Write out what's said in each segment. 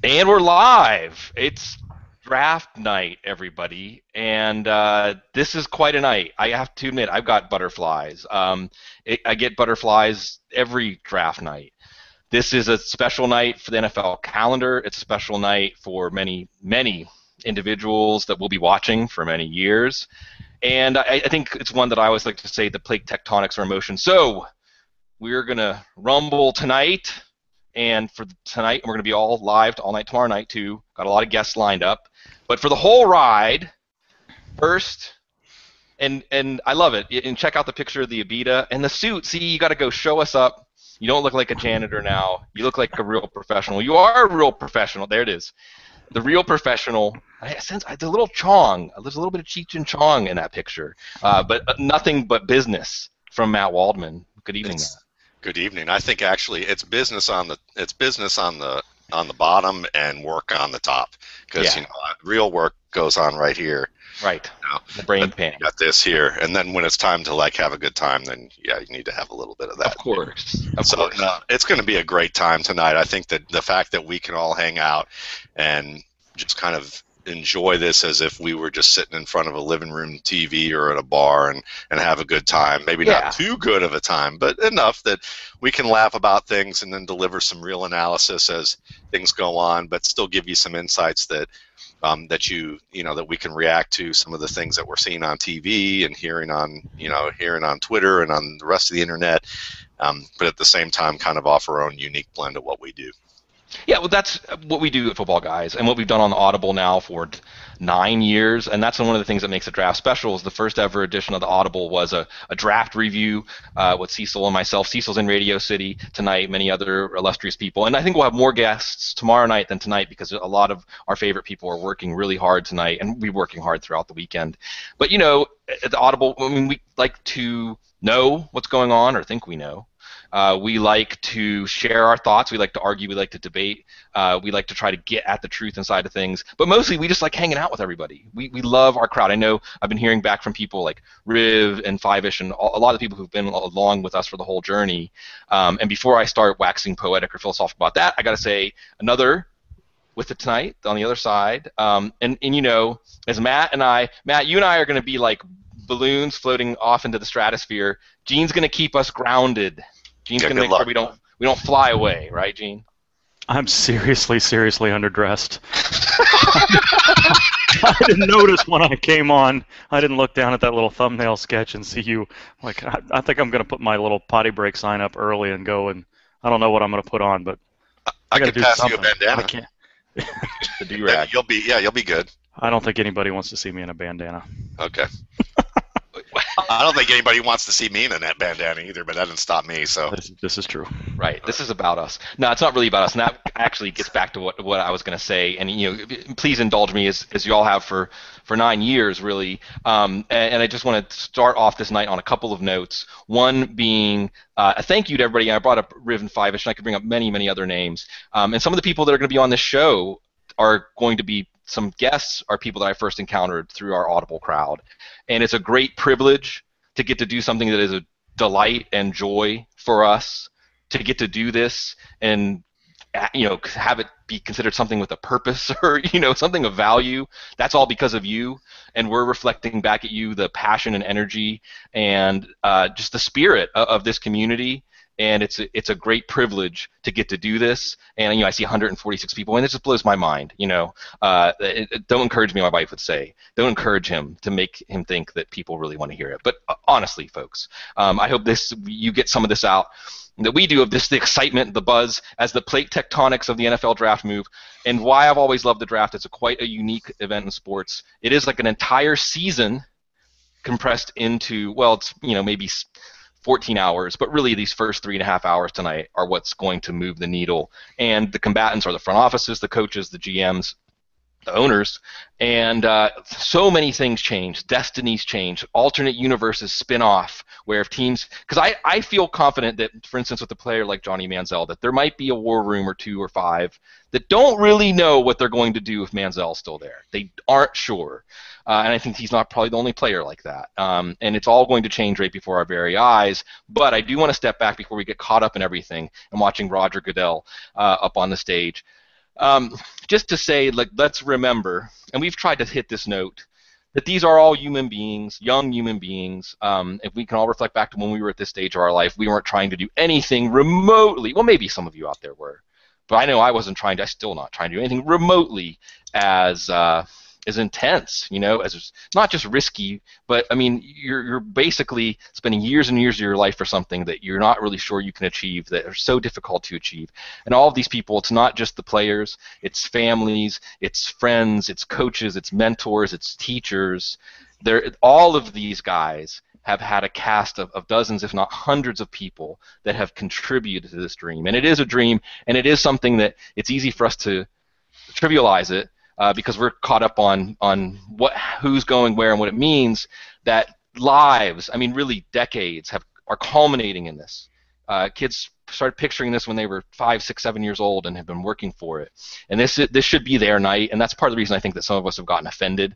And we're live. It's draft night, everybody, and this is quite a night. I have to admit, I've got butterflies. I get butterflies every draft night. This is a special night for the NFL calendar. It's a special night for many, many individuals that will be watching for many years. And I think it's one that I always like to say the plate tectonics are in motion. So we're going to rumble tonight. And for tonight, we're going to be all live all night tomorrow night, too. Got a lot of guests lined up. But for the whole ride, first, and I love it, and check out the picture of the Abita and the suit. See, you got to go show us up. You don't look like a janitor now. You look like a real professional. You are a real professional. There it is. The real professional. I sense the little Chong. There's a little bit of Cheech and Chong in that picture. But nothing but business from Matt Waldman. Good evening, Matt. Good evening. I think actually it's business on the bottom and work on the top, because real work goes on right here. Right. You know, the brain pan. You got this here, and then when it's time to have a good time, then you need to have a little bit of that. Of course. It's going to be a great time tonight. I think that the fact that we can all hang out and just kind of enjoy this as if we were just sitting in front of a living room TV or at a bar and have a good time. Maybe not too good of a time, but enough that we can laugh about things and then deliver some real analysis as things go on, but still give you some insights that that we can react to some of the things that we're seeing on TV and hearing on Twitter and on the rest of the internet, but at the same time kind of offer our own unique blend of what we do. Yeah, well, that's what we do at Football Guys, and what we've done on Audible now for 9 years, and that's one of the things that makes the draft special. Is the first ever edition of the Audible was a draft review with Cecil and myself. Cecil's in Radio City tonight, many other illustrious people, and I think we'll have more guests tomorrow night than tonight because a lot of our favorite people are working really hard tonight, and we're working hard throughout the weekend. But at the Audible, I mean, we like to know what's going on, or think we know. We like to share our thoughts. We like to argue. We like to debate. We like to try to get at the truth inside of things. But mostly, we just like hanging out with everybody. We love our crowd. I know I've been hearing back from people like Riv and Five-ish and a lot of the people who've been along with us for the whole journey. And before I start waxing poetic or philosophical about that, I got to say another with it tonight on the other side. As Matt, you and I are going to be like balloons floating off into the stratosphere. Gene's going to keep us grounded. Gene's going to make sure we don't fly away, right, Gene? I'm seriously underdressed. I didn't notice when I came on. I didn't look down at that little thumbnail sketch and see you. Like, I think I'm going to put my little potty break sign up early and go, and I don't know what I'm going to put on, but I got to can do pass something. you a bandana. I can't. The do-rag. You'll be good. I don't think anybody wants to see me in a bandana. Okay. I don't think anybody wants to see me in that bandana either, but that didn't stop me. So this is true. Right. This is about us. No, it's not really about us, and that actually gets back to what I was going to say. And please indulge me as you all have for 9 years, really. And I just want to start off this night on a couple of notes. One being a thank you to everybody. I brought up Riv and Five-ish, and I could bring up many, many other names. And some of the people that are going to be on this show are going to be some guests are people that I first encountered through our Audible crowd. And it's a great privilege to get to do something that is a delight and joy for us, to get to do this and have it be considered something with a purpose or something of value. That's all because of you, and we're reflecting back at you the passion and energy and just the spirit of this community. And it's a great privilege to get to do this. And I see 146 people, and it just blows my mind. Don't encourage me, my wife would say. Don't encourage him to make him think that people really want to hear it. But honestly, folks, I hope you get some of this out that we do of this, the excitement, the buzz, as the plate tectonics of the NFL draft move, and why I've always loved the draft. It's quite a unique event in sports. It is like an entire season compressed into, it's maybe 14 hours, but really these first 3.5 hours tonight are what's going to move the needle. And the combatants are the front offices, the coaches, the GMs, the owners, and so many things change. Destinies change. Alternate universes spin off where if teams, because I feel confident that, for instance, with a player like Johnny Manziel, that there might be a war room or 2 or 5 that don't really know what they're going to do if Manziel's still there. They aren't sure. And I think he's not probably the only player like that. And it's all going to change right before our very eyes. But I do want to step back before we get caught up in everything and watching Roger Goodell up on the stage. Just to say, like, let's remember, and we've tried to hit this note, that these are all human beings, young human beings. If we can all reflect back to when we were at this stage of our life, we weren't trying to do anything remotely. Well, maybe some of you out there were, but I know I wasn't trying to. I'm still not trying to do anything remotely as intense. As not just risky, but I mean, you're basically spending years and years of your life for something that you're not really sure you can achieve, that are so difficult to achieve. And all of these people, it's not just the players, it's families, it's friends, it's coaches, it's mentors, it's teachers. All of these guys have had a cast of dozens, if not hundreds of people that have contributed to this dream. And it is a dream, and it is something that it's easy for us to trivialize it, because we're caught up on who's going where and what it means. That lives, I mean, really decades are culminating in this. Kids started picturing this when they were 5, 6, 7 years old and have been working for it. And this should be their night, and that's part of the reason I think that some of us have gotten offended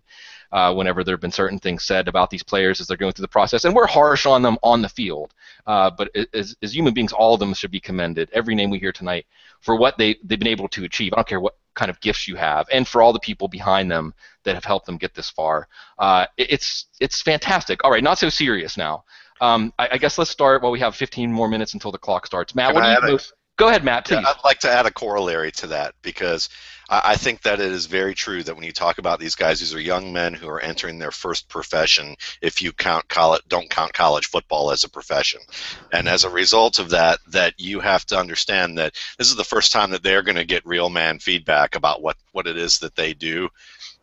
whenever there have been certain things said about these players as they're going through the process. And we're harsh on them on the field, but as human beings, all of them should be commended. Every name we hear tonight for what they've been able to achieve. I don't care what kind of gifts you have, and for all the people behind them that have helped them get this far. It's fantastic. All right, not so serious now. I guess let's start while we have 15 more minutes until the clock starts. Matt, go ahead, Matt, please. Yeah, I'd like to add a corollary to that, because I think that it is very true that when you talk about these guys, these are young men who are entering their first profession, if you don't count college football as a profession. And as a result of that you have to understand that this is the first time that they're going to get real man feedback about what it is that they do.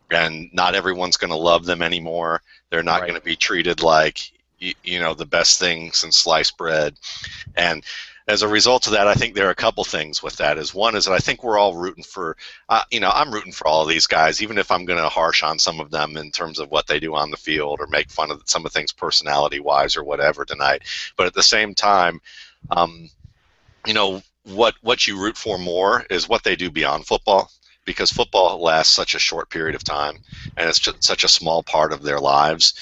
And not everyone's going to love them anymore. They're not going to be treated like, the best thing since sliced bread. And as a result of that, I think there are a couple things with that. One is that I think we're all rooting for, I'm rooting for all of these guys, even if I'm going to harsh on some of them in terms of what they do on the field or make fun of some of the things personality-wise or whatever tonight. But at the same time, what you root for more is what they do beyond football. Because football lasts such a short period of time, and it's just such a small part of their lives,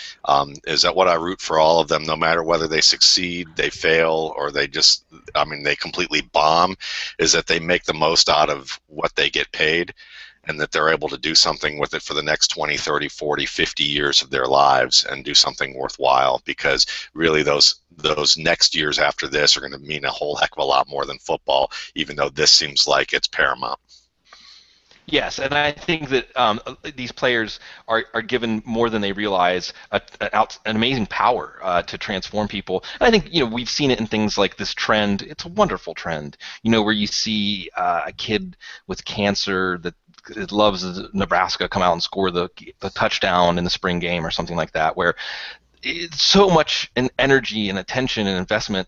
is that what I root for all of them, no matter whether they succeed, they fail, or they completely bomb, is that they make the most out of what they get paid, and that they're able to do something with it for the next 20, 30, 40, 50 years of their lives and do something worthwhile, because really those next years after this are going to mean a whole heck of a lot more than football, even though this seems like it's paramount. Yes, and I think that these players are given more than they realize an amazing power to transform people. And I think we've seen it in things like this trend. It's a wonderful trend, where you see a kid with cancer that loves Nebraska come out and score the touchdown in the spring game or something like that, where it's so much energy and attention and investment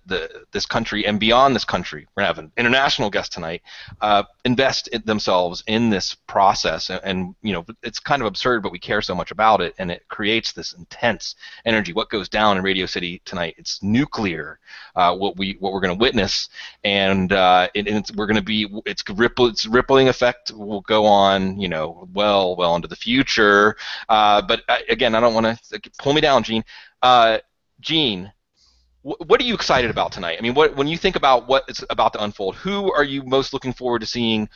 this country and beyond this country, we're going to have an international guest tonight, invest themselves in this process. And it's kind of absurd, but we care so much about it, and it creates this intense energy. What goes down in Radio City tonight, it's nuclear, what we're going to witness, and it's rippling effect will go on, well into the future. But again, I don't want to pull me down, Gene. Gene, what are you excited about tonight? I mean, when you think about what is about to unfold, who are you most looking forward to seeing?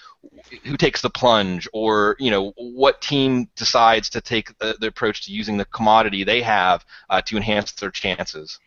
Who takes the plunge, or what team decides to take the approach to using the commodity they have to enhance their chances?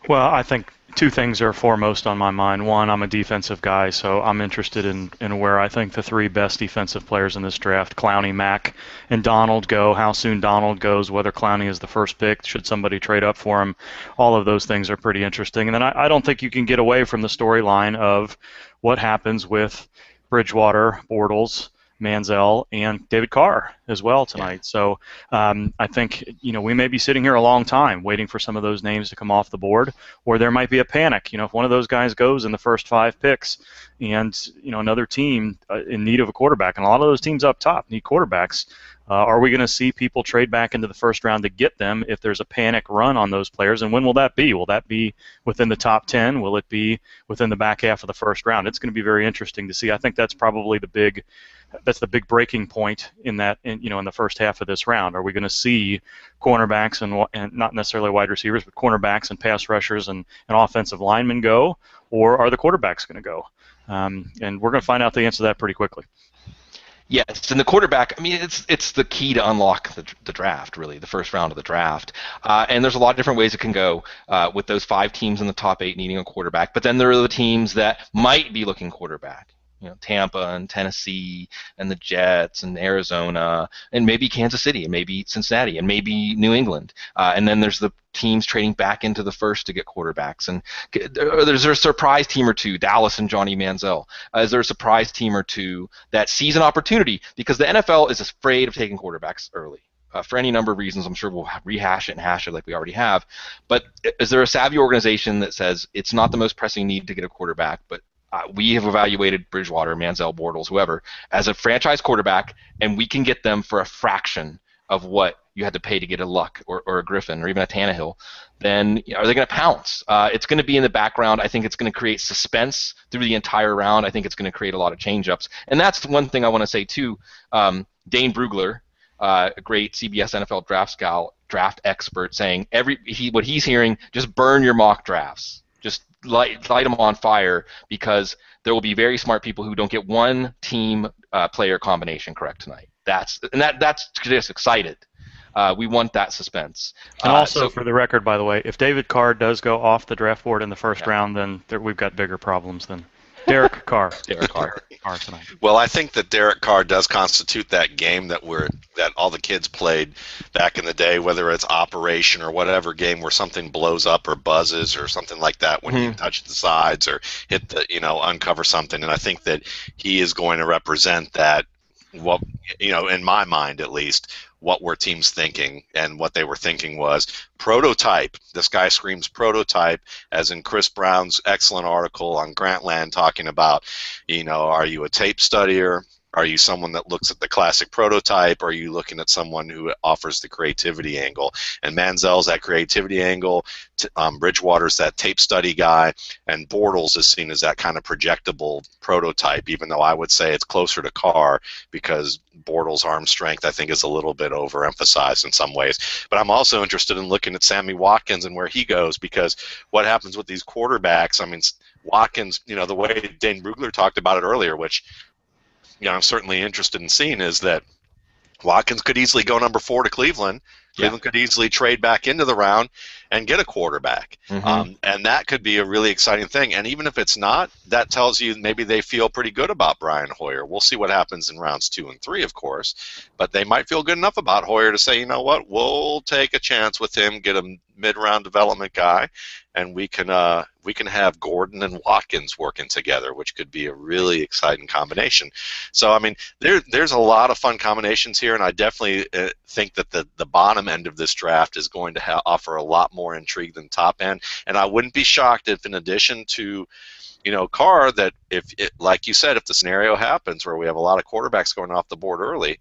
Well, I think two things are foremost on my mind. One, I'm a defensive guy, so I'm interested in where I think the three best defensive players in this draft, Clowney, Mack, and Donald, go, how soon Donald goes, whether Clowney is the first pick, should somebody trade up for him. All of those things are pretty interesting. And then I don't think you can get away from the storyline of what happens with Bridgewater, Bortles, Manziel, and David Carr as well tonight. Yeah. So I think we may be sitting here a long time waiting for some of those names to come off the board, or there might be a panic. If one of those guys goes in the first 5 picks, and another team in need of a quarterback, and a lot of those teams up top need quarterbacks. Are we going to see people trade back into the first round to get them if there's a panic run on those players? And when will that be? Will that be within the top 10? Will it be within the back half of the first round? It's going to be very interesting to see. I think that's probably the big breaking point in that, in the first half of this round. Are we going to see cornerbacks and not necessarily wide receivers, but cornerbacks and pass rushers and offensive linemen go, or are the quarterbacks going to go? And we're going to find out the answer to that pretty quickly. Yes, and the quarterback, I mean, it's the key to unlock the draft, really, the first round of the draft. And there's a lot of different ways it can go with those 5 teams in the top 8 needing a quarterback. But then there are the teams that might be looking quarterback. Tampa and Tennessee and the Jets and Arizona and maybe Kansas City and maybe Cincinnati and maybe New England. And then there's the teams trading back into the first to get quarterbacks. And there's a surprise team or two, Dallas and Johnny Manziel. Is there a surprise team or two that sees an opportunity? Because the NFL is afraid of taking quarterbacks early. For any number of reasons. I'm sure we'll rehash it and hash it like we already have. But is there a savvy organization that says it's not the most pressing need to get a quarterback, but we have evaluated Bridgewater, Manziel, Bortles, whoever, as a franchise quarterback, and we can get them for a fraction of what you had to pay to get a Luck or a Griffin or even a Tannehill, then are they going to pounce? It's going to be in the background. I think it's going to create suspense through the entire round. I think it's going to create a lot of change-ups. And that's one thing I want to say, too. Dane Brugler, a great CBS NFL draft expert, saying what he's hearing, just burn your mock drafts. Just light them on fire, because there will be very smart people who don't get one team player combination correct tonight. That's just excited. We want that suspense. And also, for the record, by the way, if David Carr does go off the draft board in the first round, then we've got bigger problems than Derek Carr. Carr tonight. Well, I think that Derek Carr does constitute that game that all the kids played back in the day, whether it's Operation or whatever game where something blows up or buzzes or something like that when you touch the sides or hit the, uncover something. And I think that he is going to represent that, in my mind at least, what were teams thinking, and what they were thinking was prototype. This guy screams prototype, as in Chris Brown's excellent article on Grantland talking about, are you a tape studier? Are you someone that looks at the classic prototype? Or are you looking at someone who offers the creativity angle? And Manziel's that creativity angle. Bridgewater's that tape study guy. And Bortles is seen as that kind of projectable prototype, even though I would say it's closer to Carr, because Bortles' arm strength, I think, is a little bit overemphasized in some ways. But I'm also interested in looking at Sammy Watkins and where he goes, because what happens with these quarterbacks, I mean, Watkins, the way Dane Brugler talked about it earlier, which I'm certainly interested in seeing, is that Watkins could easily go number 4 to Cleveland. Cleveland could easily trade back into the round and get a quarterback. And that could be a really exciting thing. And even if it's not, that tells you maybe they feel pretty good about Brian Hoyer. We'll see what happens in rounds 2 and 3, of course. But they might feel good enough about Hoyer to say, you know what, we'll take a chance with him, get a mid-round development guy, and we can have Gordon and Watkins working together, which could be a really exciting combination. So, I mean, there's a lot of fun combinations here, and I definitely think that the bottom end of this draft is going to offer a lot more intrigue than top end. And I wouldn't be shocked if, in addition to Carr, that like you said, if the scenario happens where we have a lot of quarterbacks going off the board early,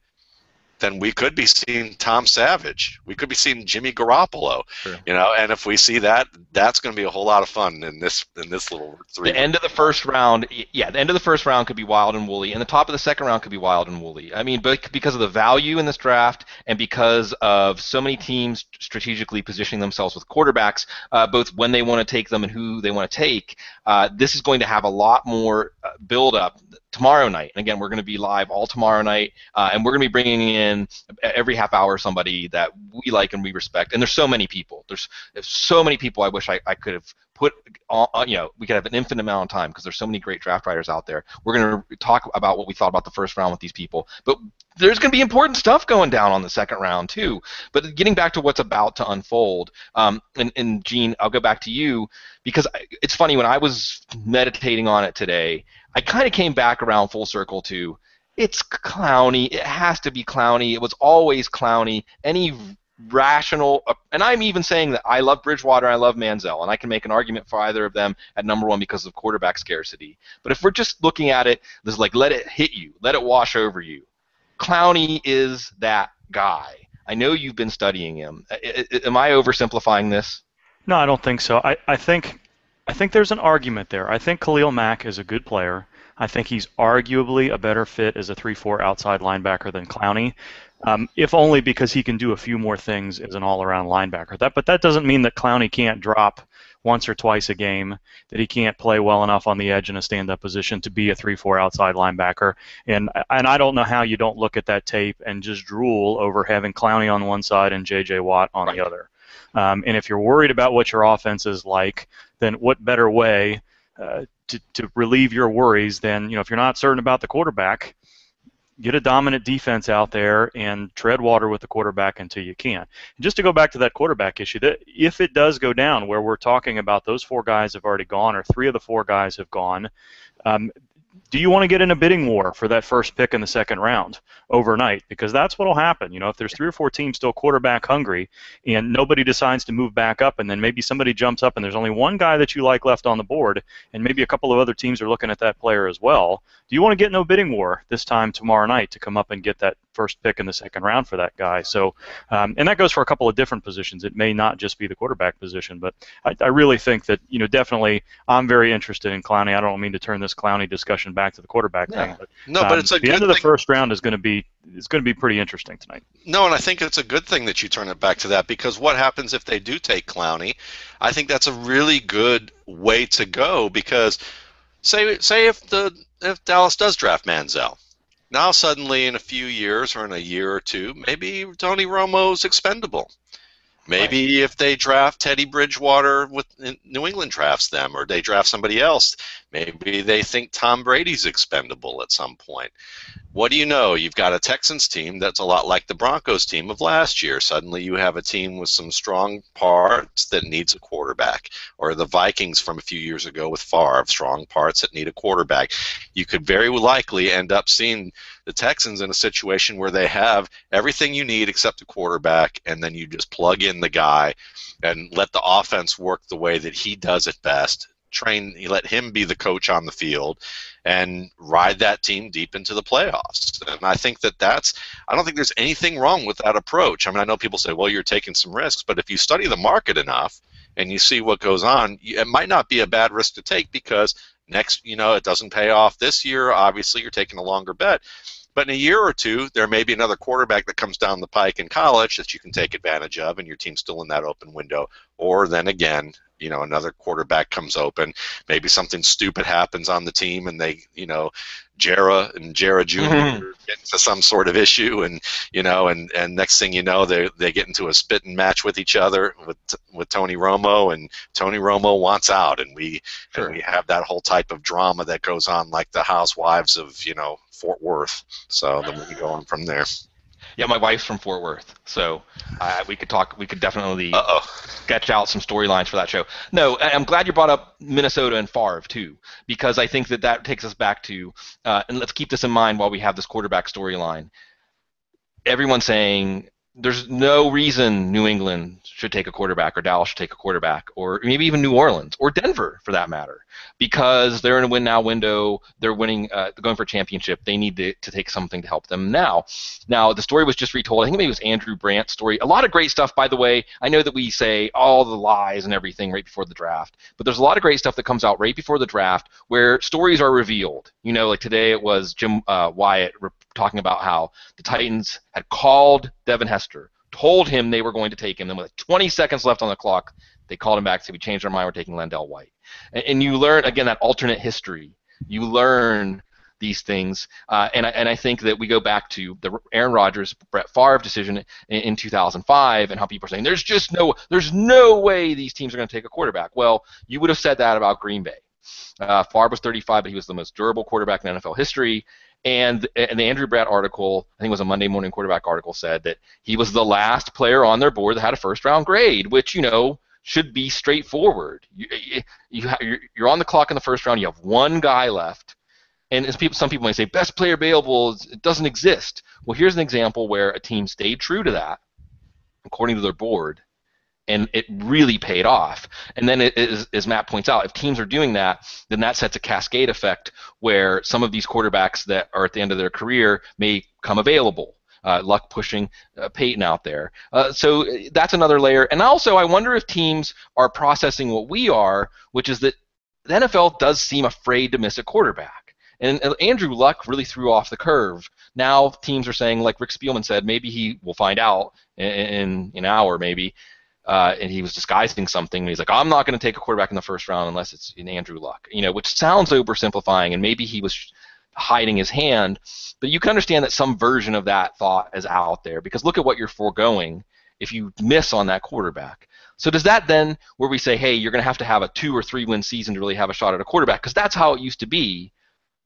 then we could be seeing Tom Savage. We could be seeing Jimmy Garoppolo. Sure. And if we see that, that's going to be a whole lot of fun in this little 3. The end of the first round, the end of the first round could be wild and woolly, and the top of the second round could be wild and woolly. I mean, because of the value in this draft, and because of so many teams strategically positioning themselves with quarterbacks, both when they want to take them and who they want to take, this is going to have a lot more build-up tomorrow night. And again, we're going to be live all tomorrow night, and we're going to be bringing in every half hour somebody that we like and we respect. And there's so many people. There's so many people I wish I could have put on, we could have an infinite amount of time, because there's so many great draft writers out there. We're going to talk about what we thought about the first round with these people. But there's going to be important stuff going down on the second round, too. But getting back to what's about to unfold, and Gene, I'll go back to you, because it's funny, when I was meditating on it today, I kind of came back around full circle to, it's Clowney. It has to be Clowney. It was always Clowney. Any rational, and I'm even saying that I love Bridgewater, I love Manziel, and I can make an argument for either of them at number 1 because of quarterback scarcity. But if we're just looking at it, there's like, let it hit you, let it wash over you. Clowney is that guy. I know you've been studying him. Am I oversimplifying this? No, I don't think so. I think there's an argument there. I think Khalil Mack is a good player. I think he's arguably a better fit as a 3-4 outside linebacker than Clowney, if only because he can do a few more things as an all-around linebacker. But that doesn't mean that Clowney can't drop once or twice a game that he can't play well enough on the edge in a stand-up position to be a 3-4 outside linebacker. And I don't know how you don't look at that tape and just drool over having Clowney on one side and J.J. Watt on the other. And if you're worried about what your offense is like, then what better way to relieve your worries than, if you're not certain about the quarterback, get a dominant defense out there and tread water with the quarterback until you can. And just to go back to that quarterback issue, that if it does go down where we're talking about those 4 guys have already gone or 3 of the 4 guys have gone, do you want to get in a bidding war for that first pick in the second round overnight? Because that's what will happen. If there's 3 or 4 teams still quarterback hungry and nobody decides to move back up, and then maybe somebody jumps up and there's only one guy that you like left on the board, and maybe a couple of other teams are looking at that player as well, do you want to get in a bidding war this time tomorrow night to come up and get that first pick in the second round for that guy? So, and that goes for a couple of different positions. It may not just be the quarterback position, but I really think that, definitely I'm very interested in Clowney. I don't mean to turn this Clowney discussion back to the quarterback thing, but but it's the end of the first round is going to be pretty interesting tonight. No, and I think it's a good thing that you turn it back to that, because what happens if they do take Clowney? I think that's a really good way to go, because say if Dallas does draft Manziel, now suddenly in a few years or in a year or two, maybe Tony Romo's expendable. Maybe if they draft Teddy Bridgewater, New England drafts them, or they draft somebody else, maybe they think Tom Brady's expendable at some point. What do you know? You've got a Texans team that's a lot like the Broncos team of last year. Suddenly you have a team with some strong parts that needs a quarterback. Or the Vikings from a few years ago with Favre, strong parts that need a quarterback. You could very likely end up seeing the Texans in a situation where they have everything you need except a quarterback, and then you just plug in the guy and let the offense work the way that he does it best. You let him be the coach on the field and ride that team deep into the playoffs. And I think I don't think there's anything wrong with that approach. I mean, I know people say, well, you're taking some risks, but if you study the market enough and you see what goes on, it might not be a bad risk to take, because it doesn't pay off this year. Obviously, you're taking a longer bet. But in a year or two, there may be another quarterback that comes down the pike in college that you can take advantage of, and your team's still in that open window. Or then again, another quarterback comes open. Maybe something stupid happens on the team, and they, Jarrah Jr. get into some sort of issue, and and next thing you know, they get into a spitting match with each other with Tony Romo, and Tony Romo wants out, and we have that whole type of drama that goes on, like the Housewives of Fort Worth. So then we can go on from there. Yeah, my wife's from Fort Worth, so we could talk. We could definitely sketch out some storylines for that show. No, I'm glad you brought up Minnesota and Favre too, because I think that takes us back to, and let's keep this in mind while we have this quarterback storyline. Everyone's saying there's no reason New England should take a quarterback, or Dallas should take a quarterback, or maybe even New Orleans or Denver for that matter, because they're in a win now window. They're winning, they're going for a championship. They need to take something to help them now. Now the story was just retold. I think maybe it was Andrew Brandt's story. A lot of great stuff, by the way. I know that we say all the lies and everything right before the draft, but there's a lot of great stuff that comes out right before the draft where stories are revealed. Like today it was Jim Wyatt talking about how the Titans had called Devin Hester, told him they were going to take him, then with 20 seconds left on the clock, they called him back and said, we changed our mind, we're taking Landell White. And you learn, again, that alternate history. You learn these things, and I think that we go back to the Aaron Rodgers, Brett Favre decision in 2005, and how people are saying there's no way these teams are going to take a quarterback. Well, you would have said that about Green Bay. Favre was 35, but he was the most durable quarterback in NFL history. And the Andrew Brandt article, I think it was a Monday Morning Quarterback article, said that he was the last player on their board that had a first-round grade, which, should be straightforward. You're on the clock in the first round. You have one guy left. And some people might say, best player available, it doesn't exist. Well, here's an example where a team stayed true to that, according to their board, and it really paid off. And then, as Matt points out, if teams are doing that, then that sets a cascade effect where some of these quarterbacks that are at the end of their career may come available. Luck pushing Peyton out there. So that's another layer. And also, I wonder if teams are processing what we are, which is that the NFL does seem afraid to miss a quarterback. And Andrew Luck really threw off the curve. Now teams are saying, like Rick Spielman said, maybe he will find out in an hour maybe, and he was disguising something. And he's like, I'm not going to take a quarterback in the first round unless it's in Andrew Luck, which sounds oversimplifying, and maybe he was hiding his hand, but you can understand that some version of that thought is out there, because look at what you're foregoing if you miss on that quarterback. So does that then, where we say, hey, you're going to have a 2 or 3 win season to really have a shot at a quarterback, because that's how it used to be,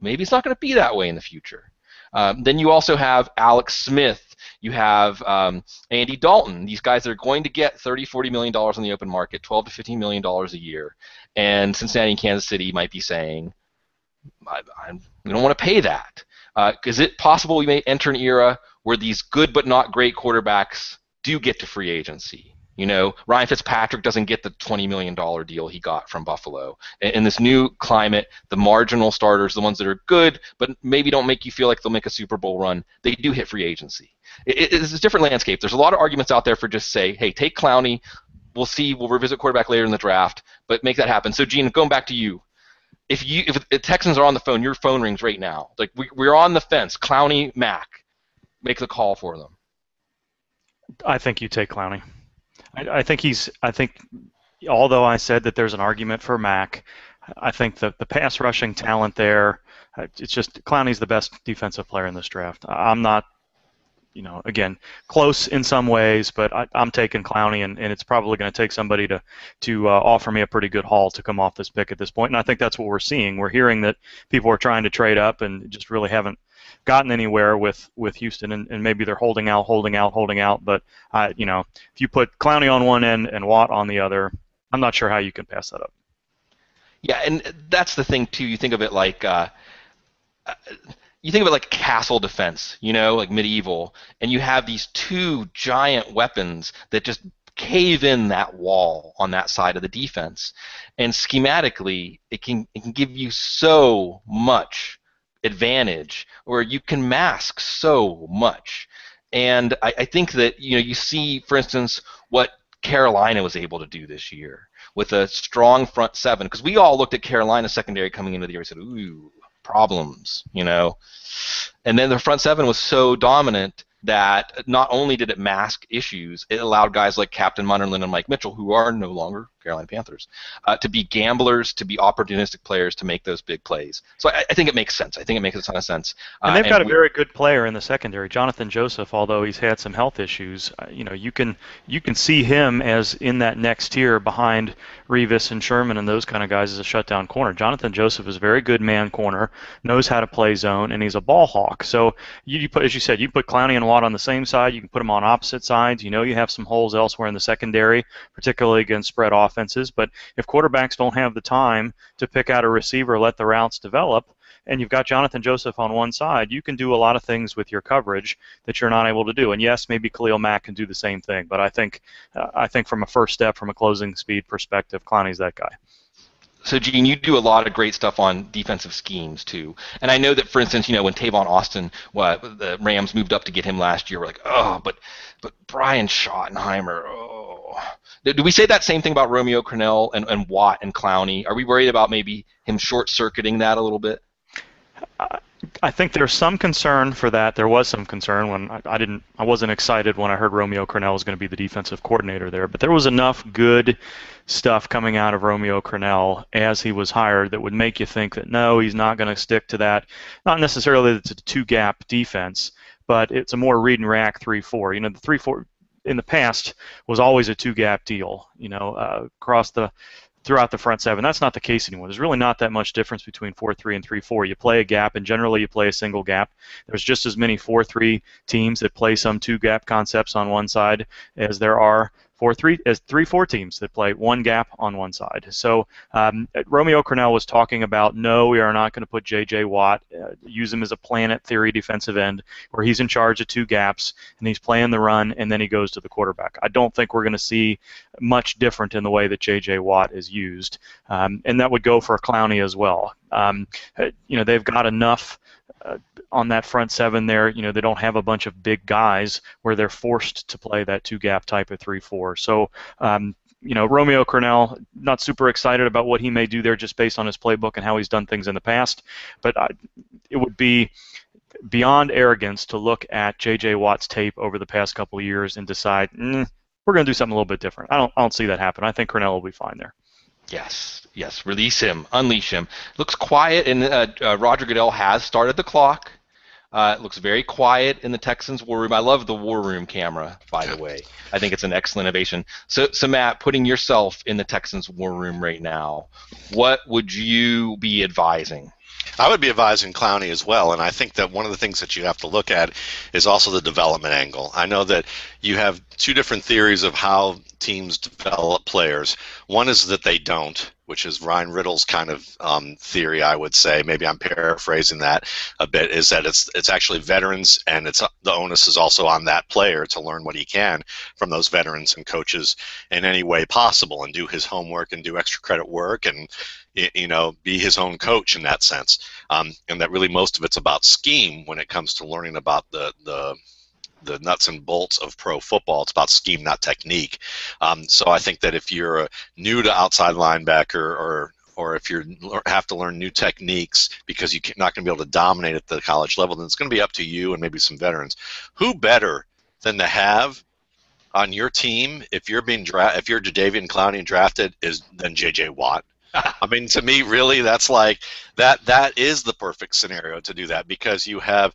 maybe it's not going to be that way in the future. Then you also have Alex Smith, you have Andy Dalton. These guys that are going to get $30, $40 million on the open market, $12 to $15 million a year, and Cincinnati and Kansas City might be saying, we don't want to pay that. Is it possible we may enter an era where these good but not great quarterbacks do get to free agency? Ryan Fitzpatrick doesn't get the $20 million deal he got from Buffalo. In this new climate, the marginal starters, the ones that are good but maybe don't make you feel like they'll make a Super Bowl run, they do hit free agency. It's a different landscape. There's a lot of arguments out there for just say, hey, take Clowney. We'll see. We'll revisit quarterback later in the draft, but make that happen. So, Gene, going back to you. If the Texans are on the phone, your phone rings right now. Like we're on the fence. Clowney, Mack, make the call for them. I think you take Clowney. I think although I said that there's an argument for Mack, I think the pass rushing talent there, it's just Clowney's the best defensive player in this draft. I'm not, again, close in some ways, but I'm taking Clowney, and it's probably going to take somebody to offer me a pretty good haul to come off this pick at this point, and I think that's what we're seeing. We're hearing that people are trying to trade up and just really haven't gotten anywhere with Houston, and maybe they're holding out, but if you put Clowney on one end and Watt on the other, I'm not sure how you can pass that up. Yeah, and that's the thing, too. You think of it like castle defense, like medieval, and you have these two giant weapons that just cave in that wall on that side of the defense. And schematically, it can give you so much advantage, or you can mask so much. And I think that you see, for instance, what Carolina was able to do this year with a strong front seven, because we all looked at Carolina's secondary coming into the year and said, ooh, problems, and then the front seven was so dominant that not only did it mask issues, it allowed guys like Captain Munnerlyn and Mike Mitchell, who are no longer Carolina Panthers, to be gamblers, to be opportunistic players, to make those big plays. So I think it makes sense. I think it makes a ton of sense. And they've got a very good player in the secondary, Jonathan Joseph. Although he's had some health issues, you can see him as in that next tier behind Revis and Sherman and those kind of guys as a shutdown corner. Jonathan Joseph is a very good man corner, knows how to play zone, and he's a ball hawk. So you put, as you said, you put Clowney and Watt on the same side. You can put them on opposite sides. You have some holes elsewhere in the secondary, particularly against spread offenses. But if quarterbacks don't have the time to pick out a receiver, let the routes develop, and you've got Jonathan Joseph on one side, you can do a lot of things with your coverage that you're not able to do. And yes, maybe Khalil Mack can do the same thing. But I think from a first step, from a closing speed perspective, Clowney's that guy. So, Gene, you do a lot of great stuff on defensive schemes, too. And I know that, for instance, when Tavon Austin, the Rams moved up to get him last year, we're like, oh, but Brian Schottenheimer, oh. Do we say that same thing about Romeo Crennel and Watt and Clowney? Are we worried about maybe him short-circuiting that a little bit? I think there's some concern for that. There was some concern when I wasn't excited when I heard Romeo Crennel was going to be the defensive coordinator there, but there was enough good stuff coming out of Romeo Crennel as he was hired that would make you think that no, he's not going to stick to that. Not necessarily that it's a two-gap defense, but it's a more read and react 3-4. The 3-4 in the past was always a two-gap deal. Throughout the front seven. That's not the case anymore. There's really not that much difference between 4-3 and 3-4. You play a gap, and generally you play a single gap. There's just as many 4-3 teams that play some two-gap concepts on one side as there are 3-4 teams that play one gap on one side. So Romeo Crennel was talking about, no, we are not going to put J.J. Watt, use him as a planet theory defensive end, where he's in charge of two gaps, and he's playing the run, and then he goes to the quarterback. I don't think we're going to see much different in the way that J.J. Watt is used, and that would go for Clowney as well. They've got enough on that front seven there. They don't have a bunch of big guys where they're forced to play that two-gap type of 3-4. So, Romeo Crennel, not super excited about what he may do there just based on his playbook and how he's done things in the past, but it would be beyond arrogance to look at J.J. Watt's tape over the past couple of years and decide, we're going to do something a little bit different. I don't see that happen. I think Cornell will be fine there. Yes. Release him. Unleash him. Looks quiet, and Roger Goodell has started the clock. It looks very quiet in the Texans' war room. I love the war room camera, by the way. I think it's an excellent innovation. So Matt, putting yourself in the Texans' war room right now, what would you be advising? I would be advising Clowney as well, and I think that one of the things that you have to look at is also the development angle. I know that you have two different theories of how teams develop players. One is that they don't, which is Ryan Riddle's kind of theory, I would say. Maybe I'm paraphrasing that a bit, is that it's actually veterans, and the onus is also on that player to learn what he can from those veterans and coaches in any way possible, and do his homework and do extra credit work, and be his own coach in that sense. And that really most of it's about scheme when it comes to learning about the nuts and bolts of pro football. It's about scheme, not technique. So I think that if you're new to outside linebacker, or if you have to learn new techniques because you're not going to be able to dominate at the college level, then it's going to be up to you and maybe some veterans. Who better than to have on your team if you're Jadeveon Clowney drafted than J.J. Watt? I mean, to me, really, that's like that is the perfect scenario to do that, because you have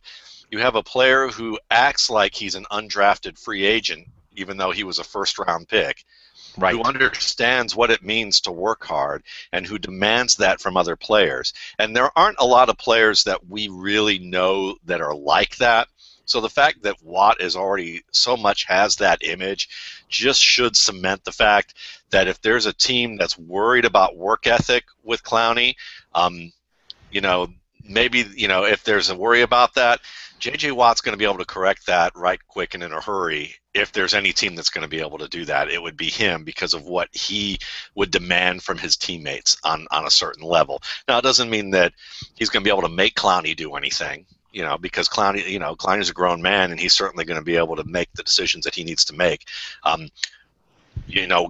a player who acts like he's an undrafted free agent, even though he was a first-round pick, right, who understands what it means to work hard and who demands that from other players. And there aren't a lot of players that we really know that are like that. So the fact that Watt is already so much has that image just should cement the fact that if there's a team that's worried about work ethic with Clowney, maybe, if there's a worry about that, J.J. Watt's going to be able to correct that right quick and in a hurry. If there's any team that's going to be able to do that, it would be him, because of what he would demand from his teammates on a certain level. Now, it doesn't mean that he's going to be able to make Clowney do anything, because Clowney's a grown man, and he's certainly going to be able to make the decisions that he needs to make.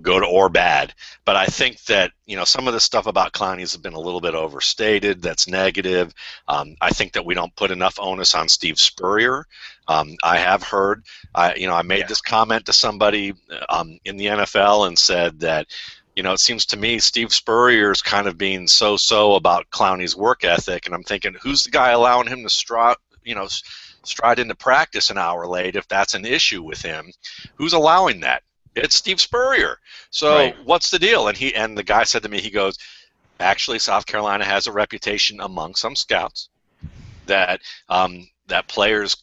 Good or bad. But I think that, some of the stuff about Clowney has been a little bit overstated. That's negative. I think that we don't put enough onus on Steve Spurrier. I have heard, I made this comment to somebody in the NFL and said that, it seems to me Steve Spurrier's kind of being so-so about Clowney's work ethic, and I'm thinking, who's the guy allowing him to stride into practice an hour late if that's an issue with him? Who's allowing that? It's Steve Spurrier. So right. What's the deal? And the guy said to me, he goes, actually, South Carolina has a reputation among some scouts that players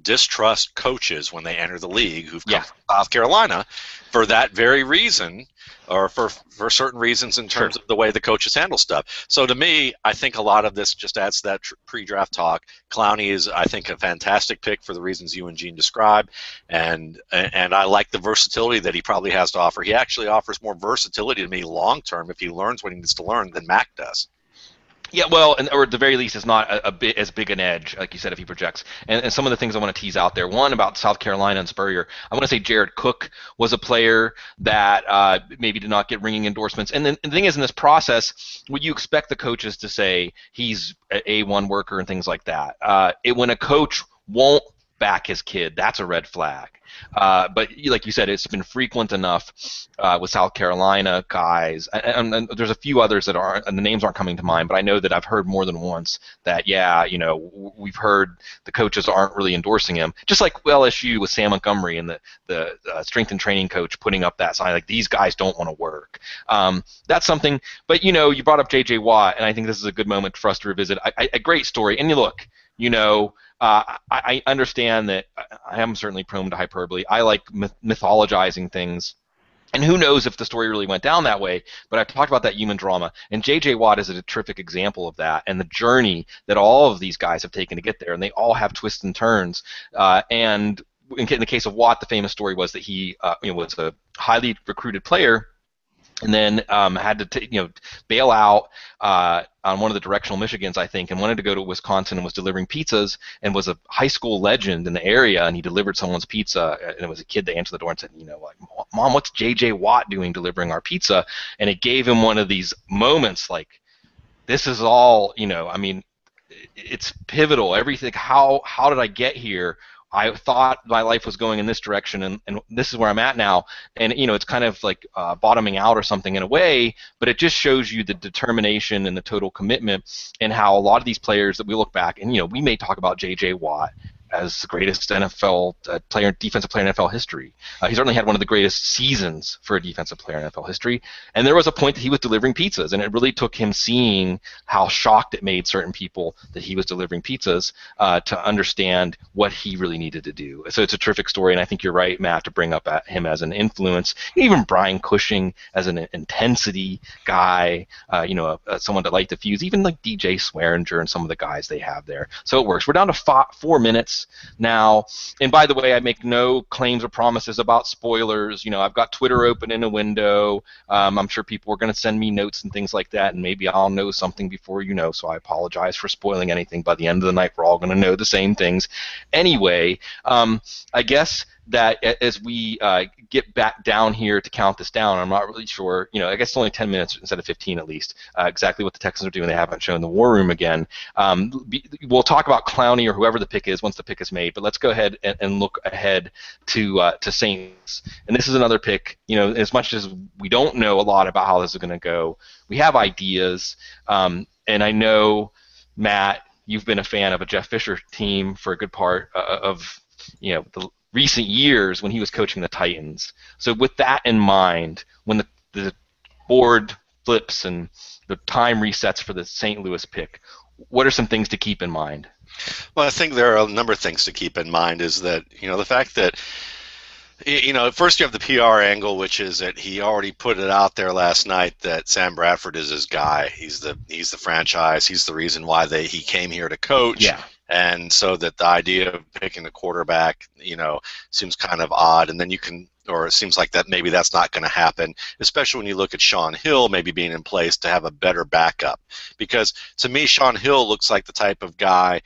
distrust coaches when they enter the league who've come from South Carolina for that very reason, or for certain reasons in terms of the way the coaches handle stuff. So to me, I think a lot of this just adds to that pre-draft talk. Clowney is, I think, a fantastic pick for the reasons you and Gene described, and I like the versatility that he probably has to offer. He actually offers more versatility to me long-term if he learns what he needs to learn than Mack does. Yeah, well, or at the very least, it's not as big an edge, like you said, if he projects. And some of the things I want to tease out there. One, about South Carolina and Spurrier. I want to say Jared Cook was a player that maybe did not get ringing endorsements. And then the thing is, in this process, would you expect the coaches to say he's an A1 worker and things like that? When a coach won't back his kid, that's a red flag. But like you said, it's been frequent enough with South Carolina guys, and there's a few others that aren't, and the names aren't coming to mind, but I know that I've heard more than once that, we've heard the coaches aren't really endorsing him, just like LSU with Sam Montgomery and the strength and training coach putting up that sign, like, these guys don't want to work. That's something, but, you brought up J.J. Watt, and I think this is a good moment for us to revisit a great story. And you look, I understand that I am certainly prone to hyperbole. I like mythologizing things. And who knows if the story really went down that way, but I talked about that human drama. And J.J. Watt is a terrific example of that, and the journey that all of these guys have taken to get there. And they all have twists and turns. And in the case of Watt, the famous story was that he was a highly recruited player, and then had to bail out on one of the directional Michigans, I think, and wanted to go to Wisconsin and was delivering pizzas and was a high school legend in the area, and he delivered someone's pizza, and it was a kid that answered the door and said, Mom, what's J.J. Watt doing delivering our pizza? And it gave him one of these moments like, this is all, it's pivotal. Everything, how did I get here? I thought my life was going in this direction, and this is where I'm at now. And it's kind of like bottoming out or something in a way, but it just shows you the determination and the total commitment, and how a lot of these players that we look back, and we may talk about J.J. Watt as the greatest NFL defensive player in NFL history. He certainly had one of the greatest seasons for a defensive player in NFL history. And there was a point that he was delivering pizzas, and it really took him seeing how shocked it made certain people that he was delivering pizzas to understand what he really needed to do. So it's a terrific story, and I think you're right, Matt, to bring up him as an influence. Even Brian Cushing as an intensity guy, someone to light the fuse. Even like DJ Swearinger and some of the guys they have there. So it works. We're down to 4 minutes now, and by the way, I make no claims or promises about spoilers. I've got Twitter open in a window. I'm sure people are going to send me notes and things like that, and maybe I'll know something before so I apologize for spoiling anything. By the end of the night, we're all going to know the same things. Anyway, I guess that as we get back down here to count this down, I'm not really sure, I guess it's only 10 minutes instead of 15 at least, exactly what the Texans are doing. They haven't shown the war room again. We'll talk about Clowney or whoever the pick is once the pick is made, but let's go ahead and look ahead to Saints. And this is another pick, as much as we don't know a lot about how this is going to go, we have ideas, and I know, Matt, you've been a fan of a Jeff Fisher team for a good part of, the recent years when he was coaching the Titans. So with that in mind, when the board flips and the time resets for the St. Louis pick, what are some things to keep in mind? Well, I think there are a number of things to keep in mind. Is that the fact that first you have the PR angle, which is that he already put it out there last night that Sam Bradford is his guy. He's the franchise. He's the reason why he came here to coach. Yeah. And so that the idea of picking a quarterback, seems kind of odd. And then it seems like that maybe that's not going to happen, especially when you look at Shaun Hill maybe being in place to have a better backup. Because to me, Shaun Hill looks like the type of guy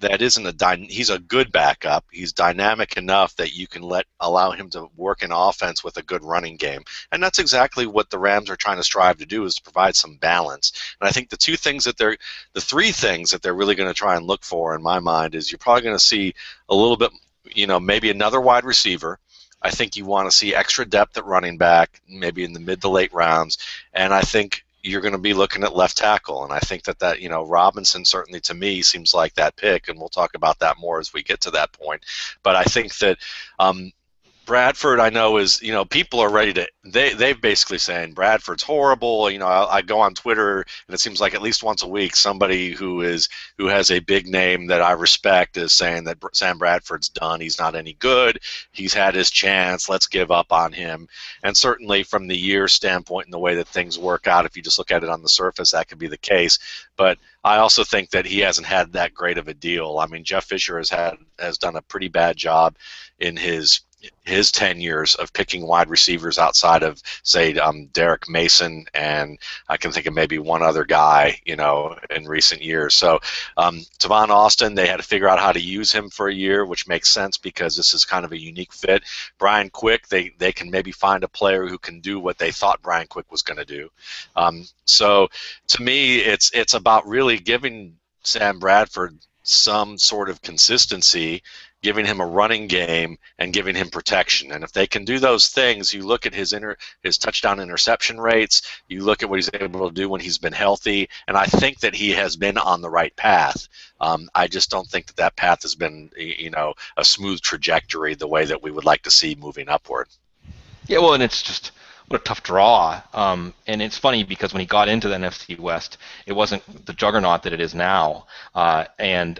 that he's a good backup. He's dynamic enough that you can allow him to work in offense with a good running game. And that's exactly what the Rams are trying to strive to do, is to provide some balance. And I think the three things that they're really going to try and look for, in my mind, is you're probably going to see a little bit, maybe another wide receiver. I think you want to see extra depth at running back, maybe in the mid to late rounds. And I think you're going to be looking at left tackle, and I think that Robinson certainly to me seems like that pick, and we'll talk about that more as we get to that point. But I think that Bradford, I know, is, people are ready to, they've basically saying Bradford's horrible. I go on Twitter, and it seems like at least once a week somebody who has a big name that I respect is saying that Sam Bradford's done. He's not any good. He's had his chance. Let's give up on him. And certainly from the year standpoint and the way that things work out, if you just look at it on the surface, that could be the case. But I also think that he hasn't had that great of a deal. I mean, Jeff Fisher has done a pretty bad job in his 10 years of picking wide receivers outside of, say, Derek Mason, and I can think of maybe one other guy, in recent years. So Tavon Austin, they had to figure out how to use him for a year, which makes sense because this is kind of a unique fit. Brian Quick, they can maybe find a player who can do what they thought Brian Quick was going to do. So to me, it's about really giving Sam Bradford some sort of consistency, giving him a running game, and giving him protection. And if they can do those things, you look at his touchdown interception rates, you look at what he's able to do when he's been healthy, and I think that he has been on the right path. I just don't think that path has been, a smooth trajectory the way that we would like to see moving upward. Yeah, well, and it's just what a tough draw. And it's funny because when he got into the NFC West, it wasn't the juggernaut that it is now. And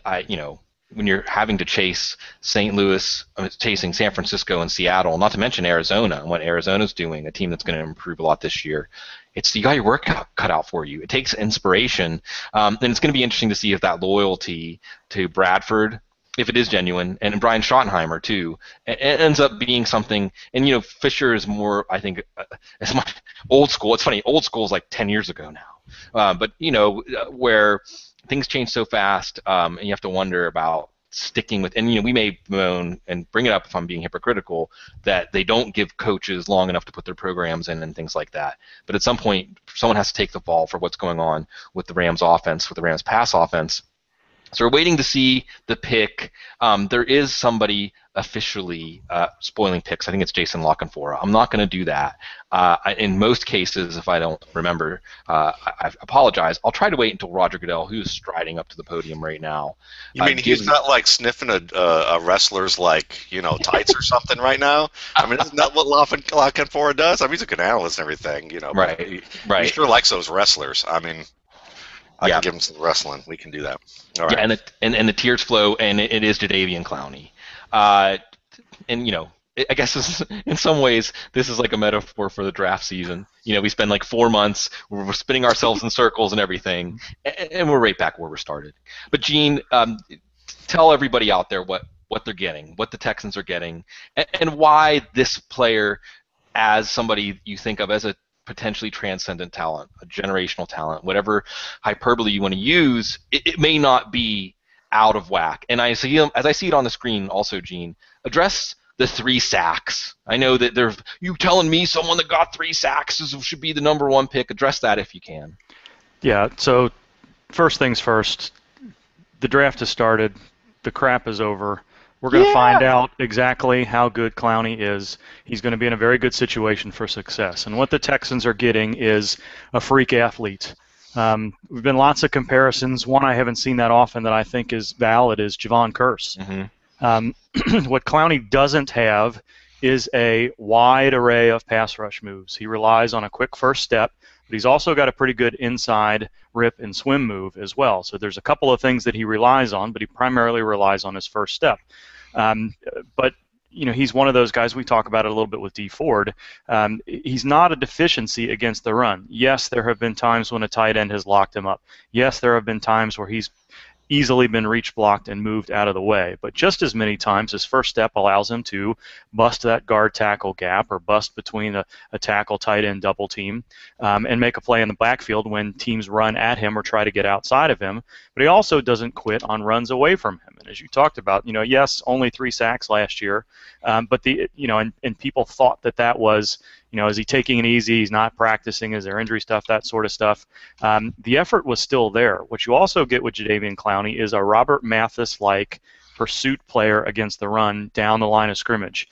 when you're having to chase St. Louis, chasing San Francisco and Seattle, not to mention Arizona and what Arizona's doing, a team that's going to improve a lot this year, you got your work cut out for you. It takes inspiration, and it's going to be interesting to see if that loyalty to Bradford, if it is genuine, and Brian Schottenheimer too, it ends up being something. And Fisher is more, I think, as much old school. It's funny, old school is like 10 years ago now, but where things change so fast, and you have to wonder about sticking with. And we may moan and bring it up if I'm being hypocritical that they don't give coaches long enough to put their programs in and things like that. But at some point, someone has to take the fall for what's going on with the Rams offense, with the Rams pass offense. So we're waiting to see the pick. There is somebody officially spoiling picks. I think it's Jason Lockenfora. I'm not going to do that. In most cases, if I don't remember, I apologize. I'll try to wait until Roger Goodell, who's striding up to the podium right now. You mean he's not like sniffing a wrestler's tights or something right now? I mean, isn't that what Lockenfora does? I mean, he's a good analyst and everything, Right. He sure likes those wrestlers. I mean, I can give him some wrestling. We can do that. All right. Yeah, and the tears flow, and it is Jadeveon Clowney. I guess in some ways this is like a metaphor for the draft season. We spend like 4 months, we're spinning ourselves in circles and everything, and we're right back where we started. But Gene, tell everybody out there what they're getting, what the Texans are getting, and why this player, as somebody you think of as a potentially transcendent talent, a generational talent, whatever hyperbole you want to use, it may not be out of whack. And I see him, as I see it on the screen also, Gene, address the 3 sacks. I know that you telling me someone that got 3 sacks should be the number 1 pick. Address that if you can. Yeah, so first things first, the draft has started, the crap is over. We're going to find out exactly how good Clowney is. He's going to be in a very good situation for success. And what the Texans are getting is a freak athlete. We've been lots of comparisons. One I haven't seen that often that I think is valid is Javon Curse. Mm-hmm. What Clowney doesn't have is a wide array of pass rush moves. He relies on a quick first step, but he's also got a pretty good inside rip and swim move as well. So there's a couple of things that he relies on, but he primarily relies on his first step. But he's one of those guys, we talk about it a little bit with D Ford. He's not a deficiency against the run. Yes, there have been times when a tight end has locked him up. Yes, there have been times where he's easily been reach blocked and moved out of the way. But just as many times, his first step allows him to bust that guard tackle gap or bust between a tackle tight end double team and make a play in the backfield when teams run at him or try to get outside of him. But he also doesn't quit on runs away from him. And as you talked about, yes, only 3 sacks last year, but and people thought that was, is he taking it easy? He's not practicing. Is there injury stuff? That sort of stuff. The effort was still there. What you also get with Jadeveon Clowney is a Robert Mathis-like pursuit player against the run down the line of scrimmage.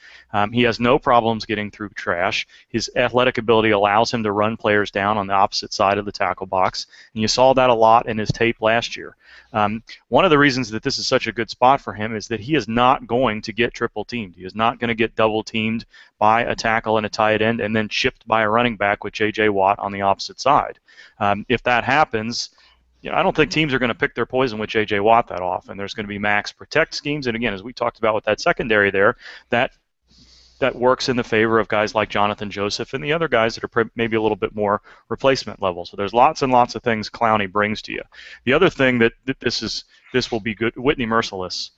He has no problems getting through trash. His athletic ability allows him to run players down on the opposite side of the tackle box, and you saw that a lot in his tape last year. One of the reasons that this is such a good spot for him is that he is not going to get triple teamed. He is not going to get double teamed by a tackle and a tight end and then chipped by a running back with J.J. Watt on the opposite side. If that happens, I don't think teams are going to pick their poison with J.J. Watt that often. There's going to be max protect schemes, and again, as we talked about with that secondary there, that works in the favor of guys like Jonathan Joseph and the other guys that are maybe a little bit more replacement level. So there's lots and lots of things Clowney brings to you. The other thing that this will be good, Whitney Merciless.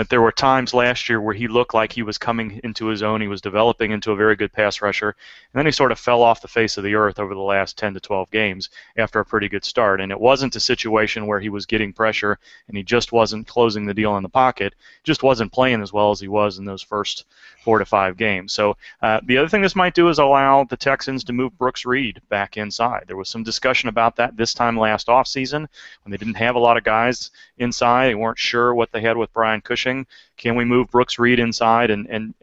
There were times last year where he looked like he was coming into his own. He was developing into a very good pass rusher, and then he sort of fell off the face of the earth over the last 10 to 12 games after a pretty good start. And it wasn't a situation where he was getting pressure and he just wasn't closing the deal in the pocket. Just wasn't playing as well as he was in those first 4 to 5 games. So the other thing this might do is allow the Texans to move Brooks Reed back inside. There was some discussion about that this time last offseason when they didn't have a lot of guys inside. They weren't sure what they had with Brian Cushing. Can we move Brooks Reed inside and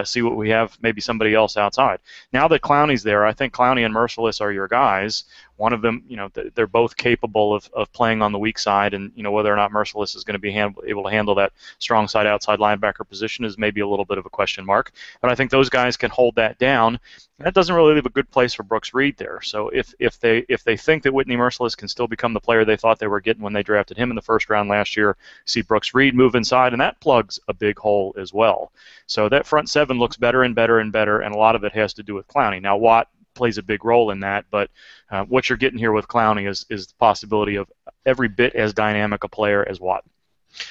see what we have, maybe somebody else outside? Now that Clowney's there, I think Clowney and Merciless are your guys. One of them, they're both capable of playing on the weak side, and whether or not Merciless is going to be able to handle that strong side outside linebacker position is maybe a little bit of a question mark. But I think those guys can hold that down. That doesn't really leave a good place for Brooks Reed there. So if they think that Whitney Merciless can still become the player they thought they were getting when they drafted him in the first round last year, see Brooks Reed move inside, and that plugs a big hole as well. So that front seven looks better and better and better, and a lot of it has to do with Clowney. Now Watt plays a big role in that, but what you're getting here with Clowney is the possibility of every bit as dynamic a player as Watt.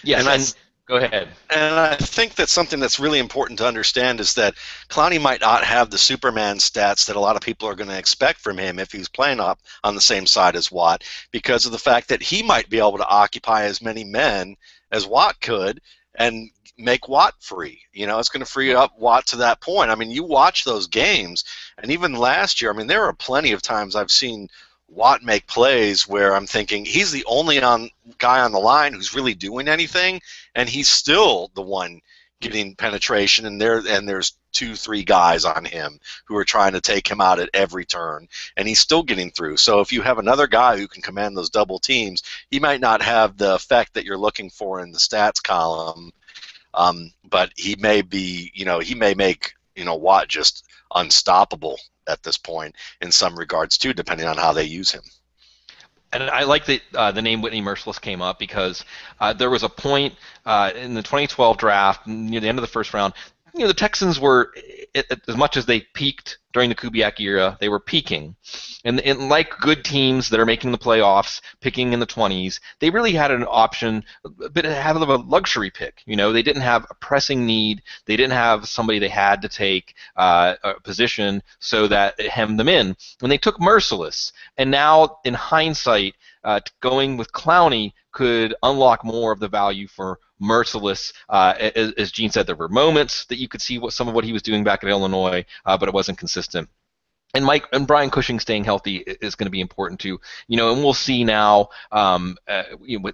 Yes, and go ahead. And I think that something that's really important to understand is that Clowney might not have the Superman stats that a lot of people are going to expect from him if he's playing up on the same side as Watt, because of the fact that he might be able to occupy as many men as Watt could and make Watt free. It's going to free up Watt to that point. I mean, you watch those games, and even last year, I mean, there are plenty of times I've seen Watt make plays where I'm thinking he's the only guy on the line who's really doing anything, and he's still the one getting penetration, and there's 2-3 guys on him who are trying to take him out at every turn, and he's still getting through. So if you have another guy who can command those double teams, he might not have the effect that you're looking for in the stats column, but he may be, he may make, Watt just unstoppable at this point in some regards too, depending on how they use him. And I like that the name Whitney Merciless came up because there was a point in the 2012 draft near the end of the first round. The Texans were, as much as they peaked during the Kubiak era, they were peaking. And like good teams that are making the playoffs, picking in the 20s, they really had an option, but had a luxury pick. They didn't have a pressing need. They didn't have somebody they had to take a position so that it hemmed them in. And they took Merciless. And now, in hindsight, going with Clowney could unlock more of the value for Merciless. As Gene said, there were moments that you could see some of what he was doing back at Illinois, but it wasn't consistent. And Mike and Brian Cushing staying healthy is going to be important too. And we'll see now.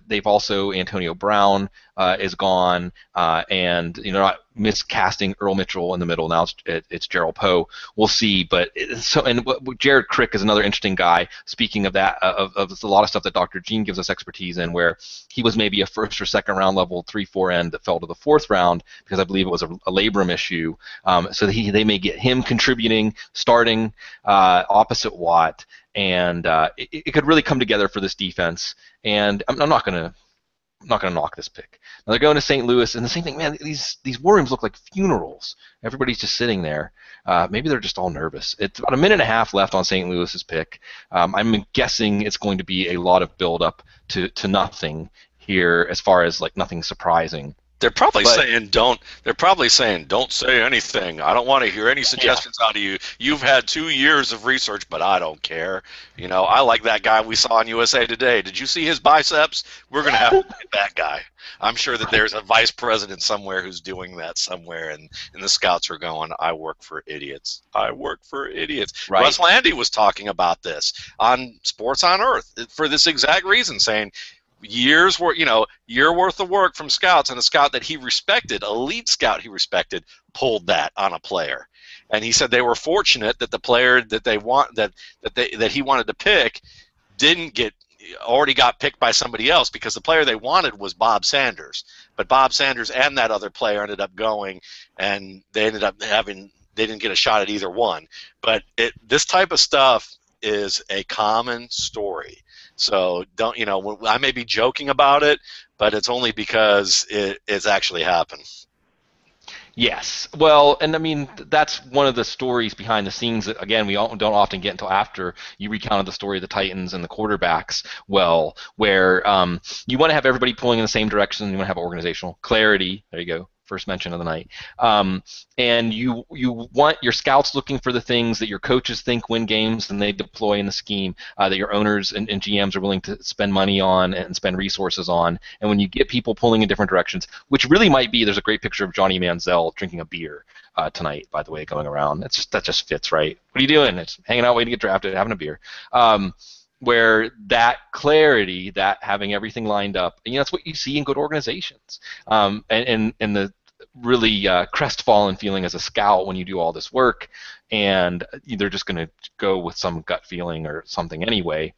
They've also Antonio Brown is gone, and not miscasting Earl Mitchell in the middle. Now it's Gerald Poe. We'll see. But Jared Crick is another interesting guy. Speaking of that, of a lot of stuff that Dr. Gene gives us expertise in, where he was maybe a first or second round level 3-4 end that fell to the fourth round because I believe it was a labrum issue. So they may get him contributing, starting opposite Watt, and it could really come together for this defense. And I'm not going to knock this pick. Now they're going to St. Louis, and the same thing, man. These war rooms look like funerals. Everybody's just sitting there. Maybe they're just all nervous. It's about a minute and a half left on St. Louis's pick. I'm guessing it's going to be a lot of build-up to nothing here, as far as like nothing surprising. They're probably saying don't say anything. I don't want to hear any suggestions out of you. You've had 2 years of research, but I don't care. I like that guy we saw on USA Today. Did you see his biceps? We're going to have to get that guy. I'm sure that there's a vice president somewhere who's doing that somewhere, and the scouts are going, I work for idiots. I work for idiots. Right. Russ Landy was talking about this on Sports on Earth for this exact reason, saying year worth of work from scouts, and a scout that he respected, a lead scout he respected, pulled that on a player. And he said they were fortunate that the player that he wanted to pick already got picked by somebody else, because the player they wanted was Bob Sanders. But Bob Sanders and that other player ended up going, and they didn't get a shot at either one. But this type of stuff is a common story. So I may be joking about it, but it's only because it's actually happened. Yes. Well, and I mean, that's one of the stories behind the scenes that, again, we don't often get until after you recounted the story of the Titans and the quarterbacks, where you want to have everybody pulling in the same direction. You want to have organizational clarity. There you go. First mention of the night. And you want your scouts looking for the things that your coaches think win games and they deploy in the scheme, that your owners and GMs are willing to spend money on and spend resources on. And when you get people pulling in different directions, which really might be, there's a great picture of Johnny Manziel drinking a beer tonight, by the way, going around. That just fits, right? What are you doing? It's hanging out, waiting to get drafted, having a beer. Where that clarity, that having everything lined up, and that's what you see in good organizations. And the really crestfallen feeling as a scout when you do all this work, and they're just going to go with some gut feeling or something anyway.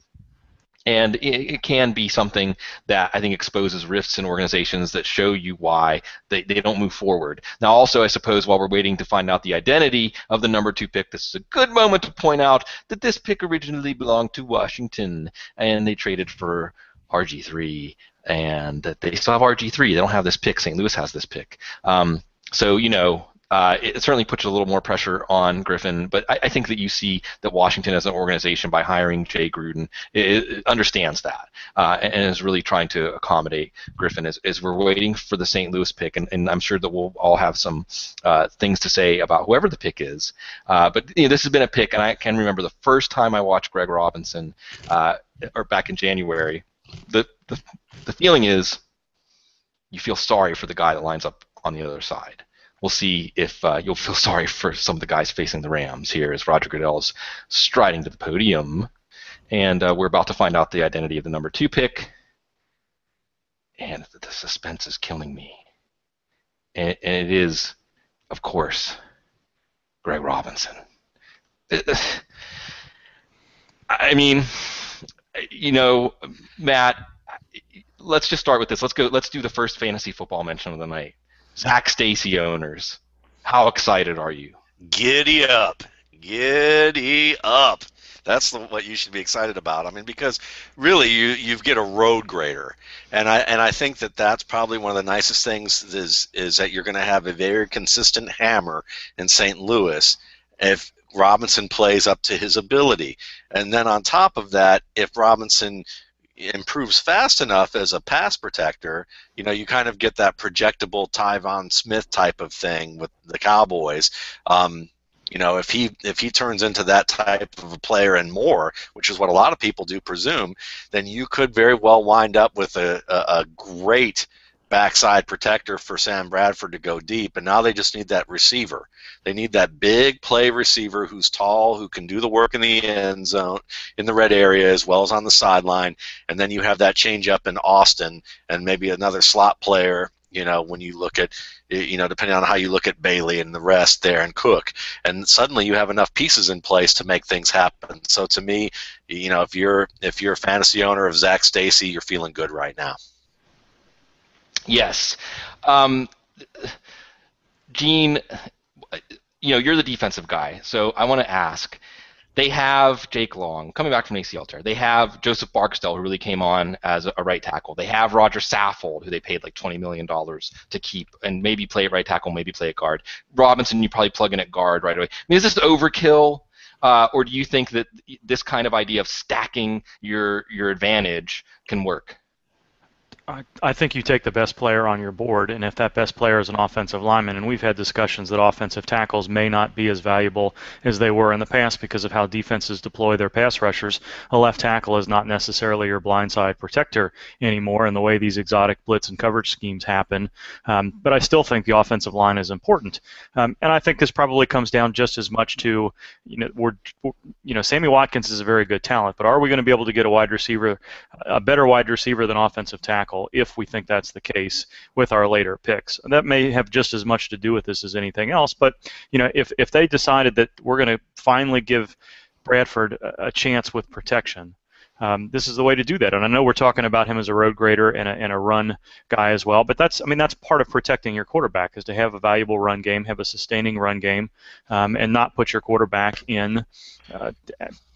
And it can be something that I think exposes rifts in organizations that show you why they don't move forward. Now, also, I suppose while we're waiting to find out the identity of the number 2 pick, this is a good moment to point out that this pick originally belonged to Washington, and they traded for RG3, and that they still have RG3. They don't have this pick. St. Louis has this pick. So, it certainly puts a little more pressure on Griffin, but I think that you see that Washington as an organization, by hiring Jay Gruden, it understands that and is really trying to accommodate Griffin as we're waiting for the St. Louis pick, and I'm sure that we'll all have some things to say about whoever the pick is. But this has been a pick, and I can remember the first time I watched Greg Robinson, or back in January, the feeling is you feel sorry for the guy that lines up on the other side. We'll see if you'll feel sorry for some of the guys facing the Rams here as Roger Goodell is striding to the podium And we're about to find out the identity of the number 2 pick. And the suspense is killing me. And it is, of course, Greg Robinson. I mean, Matt, let's just start with this. Let's do the first fantasy football mention of the night. Zach Stacy owners, how excited are you? Giddy up. Giddy up. That's what you should be excited about. I mean, because really you get a road grader, and I think that's probably one of the nicest things is that you're going to have a very consistent hammer in St. Louis if Robinson plays up to his ability, and then on top of that, if Robinson improves fast enough as a pass protector, you kind of get that projectable Tyvon Smith type of thing with the Cowboys. If he turns into that type of a player and more, which is what a lot of people do presume, then you could very well wind up with a great backside protector for Sam Bradford to go deep. And now they just need that receiver. They need that big play receiver who's tall, who can do the work in the end zone, in the red area, as well as on the sideline. And then you have that change up in Austin and maybe another slot player, when you look at, depending on how you look at Bailey and the rest there and Cook, and suddenly you have enough pieces in place to make things happen. So to me, if you're a fantasy owner of Zach Stacy, you're feeling good right now. Yes. Gene, you're the defensive guy, so I want to ask, they have Jake Long coming back from an ACL tear. They have Joseph Barksdale, who really came on as a right tackle. They have Roger Saffold, who they paid like $20 million to keep and maybe play at right tackle, maybe play at guard. Robinson, you probably plug in at guard right away. I mean, is this overkill, or do you think that this kind of idea of stacking your advantage can work? I think you take the best player on your board, and if that best player is an offensive lineman, and we've had discussions that offensive tackles may not be as valuable as they were in the past because of how defenses deploy their pass rushers, a left tackle is not necessarily your blindside protector anymore in the way these exotic blitz and coverage schemes happen. But I still think the offensive line is important. And I think this probably comes down just as much to, Sammy Watkins is a very good talent, but are we going to be able to get a better wide receiver than offensive tackle if we think that's the case with our later picks? And that may have just as much to do with this as anything else, but if they decided that we're going to finally give Bradford a chance with protection, this is the way to do that. And I know we're talking about him as a road grader and a run guy as well, but that's part of protecting your quarterback, is to have a valuable run game, have a sustaining run game, and not put your quarterback in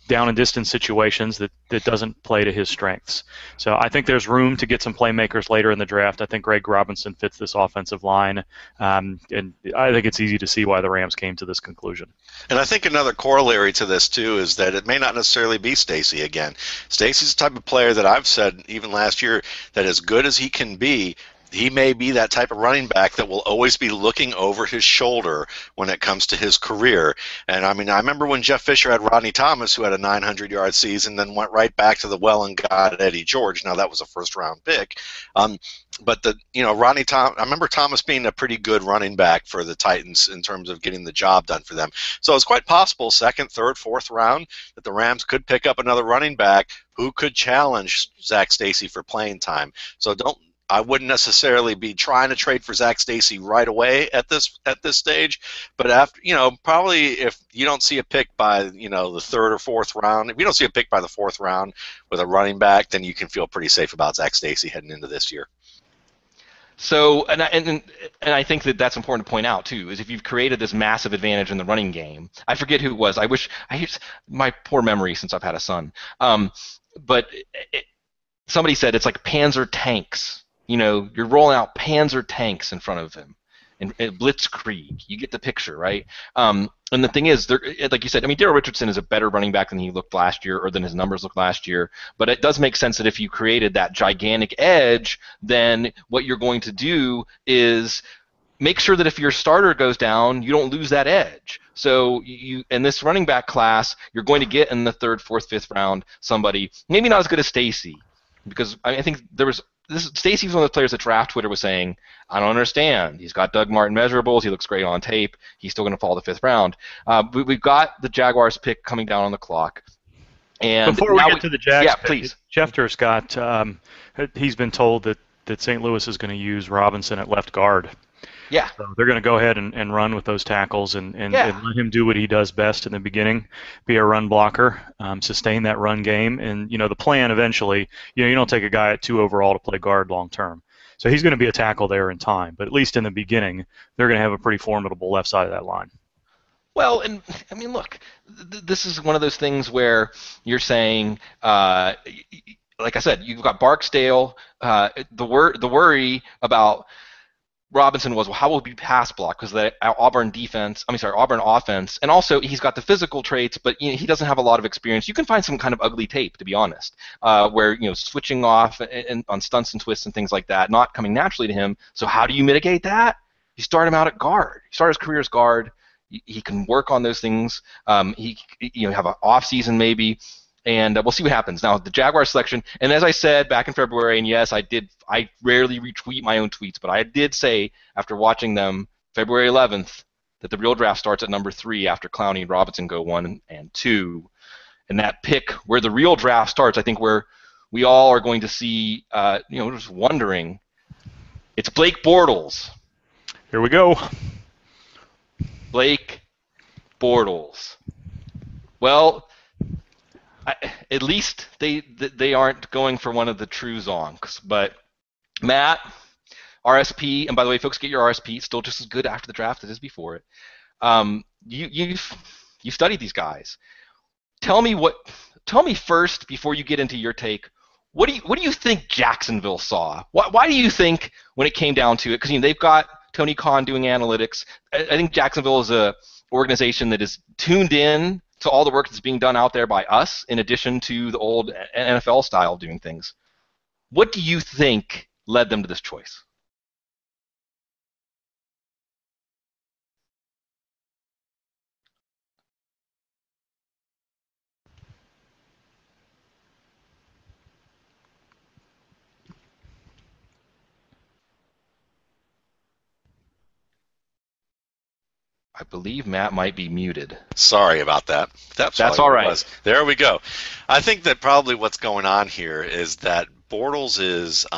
down and distance situations that doesn't play to his strengths. So I think there's room to get some playmakers later in the draft. I think Greg Robinson fits this offensive line, and I think it's easy to see why the Rams came to this conclusion. And I think another corollary to this too is that it may not necessarily be Stacy again. Stacy's the type of player that I've said even last year that as good as he can be, he may be that type of running back that will always be looking over his shoulder when it comes to his career. And I remember when Jeff Fisher had Rodney Thomas, who had a 900-yard season, then went right back to the well and got Eddie George. Now that was a first-round pick. But Rodney Thomas, I remember Thomas being a pretty good running back for the Titans in terms of getting the job done for them. So it's quite possible second, third, fourth round that the Rams could pick up another running back who could challenge Zach Stacy for playing time. So I wouldn't necessarily be trying to trade for Zach Stacy right away at this stage, but after, probably if you don't see a pick by, the third or fourth round, if you don't see a pick by the fourth round with a running back, then you can feel pretty safe about Zach Stacy heading into this year. So, and I think that's important to point out too, is if you've created this massive advantage in the running game, I forget who it was. My poor memory since I've had a son. But somebody said it's like Panzer tanks. You're rolling out Panzer tanks in front of him, and Blitzkrieg. You get the picture, right? And the thing is, like you said, Daryl Richardson is a better running back than he looked last year, or than his numbers looked last year. But it does make sense that if you created that gigantic edge, then what you're going to do is make sure that if your starter goes down, you don't lose that edge. So in this running back class, you're going to get in the third, fourth, fifth round somebody maybe not as good as Stacy, because I think Stacy was one of those players that Draft Twitter was saying, I don't understand. He's got Doug Martin measurables. He looks great on tape. He's still going to fall the fifth round. We've got the Jaguars pick coming down on the clock. And before we get to the Jags, yeah, please. Schefter's got. He's been told that St. Louis is going to use Robinson at left guard. Yeah. So they're going to go ahead and run with those tackles and let him do what he does best in the beginning, be a run blocker, sustain that run game. And, the plan eventually, you don't take a guy at 2 overall to play guard long term. So he's going to be a tackle there in time. But at least in the beginning, they're going to have a pretty formidable left side of that line. Well, and I mean, look, this is one of those things where you're saying, like I said, you've got Barksdale. The worry about Robinson was, well, how will he pass block? Because the Auburn offense, and also he's got the physical traits, but he doesn't have a lot of experience. You can find some kind of ugly tape, to be honest, where switching off and on stunts and twists and things like that, not coming naturally to him. So how do you mitigate that? You start him out at guard. You start his career as guard. He can work on those things. He have an off season maybe. And we'll see what happens. Now, the Jaguar selection, and as I said back in February, and yes, I rarely retweet my own tweets, but I did say after watching them February 11th that the real draft starts at number 3 after Clowney and Robinson go 1 and 2. And that pick where the real draft starts, I think where we all are going to see, just wondering, it's Blake Bortles. Here we go. Blake Bortles. Well, at least they aren't going for one of the true zonks. But Matt, RSP, and by the way, folks, get your RSP. It's still just as good after the draft as it is before it. You've studied these guys. Tell me first before you get into your take. What do you think Jacksonville saw? Why do you think when it came down to it? Because they've got Tony Khan doing analytics. I think Jacksonville is a organization that is tuned in to all the work that's being done out there by us, in addition to the old NFL style of doing things. What do you think led them to this choice? I believe Matt might be muted. Sorry about that. That's all right. There we go. I think that probably what's going on here is that Bortles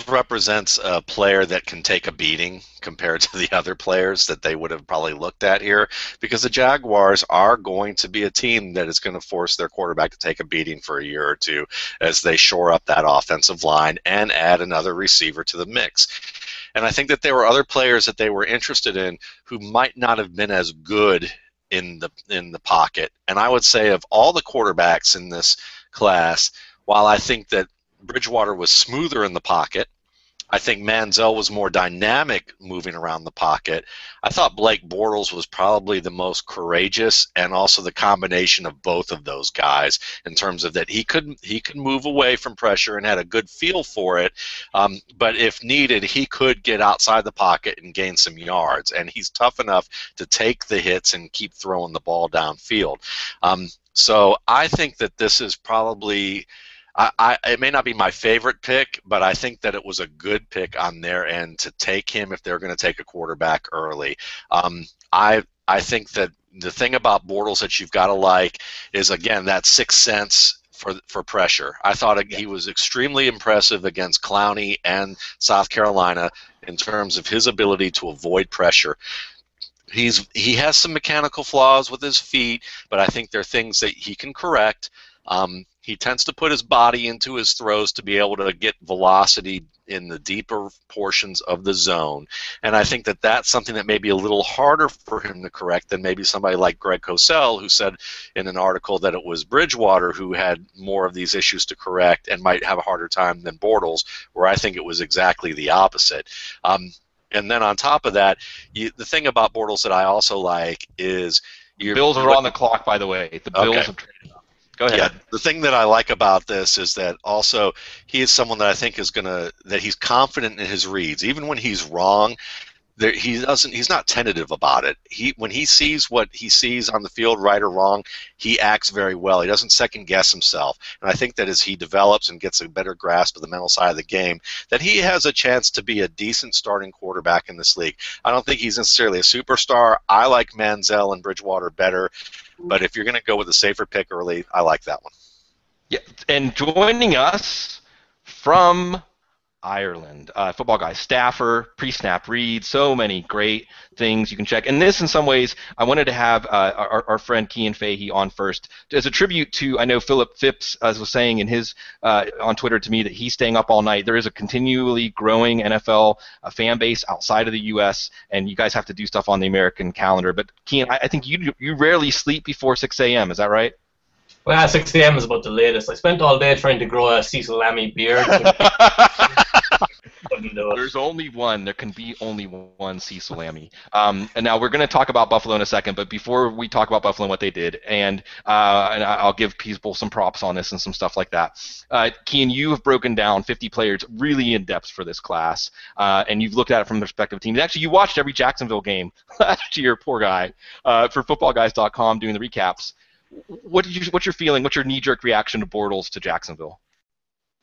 represents a player that can take a beating compared to the other players that they would have probably looked at here, because the Jaguars are going to be a team that is going to force their quarterback to take a beating for a year or two as they shore up that offensive line and add another receiver to the mix. And I think that there were other players that they were interested in who might not have been as good in the pocket. And I would say of all the quarterbacks in this class, while I think that Bridgewater was smoother in the pocket, I think Manziel was more dynamic moving around the pocket. I thought Blake Bortles was probably the most courageous, and also the combination of both of those guys in terms of that he could move away from pressure and had a good feel for it. But if needed, he could get outside the pocket and gain some yards, and he's tough enough to take the hits and keep throwing the ball downfield. So I think that this is probably. It may not be my favorite pick, but I think that it was a good pick on their end to take him if they're going to take a quarterback early. I think that the thing about Bortles that you've got to like is, again, that 6th sense for pressure. I thought he was extremely impressive against Clowney and South Carolina in terms of his ability to avoid pressure. He has some mechanical flaws with his feet, but I think they're things that he can correct. He tends to put his body into his throws to be able to get velocity in the deeper portions of the zone. And I think that that's something that may be a little harder for him to correct than maybe somebody like Greg Cosell, who said in an article that it was Bridgewater who had more of these issues to correct and might have a harder time than Bortles, where I think it was exactly the opposite. And then on top of that, the thing about Bortles that I also like is... The Bills are on the clock, by the way. The Bills have traded up. Go ahead. Yeah, the thing that I like about this is that also he is someone that I think is that he's confident in his reads. Even when he's wrong, he's not tentative about it. When he sees what he sees on the field, right or wrong, he acts very well. He doesn't second guess himself. And I think that as he develops and gets a better grasp of the mental side of the game, that he has a chance to be a decent starting quarterback in this league. I don't think he's necessarily a superstar. I like Manziel and Bridgewater better. But if you're going to go with a safer pick early, I like that one. Yeah, and joining us from Ireland, football guy, staffer, pre-snap read, so many great things you can check. And this, in some ways, I wanted to have our friend Cian Fahey on first as a tribute to. I know Philip Phipps was saying in his on Twitter to me that he's staying up all night. There is a continually growing NFL fan base outside of the U.S., and you guys have to do stuff on the American calendar. But Cian, I think you rarely sleep before 6 a.m. Is that right? Well, 6 a.m. is about the latest. I spent all day trying to grow a Cecil Lammy beard. There's only one. There can be only one Cecil Lammy. And now we're going to talk about Buffalo in a second, but before we talk about Buffalo and what they did, and I'll give people some props on this and some stuff like that. Cian, you have broken down 50 players really in depth for this class, and you've looked at it from the perspective of teams. Actually, you watched every Jacksonville game last year, poor guy, for footballguys.com doing the recaps. What's your feeling? What's your knee-jerk reaction to Bortles to Jacksonville?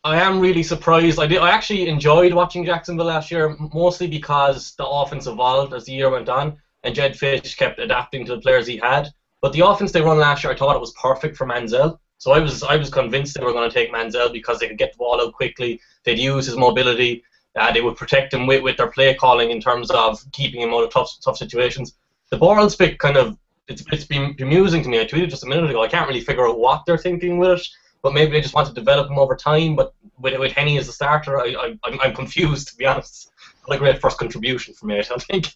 I am really surprised. I actually enjoyed watching Jacksonville last year, mostly because the offense evolved as the year went on, and Jed Fish kept adapting to the players he had. But the offense they run last year, I thought it was perfect for Manziel. So I was convinced they were going to take Manziel because they could get the ball out quickly. They'd use his mobility. They would protect him with their play calling in terms of keeping him out of tough situations. The Bortles pick kind of it's been amusing to me. I tweeted just a minute ago. I can't really figure out what they're thinking with it. But maybe they just want to develop him over time. But with Henny as a starter, I'm confused, to be honest. What a great first contribution from it, I think.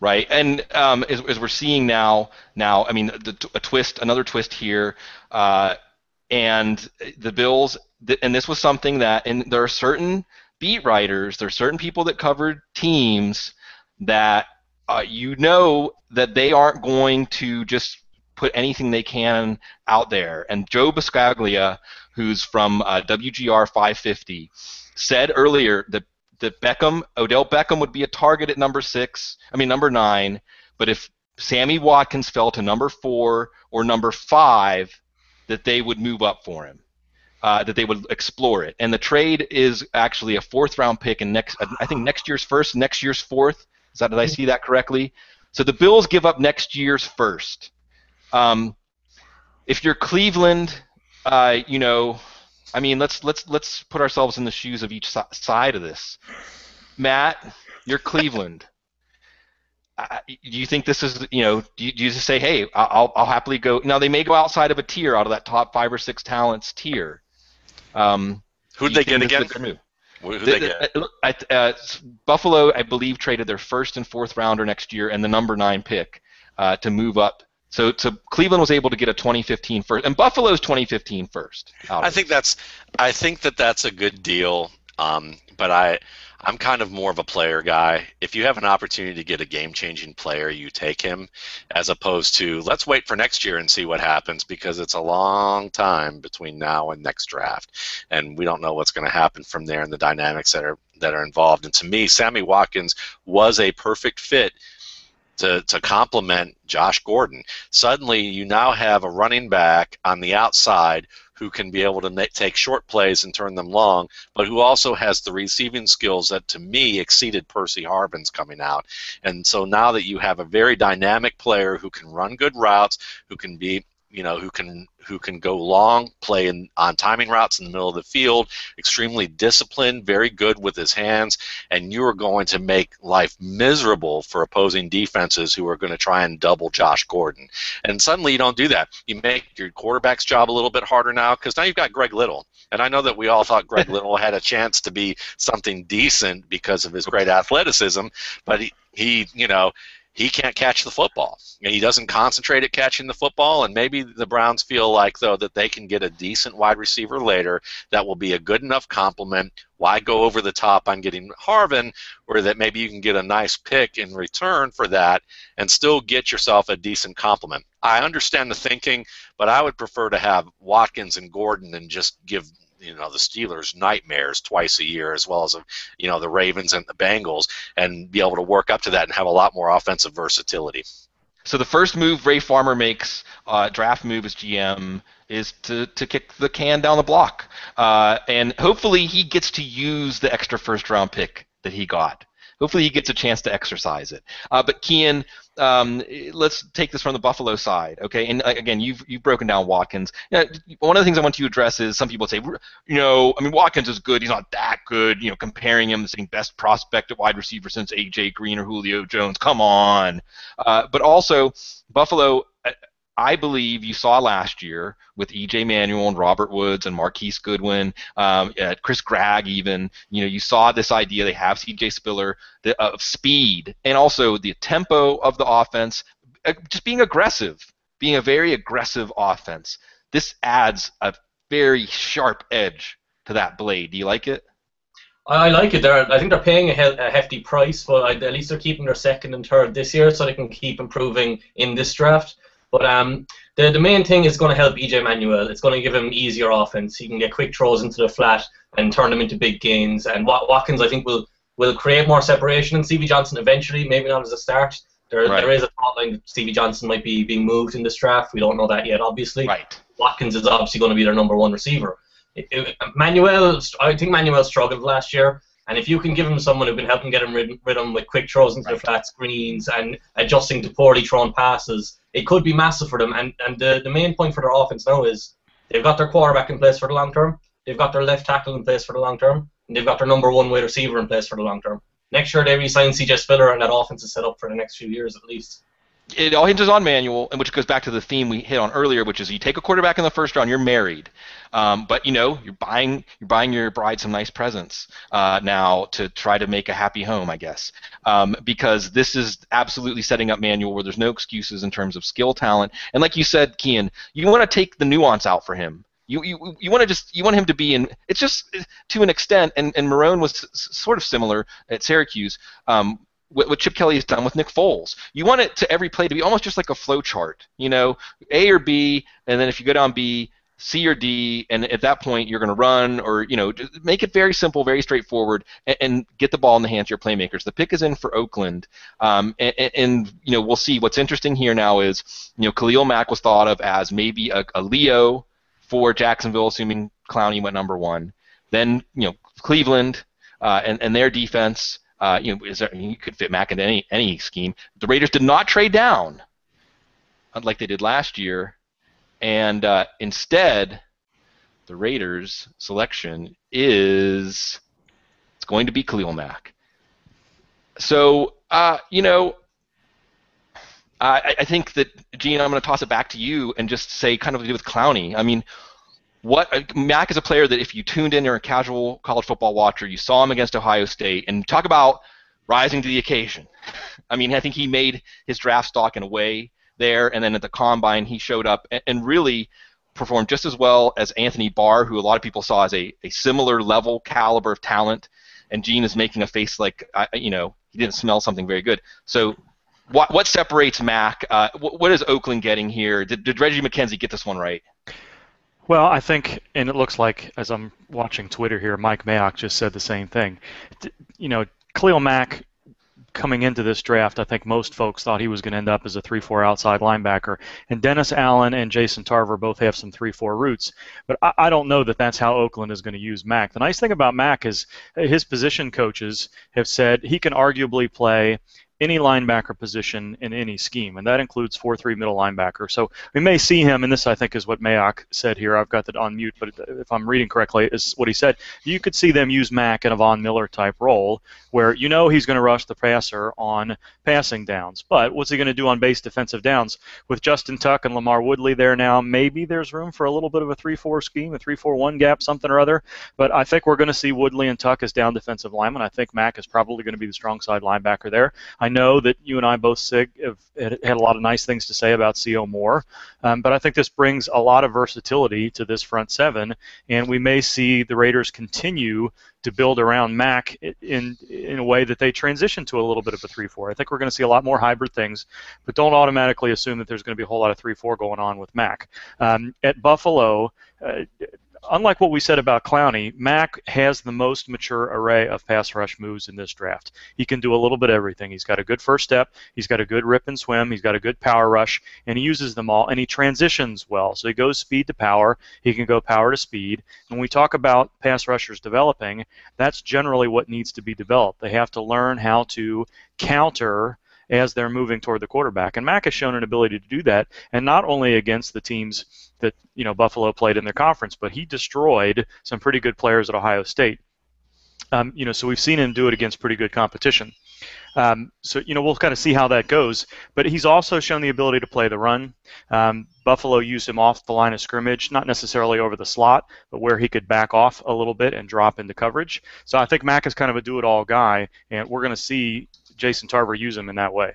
Right. And as we're seeing now, I mean, another twist here, and the Bills, and this was something that, and there are certain beat writers, there are certain people that covered teams that that they aren't going to just put anything they can out there. And Joe Buscaglia, who's from WGR 550, said earlier that Odell Beckham would be a target at number 9, but if Sammy Watkins fell to number 4 or number 5, that they would move up for him, that they would explore it. And the trade is actually a 4th-round pick in I think next year's first, next year's 4th. Did I see that correctly? So the Bills give up next year's first. If you're Cleveland, I mean, let's put ourselves in the shoes of each side of this. Matt, you're Cleveland. Do you think this is, do you just say, hey, I'll happily go? Now they may go outside of a tier, out of that top 5 or 6 talents tier. Who'd they get again? Buffalo, I believe, traded their 1st and 4th rounder next year and the number 9 pick to move up. So Cleveland was able to get a 2015 first, and Buffalo's 2015 first. I think that's a good deal. But I'm kind of more of a player guy. If you have an opportunity to get a game-changing player, you take him, as opposed to let's wait for next year and see what happens, because it's a long time between now and next draft, and we don't know what's going to happen from there and the dynamics that are involved. And to me, Sammy Watkins was a perfect fit to complement Josh Gordon. Suddenly, you now have a running back on the outside who can be able to take short plays and turn them long, but who also has the receiving skills that, to me, exceeded Percy Harvin's coming out. And so now that you have a very dynamic player who can run good routes, who can be, who can go long, play on timing routes in the middle of the field, extremely disciplined, very good with his hands, and you are going to make life miserable for opposing defenses who are going to try and double Josh Gordon. And suddenly you don't do that. You make your quarterback's job a litlittle bit harder now, because now you've got Greg Little. And I know that we all thought Greg Little had a chance to be something decent because of his great athleticism, but he can't catch the football, and he doesn't concentrate at catching the football. And maybe the Browns feel like, though, that they can get a decent wide receiver later that will be a good enough complement. Why go over the top on getting Harvin, or that maybe you can get a nice pick in return for that and still get yourself a decent complement? I understand the thinking, but I would prefer to have Watkins and Gordon and just give the Steelers nightmares twice a year, as well as the Ravens and the Bengals, and be able to work up to that and have a lot more offensive versatility. So the first move Ray Farmer makes, draft move as GM, is to kick the can down the block, and hopefully he gets to use the extra first round pick that he got. hopefully he gets a chance to exercise it. But Kian, let's take this from the Buffalo side, okay? And again, you've broken down Watkins. One of the things I want to address is some people say, Watkins is good. He's not that good. Comparing him to the best prospect at wide receiver since A.J. Green or Julio Jones. Come on. But also, Buffalo, I believe you saw last year with E.J. Manuel and Robert Woods and Marquise Goodwin, Chris Gregg even, you saw this idea. They have C.J. Spiller of speed and also the tempo of the offense, just being aggressive, being a very aggressive offense. This adds a very sharp edge to that blade. Do you like it? I like it. I think they're paying a hefty price, but at least they're keeping their second and third this year so they can keep improving in this draft. But the main thing is going to help E.J. Manuel. It's going to give him easier offense. He can get quick throws into the flat and turn them into big gains. And Watkins, I think, will create more separation. And Stevie Johnson eventually, maybe not as a start. There is a thought line that Stevie Johnson might be being moved in this draft. We don't know that yet, obviously. Right. Watkins is obviously going to be their number one receiver. I think Manuel struggled last year. And if you can give him someone who can help him get him rhythm with quick throws into the flat screens and adjusting to poorly thrown passes, it could be massive for them. And the main point for their offense now is they've got their quarterback in place for the long term, they've got their left tackle in place for the long term, and they've got their number one wide receiver in place for the long term. Next year they re-sign C.J. Spiller, and that offense is set up for the next few years at least. It all hinges on Manuel, and which goes back to the theme we hit on earlier, which is you take a quarterback in the first round, you're married, but you're buying your bride some nice presents now to try to make a happy home, I guess, because this is absolutely setting up Manuel where there's no excuses in terms of skill, talent, and like you said, Kian, you want to take the nuance out for him. You want him to be in. It's just to an extent, and Marone was sort of similar at Syracuse. What Chip Kelly has done with Nick Foles. You want it to every play to be almost just like a flow chart, A or B, and then if you go down B, C or D, and at that point you're going to run or, just make it very simple, very straightforward, and get the ball in the hands of your playmakers. The pick is in for Oakland, and we'll see. What's interesting here now is, Khalil Mack was thought of as maybe a Leo for Jacksonville, assuming Clowney went number one. Then, Cleveland and their defense. You could fit Mack into any scheme. The Raiders did not trade down, like they did last year, and instead, the Raiders' selection is going to be Khalil Mack. So, I think that, Gene, I'm going to toss it back to you and just say, kind of to do with Clowney. I mean, Mack is a player that if you tuned in, you're a casual college football watcher, you saw him against Ohio State, and talk about rising to the occasion. I mean, I think he made his draft stock in a way there, and then at the Combine he showed up and really performed just as well as Anthony Barr, who a lot of people saw as a similar level caliber of talent, and Gene is making a face like, he didn't smell something very good. So what separates Mack? What is Oakland getting here? Did Reggie McKenzie get this one right? Well, I think, and it looks like, as I'm watching Twitter here, Mike Mayock just said the same thing. Khalil Mack, coming into this draft, I think most folks thought he was going to end up as a 3-4 outside linebacker. And Dennis Allen and Jason Tarver both have some 3-4 roots. But I don't know that that's how Oakland is going to use Mack. The nice thing about Mack is his position coaches have said he can arguably play any linebacker position in any scheme, and that includes 4-3 middle linebacker. So we may see him, and this I think is what Mayock said here. I've got that on mute, but if I'm reading correctly, is what he said. You could see them use Mack in a Von Miller type role, where he's going to rush the passer on passing downs. But what's he going to do on base defensive downs? With Justin Tuck and Lamar Woodley there now, maybe there's room for a little bit of a 3-4 scheme, a 3-4-1 gap, something or other. But I think we're going to see Woodley and Tuck as down defensive linemen. I think Mack is probably going to be the strong side linebacker there. I know that you and I both, Sig, have had a lot of nice things to say about C.O. Moore, but I think this brings a lot of versatility to this front seven, and we may see the Raiders continue to build around Mack in a way that they transition to a little bit of a 3-4. I think we're going to see a lot more hybrid things, but don't automatically assume that there's going to be a whole lot of 3-4 going on with Mack. At Buffalo, unlike what we said about Clowney, Mack has the most mature array of pass rush moves in this draft. He can do a little bit of everything. He's got a good first step, he's got a good rip and swim, he's got a good power rush, and he uses them all, and he transitions well. So he goes speed to power, he can go power to speed. When we talk about pass rushers developing, that's generally what needs to be developed. They have to learn how to counter as they're moving toward the quarterback. And Mack has shown an ability to do that, and not only against the teams that Buffalo played in their conference, but he destroyed some pretty good players at Ohio State. So we've seen him do it against pretty good competition. So we'll kind of see how that goes. But he's also shown the ability to play the run. Buffalo used him off the line of scrimmage, not necessarily over the slot, but where he could back off a little bit and drop into coverage. So I think Mack is kind of a do-it-all guy, and we're going to see Jason Tarver use him in that way.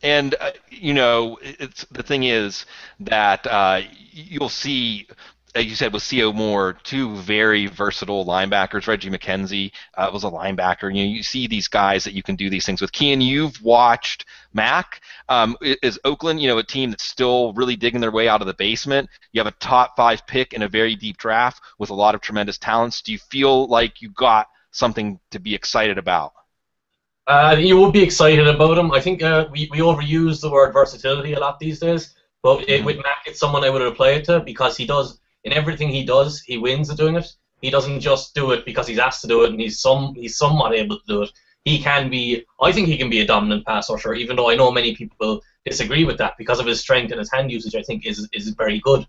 And it's the thing is that you'll see, as you said, with C.O. Moore, two very versatile linebackers. Reggie McKenzie was a linebacker. You see these guys that you can do these things with. Kean, you've watched Mack. Is Oakland, a team that's still really digging their way out of the basement? You have a top 5 pick in a very deep draft with a lot of tremendous talents. Do you feel like you got something to be excited about? You will be excited about him. I think we overuse the word versatility a lot these days, but with Mack, it's someone I would apply it to because he does, in everything he does, he wins at doing it. He doesn't just do it because he's asked to do it and he's somewhat able to do it. I think he can be a dominant pass rusher, even though I know many people disagree with that because of his strength and his hand usage. I think is very good.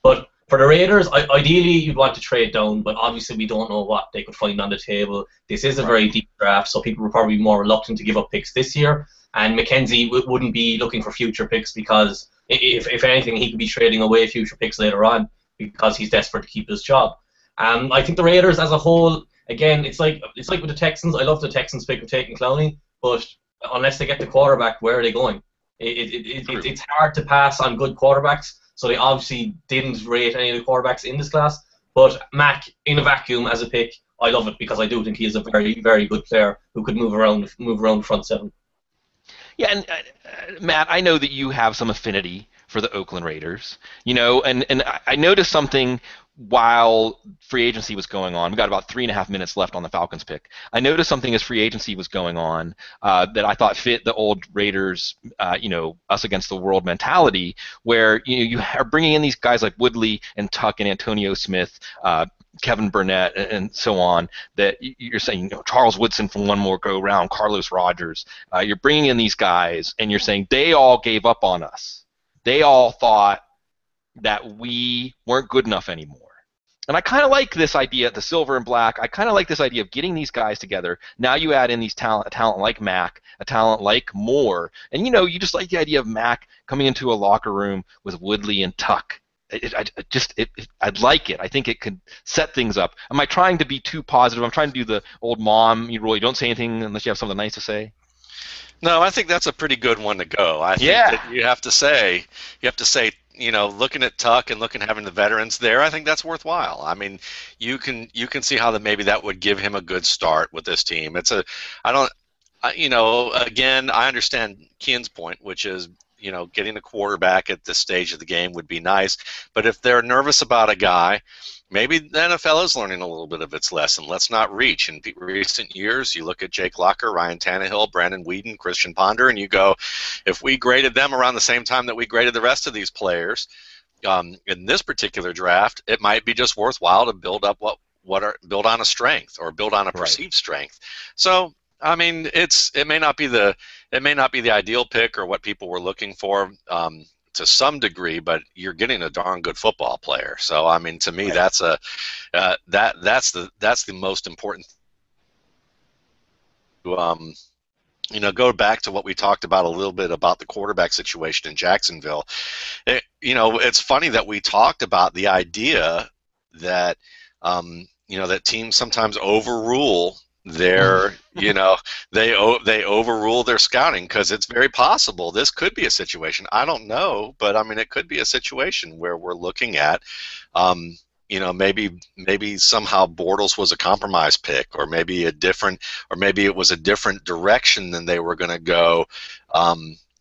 But for the Raiders, ideally you'd want to trade down, but obviously we don't know what they could find on the table. This is a very deep draft, so people were probably more reluctant to give up picks this year. And McKenzie wouldn't be looking for future picks because, if anything, he could be trading away future picks later on because he's desperate to keep his job. I think the Raiders as a whole, again, it's like with the Texans. I love the Texans pick of taking Clowney, but unless they get the quarterback, where are they going? It's hard to pass on good quarterbacks. So they obviously didn't rate any of the quarterbacks in this class. But Mack, in a vacuum as a pick, I love it because I do think he is a very, very good player who could move around the front seven. Yeah, and Matt, I know that you have some affinity for the Oakland Raiders, and I noticed something while free agency was going on. We got about 3.5 minutes left on the Falcons pick. I noticed something as free agency was going on that I thought fit the old Raiders, us against the world mentality, where you are bringing in these guys like Woodley and Tuck and Antonio Smith, Kevin Burnett, and so on, that you're saying, Charles Woodson from one more go round, Carlos Rogers. You're bringing in these guys, and you're saying they all gave up on us. They all thought that we weren't good enough anymore. And I kind of like this idea, the silver and black. I kind of like this idea of getting these guys together. Now you add in a talent like Mack, a talent like Moore, and you just like the idea of Mack coming into a locker room with Woodley and Tuck. I'd like it. I think it could set things up. Am I trying to be too positive? I'm trying to do the old mom rule. You don't say anything unless you have something nice to say. No, I think that's a pretty good one to go. I think that you have to say, looking at Tuck and having the veterans there, I think that's worthwhile. I mean, you can see how maybe that would give him a good start with this team. Again, I understand Kean's point, which is, getting a quarterback at this stage of the game would be nice. But if they're nervous about a guy, maybe the NFL is learning a little bit of its lesson. Let's not reach. In recent years, you look at Jake Locker, Ryan Tannehill, Brandon Weeden, Christian Ponder, and you go, if we graded them around the same time that we graded the rest of these players in this particular draft, it might be just worthwhile to build up build on a strength or build on a perceived strength. So, I mean, it may not be the ideal pick or what people were looking for to some degree, but you're getting a darn good football player. So, I mean, to me, that's the most important. Go back to what we talked about a little bit about the quarterback situation in Jacksonville. It's funny that we talked about the idea that that teams sometimes overrule their they overrule their scouting, because it's very possible this could be a situation. I don't know, but I mean, it could be a situation where we're looking at maybe somehow Bortles was a compromise pick, or maybe it was a different direction than they were going to go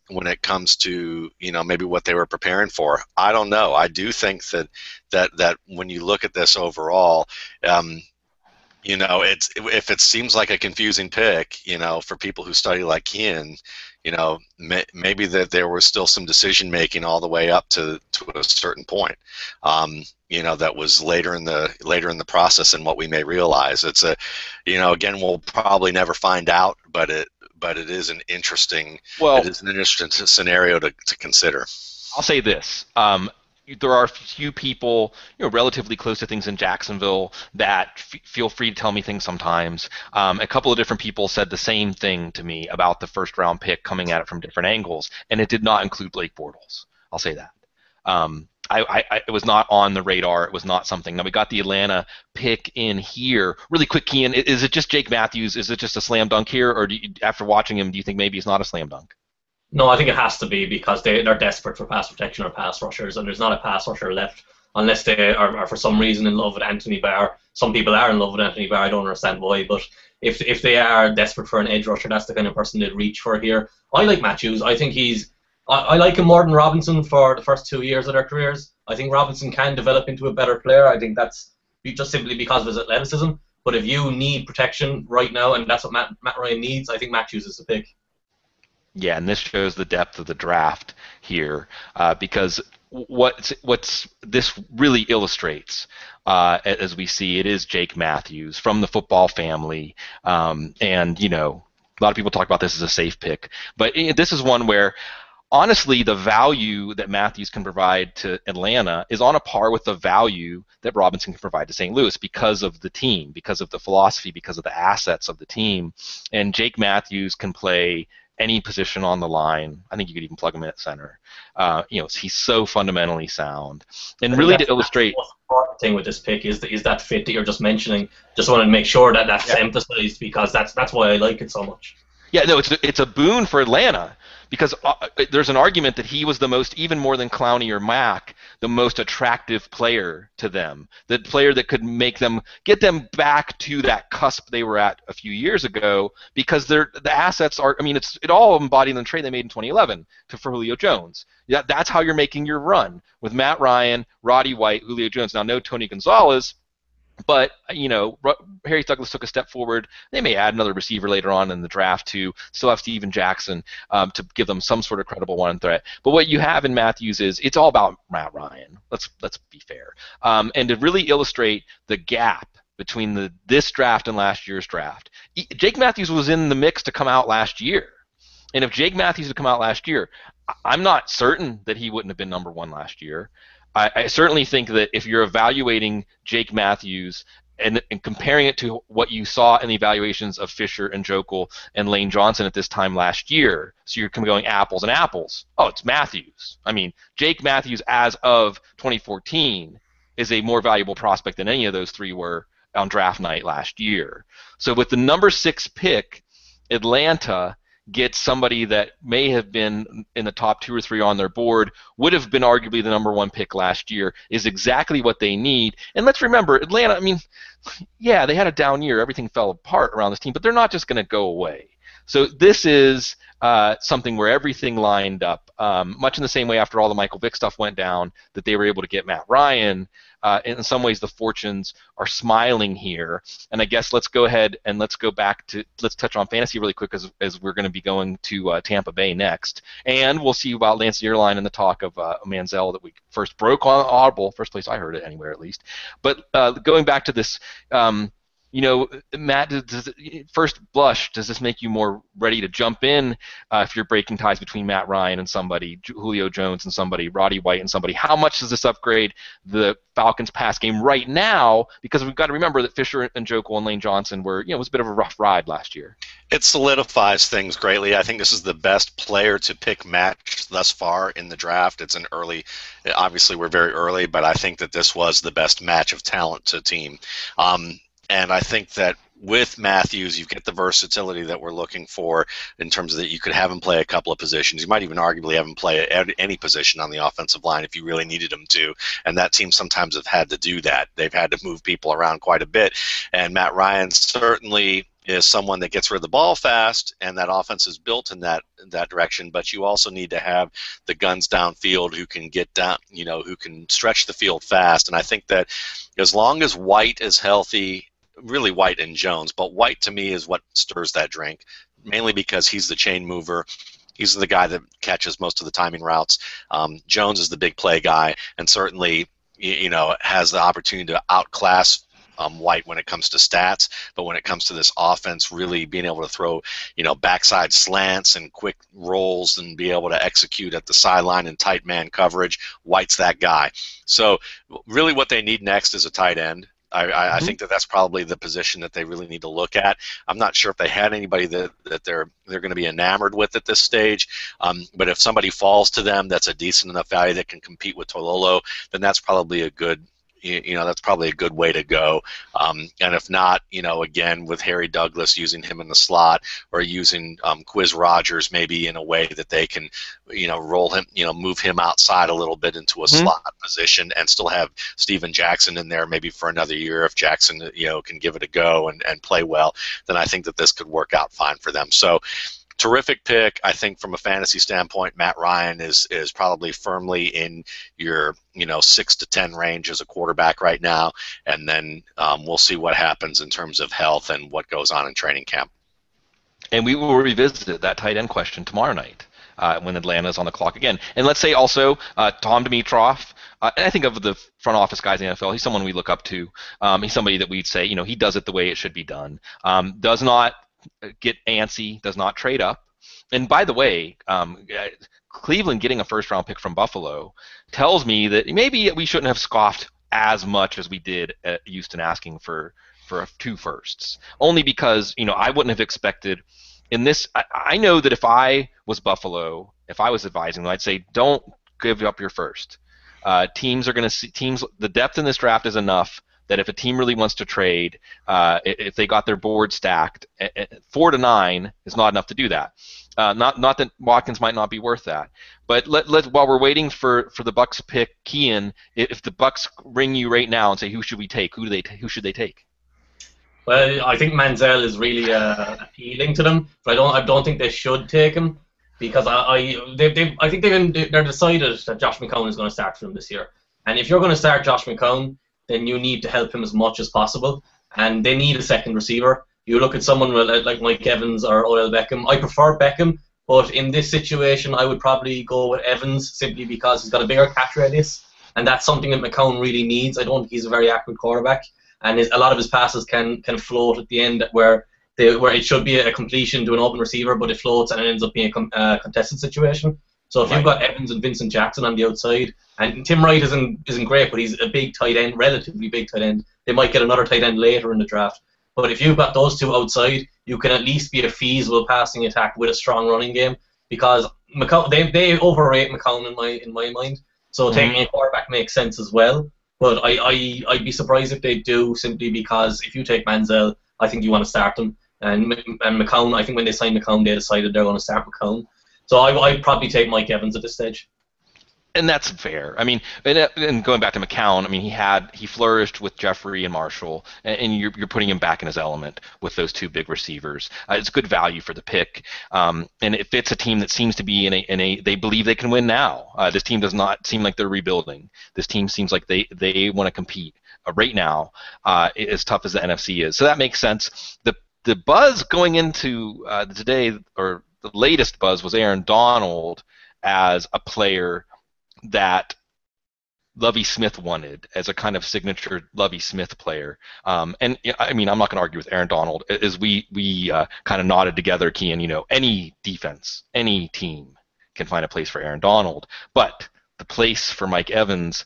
when it comes to maybe what they were preparing for. I don't know. I do think that when you look at this overall, it's if it seems like a confusing pick, for people who study like Kean, maybe that there was still some decision making all the way up to a certain point, that was later in the process than what we may realize. It's again, we'll probably never find out, but it is an interesting scenario to consider. I'll say this. There are a few people, relatively close to things in Jacksonville that feel free to tell me things sometimes. A couple of different people said the same thing to me about the first-round pick, coming at it from different angles, and it did not include Blake Bortles. I'll say that. It was not on the radar. It was not something. Now, we got the Atlanta pick in here. Really quick, Kean, is it just Jake Matthews? Is it just a slam dunk here, or after watching him, do you think maybe it's not a slam dunk? No, I think it has to be, because they're desperate for pass protection or pass rushers, and there's not a pass rusher left unless they are for some reason in love with Anthony Barr. Some people are in love with Anthony Barr. I don't understand why, but if they are desperate for an edge rusher, that's the kind of person they'd reach for here. I like Matthews. I think I like him more than Robinson for the first 2 years of their careers. I think Robinson can develop into a better player. I think that's just simply because of his athleticism. But if you need protection right now, and that's what Matt Ryan needs, I think Matthews is the pick. Yeah, and this shows the depth of the draft here, because what this really illustrates, as we see, it is Jake Matthews from the football family, and a lot of people talk about this as a safe pick, but this is one where, honestly, the value that Matthews can provide to Atlanta is on a par with the value that Robinson can provide to St. Louis, because of the team, because of the philosophy, because of the assets of the team, and Jake Matthews can play any position on the line. I think you could even plug him in at center. He's so fundamentally sound. And really, to illustrate, the most important thing with this pick is that fit that you're just mentioning. Just wanted to make sure that that's emphasized, because that's why I like it so much. Yeah, no, it's a boon for Atlanta, because there's an argument that he was the most, even more than Clowney or Mack, the most attractive player to them. The player that could get them back to that cusp they were at a few years ago, because the assets are, it all embodied in the trade they made in 2011 for Julio Jones. Yeah, that's how you're making your run, with Matt Ryan, Roddy White, Julio Jones. Now, no Tony Gonzalez, but, Harry Douglas took a step forward. They may add another receiver later on in the draft to still have Steven Jackson to give them some sort of credible one threat. But what you have in Matthews is it's all about Matt Ryan. Let's be fair. And to really illustrate the gap between this draft and last year's draft, Jake Matthews was in the mix to come out last year. And if Jake Matthews had come out last year, I'm not certain that he wouldn't have been number one last year. I certainly think that if you're evaluating Jake Matthews and comparing it to what you saw in the evaluations of Fisher and Jokel and Lane Johnson at this time last year, so you're going apples and apples. Oh, it's Matthews. Jake Matthews as of 2014 is a more valuable prospect than any of those three were on draft night last year. So with the number 6 pick, Atlanta gets somebody that may have been in the top 2 or 3 on their board, would have been arguably the number 1 pick last year, is exactly what they need. And let's remember, Atlanta, yeah, they had a down year. Everything fell apart around this team, but they're not just going to go away. So this is something where everything lined up, much in the same way after all the Michael Vick stuff went down, that they were able to get Matt Ryan. In some ways, the fortunes are smiling here. And I guess let's go ahead and let's touch on fantasy really quick, as we're going to be going to Tampa Bay next. And we'll see about Lance Zierlein and the talk of Manziel that we first broke on Audible, first place I heard it anywhere at least. But going back to this, Matt, first blush, does this make you more ready to jump in if you're breaking ties between Matt Ryan and somebody, Julio Jones and somebody, Roddy White and somebody? How much does this upgrade the Falcons pass game right now? Because we've got to remember that Fisher and Jokel and Lane Johnson were, it was a bit of a rough ride last year. It solidifies things greatly. I think this is the best player to pick match thus far in the draft. It's obviously we're very early, but I think that this was the best match of talent to team. And I think that with Matthews, you get the versatility that we're looking for in terms of that you could have him play a couple of positions. You might even arguably have him play any position on the offensive line if you really needed him to. And that team sometimes have had to do that. They've had to move people around quite a bit. And Matt Ryan certainly is someone that gets rid of the ball fast, and that offense is built in that direction. But you also need to have the guns downfield who can get down, who can stretch the field fast. And I think that as long as White is healthy, really White and Jones, but White to me is what stirs that drink, mainly because he's the chain mover. He's the guy that catches most of the timing routes. Jones is the big play guy, and certainly has the opportunity to outclass White when it comes to stats, but when it comes to this offense, really being able to throw, backside slants and quick rolls and be able to execute at the sideline in tight man coverage, White's that guy. So really what they need next is a tight end. I think that's probably the position that they really need to look at. I'm not sure if they had anybody that they're going to be enamored with at this stage, but if somebody falls to them that's a decent enough value that can compete with Tololo, then that's probably a good way to go. And if not, again, with Harry Douglas, using him in the slot or using Quiz Rogers maybe in a way that they can, roll him, move him outside a little bit into a slot position and still have Steven Jackson in there maybe for another year if Jackson, can give it a go and play well, then I think that this could work out fine for them. So terrific pick. I think from a fantasy standpoint, Matt Ryan is probably firmly in your 6 to 10 range as a quarterback right now, and then we'll see what happens in terms of health and what goes on in training camp. And we will revisit that tight end question tomorrow night when Atlanta's on the clock again. And let's say also Tom Dimitroff. And I think of the front office guys in the NFL, he's someone we look up to. He's somebody that we'd say, he does it the way it should be done. Does not get antsy, does not trade up. And by the way, Cleveland getting a first-round pick from Buffalo tells me that maybe we shouldn't have scoffed as much as we did at Houston asking for 2 firsts. Only because, I wouldn't have expected in this. I know that if I was Buffalo, if I was advising them, I'd say don't give up your first. Teams are going to see the depth in this draft is enough that if a team really wants to trade, if they got their board stacked, 4 to 9 is not enough to do that. Not that Watkins might not be worth that, but while we're waiting for the Bucs pick, Kean, if the Bucs ring you right now and say who should we take, who should they take? Well, I think Manziel is really appealing to them, but I don't think they should take him because I think they're decided that Josh McCown is going to start for them this year, and if you're going to start Josh McCown, then you need to help him as much as possible, and they need a second receiver. You look at someone like Mike Evans or Odell Beckham. I prefer Beckham, but in this situation, I would probably go with Evans simply because he's got a bigger catch radius, and that's something that McCown really needs. I don't think he's a very accurate quarterback, and a lot of his passes can float at the end where it should be a completion to an open receiver, but it floats and it ends up being a contested situation. So if you've got Evans and Vincent Jackson on the outside, and Tim Wright isn't great, but he's a big tight end, relatively big tight end. They might get another tight end later in the draft. But if you've got those two outside, you can at least be a feasible passing attack with a strong running game because they overrate McCown in my mind. So taking a quarterback makes sense as well. But I'd be surprised if they do, simply because if you take Manziel, I think you want to start him. And McCown, I think when they signed McCown, they decided they're going to start McCown. So I'd probably take Mike Evans at this stage. And that's fair. I mean, and going back to McCown, I mean, he flourished with Jeffrey and Marshall, and you're putting him back in his element with those 2 big receivers. It's good value for the pick, and it fits a team that seems to be in a they believe they can win now. This team does not seem like they're rebuilding. This team seems like they want to compete right now, as tough as the NFC is. So that makes sense. The buzz going into today, or the latest buzz, was Aaron Donald as a player that Lovie Smith wanted as a kind of signature Lovie Smith player. And I mean, I'm not going to argue with Aaron Donald. As we kind of nodded together, Kean, any defense, any team can find a place for Aaron Donald, but the place for Mike Evans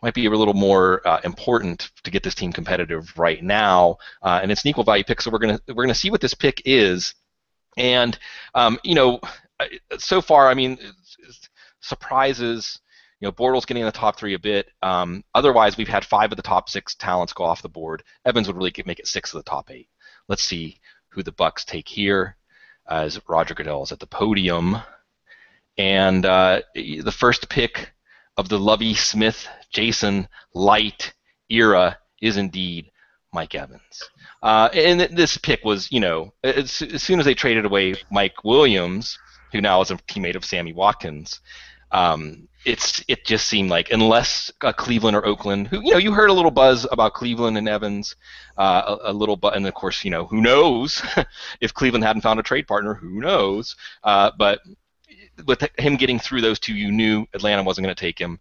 might be a little more important to get this team competitive right now. And it's an equal value pick, so we're gonna see what this pick is. And so far, I mean, surprises. Bortles getting in the top 3 a bit. Otherwise, we've had 5 of the top 6 talents go off the board. Evans would really make it 6 of the top 8. Let's see who the Bucs take here, as Roger Goodell is at the podium. And the first pick of the Lovie Smith, Jason Light era is indeed Mike Evans. And this pick was, as soon as they traded away Mike Williams, who now is a teammate of Sammy Watkins, it just seemed like, unless Cleveland or Oakland, who you heard a little buzz about Cleveland and Evans, a little buzz, and of course who knows if Cleveland hadn't found a trade partner, who knows? But with him getting through those two, you knew Atlanta wasn't going to take him.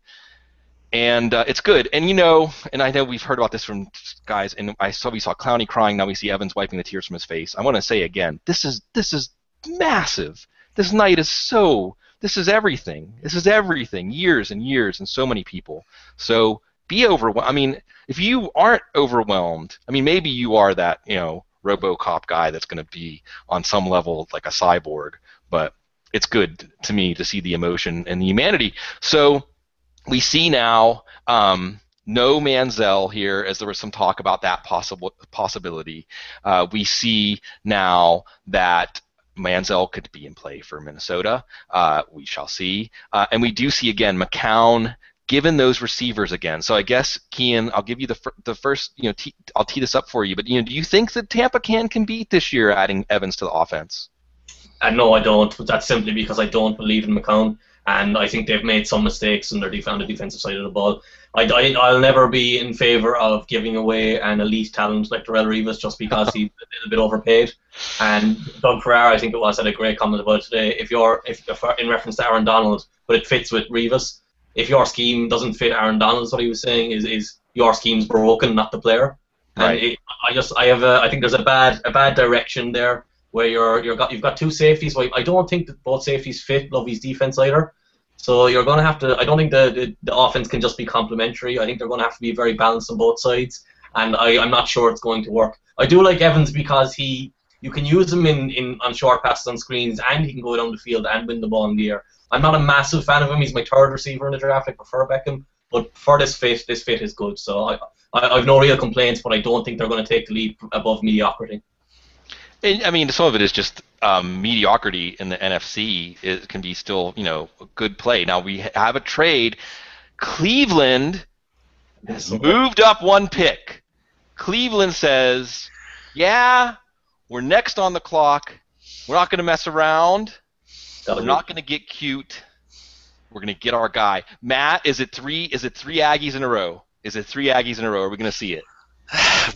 And it's good. And and I know we've heard about this from guys, and we saw Clowney crying, now we see Evans wiping the tears from his face. I want to say again, this is massive. This night this is everything. This is everything. Years and years and so many people. So be overwhelmed. I mean, if you aren't overwhelmed, maybe you are that, RoboCop guy that's going to be on some level like a cyborg, but it's good to me to see the emotion and the humanity. So we see now no Manziel here, as there was some talk about that possibility. We see now that Manziel could be in play for Minnesota. We shall see. And we do see, again, McCown given those receivers again. So I guess, Kian, I'll give you the first, I'll tee this up for you. But, do you think that Tampa can beat this year adding Evans to the offense? No, I don't. That's simply because I don't believe in McCown. And I think they've made some mistakes on the defensive side of the ball. I'll never be in favor of giving away an elite talent like Darrelle Revis just because he's a little bit overpaid. And Doug Pryor, I think it was, had a great comment about it today. If in reference to Aaron Donald, but it fits with Revis. If your scheme doesn't fit Aaron Donald, what he was saying is your scheme's broken, not the player. Right. And I think there's a bad direction there, where you've got two safeties. So I don't think that both safeties fit Lovey's defense either. So you're going to have to. I don't think the offense can just be complementary. I think they're going to have to be very balanced on both sides, and I'm not sure it's going to work. I do like Evans because you can use him on short passes on screens, and he can go down the field and win the ball in the air. I'm not a massive fan of him. He's my third receiver in the draft. I prefer Beckham, but for this fit is good. So I've no real complaints, but I don't think they're going to take the leap above mediocrity. And, some of it is just mediocrity in the NFC. It can be still, a good play. Now, we have a trade. Cleveland has moved up one pick. Cleveland says, yeah, we're next on the clock. We're not going to mess around. We're not going to get cute. We're going to get our guy. Matt, is it three Aggies in a row? Is it three Aggies in a row? Are we going to see it?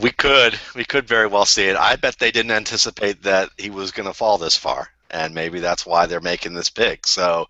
We could very well see it. I bet they didn't anticipate that he was going to fall this far, and maybe that's why they're making this pick. So,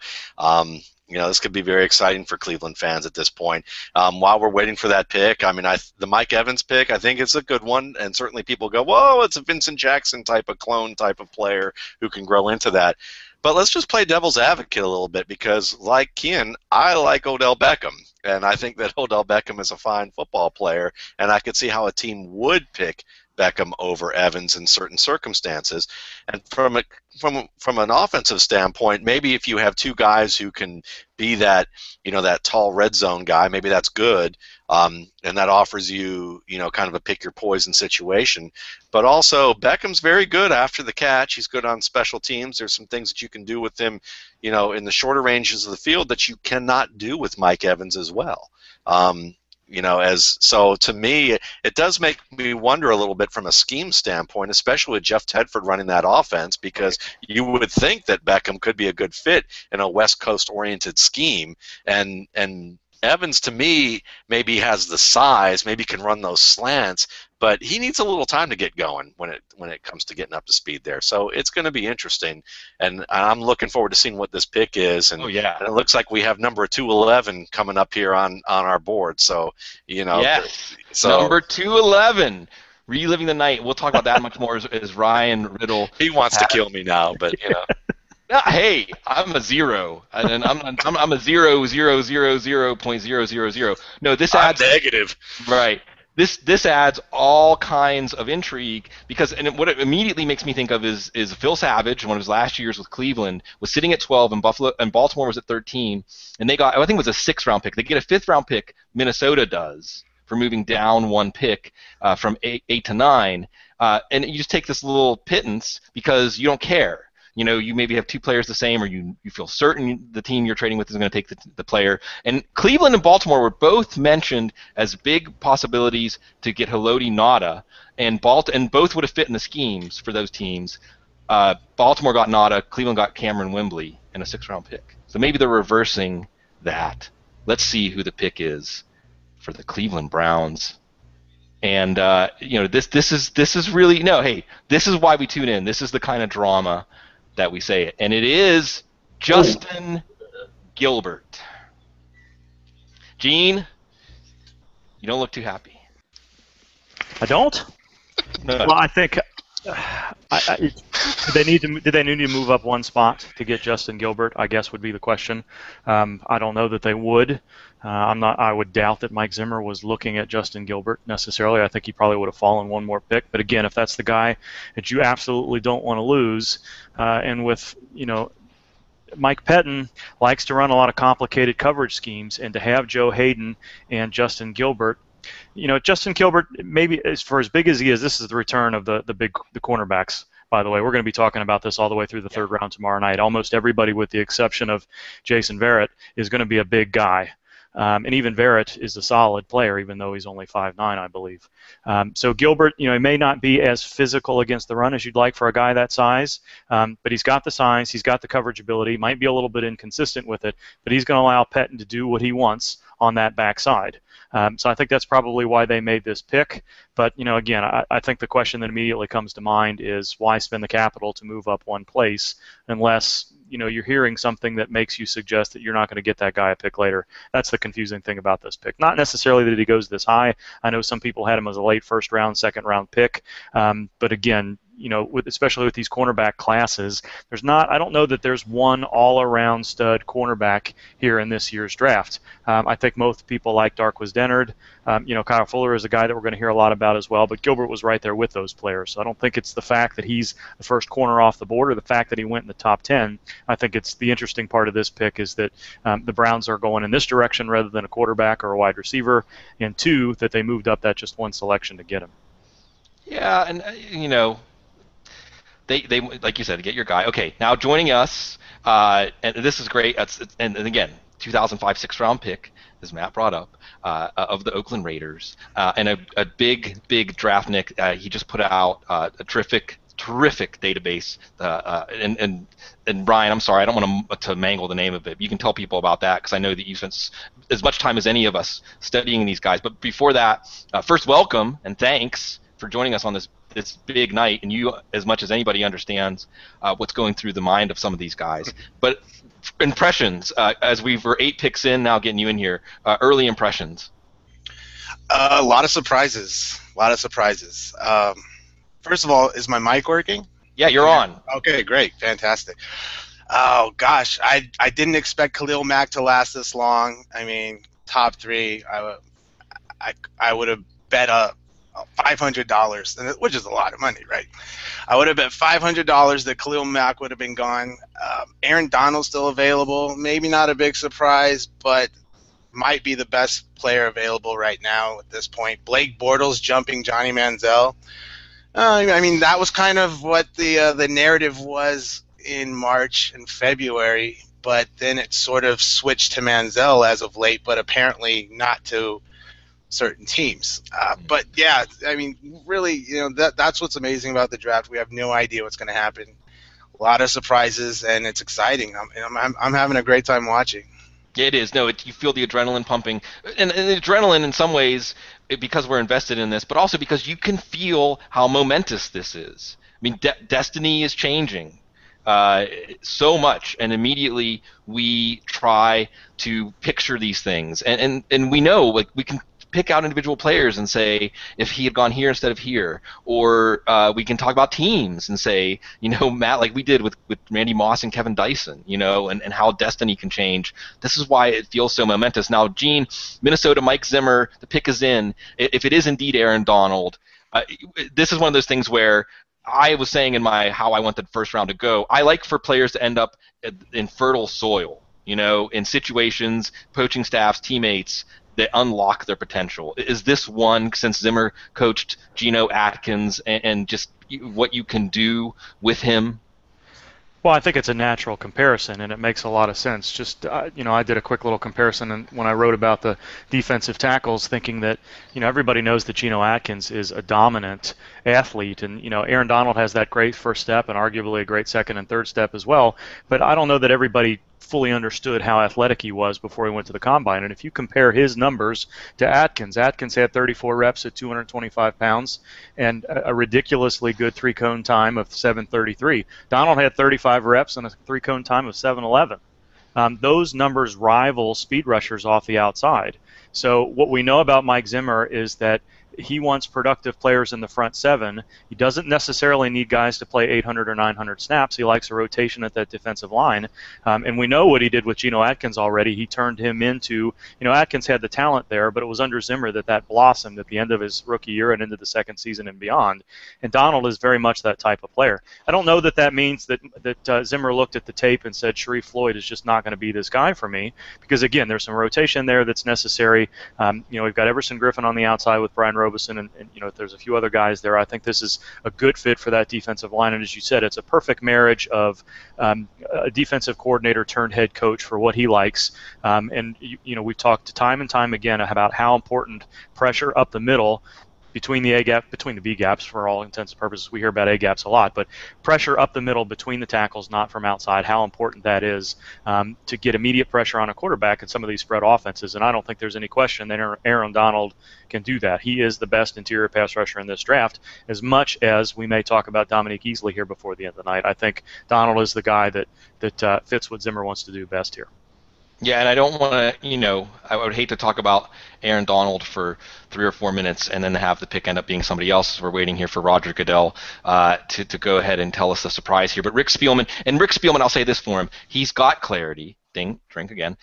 this could be very exciting for Cleveland fans at this point. While we're waiting for that pick, the Mike Evans pick, I think it's a good one, and certainly people go, whoa, it's a Vincent Jackson type of clone type of player who can grow into that. But let's just play devil's advocate a little bit, because like Kian, I like Odell Beckham, and I think that Odell Beckham is a fine football player, and I could see how a team would pick Beckham over Evans in certain circumstances. And from an offensive standpoint, maybe if you have two guys who can be that, that tall red zone guy, maybe that's good, and that offers you, kind of a pick your poison situation. But also, Beckham's very good after the catch. He's good on special teams. There's some things that you can do with him, in the shorter ranges of the field that you cannot do with Mike Evans as well. So to me, it does make me wonder a little bit from a scheme standpoint, especially with Jeff Tedford running that offense, because you would think that Beckham could be a good fit in a West Coast-oriented scheme, and Evans, to me, maybe has the size, maybe can run those slants, but he needs a little time to get going when it comes to getting up to speed there. So it's going to be interesting, and I'm looking forward to seeing what this pick is. And, and it looks like we have number 211 coming up here on our board. So, Yes, number 211. Reliving the night. We'll talk about that much more as Ryan Riddle. He wants to kill me now, but Hey, I'm a 0, and I'm a 0.000.000. No, this adds negative. Right. This adds all kinds of intrigue, because what it immediately makes me think of is Phil Savage, one of his last years with Cleveland, was sitting at 12, and Baltimore was at 13, and they got, I think it was a 6th round pick. They get a 5th round pick. Minnesota does, for moving down one pick from 8 to 9, and you just take this little pittance because you don't care. You maybe have two players the same, or you feel certain the team you're trading with is going to take the player. And Cleveland and Baltimore were both mentioned as big possibilities to get Haloti Ngata, and both would have fit in the schemes for those teams. Baltimore got Ngata, Cleveland got Cameron Wembley and a 6th-round pick. So maybe they're reversing that. Let's see who the pick is for the Cleveland Browns. And this is really this is why we tune in. This is the kind of drama that we say it, and it is Justin Gilbert. Gene, you don't look too happy. I don't. No. Well, I think did they need to move up one spot to get Justin Gilbert? I guess would be the question. I don't know that they would. I would doubt that Mike Zimmer was looking at Justin Gilbert necessarily. I think he probably would have fallen one more pick. But again, if that's the guy that you absolutely don't want to lose, and with Mike Pettin likes to run a lot of complicated coverage schemes, and to have Joe Hayden and Justin Gilbert. Justin Gilbert, maybe for as big as he is, this is the return of the cornerbacks. By the way, we're going to be talking about this all the way through the third round tomorrow night. Almost everybody, with the exception of Jason Verrett, is going to be a big guy. And even Verrett is a solid player, even though he's only 5'9", I believe. So Gilbert, he may not be as physical against the run as you'd like for a guy that size, but he's got the size, he's got the coverage ability, might be a little bit inconsistent with it, but he's going to allow Pettin to do what he wants on that backside. So I think that's probably why they made this pick. But, again, I think the question that immediately comes to mind is why spend the capital to move up one place unless, you're hearing something that makes you suggest that you're not going to get that guy a pick later. That's the confusing thing about this pick. Not necessarily that he goes this high. I know some people had him as a late first round, second round pick. But again, especially with these cornerback classes, I don't know that there's one all-around stud cornerback here in this year's draft. I think most people like Darqueze Dennard. Kyle Fuller is a guy that we're going to hear a lot about as well, but Gilbert was right there with those players. So I don't think it's the fact that he's the first corner off the board or the fact that he went in the top 10. I think it's the interesting part of this pick is that the Browns are going in this direction rather than a quarterback or a wide receiver, and two, that they moved up that just one selection to get him. Yeah, and They like you said, get your guy. Okay, now joining us, and this is great. And again, 2005 6th-round pick, as Matt brought up, of the Oakland Raiders, and a big draft nick. He just put out a terrific database. And Brian, I'm sorry, I don't want to mangle the name of it. You can tell people about that because I know that you spent as much time as any of us studying these guys. But before that, first, welcome and thanks for joining us on this big night, and you, as much as anybody, understands what's going through the mind of some of these guys. But impressions, as we're 8 picks in now, getting you in here, early impressions. A lot of surprises. First of all, is my mic working? Yeah, you're on. Okay, great, fantastic. Oh gosh, I didn't expect Khalil Mack to last this long. I mean, top 3. I would have bet $500, which is a lot of money, right? I would have bet $500 that Khalil Mack would have been gone. Aaron Donald's still available. Maybe not a big surprise, but might be the best player available right now at this point. Blake Bortles jumping Johnny Manziel. I mean, that was kind of what the narrative was in March and February, but then it sort of switched to Manziel as of late, but apparently not to certain teams. But yeah, I mean, really, that's what's amazing about the draft. We have no idea what's going to happen. A lot of surprises, and it's exciting. I'm having a great time watching. It is. No, you feel the adrenaline pumping, and the adrenaline in some ways because we're invested in this, but also because you can feel how momentous this is. I mean, destiny is changing so much, and immediately we try to picture these things, and we know, like, we can pick out individual players and say if he had gone here instead of here, or we can talk about teams and say, Matt, like we did with Randy Moss and Kevin Dyson, and how destiny can change. This is why it feels so momentous. Now, Gene, Minnesota, Mike Zimmer, the pick is in. If it is indeed Aaron Donald, this is one of those things where I was saying in my how I want the first round to go, I like for players to end up in fertile soil, in situations, coaching staffs, teammates, that unlock their potential. Is this one, since Zimmer coached Geno Atkins, and just what you can do with him? Well, I think it's a natural comparison, and it makes a lot of sense. Just, I did a quick little comparison when I wrote about the defensive tackles, thinking that, everybody knows that Geno Atkins is a dominant athlete, and, Aaron Donald has that great first step and arguably a great second and third step as well. But I don't know that everybody fully understood how athletic he was before he went to the combine. And if you compare his numbers to Atkins had 34 reps at 225 pounds and a ridiculously good three-cone time of 7:33. Donald had 35 reps and a three-cone time of 7:11. Those numbers rival speed rushers off the outside. So what we know about Mike Zimmer is that he wants productive players in the front seven. He doesn't necessarily need guys to play 800 or 900 snaps. He likes a rotation at that defensive line. And we know what he did with Geno Atkins already. He turned him into, Atkins had the talent there, but it was under Zimmer that blossomed at the end of his rookie year and into the second season and beyond. And Donald is very much that type of player. I don't know that means that Zimmer looked at the tape and said, Sharif Floyd is just not going to be this guy for me. Because, again, there's some rotation there that's necessary. We've got Everson Griffin on the outside with Brian Robeson, and there's a few other guys there. I think this is a good fit for that defensive line, and as you said, it's a perfect marriage of a defensive coordinator turned head coach for what he likes. And we've talked time and time again about how important pressure up the middle between the B gaps for all intents and purposes. We hear about A gaps a lot, but pressure up the middle between the tackles, not from outside, how important that is to get immediate pressure on a quarterback in some of these spread offenses. And I don't think there's any question that Aaron Donald can do that. He is the best interior pass rusher in this draft, as much as we may talk about Dominique Easley here before the end of the night. I think Donald is the guy that fits what Zimmer wants to do best here. Yeah, and I don't want to, I would hate to talk about Aaron Donald for 3 or 4 minutes and then have the pick end up being somebody else. We're waiting here for Roger Goodell to go ahead and tell us the surprise here. But Rick Spielman, I'll say this for him, he's got clarity. Drink again.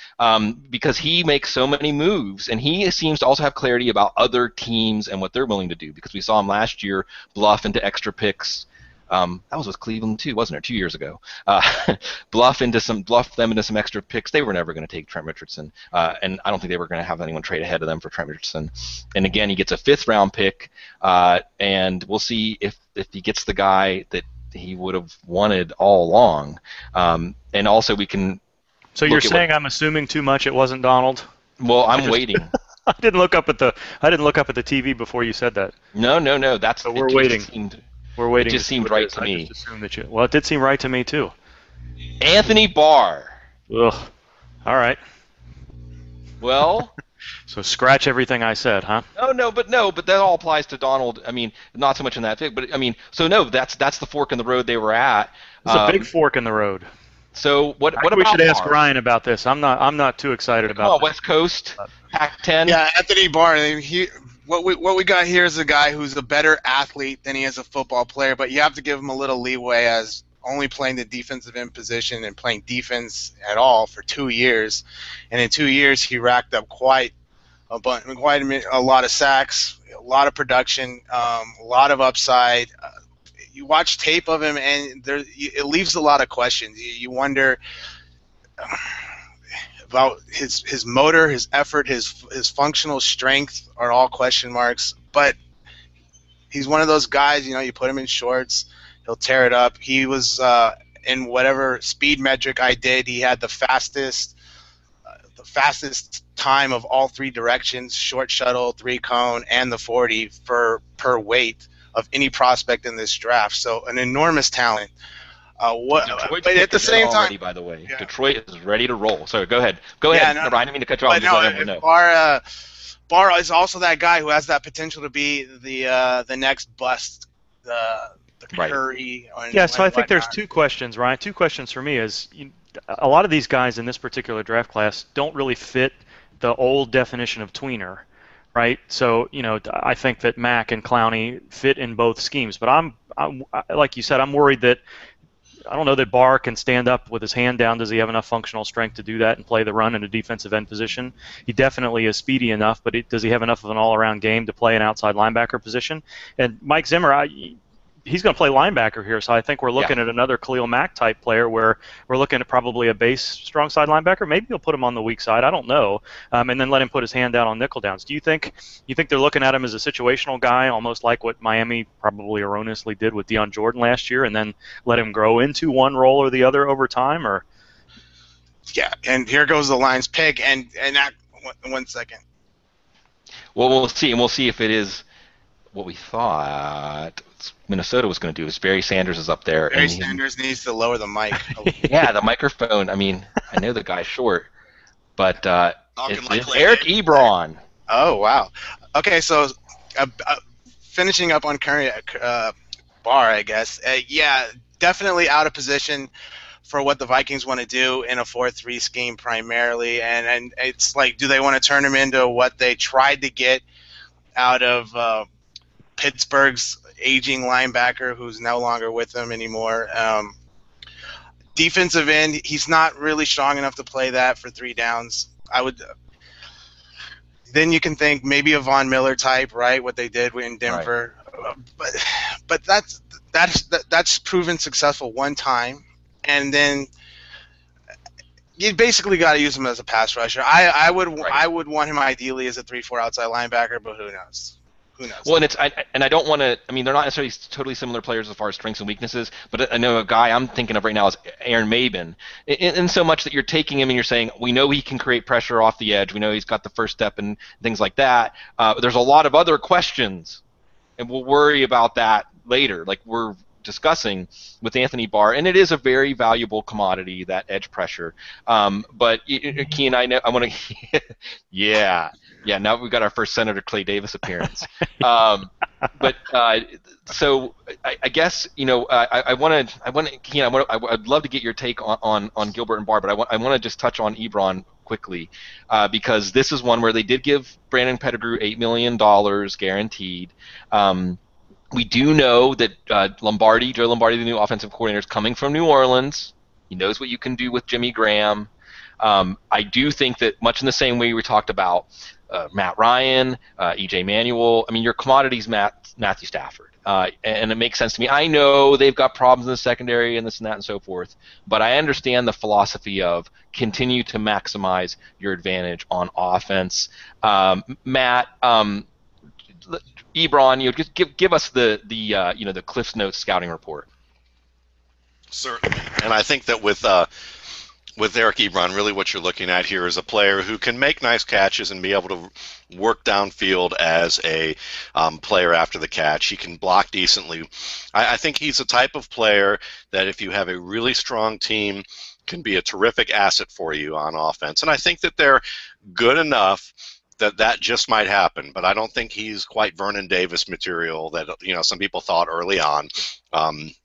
Because he makes so many moves, and he seems to also have clarity about other teams and what they're willing to do. Because we saw him last year bluff into extra picks. That was with Cleveland too, wasn't it? 2 years ago. Bluff them into some extra picks. They were never going to take Trent Richardson, and I don't think they were going to have anyone trade ahead of them for Trent Richardson. And again, he gets a 5th round pick, and we'll see if he gets the guy that he would have wanted all along. And also we can. So you're saying I'm assuming too much? It wasn't Donald? Well, I'm waiting. I didn't look up at the TV before you said that. No. That's. So we're waiting. We're waiting. It just seemed right to me. Well, it did seem right to me too. Anthony Barr. Ugh. All right. Well. So scratch everything I said, huh? No, but that all applies to Donald. I mean, not so much in that pick, but I mean, so no, that's the fork in the road they were at. It's a big fork in the road. So what about we should Barr? Ask Ryan about this. I'm not too excited about this. West Coast, Pac-10. Yeah, Anthony Barr. What we got here is a guy who's a better athlete than he is a football player, but you have to give him a little leeway as only playing the defensive end position and playing defense at all for 2 years. And in 2 years, he racked up quite a lot of sacks, a lot of production, a lot of upside. You watch tape of him, and it leaves a lot of questions. You wonder about his motor, his effort, his functional strength are all question marks. But he's one of those guys, you put him in shorts, he'll tear it up. He was in whatever speed metric I did, he had the fastest time of all 3 directions, short shuttle, 3-cone, and the 40 per weight of any prospect in this draft. So an enormous talent. But at the same time, already, by the way, yeah. Detroit is ready to roll. So go ahead. Ryan, I didn't mean to cut you off. Barr is also that guy who has that potential to be the next bust, the Curry. Right. Yeah. So I think there's 2 questions, Ryan. 2 questions for me is a lot of these guys in this particular draft class don't really fit the old definition of tweener. Right, so I think that Mack and Clowney fit in both schemes, but I'm like you said, I'm worried that I don't know that Barr can stand up with his hand down. Does he have enough functional strength to do that and play the run in a defensive end position? He definitely is speedy enough, but does he have enough of an all-around game to play an outside linebacker position? And Mike Zimmer, he's going to play linebacker here, so I think we're looking at another Khalil Mack type player where we're looking at probably a base strong side linebacker. Maybe he'll put him on the weak side. I don't know, and then let him put his hand down on nickel downs. Do you think they're looking at him as a situational guy, almost like what Miami probably erroneously did with Deion Jordan last year, and then let him grow into one role or the other over time? Or yeah, and here goes the Lions pick, and that, 1 second. Well, we'll see, and we'll see if it is what we thought Minnesota was going to do. Is Barry Sanders is up there. Barry Sanders needs to lower the mic. Yeah, the microphone. I mean, I know the guy's short, but it's like Eric Ebron. Oh, wow. Okay, so finishing up on current Barr, I guess. Yeah, definitely out of position for what the Vikings want to do in a 4-3 scheme primarily. And it's like, do they want to turn him into what they tried to get out of Pittsburgh's aging linebacker who's no longer with them anymore? Defensive end, he's not really strong enough to play that for 3 downs. Then you can think maybe a Von Miller type, right? What they did in Denver, right. But that's proven successful one time, and then you basically got to use him as a pass rusher. I would want him ideally as a 3-4 outside linebacker, but who knows? Who knows? Well, and I don't want to. I mean, they're not necessarily totally similar players as far as strengths and weaknesses. But I know a guy I'm thinking of right now is Aaron Maben. In so much that you're taking him and you're saying we know he can create pressure off the edge. We know he's got the first step and things like that. There's a lot of other questions, and we'll worry about that later. Like we're discussing with Anthony Barr, and it is a very valuable commodity, that edge pressure. But Keen, I want to, yeah. Now we've got our first Senator Clay Davis appearance. So I guess I'd love to get your take on Gilbert and Barr, but I want to just touch on Ebron quickly because this is one where they did give Brandon Pettigrew $8 million guaranteed. We do know that Joe Lombardi, the new offensive coordinator, is coming from New Orleans. He knows what you can do with Jimmy Graham. I do think that much in the same way we talked about Matt Ryan, E.J. Manuel, I mean, your commodity's Matthew Stafford. And it makes sense to me. I know they've got problems in the secondary and this and that and so forth, but I understand the philosophy of continue to maximize your advantage on offense. Matt, Ebron, just give us the Cliff's Notes scouting report. Certainly, and I think that with Eric Ebron, really what you're looking at here is a player who can make nice catches and be able to work downfield as a player after the catch. He can block decently. I think he's a type of player that if you have a really strong team can be a terrific asset for you on offense. And I think that they're good enough that just might happen, but I don't think he's quite Vernon Davis material that some people thought early on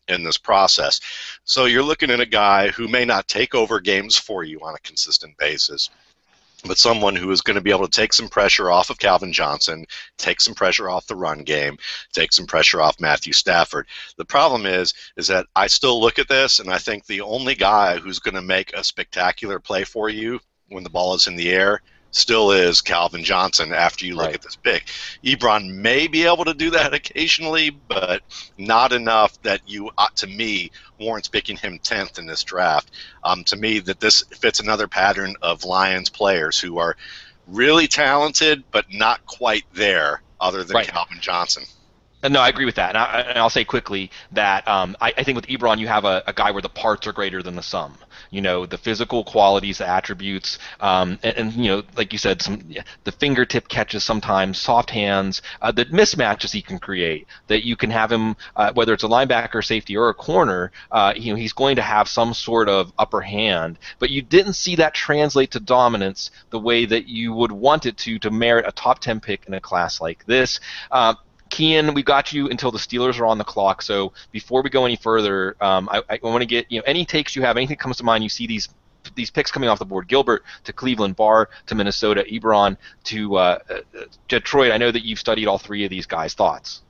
in this process. So you're looking at a guy who may not take over games for you on a consistent basis, but someone who is going to be able to take some pressure off of Calvin Johnson, take some pressure off the run game, take some pressure off Matthew Stafford. The problem is that I still look at this and I think the only guy who's going to make a spectacular play for you when the ball is in the air still is Calvin Johnson after you look at this pick. Ebron may be able to do that occasionally, but not enough that to me, warrants picking him 10th in this draft. To me, that this fits another pattern of Lions players who are really talented, but not quite there other than Calvin Johnson. No, I agree with that. And I'll say quickly that I think with Ebron, you have a guy where the parts are greater than the sum. The physical qualities, the attributes, and like you said, the fingertip catches sometimes, soft hands, the mismatches he can create, that you can have him, whether it's a linebacker, safety, or a corner, he's going to have some sort of upper hand. But you didn't see that translate to dominance the way that you would want it to merit a top 10 pick in a class like this. Kian, we've got you until the Steelers are on the clock. So before we go any further, I want to get any takes you have, anything that comes to mind. You see these picks coming off the board: Gilbert to Cleveland, Barr to Minnesota, Ebron to Detroit. I know that you've studied all three of these guys. Thoughts?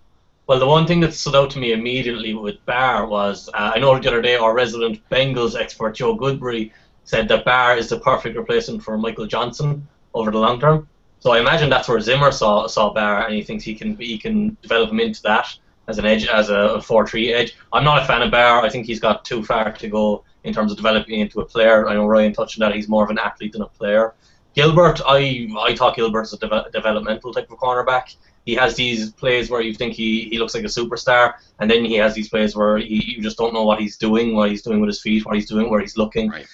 Well, the one thing that stood out to me immediately with Barr was I know the other day our resident Bengals expert Joe Goodbury said that Barr is the perfect replacement for Michael Johnson over the long term. So I imagine that's where Zimmer saw Barr, and he thinks he can develop him into that. as an edge, as a 4-3 edge. I'm not a fan of Barr. I think he's got too far to go in terms of developing into a player. I know Ryan touched on that. He's more of an athlete than a player. Gilbert, I thought Gilbert's a developmental type of cornerback. He has these plays where you think he looks like a superstar, and then he has these plays where you just don't know what he's doing with his feet, what he's doing, where he's looking. Right.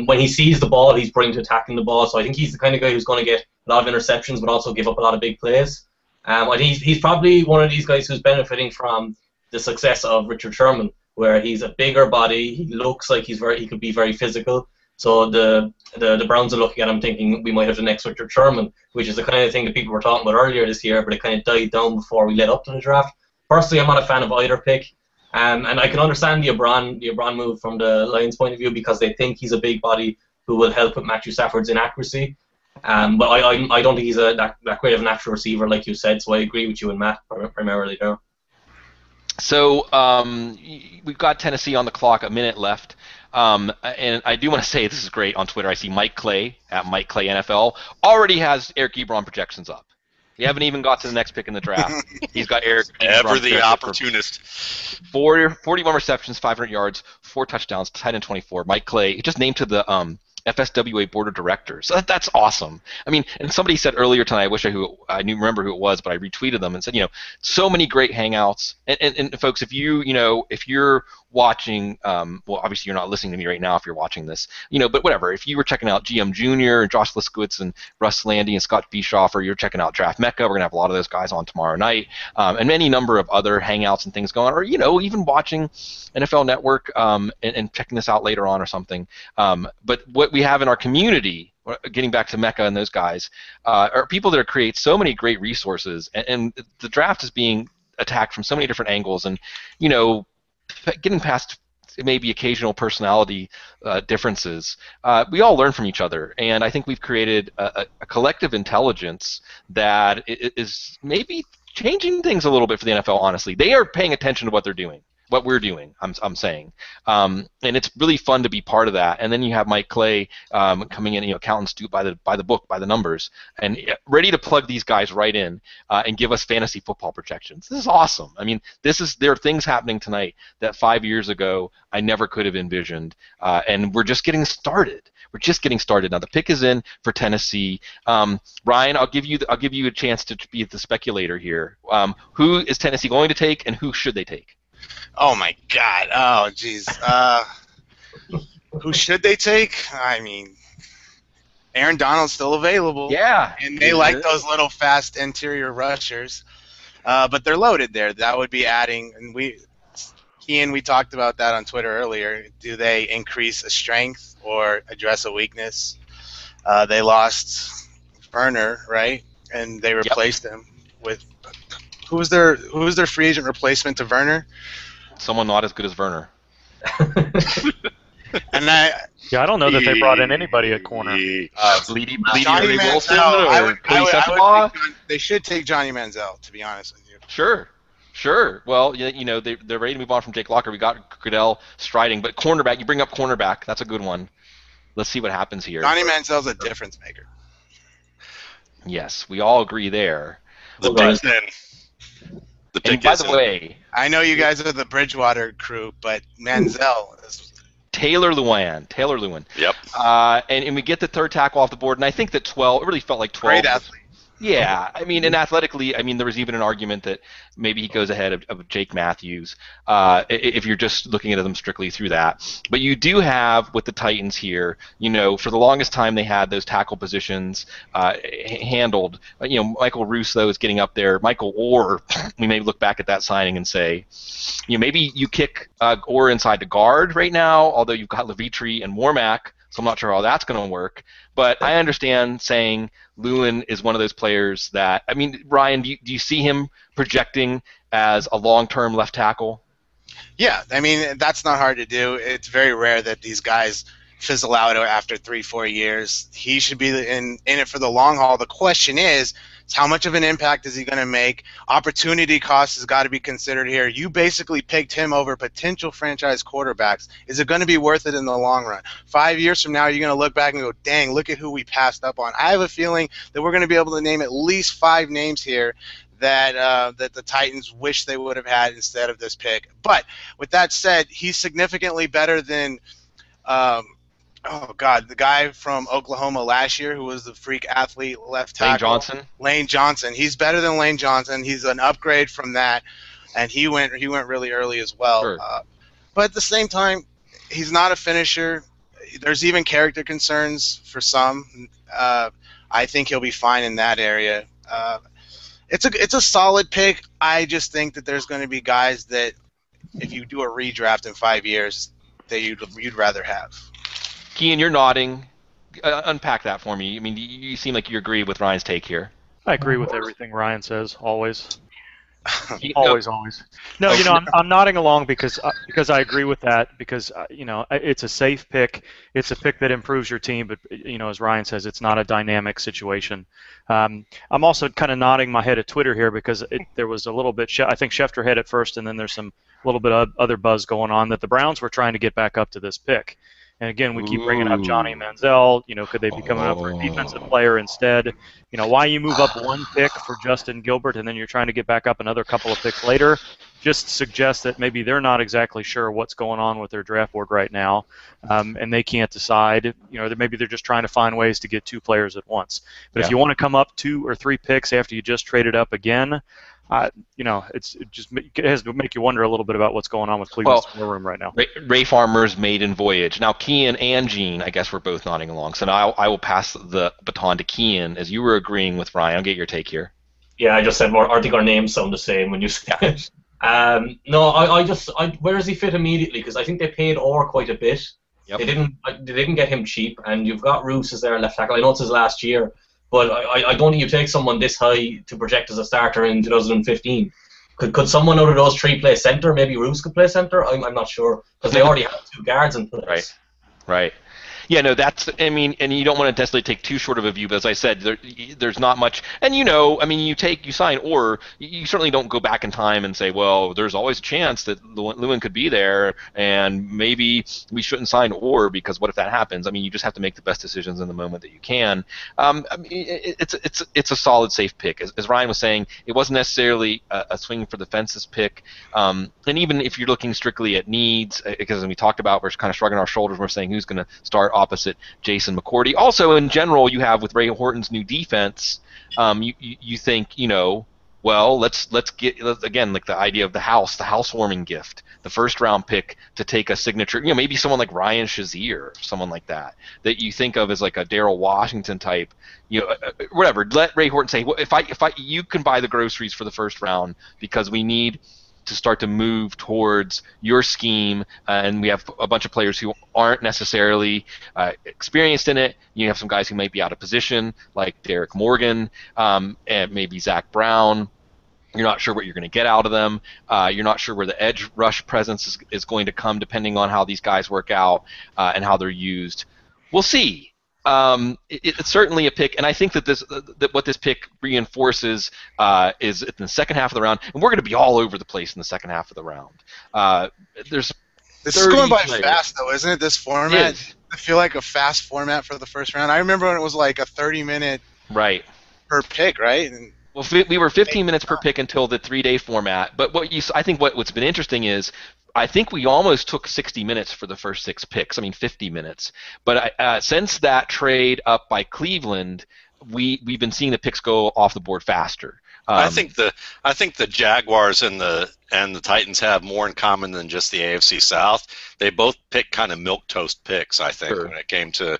When he sees the ball, he's brilliant to attacking the ball. So I think he's the kind of guy who's going to get a lot of interceptions, but also give up a lot of big plays. I think he's probably one of these guys who's benefiting from the success of Richard Sherman, where he's a bigger body. He looks like he could be very physical. So the Browns are looking at him thinking we might have the next Richard Sherman, which is the kind of thing that people were talking about earlier this year, but it kind of died down before we led up to the draft. Personally, I'm not a fan of either pick, and I can understand the Ebron move from the Lions' point of view because they think he's a big body who will help with Matthew Stafford's inaccuracy. But I don't think he's that great of a natural receiver, like you said, so I agree with you and Matt primarily there. So we've got Tennessee on the clock, a minute left. And I do want to say this is great on Twitter. I see Mike Clay at Mike Clay NFL already has Eric Ebron projections up. You haven't even got to the next pick in the draft. He's got Eric Ebron. Ever the opportunist. 41 receptions, 500 yards, 4 touchdowns, tight end 24. Mike Clay, he just named to the FSWA board of directors. So that's awesome. I mean, and somebody said earlier tonight, I wish I remember who it was, but I retweeted them and said, so many great hangouts. And folks, if you're watching, well, obviously you're not listening to me right now if you're watching this, but whatever. If you were checking out GM Jr. and Josh Liskowitz and Russ Landy and Scott Bischoff, or you're checking out Draft Mecca, we're gonna have a lot of those guys on tomorrow night, and any number of other hangouts and things going on, or even watching NFL Network and checking this out later on or something. But what we have in our community, getting back to Mecca and those guys, are people that create so many great resources, and the draft is being attacked from so many different angles, and getting past maybe occasional personality differences, we all learn from each other, and I think we've created a collective intelligence that is maybe changing things a little bit for the NFL. Honestly, they are paying attention to what they're doing. What we're doing, I'm saying, and it's really fun to be part of that. And then you have Mike Clay coming in, accountants do by the book, by the numbers, and ready to plug these guys right in and give us fantasy football projections. This is awesome. I mean, there are things happening tonight that 5 years ago I never could have envisioned, and we're just getting started. We're just getting started now. The pick is in for Tennessee. Ryan, I'll give you a chance to be the speculator here. Who is Tennessee going to take, and who should they take? Oh my God! Oh jeez. Who should they take? I mean, Aaron Donald's still available. Yeah. And they like those little fast interior rushers, but they're loaded there. That would be adding. And we talked about that on Twitter earlier. Do they increase a strength or address a weakness? They lost Werner, right? And they replaced him with who was their free agent replacement to Werner? Someone not as good as Werner. And I don't know that they brought in anybody at corner. Bleedy Wilson or Cody Sensabaugh? They should take Johnny Manziel, to be honest with you. Sure. Well, they're ready to move on from Jake Locker. We got Goodell striding, but cornerback. You bring up cornerback. That's a good one. Let's see what happens here. Johnny Manziel's a difference maker. Yes, we all agree there. The pick's in. And by the way, I know you guys are the Bridgewater crew, but Manziel is Taylor Lewan. Yep. And we get the third tackle off the board, and I think that 12. It really felt like 12. Great athlete. Yeah, I mean, and athletically, there was even an argument that maybe he goes ahead of Jake Matthews if you're just looking at them strictly through that. But you do have, with the Titans here, for the longest time they had those tackle positions handled. Michael Russo is getting up there. Michael Orr, we may look back at that signing and say, maybe you kick Orr inside the guard right now, although you've got Levitri and Warmack. So I'm not sure how that's going to work. But I understand saying Lewan is one of those players that, Ryan, do you see him projecting as a long-term left tackle? Yeah, that's not hard to do. It's very rare that these guys fizzle out after 3-4 years. He should be in it for the long haul. The question is how much of an impact is he going to make? Opportunity cost has got to be considered here. You basically picked him over potential franchise quarterbacks. Is it going to be worth it in the long run? 5 years from now, you're going to look back and go, dang, look at who we passed up on. I have a feeling that we're going to be able to name at least 5 names here that the Titans wish they would have had instead of this pick. But with that said, he's significantly better than the guy from Oklahoma last year who was the freak athlete left tackle. Lane Johnson. He's better than Lane Johnson. He's an upgrade from that, and he went really early as well. Sure. But at the same time, he's not a finisher. There's even character concerns for some. I think he'll be fine in that area. It's a solid pick. I just think that there's going to be guys that, if you do a redraft in 5 years, that you'd rather have. Kean, you're nodding. Unpack that for me. I mean, you seem like you agree with Ryan's take here. I agree with everything Ryan says, always. Always. No, I'm nodding along because I agree with that, because it's a safe pick. It's a pick that improves your team, but as Ryan says, it's not a dynamic situation. I'm also kind of nodding my head at Twitter here because there was a little bit. I think Schefter had it first, and then there's some little bit of other buzz going on that the Browns were trying to get back up to this pick. And again, we keep bringing up Johnny Manziel. Could they be coming up for a defensive player instead? Why you move up one pick for Justin Gilbert and then you're trying to get back up another couple of picks later just suggests that maybe they're not exactly sure what's going on with their draft board right now, and they can't decide. Maybe they're just trying to find ways to get two players at once. But if you want to come up 2 or 3 picks after you just traded up again, it has to make you wonder a little bit about what's going on with Cleveland's score room right now. Ray Farmer's maiden voyage. Now, Kean and Gene, I guess we're both nodding along. So now I will pass the baton to Kean, as you were agreeing with Ryan. I'll get your take here. Yeah, I just said more. I think our names sound the same when you said it. Where does he fit immediately? Because I think they paid Orr quite a bit. Yep. They didn't get him cheap, and you've got Roos as their left tackle. I know it's his last year. But I don't think you take someone this high to project as a starter in 2015. Could someone out of those 3 play center? Maybe Roos could play center? I'm not sure, because they already have 2 guards in place. Right. Yeah, no, and you don't want to necessarily take too short of a view, but as I said, there's not much, and you sign Orr, you certainly don't go back in time and say, well, there's always a chance that Lewan could be there, and maybe we shouldn't sign Orr, because what if that happens? I mean, you just have to make the best decisions in the moment that you can. It's a solid, safe pick. As Ryan was saying, it wasn't necessarily a swing for the fences pick, and even if you're looking strictly at needs, because as we talked about, we're kind of shrugging our shoulders, we're saying who's going to start opposite Jason McCourty. Also, in general, you have with Ray Horton's new defense, you think, well, let's get again, like the idea of the housewarming gift, the first round pick to take a signature, maybe someone like Ryan Shazier, someone like that you think of as like a Darrell Washington type, whatever. Let Ray Horton say, well, if you can buy the groceries for the first round because we need to start to move towards your scheme, and we have a bunch of players who aren't necessarily experienced in it. You have some guys who might be out of position, like Derek Morgan, and maybe Zach Brown. You're not sure what you're going to get out of them. You're not sure where the edge rush presence is going to come, depending on how these guys work out and how they're used. We'll see. It's certainly a pick, and I think that what this pick reinforces is in the second half of the round, and we're going to be all over the place in the second half of the round. This is going by fast, though, isn't it? This format, I feel like a fast format for the first round. I remember when it was like a 30-minute per pick, right? And well, we were 15 minutes per pick until the 3-day format. But I think what's been interesting is, I think we almost took 60 minutes for the first 6 picks. I mean, 50 minutes. But since that trade up by Cleveland, we've been seeing the picks go off the board faster. I think the Jaguars and the Titans have more in common than just the AFC South. They both picked kind of milquetoast picks, I think, when it came to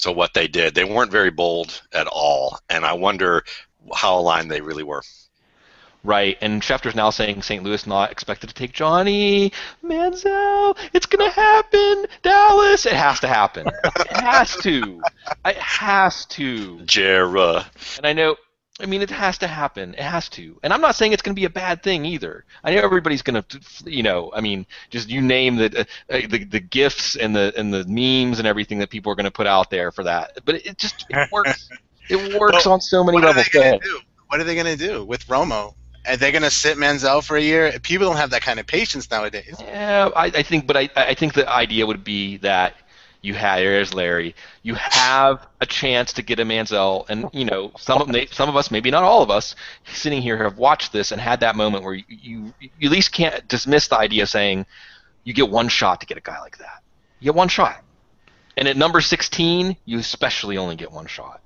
what they did. They weren't very bold at all, and I wonder how aligned they really were. Right, and Schefter's now saying St. Louis not expected to take Johnny Manziel. It's going to happen. Dallas. It has to happen. It has to. It has to. Jera. And I know, it has to happen. It has to. And I'm not saying it's going to be a bad thing either. I know everybody's going to, just you name the gifts and the memes and everything that people are going to put out there for that. But it works. It works on so many levels. What are they going to do with Romo? Are they going to sit Manziel for a year? People don't have that kind of patience nowadays. Yeah, I think the idea would be that There's Larry. You have a chance to get a Manziel, and some of us, maybe not all of us, sitting here have watched this and had that moment where you at least can't dismiss the idea of saying you get one shot to get a guy like that. You get one shot, and at number 16, you especially only get one shot.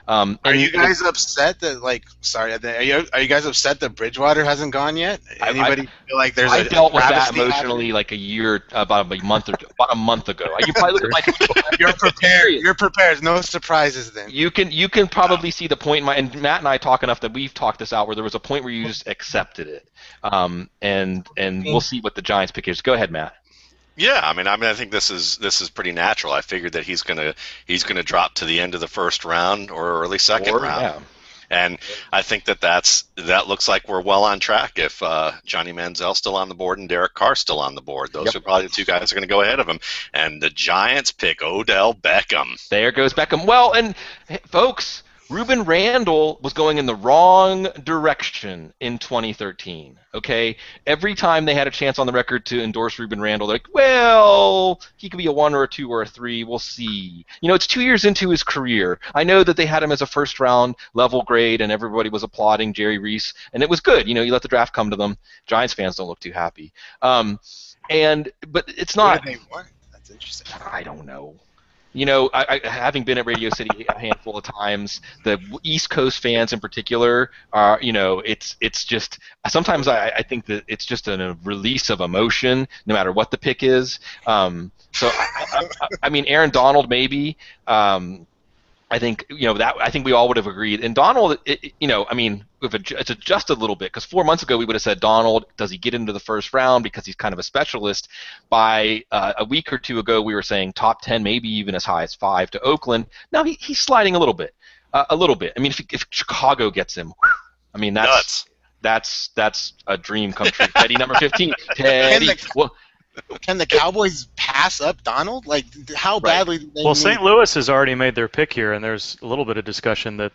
Are you guys upset that are you guys upset that Bridgewater hasn't gone yet? Anybody feel like there's I dealt with that emotionally like about a month ago. You probably look at my You're prepared. You're prepared. No surprises then. You can probably see the point and Matt and I talk enough that we've talked this out where there was a point where you just accepted it. And we'll see what the Giants pick is. Go ahead, Matt. Yeah, I mean, I think this is pretty natural. I figured that he's gonna drop to the end of the first round or early second round, yeah. And I think that looks like we're well on track. If Johnny Manziel's still on the board and Derek Carr's still on the board, those are probably the two guys that are going to go ahead of him. And the Giants pick Odell Beckham. There goes Beckham. Well, and folks, Ruben Randle was going in the wrong direction in 2013, okay? Every time they had a chance on the record to endorse Ruben Randle, they're like, well, he could be a 1 or a 2 or a 3, we'll see. It's 2 years into his career. I know that they had him as a first-round level grade, and everybody was applauding Jerry Reese, and it was good. You let the draft come to them. Giants fans don't look too happy. But it's not... What did they want? That's interesting. I don't know. I having been at Radio City a handful of times, the East Coast fans in particular are, it's just sometimes I think that it's just a release of emotion, no matter what the pick is. So I mean, Aaron Donald maybe. I think I think we all would have agreed. And Donald, I mean, it's adjusted a little bit because 4 months ago we would have said Donald, does he get into the first round because he's kind of a specialist? By a week or two ago we were saying top 10, maybe even as high as 5 to Oakland. Now he's sliding a little bit. I mean, if Chicago gets him, I mean that's a dream come true. Teddy number 15. Teddy. Can the Cowboys pass up Donald? Like, how badly do they need... St. Louis has already made their pick here, and there's a little bit of discussion that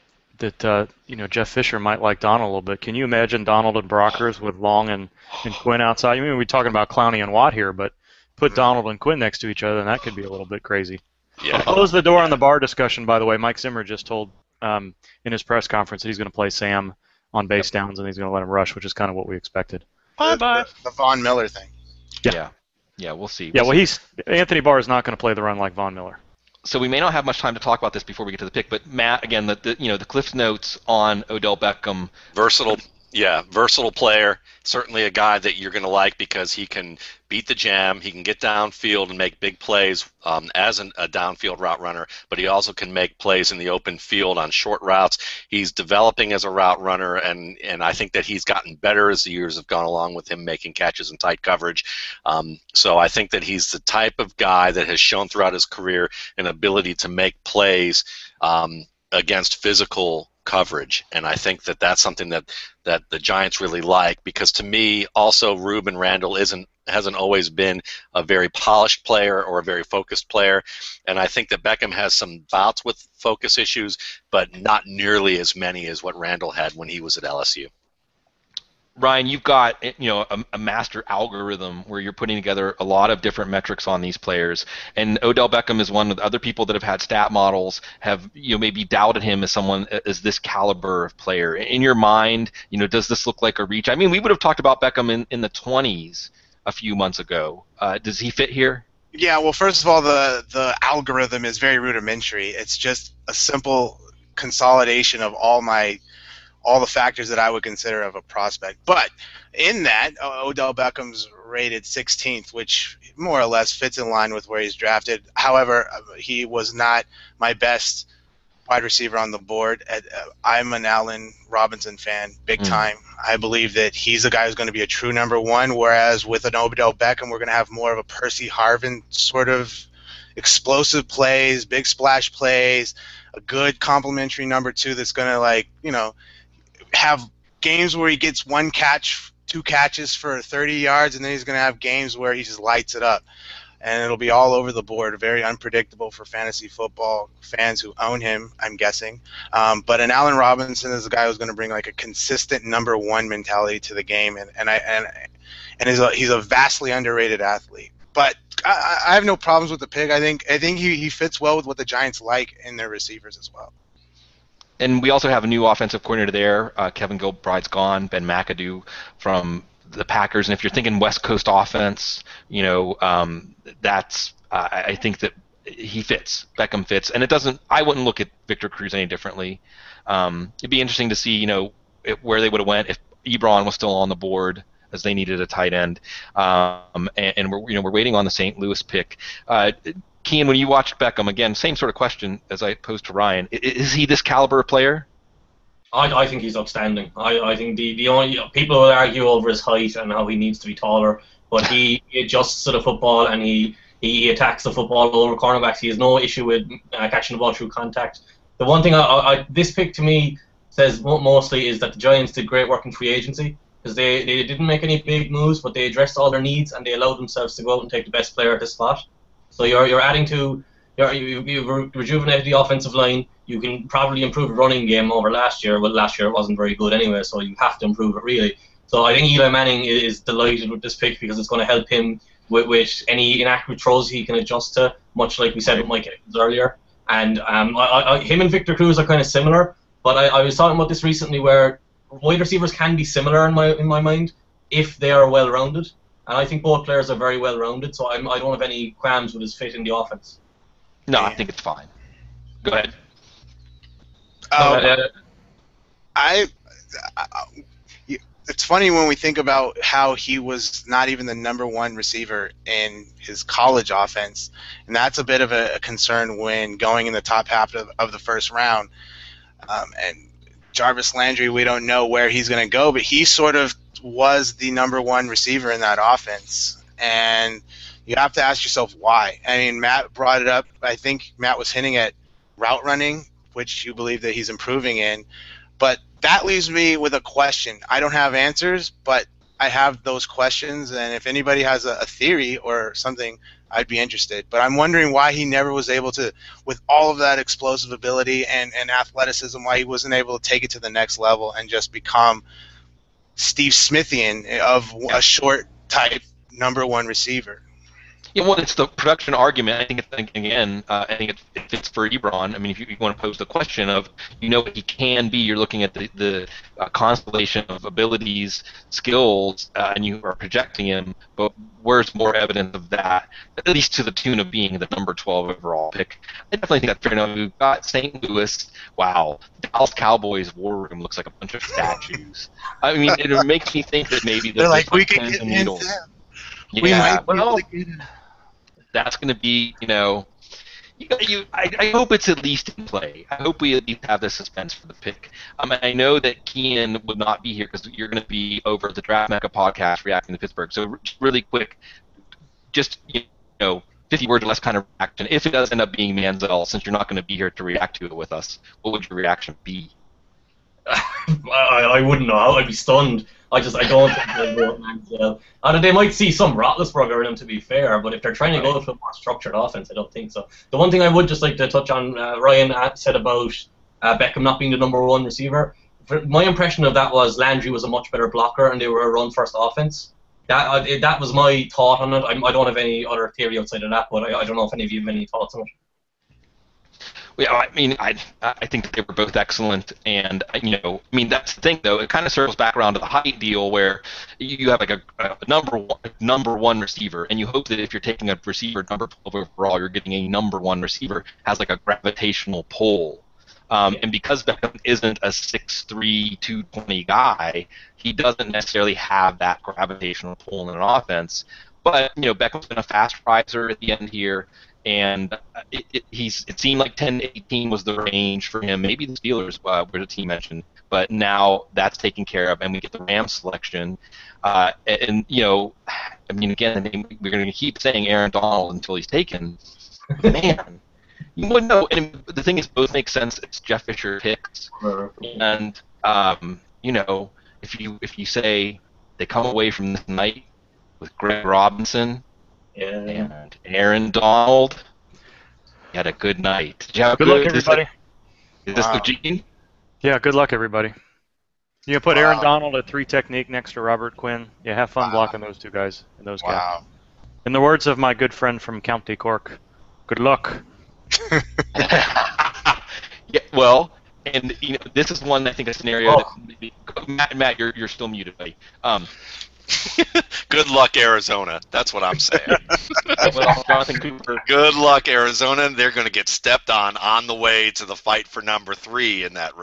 Jeff Fisher might like Donald a little bit. Can you imagine Donald and Brockers with Long and Quinn outside? I mean, we're talking about Clowney and Watt here, but put Donald and Quinn next to each other, and that could be a little bit crazy. Yeah. Close the door on the Barr discussion, by the way. Mike Zimmer just told in his press conference that he's going to play Sam on base downs, and he's going to let him rush, which is kind of what we expected. The Von Miller thing. Yeah, we'll see. Well, Anthony Barr is not going to play the run like Von Miller. So we may not have much time to talk about this before we get to the pick, but Matt, again, the Cliff Notes on Odell Beckham. Versatile player. Certainly a guy that you're going to like because he can beat the jam. He can get downfield and make big plays as a downfield route runner, but he also can make plays in the open field on short routes. He's developing as a route runner, and I think that he's gotten better as the years have gone along with him making catches in tight coverage. So I think that he's the type of guy that has shown throughout his career an ability to make plays against physical coverage, and I think that that's something that the Giants really like, because to me also Ruben Randle hasn't always been a very polished player or a very focused player, and I think that Beckham has some bouts with focus issues, but not nearly as many as what Randle had when he was at LSU. Ryan, you've got a master algorithm where you're putting together a lot of different metrics on these players, and Odell Beckham is one of the other people that have had stat models have maybe doubted him as this caliber of player. In your mind, does this look like a reach? I mean, we would have talked about Beckham in the 20s a few months ago. Does he fit here? Yeah, well, first of all, the algorithm is very rudimentary. It's just a simple consolidation of all the factors that I would consider of a prospect. But in that, Odell Beckham's rated 16th, which more or less fits in line with where he's drafted. However, he was not my best wide receiver on the board. I'm an Allen Robinson fan, big time. I believe that he's a guy who's going to be a true number one, whereas with an Odell Beckham, we're going to have more of a Percy Harvin sort of explosive plays, big splash plays, a good complementary number two that's going to, have games where he gets one catch, two catches for 30 yards, and then he's going to have games where he just lights it up. And it'll be all over the board, very unpredictable for fantasy football fans who own him, I'm guessing. But an Allen Robinson is a guy who's going to bring like a consistent number one mentality to the game, and he's a vastly underrated athlete. But I have no problems with the pick. I think he fits well with what the Giants like in their receivers as well. And we also have a new offensive coordinator there. Kevin Gilbride's gone. Ben McAdoo from the Packers. And if you're thinking West Coast offense, that's I think that he fits. Beckham fits, and it doesn't. I wouldn't look at Victor Cruz any differently. It'd be interesting to see, where they would have went if Ebron was still on the board, as they needed a tight end. And we're waiting on the St. Louis pick. Kean, when you watched Beckham, again, same sort of question as I posed to Ryan. Is he this caliber of player? I think he's outstanding. I think the only people will argue over his height and how he needs to be taller, but he adjusts to the football and he attacks the football over cornerbacks. He has no issue with catching the ball through contact. The one thing this pick to me says mostly is that the Giants did great work in free agency, because they didn't make any big moves, but they addressed all their needs and they allowed themselves to go out and take the best player at this spot. So you're adding to, you've rejuvenated the offensive line. You can probably improve the running game over last year. Well, last year it wasn't very good anyway, so you have to improve it really. So I think Eli Manning is delighted with this pick because it's going to help him with any inaccurate throws he can adjust to, much like we said with Mike Evans earlier. And him and Victor Cruz are kind of similar, but I was talking about this recently where wide receivers can be similar in my mind if they are well-rounded. And I think both players are very well-rounded, so I don't have any qualms with his fit in the offense. No, I think it's fine. Go ahead. It's funny when we think about how he was not even the number one receiver in his college offense, and that's a bit of a concern when going in the top half of the first round. And Jarvis Landry, we don't know where he's going to go, but he sort of was the number one receiver in that offense. And you have to ask yourself why. I mean, Matt brought it up. I think Matt was hinting at route running, which you believe that he's improving in. But that leaves me with a question. I don't have answers, but I have those questions. And if anybody has a theory or something, I'd be interested. But I'm wondering why he never was able to, with all of that explosive ability and athleticism, why he wasn't able to take it to the next level and just become Steve Smithian of a short type number one receiver. Yeah, well, it's the production argument. I think it fits for Ebron. I mean, if you want to pose the question of, what he can be, you're looking at the constellation of abilities, skills, and you are projecting him. But where's more evidence of that? At least to the tune of being the number 12 overall pick. I definitely think that's fair enough. We've got St. Louis. Wow, the Dallas Cowboys war room looks like a bunch of statues. I mean, it makes me think that maybe they're like, we could get into them. Yeah, we might be able to get in. That's going to be, I hope it's at least in play. I hope we at least have the suspense for the pick. I know that Kean would not be here because you're going to be over at the Draft Mecca podcast reacting to Pittsburgh. So really quick, just, 50 words or less kind of reaction. If it does end up being Manziel, since you're not going to be here to react to it with us, what would your reaction be? I wouldn't know. I'd be stunned. I don't think they'll go with Manziel. They might see some Roethlisberger in him, to be fair, but if they're trying to go to a more structured offense, I don't think so. The one thing I would just like to touch on, Ryan said about Beckham not being the number one receiver. My impression of that was Landry was a much better blocker and they were a run-first offense. That was my thought on it. I don't have any other theory outside of that, but I don't know if any of you have any thoughts on it. Yeah, I mean, I think that they were both excellent, and that's the thing though. It kind of circles back around to the height deal, where you have like a number one receiver, and you hope that if you're taking a receiver number 12 overall, you're getting a number one receiver has like a gravitational pull. And because Beckham isn't a 6'3", 220 guy, he doesn't necessarily have that gravitational pull in an offense. But Beckham's been a fast riser at the end here. And it seemed like 10 to 18 was the range for him. Maybe the Steelers were the team mentioned, but now that's taken care of, and we get the Rams selection. Again, we're going to keep saying Aaron Donald until he's taken. Man, you wouldn't know. And the thing is, both make sense. It's Jeff Fisher picks, and if you say they come away from this night with Greg Robinson. Yeah. And Aaron Donald, you had a good night. Did you have good luck, everybody. Is this the Gene? Yeah, good luck, everybody. You can put Aaron Donald at 3 technique next to Robert Quinn. Yeah, have fun blocking those two guys and those guys. In the words of my good friend from County Cork, good luck. Yeah, well, and this is one I think a scenario that Matt, you're still muted, buddy. Good luck, Arizona. That's what I'm saying. Well, Jonathan Cooper. Good luck, Arizona. They're going to get stepped on the way to the fight for number 3 in that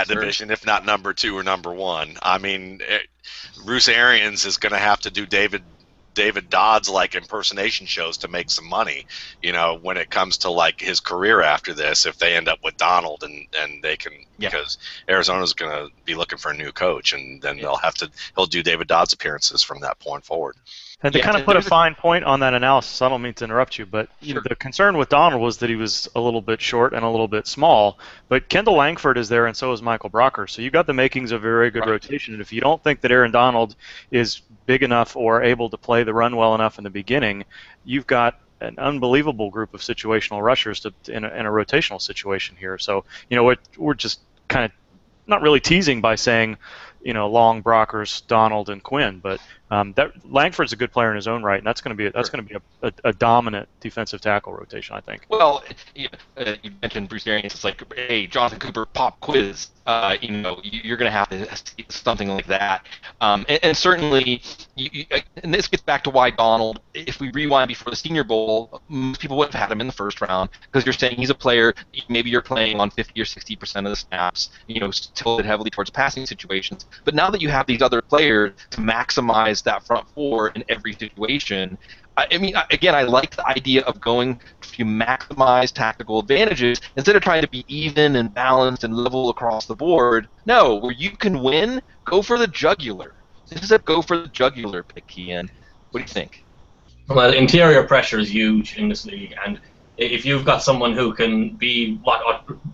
division, if not number 2 or number 1. I mean, Bruce Arians is going to have to do David Dodd's like impersonation shows to make some money, when it comes to like his career after this, if they end up with Donald and they can, because Arizona's going to be looking for a new coach, and then he'll do David Dodd's appearances from that point forward. And to kind of put a fine point on that analysis, I don't mean to interrupt you, but the concern with Donald was that he was a little bit short and a little bit small. But Kendall Langford is there, and so is Michael Brocker. So you got the makings of a very good rotation. And if you don't think that Aaron Donald is big enough or able to play the run well enough in the beginning, you've got an unbelievable group of situational rushers in a rotational situation here. So we're just kind of not really teasing by saying, Long, Brockers, Donald, and Quinn, but that Langford's a good player in his own right, and that's going to be a dominant defensive tackle rotation, I think. Well, you mentioned Bruce Arians. It's like, hey, Jonathan Cooper, pop quiz. You're going to have to see something like that, and certainly, and this gets back to why Donald. If we rewind before the Senior Bowl, most people would have had him in the first round because you're saying he's a player. Maybe you're playing on 50 or 60% of the snaps. Tilted heavily towards passing situations. But now that you have these other players to maximize that front four in every situation, I like the idea of going to maximize tactical advantages instead of trying to be even and balanced and level across the board. No, where you can win, go for the jugular. This is a go for the jugular pick, Kian. What do you think? Well, interior pressure is huge in this league, and if you've got someone who can be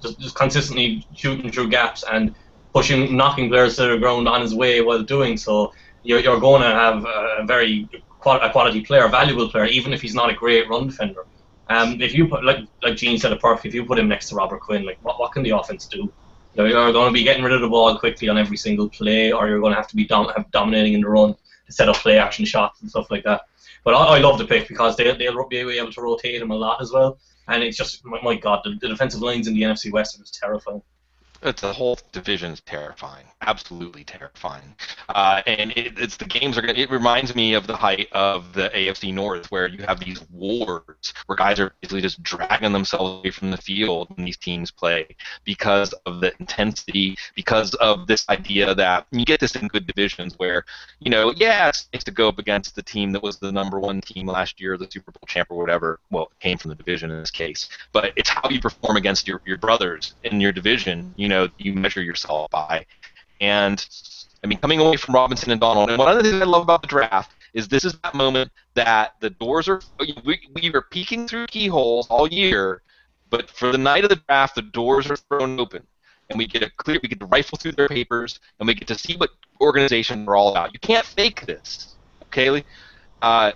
just consistently shooting through gaps and knocking players to the ground on his way while doing so, you're going to have a very quality player, a valuable player, even if he's not a great run defender. If you put, like Gene said it perfectly, if you put him next to Robert Quinn, like what can the offense do? You're going to be getting rid of the ball quickly on every single play, or you're going to have to be dominating in the run to set up play action shots and stuff like that. But I love the pick because they'll be able to rotate him a lot as well. And it's just, my God, the defensive lines in the NFC West are just terrifying. The whole division is terrifying, absolutely terrifying, and it's the games are. It reminds me of the height of the AFC North, where you have these wars where guys are basically just dragging themselves away from the field when these teams play because of the intensity, because of this idea that you get this in good divisions where it's nice to go up against the team that was the number 1 team last year, the Super Bowl champ or whatever. Well, it came from the division in this case, but it's how you perform against your brothers in your division. You measure yourself by. And, coming away from Robinson and Donald, and one of the things I love about the draft is this is that moment that the doors are, we were peeking through keyholes all year, but for the night of the draft, the doors are thrown open. And we get to rifle through their papers, and we get to see what organizations are all about. You can't fake this, okay? Greg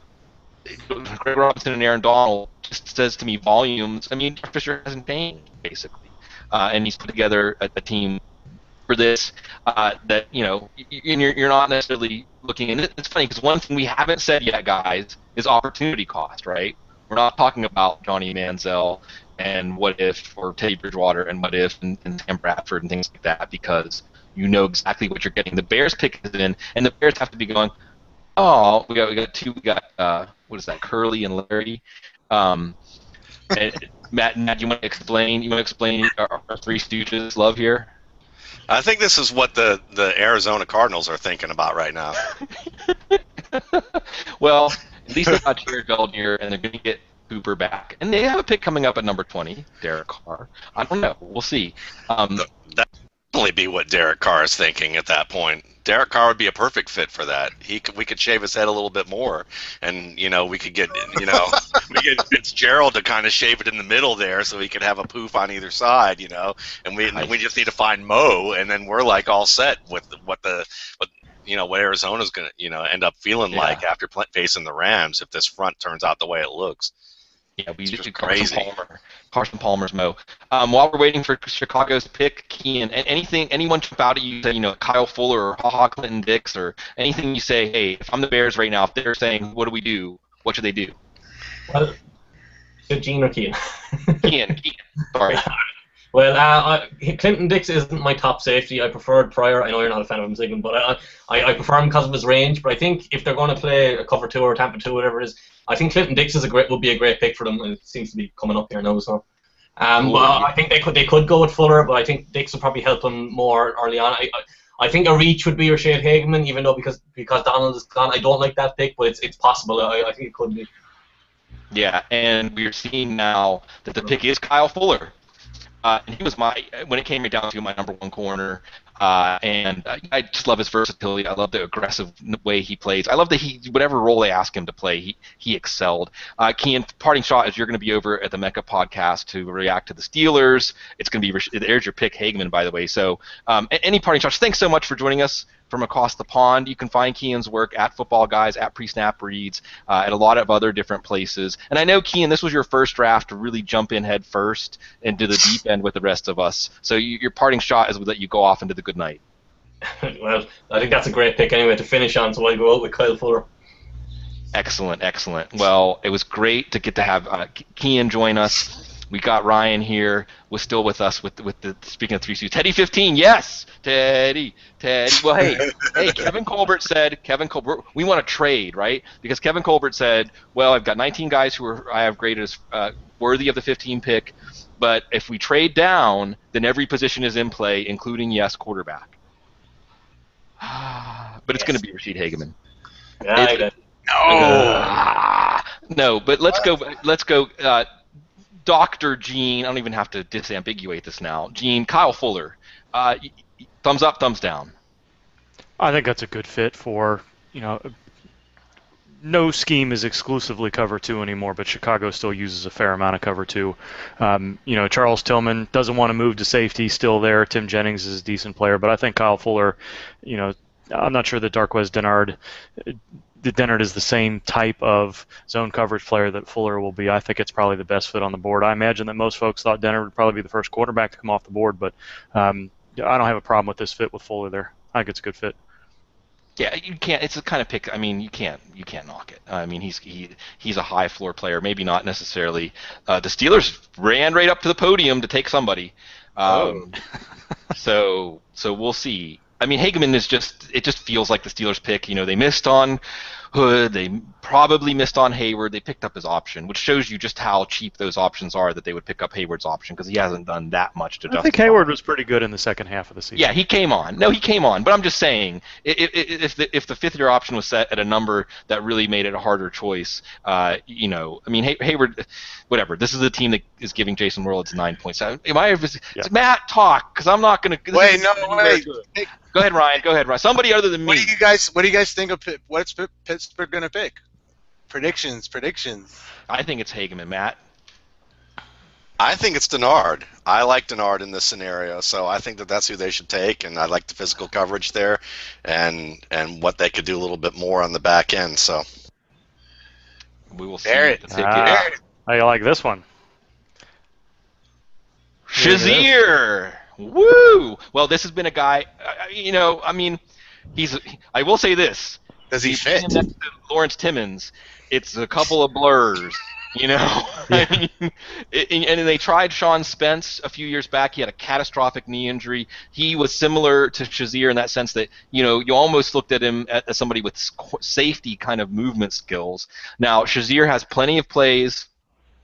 Robinson and Aaron Donald just says to me volumes. Jeff Fisher hasn't changed, basically. And he's put together a team for this that, you're not necessarily looking. And it's funny because one thing we haven't said yet, guys, is opportunity cost, right? We're not talking about Johnny Manziel and what if, or Teddy Bridgewater and what if, and Sam Bradford and things like that, because you know exactly what you're getting. The Bears pick is in, and the Bears have to be going, oh, we got two, what is that, Curly and Larry. And Matt, you want to explain? Our Three Stooges love here? I think this is what the Arizona Cardinals are thinking about right now. Well, at least they got Jared Veldheer, and they're going to get Cooper back, and they have a pick coming up at number 20, Derek Carr. I don't know. We'll see. That definitely be what Derek Carr is thinking at that point. Derek Carr would be a perfect fit for that. We could shave his head a little bit more, and we could get we get Fitzgerald to kind of shave it in the middle there, so he could have a poof on either side, and we just need to find Mo, and then we're like all set with what Arizona's gonna end up feeling like after facing the Rams if this front turns out the way it looks. Yeah, we just should crazy. Carson Palmer's Mo. While we're waiting for Chicago's pick, Kean, anyone jump out at you, say, Kyle Fuller or HaHa Clinton-Dix or anything you say, hey, if I'm the Bears right now, if they're saying, what do we do, what should they do? Well, is it Gene or Kean? Kean. Sorry. Well, Clinton-Dix isn't my top safety. I preferred Pryor. I know you're not a fan of him, Sigmund, but I prefer him because of his range. But I think if they're going to play a cover 2 or Tampa 2, whatever it is, I think Clinton-Dix would be a great pick for them, and it seems to be coming up here now. So, I think they could go with Fuller, but I think Dix will probably help them more early on. I think a reach would be Rashad Hageman, even though because Donald is gone, I don't like that pick, but it's possible. I think it could be. Yeah, and we're seeing now that the pick is Kyle Fuller. And he was when it came down to my number 1 corner, and I just love his versatility. I love the aggressive way he plays. I love that whatever role they ask him to play, he excelled. Kean, parting shot is you're going to be over at the Mecca podcast to react to the Steelers. It's going to be there's your pick, Hageman, by the way. So any parting shots? Thanks so much for joining us from across the pond. You can find Kean's work at Football Guys, at Pre-Snap Reads, at a lot of other different places. And I know, Kean, this was your first draft to really jump in head first into the deep end with the rest of us. So your parting shot is that you go off into the good night. Well, I think that's a great pick anyway to finish on, so I'll go out with Kyle Fuller. Excellent. Well, it was great to get to have Kean join us. We got Ryan here, was still with us with the speaking of 3 C's. Teddy 15, yes, Teddy. Well, hey, Kevin Colbert, we want to trade, right? Because Kevin Colbert said, well, I've got 19 guys who I have graded as worthy of the 15 pick, but if we trade down, then every position is in play, including quarterback. But it's going to be Rashad Hageman. No, but let's go. Dr. Gene, I don't even have to disambiguate this now. Gene, Kyle Fuller, thumbs up, thumbs down. I think that's a good fit for, no scheme is exclusively cover 2 anymore, but Chicago still uses a fair amount of cover 2. Charles Tillman doesn't want to move to safety, still there. Tim Jennings is a decent player, but I think Kyle Fuller, I'm not sure that Darqueze Dennard is the same type of zone coverage player that Fuller will be. I think it's probably the best fit on the board. I imagine that most folks thought Dennard would probably be the first quarterback to come off the board, but I don't have a problem with this fit with Fuller there. I think it's a good fit. Yeah, you can't. It's the kind of pick. I mean, you can't knock it. I mean, he's a high floor player. Maybe not necessarily. The Steelers ran right up to the podium to take somebody. So we'll see. I mean, Hageman it just feels like the Steelers pick. They missed on Hood. They probably missed on Hayward. They picked up his option, which shows you just how cheap those options are, that they would pick up Hayward's option because he hasn't done that much to justify. I think Hayward was pretty good in the second half of the season. Yeah, he came on. No, he came on. But I'm just saying, if the fifth-year option was set at a number that really made it a harder choice, I mean, Hayward, whatever. This is a team that is giving Jason Worlds 9.7. Matt, talk, because I'm not going to. Wait. Go ahead, Ryan. Somebody other than me. What do you guys think of what's Pittsburgh going to pick? Predictions. I think it's Hageman, Matt. I think it's Dennard. I like Dennard in this scenario, so I think that's who they should take, and I like the physical coverage there, and what they could do a little bit more on the back end. So we will see. I like this one. Shazier. Woo! Well, this has been a guy. I mean, I will say this. Does he fit? Next to Lawrence Timmons, it's a couple of blurs. I mean, and they tried Sean Spence a few years back. He had a catastrophic knee injury. He was similar to Shazier in that sense that you almost looked at him as somebody with safety kind of movement skills. Now Shazier has plenty of plays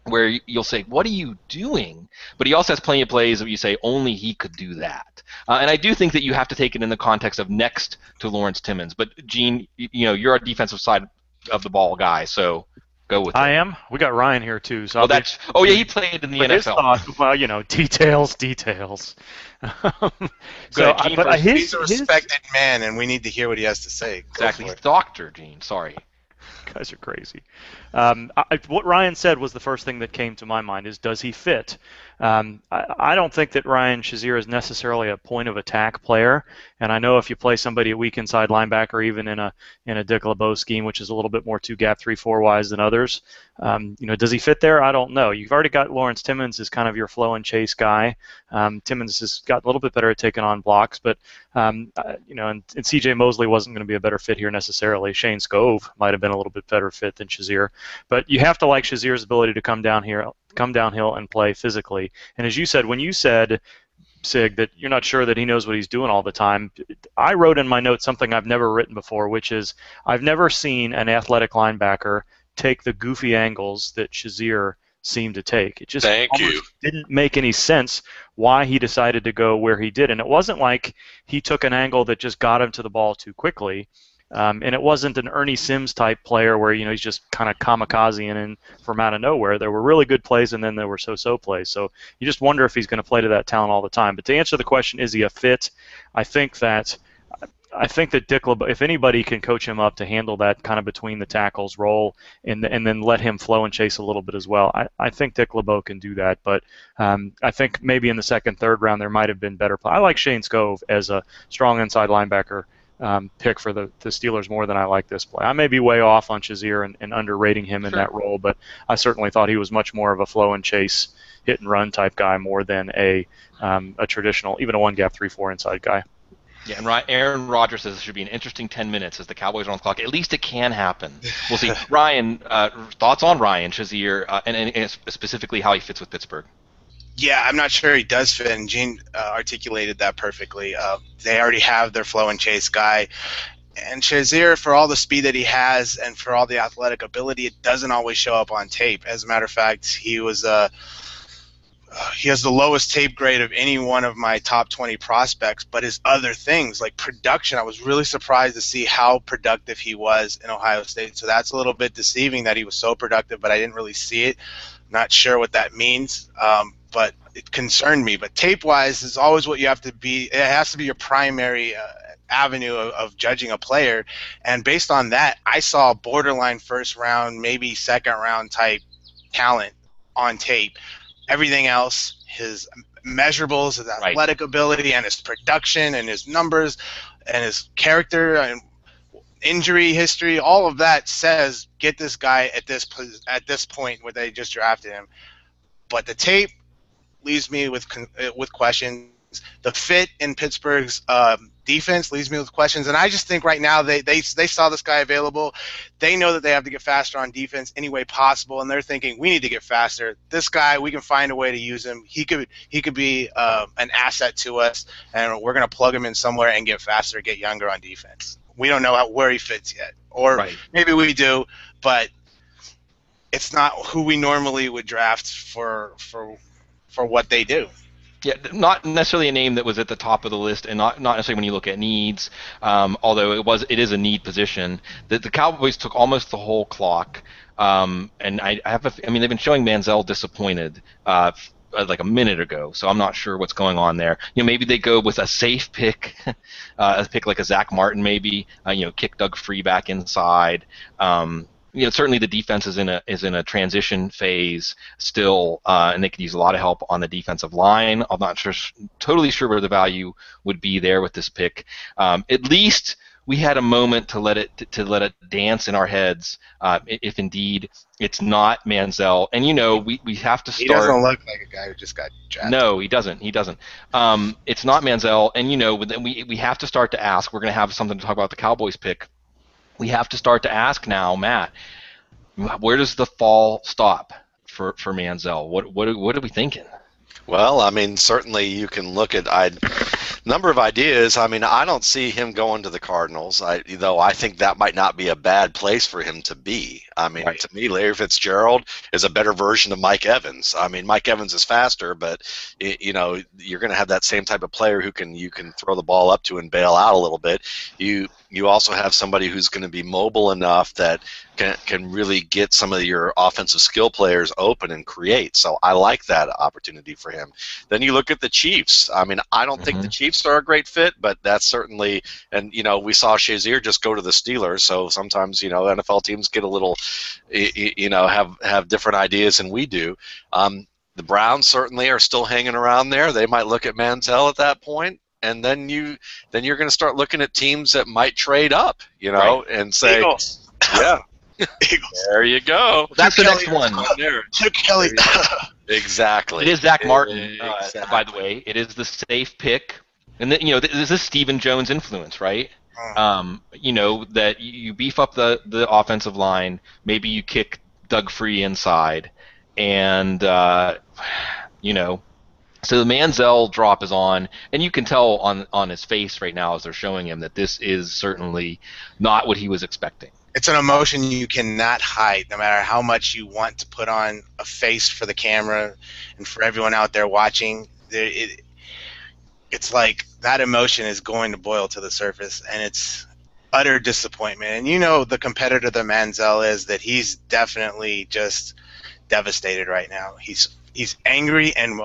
where you'll say, what are you doing? But he also has plenty of plays where you say, only he could do that. And I do think that you have to take it in the context of next to Lawrence Timmons. But, Gene, you're a defensive side of the ball guy, so go with it. I am. We got Ryan here, too. So he played in the NFL. Details. He's a respected man, and we need to hear what he has to say. Exactly. He's Dr. Gene. Sorry. Guys are crazy. What Ryan said was the first thing that came to my mind is, does he fit? I don't think that Ryan Shazier is necessarily a point of attack player, and I know if you play somebody a weak inside linebacker, even in a Dick LeBeau scheme, which is a little bit more two gap 3-4 wise than others, does he fit there? I don't know. You've already got Lawrence Timmons as kind of your flow and chase guy. Timmons has got a little bit better at taking on blocks, but and C.J. Mosley wasn't going to be a better fit here necessarily. Shane Scove might have been a little bit better fit than Shazier, but you have to like Shazier's ability to come downhill and play physically. And as you said, when you said, Sig, that you're not sure that he knows what he's doing all the time, I wrote in my notes something I've never written before, which is I've never seen an athletic linebacker take the goofy angles that Shazier seemed to take. It just didn't make any sense why he decided to go where he did. And it wasn't like he took an angle that just got him to the ball too quickly. And it wasn't an Ernie Sims type player where he's just kind of kamikazeing in from out of nowhere. There were really good plays, and then there were so-so plays. So you just wonder if he's going to play to that talent all the time. But to answer the question, is he a fit? I think that Dick LeBeau, if anybody can coach him up to handle that kind of between the tackles role and then let him flow and chase a little bit as well, I think Dick LeBeau can do that. But I think maybe in the second, third round there might have been better play. I like Shane Scove as a strong inside linebacker pick for the Steelers more than I like this play. I may be way off on Shazier and underrating him in that role, but I certainly thought he was much more of a flow and chase, hit and run type guy more than a traditional, even a one gap 3-4 inside guy. Yeah, and Aaron Rodgers says it should be an interesting 10 minutes as the Cowboys are on the clock. At least it can happen. We'll see. Ryan, thoughts on Ryan Shazier and specifically how he fits with Pittsburgh? Yeah, I'm not sure he does fit, and Gene articulated that perfectly. They already have their flow and chase guy. And Shazier, for all the speed that he has and for all the athletic ability, it doesn't always show up on tape. As a matter of fact, he has the lowest tape grade of any one of my top 20 prospects, but his other things, like production, I was really surprised to see how productive he was in Ohio State. So that's a little bit deceiving that he was so productive, but I didn't really see it. Not sure what that means, but it concerned me. But tape-wise is always what you have to be. It has to be your primary avenue of judging a player. And based on that, I saw borderline first round, maybe second round type talent on tape. Everything else, his measurables, his athletic ability, and his production, and his numbers, and his character, and injury history, all of that says get this guy at this point where they just drafted him. But the tape leaves me with questions. The fit in Pittsburgh's defense leaves me with questions, and I just think right now they saw this guy available. They know that they have to get faster on defense any way possible, and they're thinking we need to get faster. This guy, we can find a way to use him. He could be an asset to us, and we're going to plug him in somewhere and get faster, get younger on defense. We don't know where he fits yet, or maybe we do, but it's not who we normally would draft for what they do. Yeah, not necessarily a name that was at the top of the list, and not necessarily when you look at needs. Although it is a need position. The Cowboys took almost the whole clock, and they've been showing Manziel disappointed like a minute ago, so I'm not sure what's going on there. Maybe they go with a safe pick, a pick like a Zach Martin, maybe. Kick Doug Free back inside. Certainly the defense is in a transition phase still, and they could use a lot of help on the defensive line. I'm not totally sure where the value would be there with this pick. At least we had a moment to let it dance in our heads, if indeed it's not Manziel. And we have to start. He doesn't look like a guy who just got drafted. No, he doesn't. It's not Manziel, and then we have to start to ask. We're going to have something to talk about the Cowboys pick. We have to start to ask now, Matt, where does the fall stop for Manziel? What are we thinking? Well, certainly you can look at number of ideas. I don't see him going to the Cardinals, though I think that might not be a bad place for him to be. To me, Larry Fitzgerald is a better version of Mike Evans. Mike Evans is faster, but you're going to have that same type of player who you can throw the ball up to and bail out a little bit. you also have somebody who's going to be mobile enough that can really get some of your offensive skill players open and create. So I like that opportunity for him. Then you look at the Chiefs. I mean, I don't think the Chiefs are a great fit, but that's certainly, and we saw Shazier just go to the Steelers. So sometimes NFL teams get a little, have different ideas than we do. The Browns certainly are still hanging around there. They might look at Manziel at that point. And then you're going to start looking at teams that might trade up, Right. and say, Eagles. yeah, Eagles. there you go. That's the next one. Chip Kelly. Exactly. It is Zach Martin, Exactly. by the way. It is the safe pick. And then, this is Stephen Jones' influence, right? That you beef up the offensive line. Maybe you kick Doug Free inside. And, so the Manziel drop is on, and you can tell on his face right now as they're showing him that this is certainly not what he was expecting. It's an emotion you cannot hide, no matter how much you want to put on a face for the camera and for everyone out there watching. It's like that emotion is going to boil to the surface, and it's utter disappointment. And the competitor that Manziel is, that he's definitely just devastated right now. He's angry and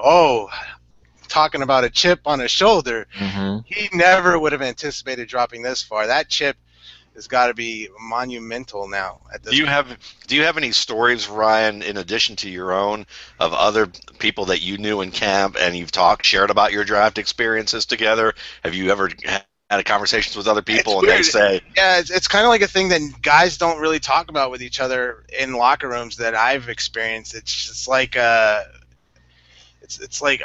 talking about a chip on his shoulder. He never would have anticipated dropping this far. That chip has got to be monumental now. At this Do you have any stories, Ryan, in addition to your own, of other people that you knew in camp and you've shared about your draft experiences together? Have you ever had conversations with other people and they say, yeah, it's kind of like a thing that guys don't really talk about with each other in locker rooms that I've experienced. It's just like it's like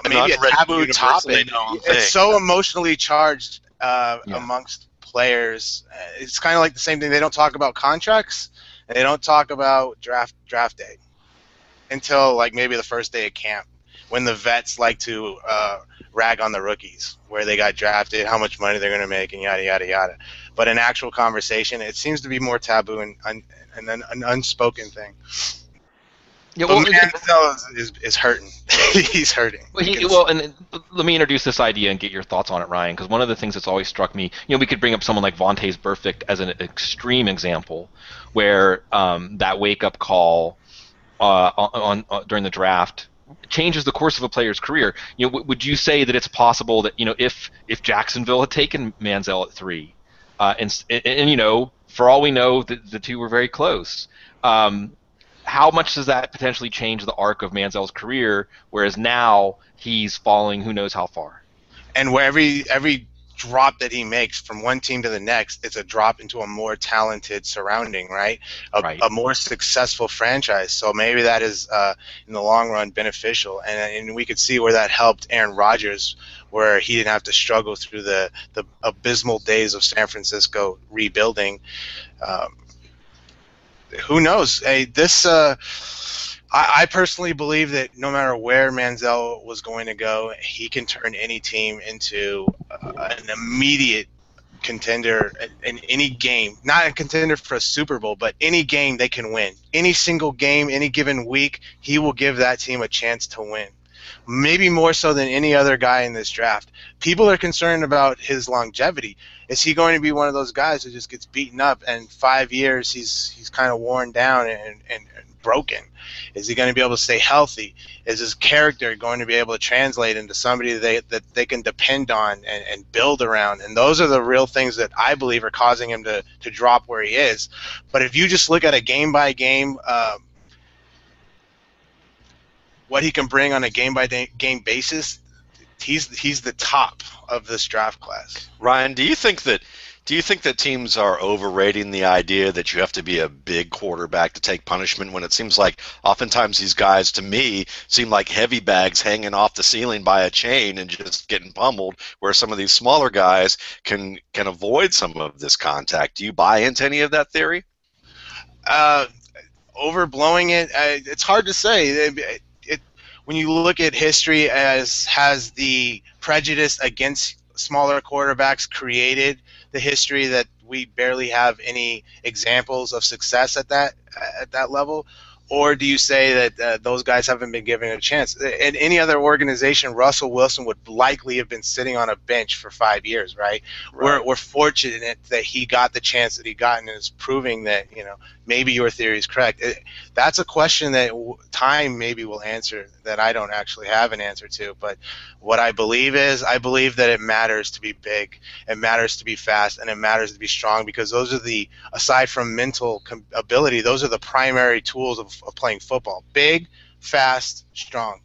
maybe a taboo topic. It's so emotionally charged amongst players. It's kind of like the same thing. They don't talk about contracts and they don't talk about draft day until like maybe the first day of camp, when the vets like to rag on the rookies, where they got drafted, how much money they're going to make, and yada, yada, yada. But in actual conversation, it seems to be more taboo and an unspoken thing. Yeah, but Manziel is hurting. He's hurting. And let me introduce this idea and get your thoughts on it, Ryan, because one of the things that's always struck me, we could bring up someone like Vontaze Burfict as an extreme example, where that wake-up call during the draft changes the course of a player's career. Would you say that it's possible that if Jacksonville had taken Manziel at 3, and for all we know, the two were very close. How much does that potentially change the arc of Manziel's career? Whereas now he's falling who knows how far. And where every drop that he makes from one team to the next, it's a drop into a more talented surrounding, right? A more successful franchise. So maybe that is in the long run beneficial, and we could see where that helped Aaron Rodgers, where he didn't have to struggle through the abysmal days of San Francisco rebuilding. Who knows? I personally believe that no matter where Manziel was going to go, he can turn any team into an immediate contender in any game. Not a contender for a Super Bowl, but any game they can win. Any single game, any given week, he will give that team a chance to win. Maybe more so than any other guy in this draft. People are concerned about his longevity. Is he going to be one of those guys who just gets beaten up and 5 years he's kind of worn down and broken? Is he going to be able to stay healthy? Is his character going to be able to translate into somebody that they can depend on and build around? And those are the real things that I believe are causing him to drop where he is. But if you just look at a game-by-game what he can bring on a game-by-game basis, he's the top of this draft class. Ryan, do you think that teams are overrating the idea that you have to be a big quarterback to take punishment, when it seems like oftentimes these guys, to me, seem like heavy bags hanging off the ceiling by a chain and just getting pummeled, where some of these smaller guys can avoid some of this contact? Do you buy into any of that theory? Overblowing it, it's hard to say. When you look at history, has the prejudice against smaller quarterbacks created the history that we barely have any examples of success at that level? Or do you say that those guys haven't been given a chance? In any other organization, Russell Wilson would likely have been sitting on a bench for 5 years, right? We're fortunate that he got the chance that he got, and is proving that, maybe your theory is correct. That's a question that time maybe will answer, that I don't actually have an answer to. But what I believe that it matters to be big, it matters to be fast, and it matters to be strong, because those are aside from mental ability, those are the primary tools of playing football: big, fast, strong.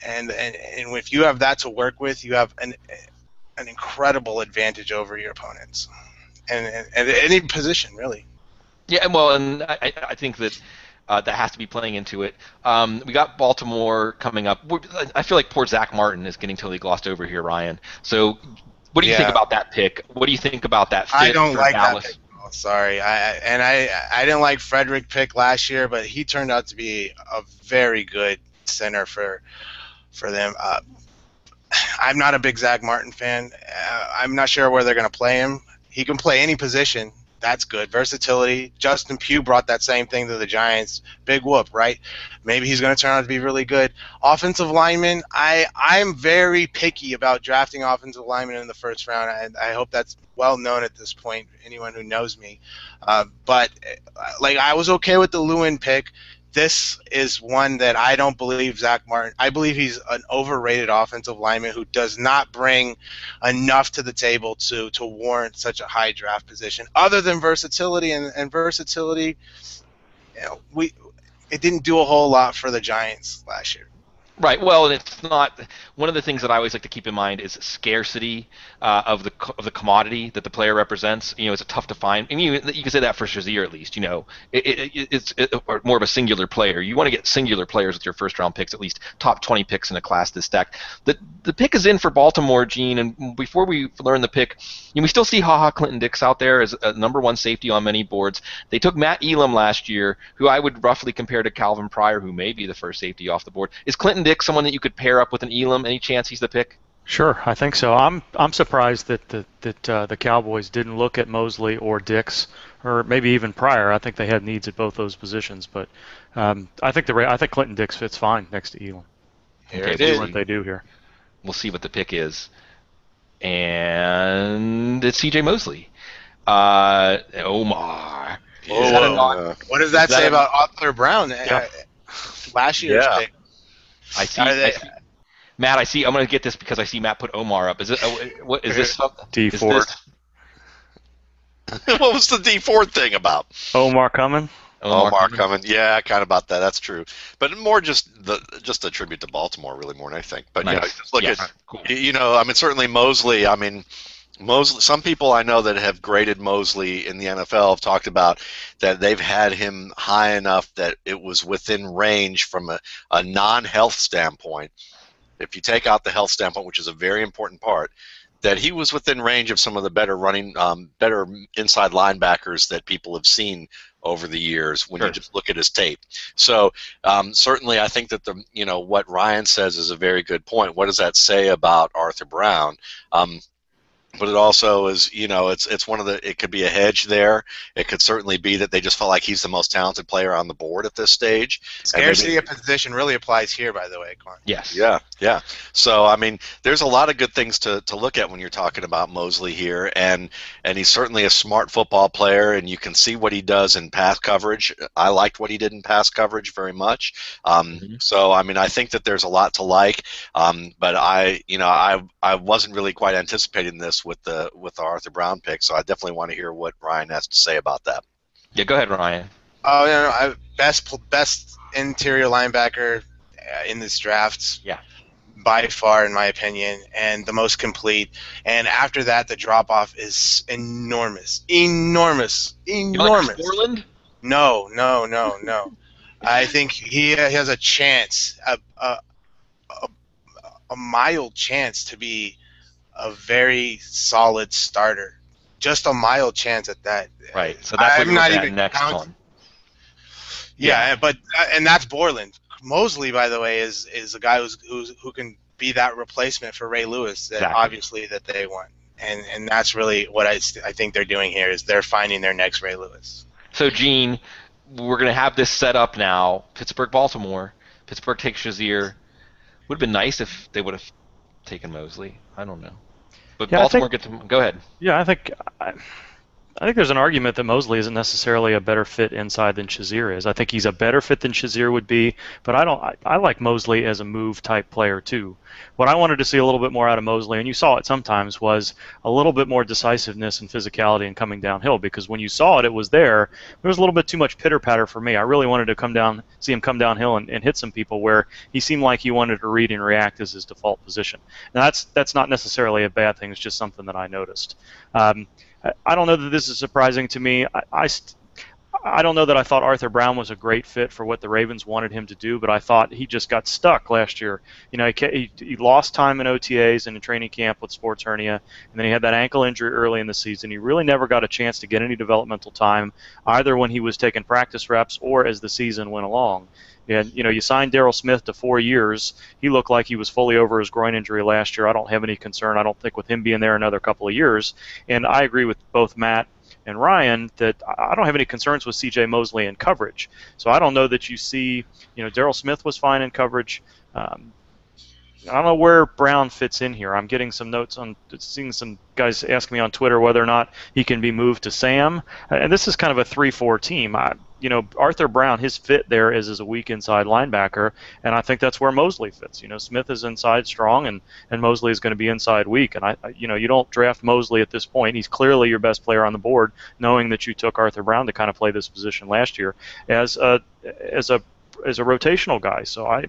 And if you have that to work with, you have an incredible advantage over your opponents, and at any position, really. Yeah, well, and I think that that has to be playing into it. We got Baltimore coming up. I feel like poor Zach Martin is getting totally glossed over here, Ryan. So what do you think about that pick? What do you think about that fit I don't for like Dallas? that pick. Oh, sorry. I didn't like Frederick pick last year, but he turned out to be a very good center for them. I'm not a big Zach Martin fan. I'm not sure where they're going to play him. He can play any position. That's good. Versatility. Justin Pugh brought that same thing to the Giants. Big whoop, right? Maybe he's going to turn out to be really good. Offensive lineman, I'm very picky about drafting offensive linemen in the first round, and I hope that's well known at this point, anyone who knows me. But I was okay with the Lewan pick. This is one that I don't believe Zach Martin. I believe he's an overrated offensive lineman who does not bring enough to the table to warrant such a high draft position. Other than versatility, and versatility, it didn't do a whole lot for the Giants last year. Right. Well, it's not. One of the things that I always like to keep in mind is scarcity of the commodity that the player represents. It's tough to find. I mean, you can say that for Shazier at least. It's or more of a singular player. You want to get singular players with your first round picks, at least top 20 picks in a class this stacked. The pick is in for Baltimore, Gene. And before we learn the pick, we still see Clinton-Dix out there as a number one safety on many boards. They took Matt Elam last year, who I would roughly compare to Calvin Pryor, who may be the first safety off the board. Is Clinton-Dix someone that you could pair up with an Elam? Any chance he's the pick? Sure, I think so. I'm surprised that the Cowboys didn't look at Mosley or Dix, or maybe even Pryor. I think they had needs at both those positions, but I think Clinton-Dix fits fine next to Elam. Okay, we'll see what they do here. We'll see what the pick is, and it's C.J. Mosley. Omar. What does that say about Arthur Brown? Last year's pick. I see. Matt, I see. I'm going to get this because I see Matt put Omar up. Is it? What is this? D Ford. What was the D Ford thing about? Omar coming. Omar coming. Yeah, kind of about that. That's true. But more just a tribute to Baltimore, really, more than anything. But nice. Just look at cool. I mean, certainly Mosley. I mean, Mosley. Some people I know that have graded Mosley in the NFL have talked about that they've had him high enough that it was within range from a non-health standpoint. If you take out the health standpoint, which is a very important part, that he was within range of some of the better better inside linebackers that people have seen over the years when you just look at his tape. So certainly I think that what Ryan says is a very good point. What does that say about Arthur Brown? But it also is, it's one of it could be a hedge there. It could certainly be that they just felt like he's the most talented player on the board at this stage. Scarcity of position really applies here, by the way, Clark. Yes. Yeah. So, I mean, there's a lot of good things to look at when you're talking about Mosley here, and he's certainly a smart football player, and you can see what he does in pass coverage. I liked what he did in pass coverage very much. So, I mean, I think that there's a lot to like, but I wasn't really quite anticipating this with the Arthur Brown pick, so I definitely want to hear what Ryan has to say about that. Yeah, go ahead, Ryan. Oh, best interior linebacker in this draft. Yeah. By far, in my opinion, and the most complete. And after that, the drop off is enormous. You like Portland? No. I think he has a chance, a mild chance to be a very solid starter. Just a mild chance at that. Right. So that's what I'm not even next one. Yeah, but and that's Borland. Mosley, by the way, is a guy who can be that replacement for Ray Lewis that obviously that they want. And that's really what I think they're doing here is they're finding their next Ray Lewis. So, Gene, we're going to have this set up now. Pittsburgh, Baltimore. Pittsburgh takes Shazier. Would have been nice if they would have taken Mosley. I don't know. But Yeah, Baltimore gets him. Go ahead. Yeah, I think there's an argument that Mosley isn't necessarily a better fit inside than Shazier is. I think he's a better fit than Shazier would be, but I like Mosley as a move type player too. What I wanted to see a little bit more out of Mosley, and you saw it sometimes, was a little bit more decisiveness and physicality in coming downhill, because when you saw it, it was there. There was a little bit too much pitter patter for me. I really wanted to see him come downhill and hit some people where he seemed like he wanted to read and react as his default position. Now that's not necessarily a bad thing. It's just something that I noticed. I don't know that this is surprising to me. I don't know that I thought Arthur Brown was a great fit for what the Ravens wanted him to do, but I thought he just got stuck last year. You know, he lost time in OTAs and in training camp with sports hernia, and then he had that ankle injury early in the season. He really never got a chance to get any developmental time, either when he was taking practice reps or as the season went along. And, you know, you signed Daryl Smith to 4 years. He looked like he was fully over his groin injury last year. I don't have any concern, I don't think, with him being there another couple of years. And I agree with both Matt and Ryan that I don't have any concerns with C.J. Mosley in coverage. So I don't know that you see, you know, Daryl Smith was fine in coverage. I don't know where Brown fits in here. I'm getting some notes on seeing some guys ask me on Twitter whether or not he can be moved to Sam. And this is kind of a 3-4 team. You know, Arthur Brown, his fit there is as a weak inside linebacker, and I think that's where Mosley fits. You know, Smith is inside strong, and Mosley is going to be inside weak. And you know, you don't draft Mosley at this point. He's clearly your best player on the board, knowing that you took Arthur Brown to kind of play this position last year as a rotational guy. So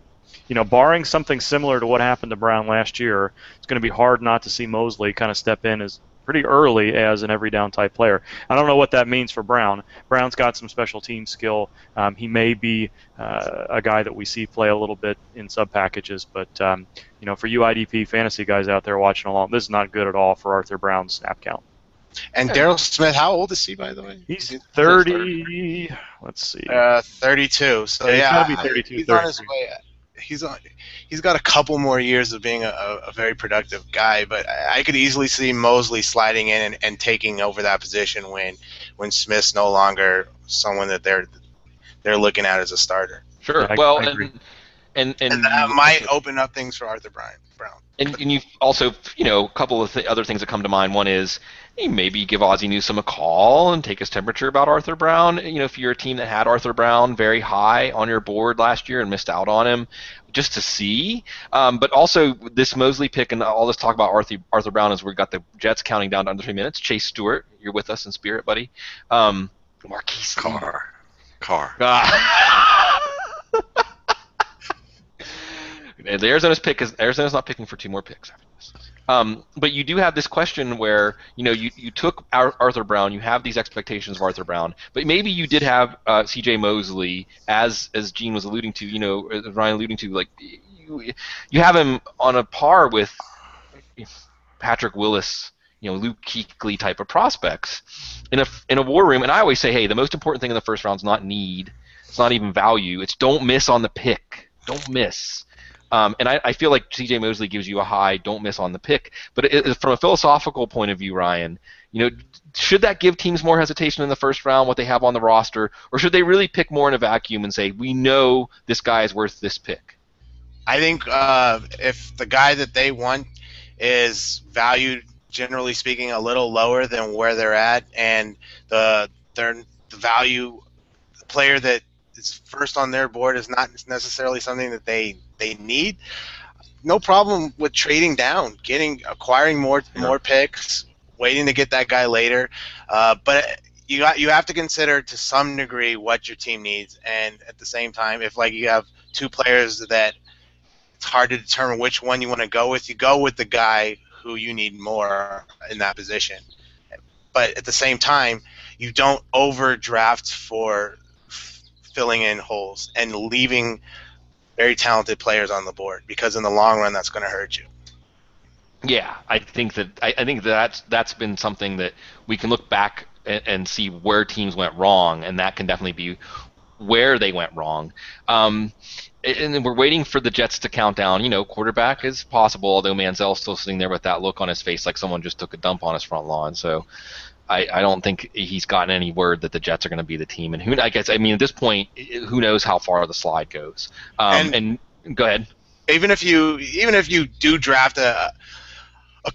you know, barring something similar to what happened to Brown last year, it's going to be hard not to see Mosley kind of step in as pretty early as an every down type player. I don't know what that means for Brown. Brown's got some special team skill. He may be a guy that we see play a little bit in sub packages, but you know, for you IDP fantasy guys out there watching along, this is not good at all for Arthur Brown's snap count. And Daryl Smith, how old is he, by the way? He's 30. Let's see. 32. So yeah, he's yeah, gotta be 32, he's 33. on his way. He's got a couple more years of being a very productive guy, but I could easily see Mosley sliding in and taking over that position when Smith's no longer someone that they're looking at as a starter. Sure. Yeah, well, I agree. And that might open up things for Arthur Brown. And you also, you know, a couple of other things that come to mind. One is maybe give Ozzie Newsome a call and take his temperature about Arthur Brown. You know, if you're a team that had Arthur Brown very high on your board last year and missed out on him, just to see. But also this Mosley pick and all this talk about Arthur Brown as we've got the Jets counting down to under 3 minutes. Chase Stewart, you're with us in spirit, buddy. Marquise Carr. Arizona's not picking for 2 more picks after this. But you do have this question where, you know, you took Arthur Brown, you have these expectations of Arthur Brown, but maybe you did have C.J. Mosley, as Gene was alluding to, you know, as Ryan alluding to, like you have him on a par with Patrick Willis, you know, Luke Kuechly type of prospects in a war room. And I always say, hey, the most important thing in the first round is not need, it's not even value, it's don't miss on the pick, don't miss. And I feel like C.J. Mosley gives you a high, don't miss on the pick. But from a philosophical point of view, Ryan, you know, should that give teams more hesitation in the first round, what they have on the roster, or should they really pick more in a vacuum and say, we know this guy is worth this pick? I think if the guy that they want is valued, generally speaking, a little lower than where they're at, and the value, the player that is first on their board is not necessarily something that they need, no problem with trading down, acquiring more picks, waiting to get that guy later. But you have to consider to some degree what your team needs, and at the same time, if like you have 2 players that it's hard to determine which one you want to go with, you go with the guy who you need more in that position. But at the same time, you don't overdraft for filling in holes and leaving very talented players on the board, because in the long run that's going to hurt you. Yeah, I think that's been something that we can look back and see where teams went wrong, and that can definitely be where they went wrong. And then we're waiting for the Jets to count down. You know, quarterback is possible, although Manziel's still sitting there with that look on his face like someone just took a dump on his front lawn. So I don't think he's gotten any word that the Jets are going to be the team. And I mean, at this point, who knows how far the slide goes? And go ahead. Even if you do draft a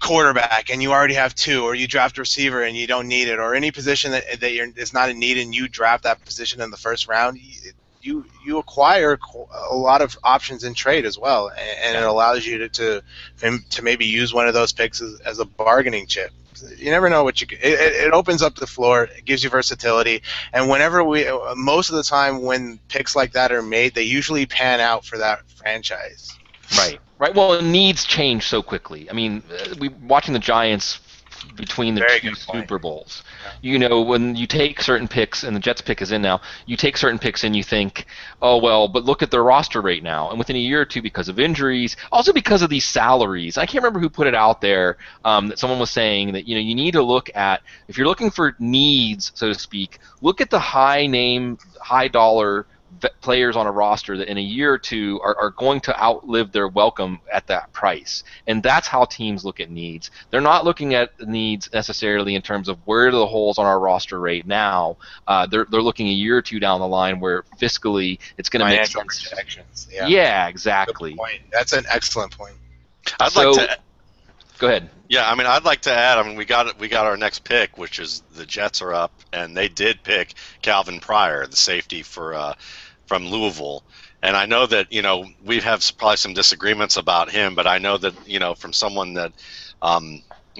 quarterback and you already have two, or you draft a receiver and you don't need it, or any position that is not a need and you draft that position in the first round, you acquire a lot of options in trade as well, and it allows you to maybe use one of those picks as a bargaining chip. You never know what it opens up the floor, it gives you versatility, and most of the time when picks like that are made, they usually pan out for that franchise. Right. Well, needs change so quickly. I mean, watching the Giants between the two Super Bowls. Yeah. When you take certain picks, and the Jets pick is in now, you take certain picks and you think, oh, well, but look at their roster right now. And within a year or two, because of injuries, also because of these salaries, I can't remember who put it out there, that someone was saying that, you need to look at, if you're looking for needs, so to speak, look at the high-name, high-dollar players on a roster that in a year or two are going to outlive their welcome at that price. And that's how teams look at needs. They're not looking at needs necessarily in terms of where are the holes on our roster right now. They're looking a year or two down the line where fiscally it's going to make sense. Projections. Yeah, exactly. Good point. That's an excellent point. Go ahead. Yeah, I mean, I'd like to add. I mean, we got our next pick, which is the Jets are up, and they did pick Calvin Pryor, the safety from Louisville. And I know that we have probably some disagreements about him, but I know that from someone that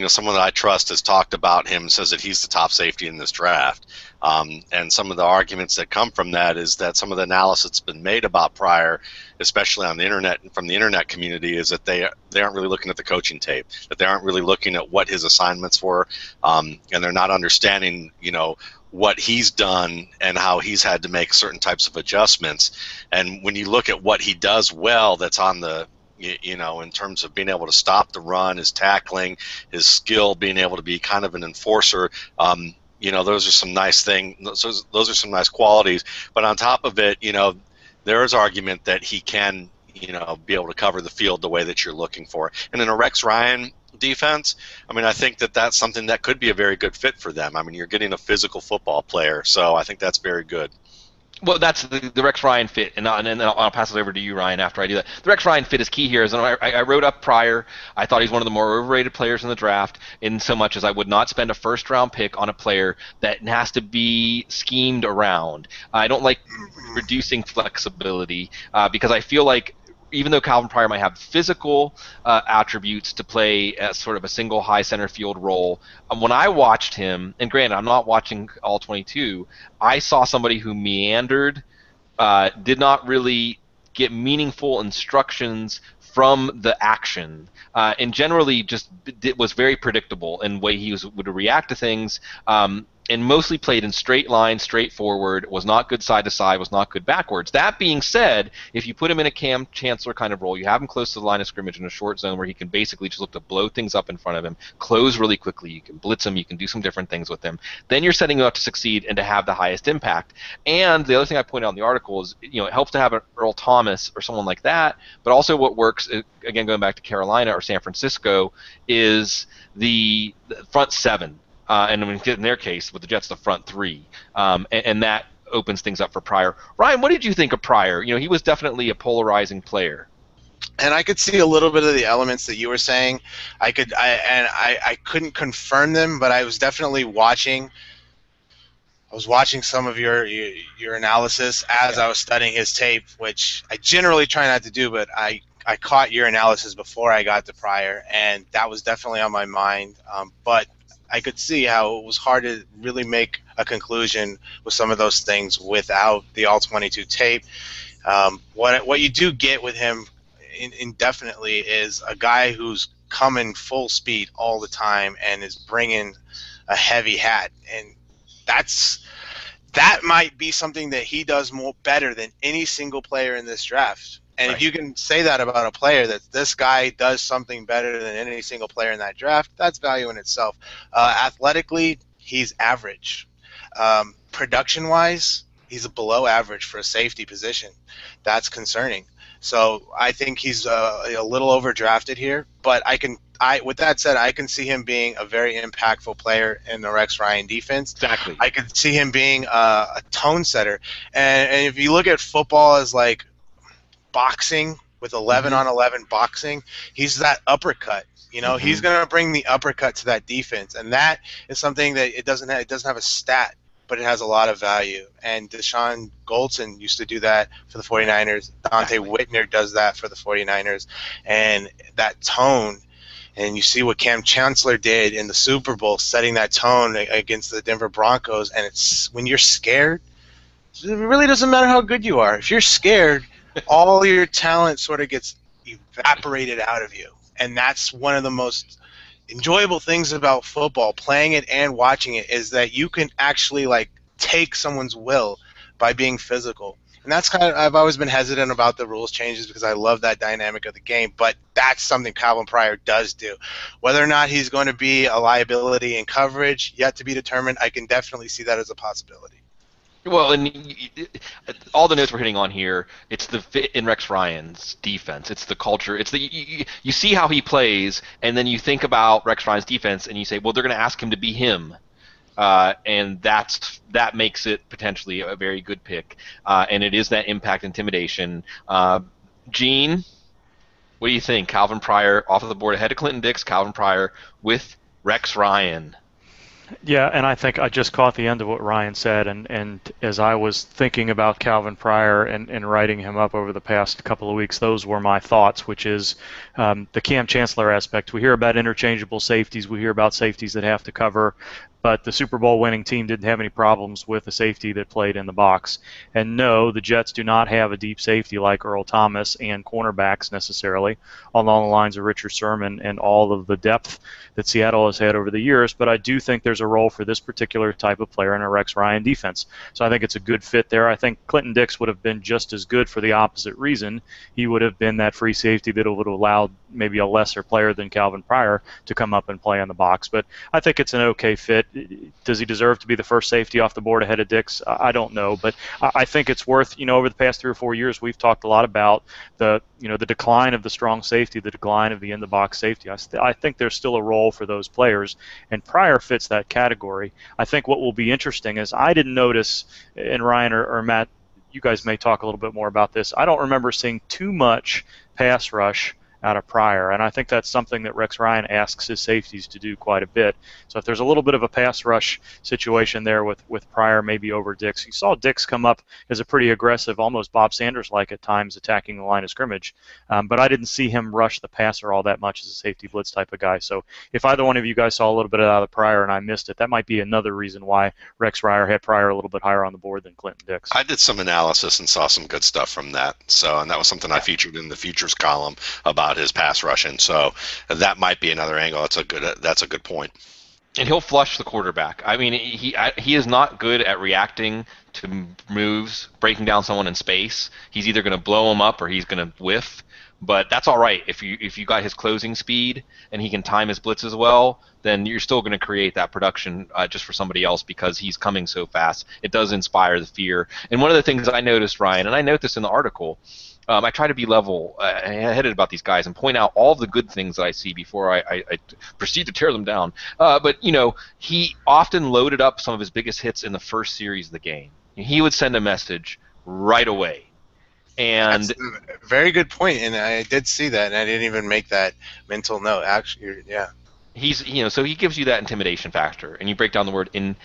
someone that I trust has talked about him, says that he's the top safety in this draft. And some of the arguments that come from that is that some of the analysis that's been made about Pryor, especially on the internet and from the internet community, is that they aren't really looking at the coaching tape, that they aren't really looking at what his assignments were, and they're not understanding, what he's done and how he's had to make certain types of adjustments. And when you look at what he does well, that's on the in terms of being able to stop the run, his tackling, his skill, being able to be kind of an enforcer, those are some nice things. Those are some nice qualities. But on top of it, there is argument that he can, be able to cover the field the way that you're looking for. And in a Rex Ryan defense, I mean, I think that that's something that could be a very good fit for them. I mean, you're getting a physical football player, so I think that's very good. Well, that's the Rex Ryan fit, and then I'll pass it over to you, Ryan, after I do that. The Rex Ryan fit is key here. I wrote up Pryor. I thought he's one of the more overrated players in the draft, in so much as I would not spend a first-round pick on a player that has to be schemed around. I don't like reducing flexibility because I feel like even though Calvin Pryor might have physical attributes to play as sort of a single high center field role, when I watched him, and granted, I'm not watching all 22, I saw somebody who meandered, did not really get meaningful instructions from the action, and generally just was very predictable in the way he would react to things, and mostly played in straight lines, straight forward, was not good side to side, was not good backwards. That being said, if you put him in a Cam Chancellor kind of role, you have him close to the line of scrimmage in a short zone where he can basically just look to blow things up in front of him, close really quickly, you can blitz him, you can do some different things with him, then you're setting him up to succeed and to have the highest impact. And the other thing I pointed out in the article is, it helps to have an Earl Thomas or someone like that, but also what works, again going back to Carolina or San Francisco, is the front seven. And in their case, with the Jets, the front three, and that opens things up for Pryor. Ryan, what did you think of Pryor? He was definitely a polarizing player. And I could see a little bit of the elements that you were saying. I couldn't confirm them, but I was definitely watching. I was watching some of your analysis as I was studying his tape, which I generally try not to do, but I caught your analysis before I got to Pryor, and that was definitely on my mind. But I could see how it was hard to really make a conclusion with some of those things without the All-22 tape. What you do get with him indefinitely is a guy who's coming full speed all the time and is bringing a heavy hat, and that might be something that he does better than any single player in this draft. And If you can say that about a player, that this guy does something better than any single player in that draft, that's value in itself. Athletically, he's average. Production-wise, he's below average for a safety position. That's concerning. So I think he's a little overdrafted here, but I can with that said, I can see him being a very impactful player in the Rex Ryan defense. Exactly. I could see him being a tone setter. And if you look at football as like boxing with 11 on 11 boxing, he's that uppercut. He's going to bring the uppercut to that defense, and that is something that it doesn't have a stat, but it has a lot of value. And Deshaun Goldson used to do that for the 49ers. Dante Whitner does that for the 49ers. And that tone, and you see what Cam Chancellor did in the Super Bowl, setting that tone against the Denver Broncos. And it's when you're scared, it really doesn't matter how good you are. If you're scared, all your talent sort of gets evaporated out of you. And that's one of the most enjoyable things about football, playing it and watching it, is that you can actually like take someone's will by being physical. And that's I've always been hesitant about the rules changes because I love that dynamic of the game, but that's something Calvin Pryor does do. Whether or not he's going to be a liability in coverage, yet to be determined, I can definitely see that as a possibility. Well, and all the notes we're hitting on here, it's the fit in Rex Ryan's defense. It's the culture. It's you see how he plays, and then you think about Rex Ryan's defense, and you say, well, they're going to ask him to be him, and that makes it potentially a very good pick. And it is that impact intimidation. Gene, what do you think? Calvin Pryor off of the board ahead of Clinton-Dix, Calvin Pryor with Rex Ryan. Yeah, and I think I just caught the end of what Ryan said, and as I was thinking about Calvin Pryor and writing him up over the past couple of weeks, those were my thoughts, which is the Cam Chancellor aspect. We hear about interchangeable safeties. We hear about safeties that have to cover, but the Super Bowl winning team didn't have any problems with a safety that played in the box. And no, the Jets do not have a deep safety like Earl Thomas and cornerbacks necessarily along the lines of Richard Sherman and all of the depth that Seattle has had over the years, but I do think there's a role for this particular type of player in a Rex Ryan defense. So I think it's a good fit there. I think Clinton-Dix would have been just as good for the opposite reason. He would have been that free safety that would have allowed maybe a lesser player than Calvin Pryor to come up and play in the box. But I think it's an okay fit. Does he deserve to be the first safety off the board ahead of Dix? I don't know, but I think it's worth, over the past 3 or 4 years, we've talked a lot about the decline of the strong safety, the decline of the in-the-box safety. I think there's still a role for those players, and Pryor fits that category. I think what will be interesting is I didn't notice, and Ryan or Matt, you guys may talk a little bit more about this, I don't remember seeing too much pass rush out of Pryor, and I think that's something that Rex Ryan asks his safeties to do quite a bit. So if there's a little bit of a pass rush situation there with Pryor maybe over Dix, you saw Dix come up as a pretty aggressive, almost Bob Sanders-like at times, attacking the line of scrimmage, but I didn't see him rush the passer all that much as a safety blitz type of guy. So if either one of you guys saw a little bit out of Pryor and I missed it, that might be another reason why Rex Ryan had Pryor a little bit higher on the board than Clinton-Dix. I did some analysis and saw some good stuff from that. And that was something I featured in the futures column about his pass rushing. So that might be another angle. That's a good point. And he'll flush the quarterback. I mean, he is not good at reacting to moves, breaking down someone in space. He's either going to blow him up or he's going to whiff. But that's all right. If you got his closing speed and he can time his blitzes well, then you're still going to create that production just for somebody else because he's coming so fast. It does inspire the fear. And one of the things I noticed, Ryan, and I note this in the article, I try to be level-headed about these guys and point out all the good things that I see before I proceed to tear them down. But he often loaded up some of his biggest hits in the first series of the game. He would send a message right away. And that's a very good point, and I did see that, and I didn't even make that mental note. Actually, yeah. He's, so he gives you that intimidation factor, and you break down the word in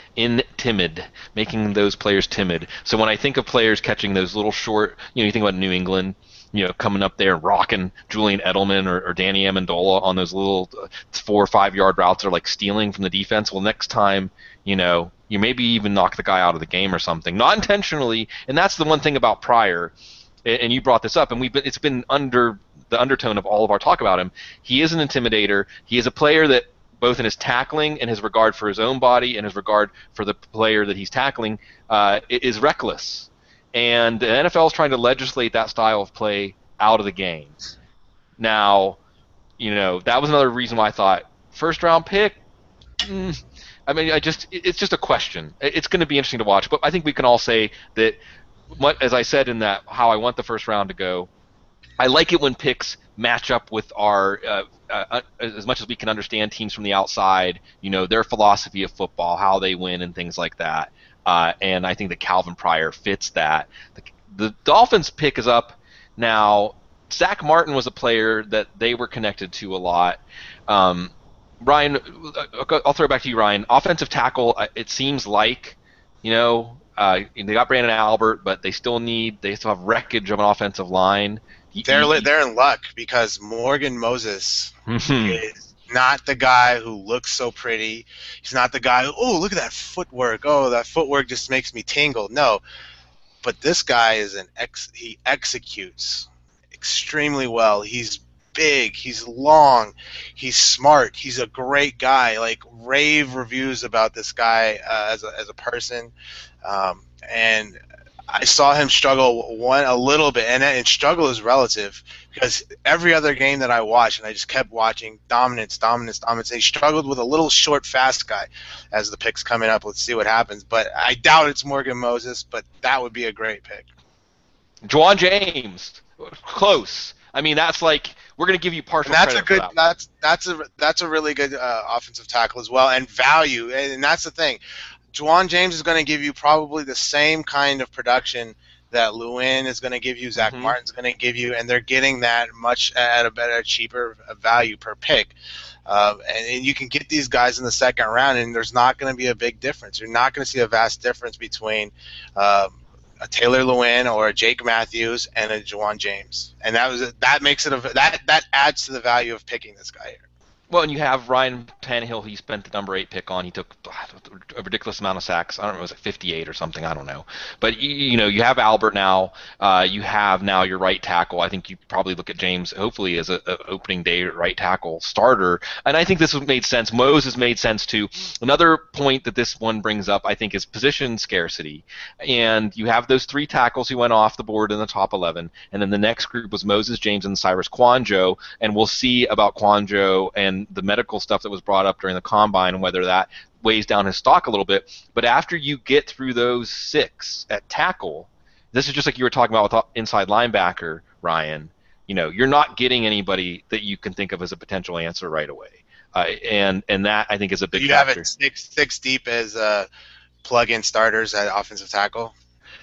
timid, making those players timid. So when I think of players catching those little short, you think about New England, coming up there and rocking Julian Edelman or Danny Amendola on those little 4 or 5 yard routes that are like stealing from the defense. Well, next time, you maybe even knock the guy out of the game or something, not intentionally. And that's the one thing about Pryor. And you brought this up, and it's been under the undertone of all of our talk about him. He is an intimidator. He is a player that, both in his tackling and his regard for his own body and his regard for the player that he's tackling, is reckless. And the NFL is trying to legislate that style of play out of the game. Now, that was another reason why I thought first-round pick. I mean, it's just a question. It's going to be interesting to watch, but I think we can all say that. As I said in that, how I want the first round to go, I like it when picks match up with our as much as we can understand teams from the outside, their philosophy of football, how they win, and things like that. And I think that Calvin Pryor fits that. The Dolphins pick is up now. Zach Martin was a player that they were connected to a lot. Ryan, I'll throw it back to you, Ryan. Offensive tackle, it seems like, they got Brandon Albert, but they still have wreckage of an offensive line. They're in luck because Morgan Moses is not the guy who looks so pretty. He's not the guy who, oh, look at that footwork. Oh, that footwork just makes me tingle. No, but this guy is he executes extremely well. He's big, he's long, he's smart, he's a great guy. Like, rave reviews about this guy as a person, and I saw him struggle a little bit, and struggle is relative because every other game that I watched, and I just kept watching, dominance. And he struggled with a little short, fast guy as the pick's coming up. Let's see what happens. But I doubt it's Morgan Moses, but that would be a great pick. Juwan James, close. I mean, that's like, we're going to give you partial credit for that. That's a really good offensive tackle as well, and value, and that's the thing. Juwan James is going to give you probably the same kind of production that Lewan is going to give you, Zach Martin's going to give you, and they're getting that much at a better, cheaper value per pick. And you can get these guys in the second round, and there's not going to be a big difference. You're not going to see a vast difference between a Taylor Lewan or a Jake Matthews and a Juwan James, and that makes it that adds to the value of picking this guy here. Well, and you have Ryan Tannehill, he spent the number 8 pick on. He took a ridiculous amount of sacks. I don't know, was it 58 or something? I don't know. But, you have Albert now. You have now your right tackle. I think you probably look at James, hopefully, as an opening day right tackle starter. And I think this made sense. Moses made sense, too. Another point that this one brings up, I think, is position scarcity. And you have those 3 tackles who went off the board in the top 11. And then the next group was Moses, James, and Cyrus Kouandjio. And we'll see about Kouandjio and the medical stuff that was brought up during the combine and whether that weighs down his stock a little bit. But after you get through those 6 at tackle, this is just like you were talking about with inside linebacker, Ryan. You're not getting anybody that you can think of as a potential answer right away. And that, I think, is a big factor. You have it six deep as plug-in starters at offensive tackle?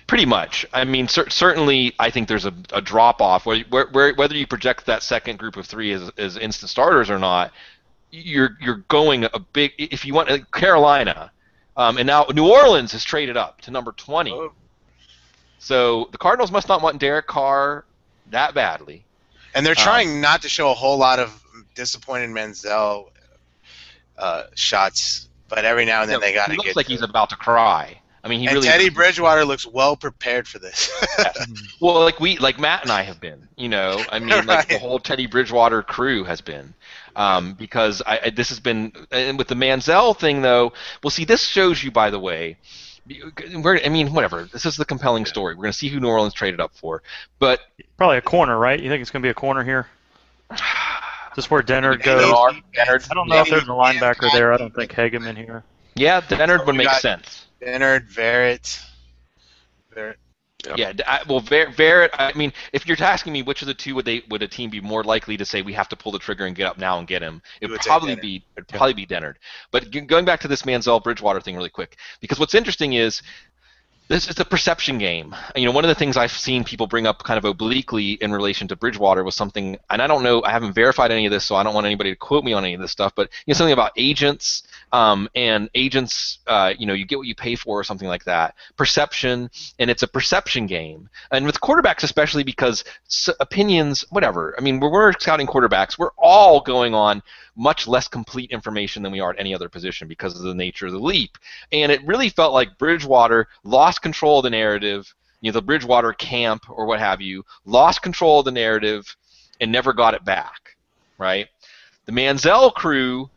Pretty much. I mean, certainly, I think there's a drop-off. Whether you project that second group of 3 as instant starters or not, you're going a big. If you want Carolina, and now New Orleans has traded up to number 20. Oh. So the Cardinals must not want Derek Carr that badly. And they're trying not to show a whole lot of disappointed Manziel shots, but every now and then they got to get. Looks like he's about to cry. I mean, Teddy Bridgewater looks well prepared for this. Well, like Matt and I have been, I mean, like the whole Teddy Bridgewater crew has been, because this has been, and with the Manziel thing though, well, see, this shows you, by the way, whatever. This is the compelling story. We're going to see who New Orleans traded up for, but probably a corner, right? You think it's going to be a corner here? Just where Dennard goes. Dennard. I don't know if there's a linebacker there. I don't think Hageman here. Yeah, Dennard would make sense. Dennard, Verrett. Yeah, well, Verrett. I mean, if you're asking me which of the 2 would a team be more likely to say we have to pull the trigger and get up now and get him, it'd probably be Dennard. But going back to this Manziel Bridgewater thing really quick, because what's interesting is this is a perception game. One of the things I've seen people bring up kind of obliquely in relation to Bridgewater was something, and I don't know, I haven't verified any of this, so I don't want anybody to quote me on any of this stuff, but something about agents, and agents, you get what you pay for or something like that. Perception, and it's a perception game. And with quarterbacks especially, because opinions, whatever. I mean, when we're scouting quarterbacks, we're all going on much less complete information than we are at any other position because of the nature of the leap. And it really felt like Bridgewater lost control of the narrative, the Bridgewater camp or what have you, lost control of the narrative and never got it back, right? The Manziel crew,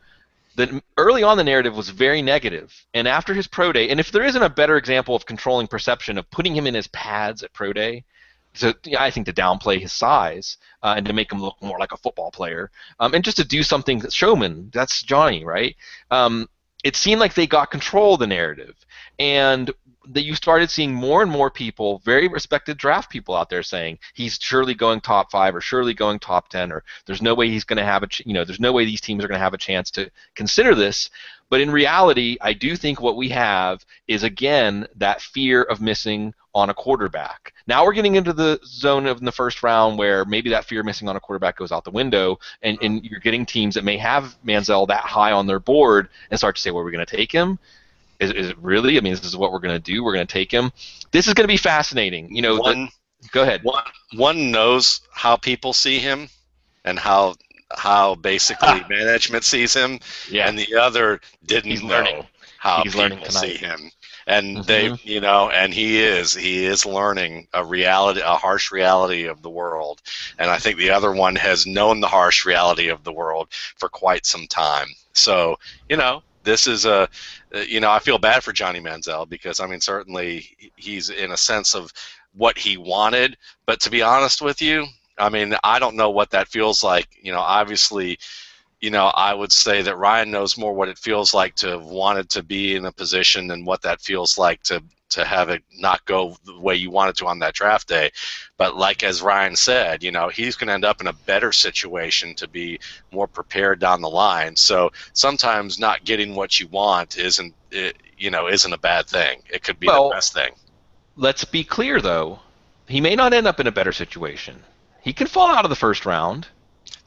that early on the narrative was very negative, and after his pro day, and if there isn't a better example of controlling perception of putting him in his pads at pro day, so I think to downplay his size and to make him look more like a football player, and just to do something that's showman, that's Johnny, right? It seemed like they got control of the narrative, and that you started seeing more and more people, very respected draft people out there saying he's surely going top 5 or surely going top 10 or there's no way he's going to have there's no way these teams are going to have a chance to consider this. But in reality, I do think what we have is, again, that fear of missing on a quarterback. Now we're getting into the zone of in the first round where maybe that fear of missing on a quarterback goes out the window, and you're getting teams that may have Manziel that high on their board and start to say, well, we're going to take him. Is it really? I mean, this is what we're going to do. We're going to take him. This is going to be fascinating. Go ahead. One knows how people see him and how basically management sees him, and the other didn't know how people see him. And they, and he is learning a harsh reality of the world. And I think the other one has known the harsh reality of the world for quite some time. So, this is I feel bad for Johnny Manziel because, I mean, certainly he's in a sense of what he wanted. But to be honest with you, I mean, I don't know what that feels like. Obviously, I would say that Ryan knows more what it feels like to have wanted to be in a position and what that feels like to have it not go the way you wanted to on that draft day. But like as Ryan said, he's going to end up in a better situation to be more prepared down the line. So sometimes not getting what you want isn't a bad thing. It could be the best thing. Let's be clear, though. He may not end up in a better situation. He can fall out of the first round.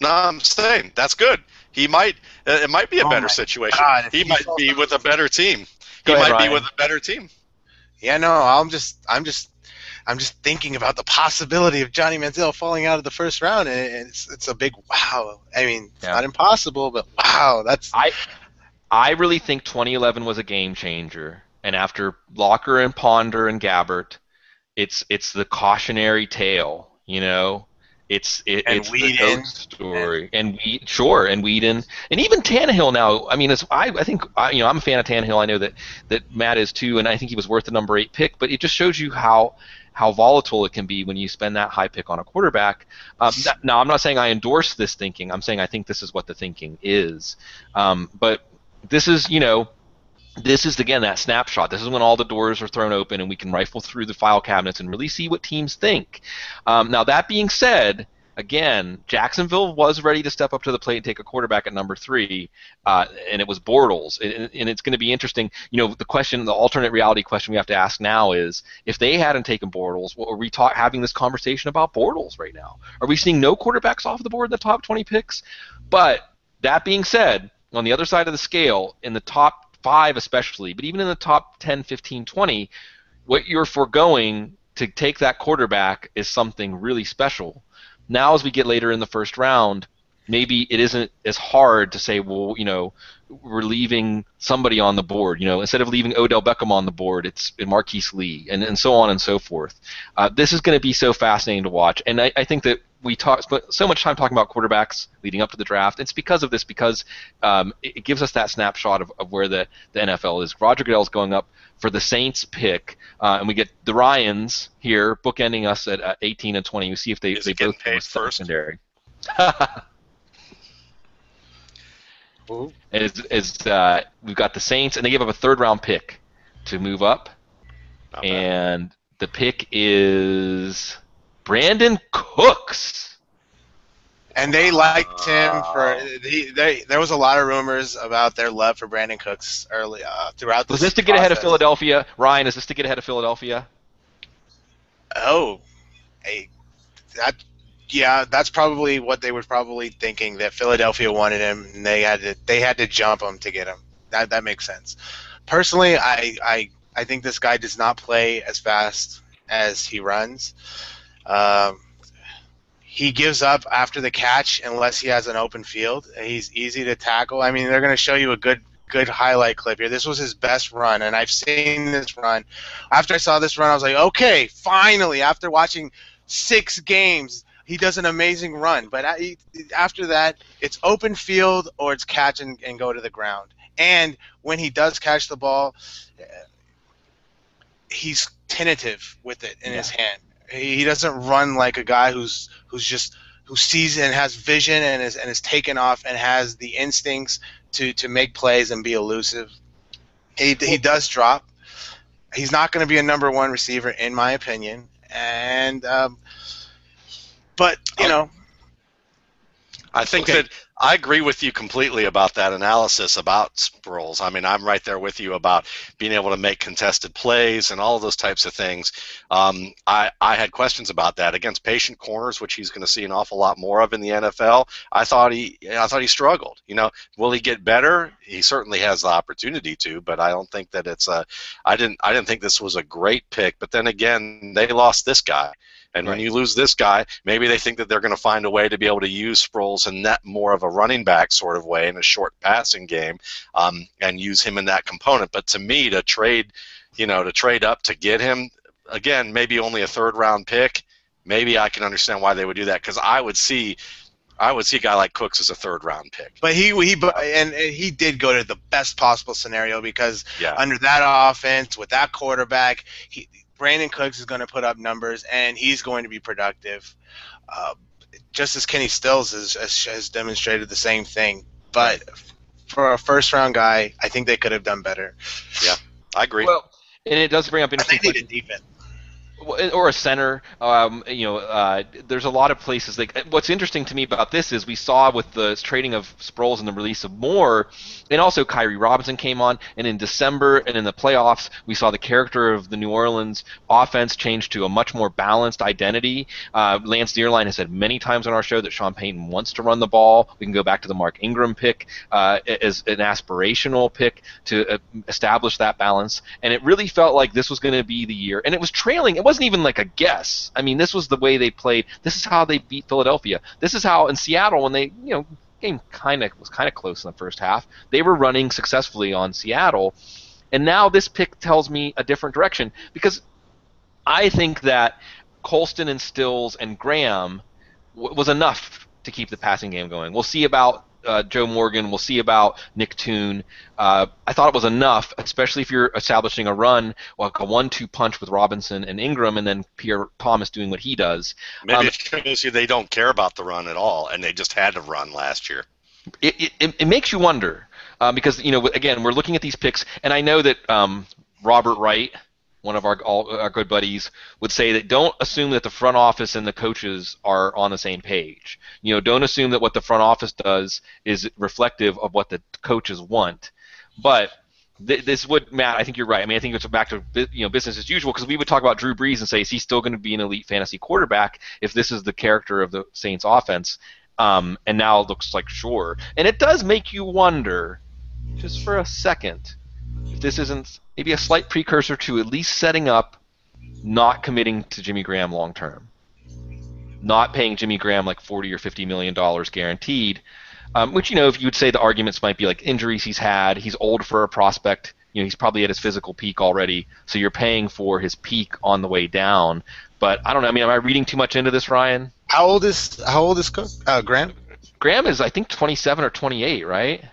No, I'm saying that's good. He might. It might be a better situation. God, he might be with a better team. He might be with a better team. Yeah, no, I'm just thinking about the possibility of Johnny Manziel falling out of the first round, and it's a big wow. I mean, it's not impossible, but wow, that's. I really think 2011 was a game changer, and after Locker and Ponder and Gabbert, it's the cautionary tale, It's the ghost story, and Whedon, and even Tannehill now. I mean, I think I'm a fan of Tannehill. I know that Matt is too, and I think he was worth the number 8 pick. But it just shows you how volatile it can be when you spend that high pick on a quarterback. Now, I'm not saying I endorse this thinking. I'm saying I think this is what the thinking is. But this is This is, again, that snapshot. This is when all the doors are thrown open and we can rifle through the file cabinets and really see what teams think. Now, that being said, again, Jacksonville was ready to step up to the plate and take a quarterback at number 3, and it was Bortles. And it's going to be interesting. The alternate reality question we have to ask now is, if they hadn't taken Bortles, are we having this conversation about Bortles right now? Are we seeing no quarterbacks off the board in the top 20 picks? But that being said, on the other side of the scale, in the top 5 especially, but even in the top 10, 15, 20, what you're foregoing to take that quarterback is something really special. Now, as we get later in the first round, maybe it isn't as hard to say, well, we're leaving somebody on the board. Instead of leaving Odell Beckham on the board, it's Marquise Lee, and so on and so forth. This is going to be so fascinating to watch, and I think that we spent so much time talking about quarterbacks leading up to the draft. It's because of this, because it gives us that snapshot of where the NFL is. Roger Goodell's going up for the Saints pick, and we get the Ryans here bookending us at 18 and 20. We see if they both go secondary. We've got the Saints, and they give up a 3rd-round pick to move up, and the pick is Brandon Cooks. And they liked him for there was a lot of rumors about their love for Brandon Cooks early throughout. Was this to get ahead of Philadelphia, Ryan? Is this to get ahead of Philadelphia? Oh, that's probably what they were probably thinking, that Philadelphia wanted him, and they had to jump him to get him. That makes sense. Personally, I think this guy does not play as fast as he runs. He gives up after the catch unless he has an open field. He's easy to tackle. I mean, they're going to show you a good highlight clip here. This was his best run, and I've seen this run. After I saw this run, I was like, okay, finally, after watching 6 games, he does an amazing run. But after that, it's open field or it's catch and go to the ground. And when he does catch the ball, he's tentative with it in his hand. He doesn't run like a guy who sees and has vision and is taken off and has the instincts to make plays and be elusive. He does drop. He's not going to be a number one receiver, in my opinion. And but I think that I agree with you completely about that analysis about Sproles. I mean, I'm right there with you about being able to make contested plays and all of those types of things. I had questions about that against patient corners, which he's going to see an awful lot more of in the NFL. I thought he struggled. Will he get better? He certainly has the opportunity to, but I don't think that it's a. I didn't think this was a great pick. But then again, they lost this guy. And when you lose this guy, maybe they think that they're going to find a way to be able to use Sproles in that more of a running back sort of way in a short passing game, and use him in that component. But to me, to trade up to get him, again, maybe only a third-round pick, maybe I can understand why they would do that, because I would see a guy like Cooks as a third-round pick. But he did go to the best possible scenario, because under that offense with that quarterback, Brandon Cooks is going to put up numbers, and he's going to be productive. Just as Kenny Stills has demonstrated the same thing. But for a first-round guy, I think they could have done better. Yeah, I agree. Well, and it does bring up interesting questions. They need a defense. Or a center. There's a lot of places. What's interesting to me about this is we saw with the trading of Sproles and the release of Moore, and also Kyrie Robinson came on, and in December and in the playoffs, we saw the character of the New Orleans offense change to a much more balanced identity. Lance Dearline has said many times on our show that Sean Payton wants to run the ball. We can go back to the Mark Ingram pick as an aspirational pick to establish that balance, and it really felt like this was going to be the year, and it was trailing. It wasn't even like a guess. I mean, this was the way they played. This is how they beat Philadelphia. This is how in Seattle, when they, game was kind of close in the first half, they were running successfully on Seattle. And now this pick tells me a different direction, because I think that Colston and Stills and Graham was enough to keep the passing game going. We'll see about Joe Morgan. We'll see about Nick Toon. I thought it was enough, especially if you're establishing a run, like a 1-2 punch with Robinson and Ingram, and then Pierre Thomas doing what he does. Maybe it shows you they don't care about the run at all, and they just had to run last year. It makes you wonder, because again, we're looking at these picks, and I know that Robert Wright, one of our good buddies, would say that don't assume that the front office and the coaches are on the same page. Don't assume that what the front office does is reflective of what the coaches want. But this would, Matt, I think you're right. I mean, I think it's back to business as usual, because we would talk about Drew Brees and say, is he still going to be an elite fantasy quarterback if this is the character of the Saints offense? And now it looks like sure. And it does make you wonder, just for a second, if this isn't maybe a slight precursor to at least setting up not committing to Jimmy Graham long term, not paying Jimmy Graham like $40 or $50 million guaranteed, which if you would say the arguments might be like injuries he's had, he's old for a prospect, he's probably at his physical peak already, so you're paying for his peak on the way down. But I don't know. I mean, am I reading too much into this, Ryan? How old is Graham? Graham is, I think, 27 or 28, right?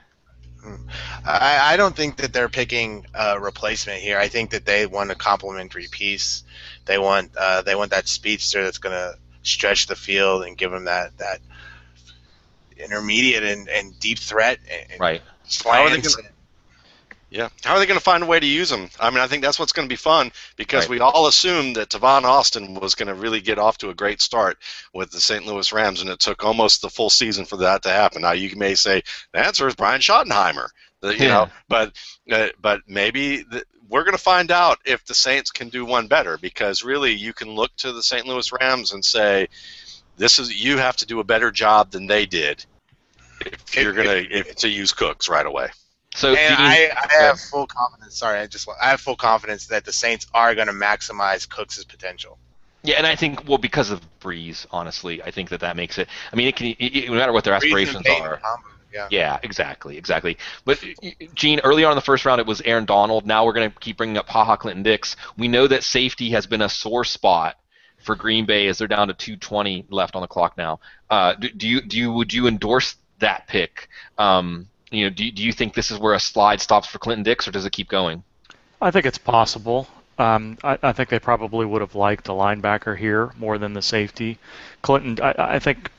I don't think that they're picking a replacement here. I think that they want a complementary piece. They want that speedster that's going to stretch the field and give them that intermediate and deep threat. And right. How are they going to find a way to use him? I mean, I think that's what's going to be fun, because we all assumed that Tavon Austin was going to really get off to a great start with the St. Louis Rams, and it took almost the full season for that to happen. Now, you may say the answer is Brian Schottenheimer, but maybe we're going to find out if the Saints can do one better, because really you can look to the St. Louis Rams and say, you have to do a better job than they did if you're going to use Cooks right away. So I have full confidence. Sorry, I have full confidence that the Saints are going to maximize Cooks' potential. Yeah, and I think because of Breeze, honestly, I think that makes it. I mean, no matter what their aspirations are. Yeah, exactly. But Gene, early on in the first round, it was Aaron Donald. Now we're going to keep bringing up Clinton-Dix. We know that safety has been a sore spot for Green Bay, as they're down to 2:20 left on the clock now. Would you endorse that pick? Do you think this is where a slide stops for Clinton-Dix, or does it keep going? I think it's possible. I think they probably would have liked a linebacker here more than the safety. I think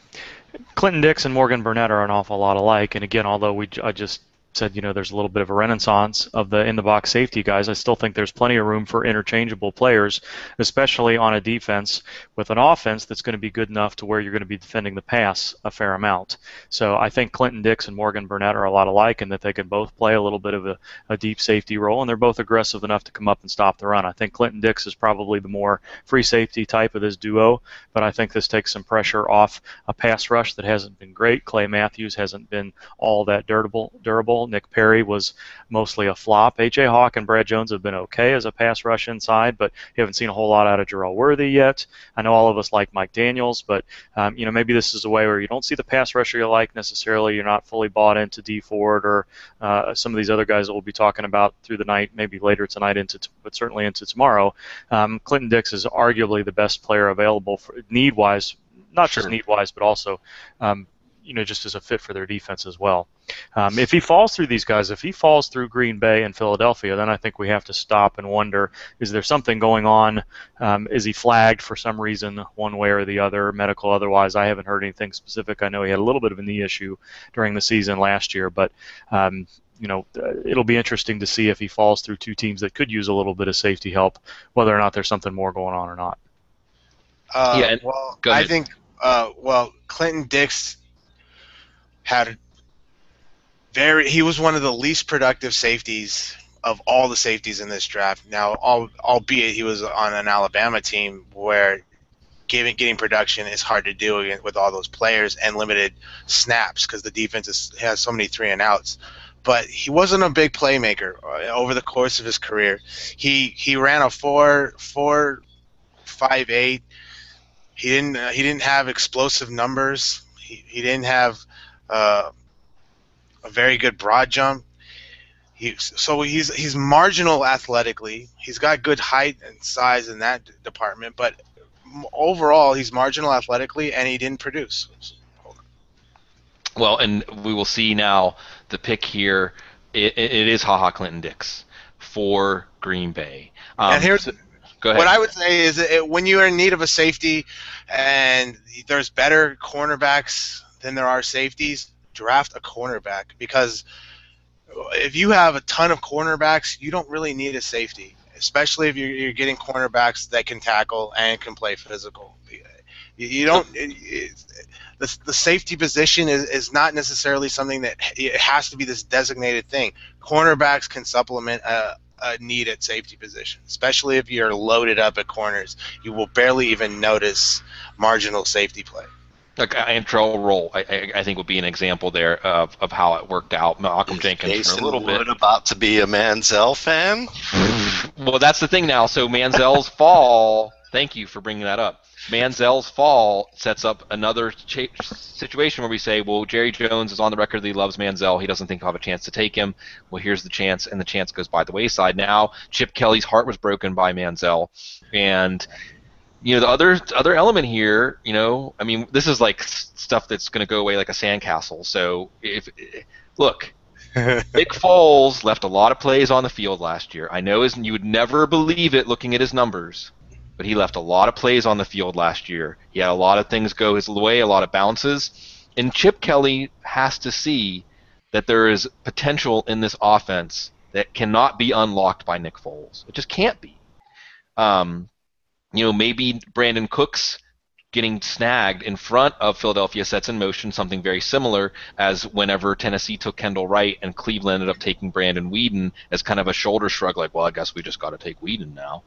Clinton-Dix and Morgan Burnett are an awful lot alike. And again, although I just said, there's a little bit of a renaissance of the in-the-box safety guys. I still think there's plenty of room for interchangeable players, especially on a defense with an offense that's going to be good enough to where you're going to be defending the pass a fair amount. So I think Clinton-Dix and Morgan Burnett are a lot alike in that they can both play a little bit of a deep safety role, and they're both aggressive enough to come up and stop the run. I think Clinton-Dix is probably the more free safety type of this duo, but I think this takes some pressure off a pass rush that hasn't been great. Clay Matthews hasn't been all that durable. Nick Perry was mostly a flop. A.J. Hawk and Brad Jones have been okay as a pass rush inside, but you haven't seen a whole lot out of Jarrell Worthy yet. I know all of us like Mike Daniels, but maybe this is a way where you don't see the pass rusher you like necessarily. You're not fully bought into D Ford or some of these other guys that we'll be talking about through the night, maybe later tonight, but certainly into tomorrow. Clinton-Dix is arguably the best player available for need-wise, not just need-wise, but also just as a fit for their defense as well. If he falls through these guys, if he falls through Green Bay and Philadelphia, then I think we have to stop and wonder, is there something going on? Is he flagged for some reason, one way or the other, medical otherwise? I haven't heard anything specific. I know he had a little bit of a knee issue during the season last year, but it'll be interesting to see if he falls through two teams that could use a little bit of safety help, whether or not there's something more going on or not. I think Clinton-Dix he was one of the least productive safeties of all the safeties in this draft. Now, albeit he was on an Alabama team where getting production is hard to do with all those players and limited snaps because the defense has so many 3-and-outs. But he wasn't a big playmaker over the course of his career. He ran a 4.58. He didn't have explosive numbers. He didn't have a very good broad jump. He's marginal athletically. He's got good height and size in that department, but overall he's marginal athletically, and he didn't produce. Well, and we will see now the pick here. It is Clinton-Dix for Green Bay. And here's go ahead. What I would say is when you are in need of a safety and there's better cornerbacks than there are safeties, draft a cornerback, because if you have a ton of cornerbacks, you don't really need a safety, especially if you're getting cornerbacks that can tackle and can play physical. You don't. The safety position is not necessarily something that it has to be this designated thing. Cornerbacks can supplement a need at safety position, especially if you're loaded up at corners. You will barely even notice marginal safety play. Like intro role, I think would be an example there of how it worked out. Malcolm Jenkins for a little bit. About to be a Manziel fan? Well, that's the thing now. So Manziel's fall. Thank you for bringing that up. Manziel's fall sets up another situation where we say, well, Jerry Jones is on the record that he loves Manziel. He doesn't think he'll have a chance to take him. Well, here's the chance, and the chance goes by the wayside. Now, Chip Kelly's heart was broken by Manziel, and the other element here, this is like stuff that's going to go away like a sandcastle. So look, Nick Foles left a lot of plays on the field last year. I know you would never believe it looking at his numbers, but he left a lot of plays on the field last year. He had a lot of things go his way, a lot of bounces. And Chip Kelly has to see that there is potential in this offense that cannot be unlocked by Nick Foles. It just can't be. Maybe Brandon Cooks getting snagged in front of Philadelphia sets in motion something very similar as whenever Tennessee took Kendall Wright and Cleveland ended up taking Brandon Weeden as kind of a shoulder shrug, like, well, I guess we just got to take Weeden now.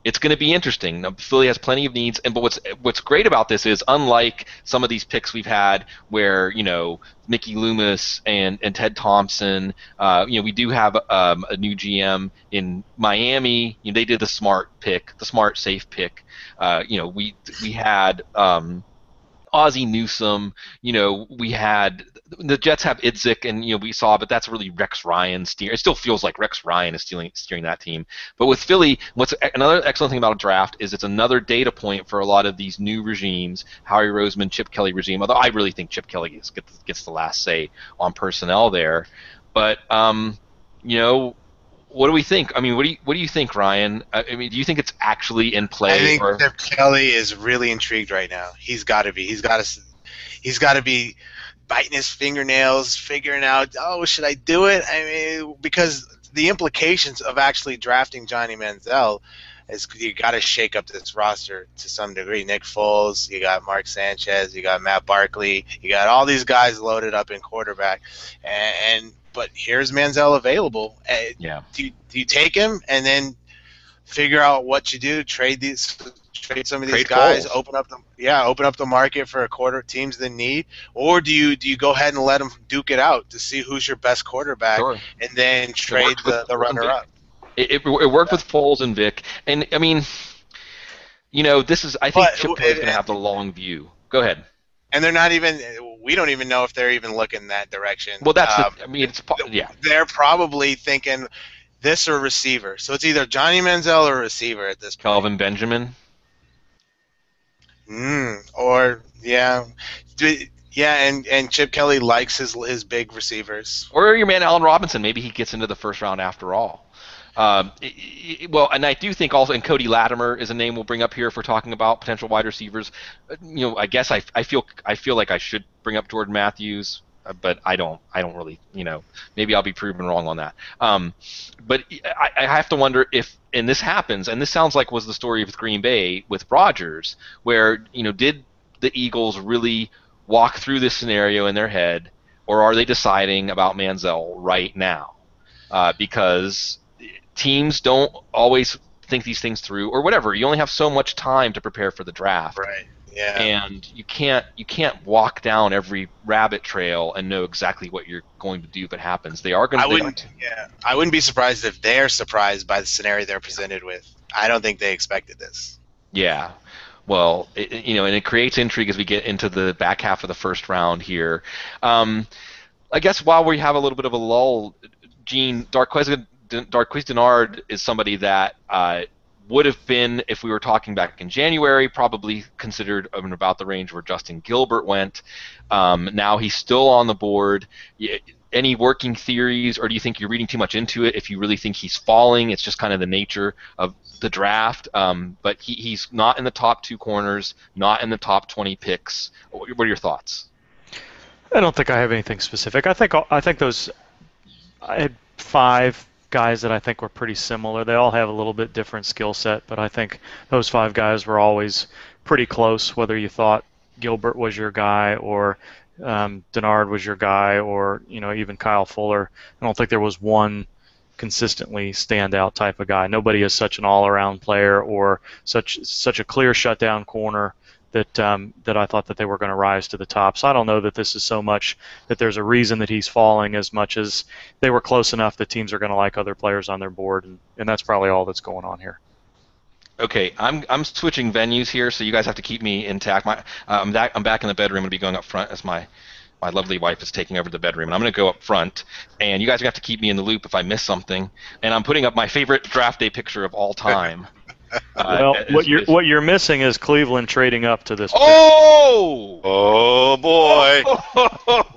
It's going to be interesting. Now, Philly has plenty of needs, but what's great about this is, unlike some of these picks we've had where Mickey Loomis and Ted Thompson, we do have a new GM in Miami. They did the smart pick, the smart safe pick. We had Ozzie Newsome. We had the Jets have Idzik, and we saw, but that's really Rex Ryan steering. It still feels like Rex Ryan is steering that team. But with Philly, what's another excellent thing about a draft is it's another data point for a lot of these new regimes, Howie Roseman, Chip Kelly regime. Although I really think Chip Kelly gets the last say on personnel there. But what do we think? I mean, what do you think, Ryan? I mean, do you think it's actually in play? I think Chip Kelly is really intrigued right now. He's got to be. He's got to be biting his fingernails, figuring out, oh, should I do it? I mean, because the implications of actually drafting Johnny Manziel is you got to shake up this roster to some degree. Nick Foles, you got Mark Sanchez, you got Matt Barkley, you got all these guys loaded up in quarterback, but here's Manziel available. Do you take him and then figure out what you do? Trade some of these guys, Foles. open up the market for teams that need, or do you go ahead and let them duke it out to see who's your best quarterback, Sure. and then trade the runner-up? It worked with Foles and Vic, and I mean, this is, I think Chip Kelly's going to have the long view. Go ahead. And they're not even. We don't even know if they're even looking that direction. Well, that's yeah. They're probably thinking this or receiver. So it's either Johnny Manziel or receiver at this point. Kelvin Benjamin. And Chip Kelly likes his big receivers. Or your man Allen Robinson. Maybe he gets into the first round after all. Well, and I do think also, and Cody Latimer is a name we'll bring up here if we're talking about potential wide receivers. I guess I feel like I should bring up Jordan Matthews, but I don't really, maybe I'll be proven wrong on that. But I have to wonder if, and this happens, and this sounds like was the story with Green Bay with Rodgers, where, did the Eagles really walk through this scenario in their head, or are they deciding about Manziel right now? Because teams don't always think these things through, or whatever. You only have so much time to prepare for the draft. Right. Yeah. And you can't walk down every rabbit trail and know exactly what you're going to do if it happens. They are going to. I wouldn't be surprised if they're surprised by the scenario they're presented with. I don't think they expected this. Yeah. Well, and it creates intrigue as we get into the back half of the first round here. I guess while we have a little bit of a lull, Gene, Darqueze Dennard is somebody that would have been, if we were talking back in January, probably considered in about the range where Justin Gilbert went. Now he's still on the board. Any working theories, or do you think you're reading too much into it? If you really think he's falling, it's just kind of the nature of the draft. But he's not in the top 2 corners, not in the top 20 picks. What are your thoughts? I don't think I have anything specific. I think I had 5 guys that I think were pretty similar. They all have a little bit different skill set, but I think those 5 guys were always pretty close, whether you thought Gilbert was your guy or Dennard was your guy, or even Kyle Fuller. I don't think there was one consistently standout type of guy. Nobody is such an all-around player or such a clear shutdown corner that I thought that they were going to rise to the top. So I don't know that this is so much that there's a reason that he's falling, as much as they were close enough that teams are going to like other players on their board, and that's probably all that's going on here. Okay, I'm switching venues here, so you guys have to keep me intact. I'm back in the bedroom. I'm going to be going up front as my lovely wife is taking over the bedroom, and I'm going to go up front, and you guys have to keep me in the loop if I miss something. And I'm putting up my favorite draft day picture of all time. Well, what you're missing is Cleveland trading up to this. Oh boy!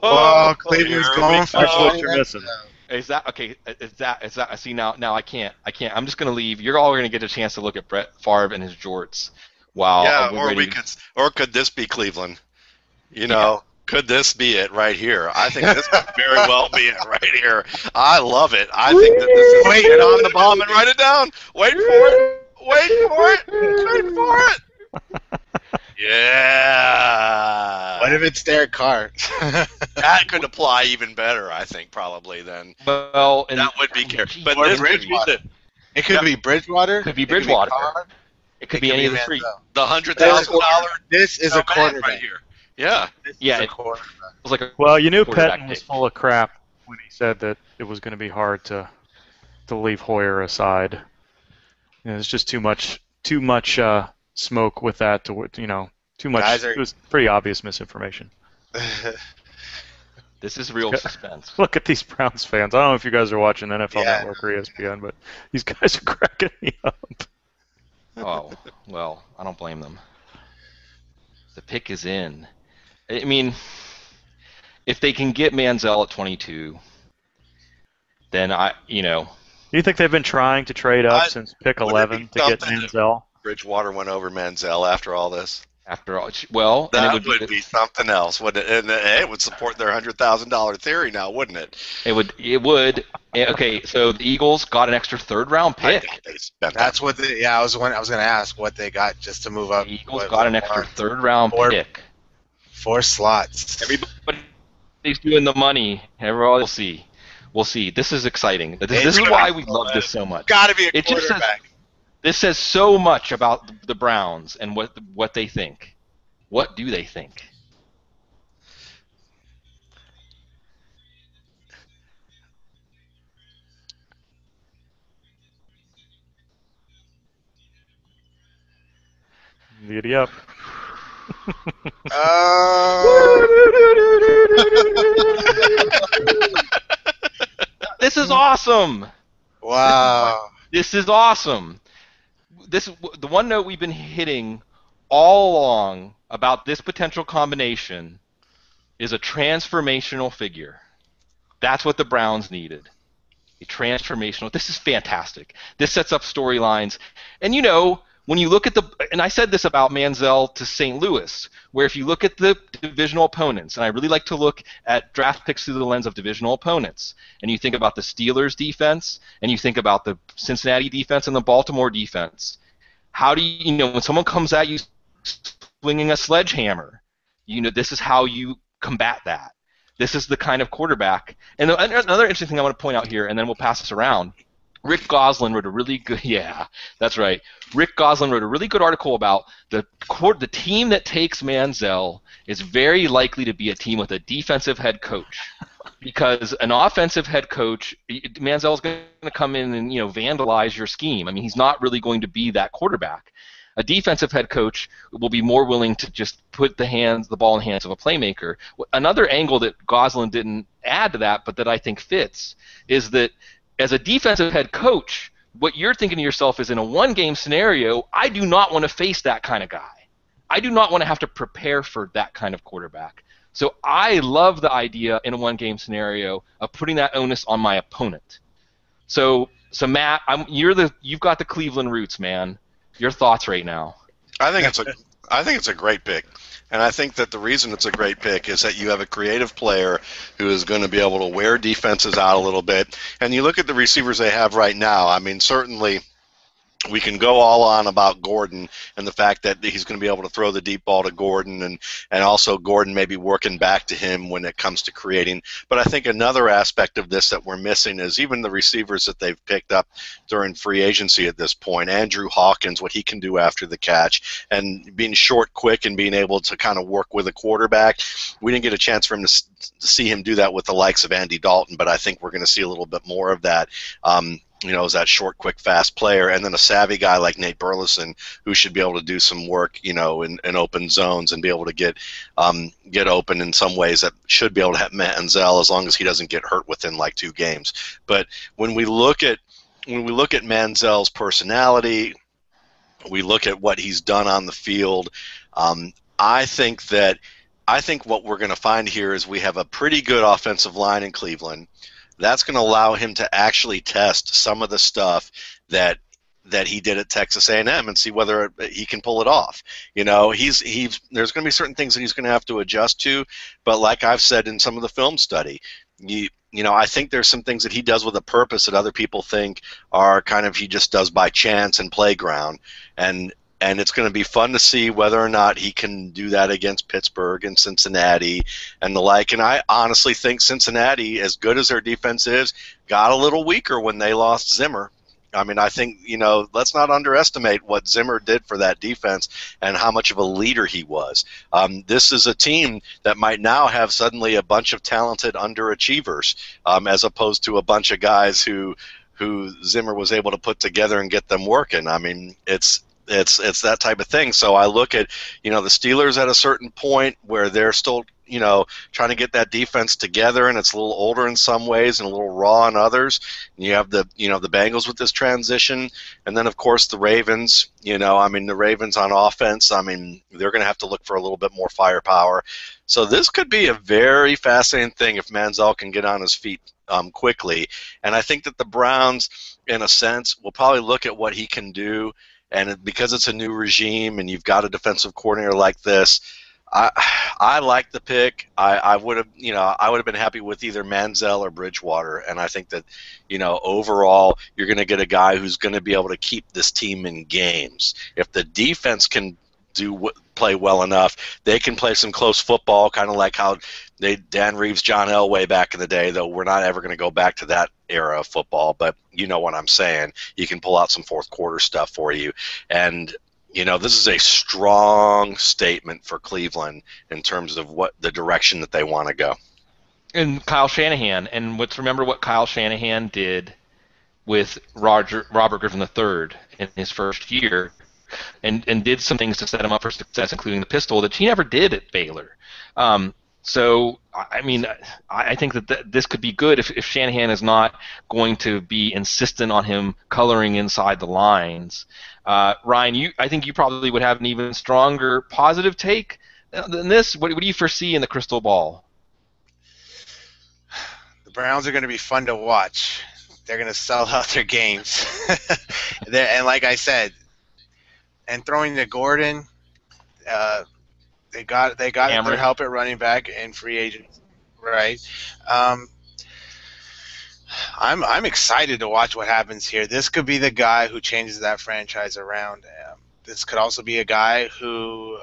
Oh, Cleveland's going for That's what you're missing. Is that okay? Is that? See, now I can't. I'm just gonna leave. You're all gonna get a chance to look at Brett Favre and his jorts. Wow. Or could this be Cleveland? Could this be it right here? I think this could very well be it right here. I love it. I think that this is wait on the bomb and write it down. Wait for it. Wait for it. Wait for it. Yeah. What if it's Derek Carr? That could apply even better, I think, probably then. Well, and that would be careful. But or this Bridgewater. It could be Bridgewater. Could be Bridgewater. It could be any of the 3. The $100,000. This is a quarterback right here. Yeah. It was like well, you knew quarterback Pettin was pick. full of crap when he said that it was going to be hard to leave Hoyer aside. There's just too much smoke with that. Too much. It was pretty obvious misinformation. This is real suspense. Look at these Browns fans. I don't know if you guys are watching NFL Network or ESPN, but these guys are cracking me up. Oh, well, I don't blame them. The pick is in. I mean, if they can get Manziel at 22, then Do you think they've been trying to trade up since pick 11 to get Manziel? Bridgewater went over Manziel after all this. After all, well, and That would be something else, wouldn't it? And it would support their $100,000 theory now, wouldn't it? It would. Okay, so the Eagles got an extra third-round pick. That's what I was going to ask what they got just to move up. The Eagles got an extra third-round pick. 4 slots. Everybody's doing the money. We'll see. We'll see. This is exciting. This is why we love this so much. Got to be a quarterback. This says so much about the Browns and what they think. What do they think? Giddy up. This is awesome. Wow. This is awesome. The one note we've been hitting all along about this potential combination is a transformational figure. That's what the Browns needed. A transformational. This is fantastic. This sets up storylines. And when you look at and I said this about Manziel to St. Louis, where if you look at the divisional opponents, and I really like to look at draft picks through the lens of divisional opponents, and you think about the Steelers defense, and you think about the Cincinnati defense and the Baltimore defense, how do when someone comes at you swinging a sledgehammer, this is how you combat that. This is the kind of quarterback. And another interesting thing I want to point out here, and then we'll pass this around. Rick Goslin wrote a really good that's right. Rick Goslin wrote a really good article about the team that takes Manziel is very likely to be a team with a defensive head coach, because an offensive head coach, Manziel is going to come in and vandalize your scheme. I mean, he's not really going to be that quarterback. A defensive head coach will be more willing to just put the ball in the hands of a playmaker. Another angle that Goslin didn't add to that, but that I think fits, is that as a defensive head coach, what you're thinking to yourself is, in a one-game scenario, I do not want to face that kind of guy. I do not want to have to prepare for that kind of quarterback. So I love the idea in a one-game scenario of putting that onus on my opponent. So Matt, you've got the Cleveland roots, man. Your thoughts right now? I think it's a great pick. And I think that the reason it's a great pick is that you have a creative player who is going to be able to wear defenses out a little bit. And you look at the receivers they have right now. I mean, certainly we can go all on about Gordon and the fact that he's going to be able to throw the deep ball to Gordon, and also Gordon maybe working back to him when it comes to creating. But I think another aspect of this that we're missing is even the receivers that they've picked up during free agency at this point. Andrew Hawkins, what he can do after the catch, and being short, quick, and being able to kind of work with a quarterback. We didn't get a chance for him to see him do that with the likes of Andy Dalton, but I think we're going to see a little bit more of that. As that short, quick, fast player, and then a savvy guy like Nate Burleson, who should be able to do some work, in open zones and be able to get open in some ways that should be able to have Manziel, as long as he doesn't get hurt within like 2 games. But when we look at Manziel's personality, we look at what he's done on the field. I think what we're going to find here is we have a pretty good offensive line in Cleveland. That's going to allow him to actually test some of the stuff that he did at Texas A&M and see whether he can pull it off. There's going to be certain things that he's going to have to adjust to, but like I've said in some of the film study, I think there's some things that he does with a purpose that other people think are kind of he just does by chance and playground, and it's going to be fun to see whether or not he can do that against Pittsburgh and Cincinnati and the like. And I honestly think Cincinnati, as good as their defense is, got a little weaker when they lost Zimmer. I mean, I think, let's not underestimate what Zimmer did for that defense and how much of a leader he was. This is a team that might now have suddenly a bunch of talented underachievers, as opposed to a bunch of guys who Zimmer was able to put together and get them working. I mean, it's that type of thing. So I look at, the Steelers at a certain point where they're still, trying to get that defense together, and it's a little older in some ways and a little raw in others. And you have the Bengals with this transition, and then of course the Ravens. The Ravens on offense. I mean, they're going to have to look for a little bit more firepower. So this could be a very fascinating thing if Manziel can get on his feet quickly. And I think that the Browns, in a sense, will probably look at what he can do and because it's a new regime and you've got a defensive coordinator like this, I like the pick. I would have been happy with either Manziel or Bridgewater, and I think that, overall you're going to get a guy who's going to be able to keep this team in games. If the defense can play well enough, they can play some close football, kind of like how Dan Reeves, John Elway back in the day, though we're not ever going to go back to that era of football, but you know what I'm saying. You can pull out some fourth quarter stuff for you, and this is a strong statement for Cleveland in terms of what the direction that they want to go. And Kyle Shanahan, and remember what Kyle Shanahan did with Robert Griffin III in his first year, and did some things to set him up for success, including the pistol that he never did at Baylor. So, I mean, I think that this could be good if Shanahan is not going to be insistent on him coloring inside the lines. Ryan, I think you probably would have an even stronger positive take than this. What do you foresee in the crystal ball? The Browns are going to be fun to watch. They're going to sell out their games. And like I said, and throwing to Gordon, they got their help at running back and free agents, right? I'm excited to watch what happens here. This could be the guy who changes that franchise around. This could also be a guy who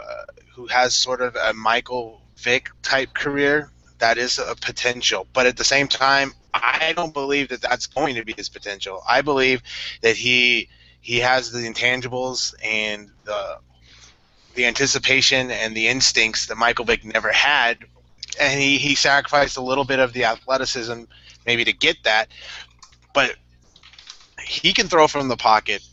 has sort of a Michael Vick type career. That is a potential, but at the same time, I don't believe that that's going to be his potential. I believe that he has the intangibles and the anticipation and the instincts that Michael Vick never had, and he sacrificed a little bit of the athleticism maybe to get that, but he can throw from the pocket.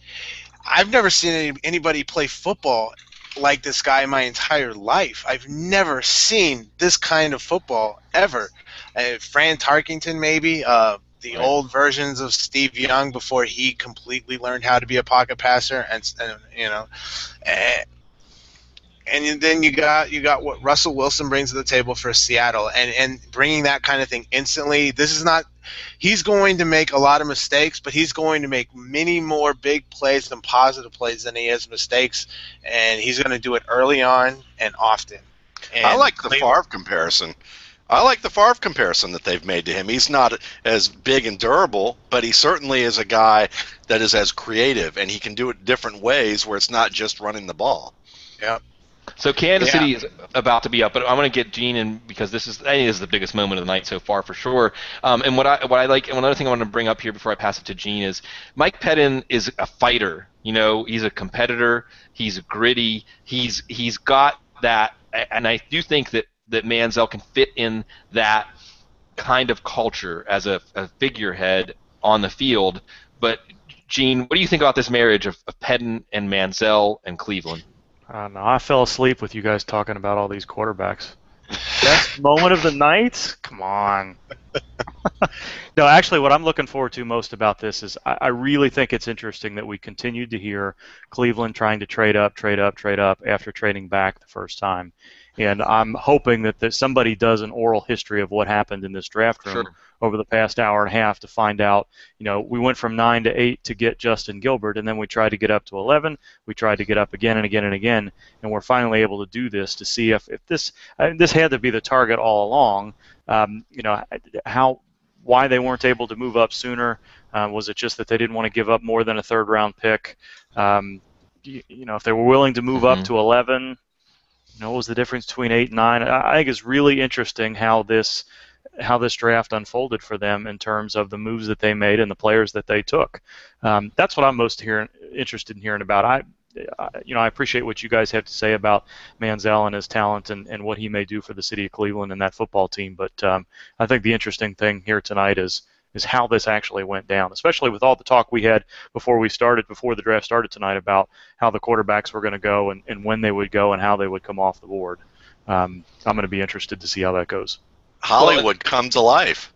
I've never seen anybody play football like this guy in my entire life. I've never seen this kind of football ever. Fran Tarkington, maybe, the old versions of Steve Young before he completely learned how to be a pocket passer, and then you got what Russell Wilson brings to the table for Seattle, and bringing that kind of thing instantly. This is not. He's going to make a lot of mistakes, but he's going to make many more big plays and positive plays than he has mistakes, and he's going to do it early on and often. And I like the Favre comparison. I like the Favre comparison that they've made to him. He's not as big and durable, but he certainly is a guy that is as creative, and he can do it different ways where it's not just running the ball. Yeah. So Kansas City is about to be up, but I want to get Gene in because this is the biggest moment of the night so far for sure. And what I like, and another thing I want to bring up here before I pass it to Gene is Mike Pettin is a fighter. He's a competitor. He's gritty. He's got that, and I do think that Manziel can fit in that kind of culture as a figurehead on the field. But Gene, what do you think about this marriage of Pettin and Manziel and Cleveland? I don't know. I fell asleep with you guys talking about all these quarterbacks. Best moment of the night? Come on. No, actually, what I'm looking forward to most about this is I really think it's interesting that we continued to hear Cleveland trying to trade up after trading back the first time. And I'm hoping that somebody does an oral history of what happened in this draft room over the past hour and a half to find out, we went from 9 to 8 to get Justin Gilbert, and then we tried to get up to 11. We tried to get up again and again and again, and we're finally able to do this to see if this had to be the target all along. Why they weren't able to move up sooner. Was it just that they didn't want to give up more than a third-round pick? If they were willing to move up to 11, what was the difference between 8 and 9? I think it's really interesting how this draft unfolded for them in terms of the moves that they made and the players that they took. That's what I'm most interested in hearing about. I appreciate what you guys have to say about Manziel and his talent and what he may do for the city of Cleveland and that football team. But I think the interesting thing here tonight is how this actually went down, especially with all the talk we had before the draft started tonight about how the quarterbacks were going to go and when they would go and how they would come off the board. I'm going to be interested to see how that goes. Hollywood come to life.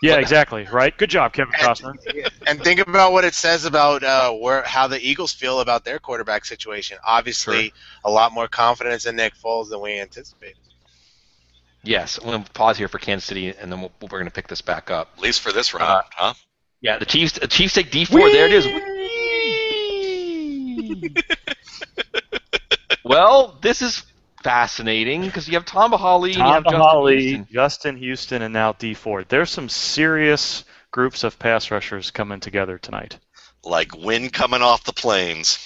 Yeah, exactly. Right. Good job, Kevin Costner. And think about what it says about how the Eagles feel about their quarterback situation. Obviously, a lot more confidence in Nick Foles than we anticipated. Yes, I'm going to pause here for Kansas City, and then we're going to pick this back up. At least for this round, huh? Yeah, the Chiefs take D4. There it is. Well, this is fascinating because you have Tom Bahali and you have Justin Houston, and now D Ford. There's some serious groups of pass rushers coming together tonight. Like wind coming off the plains.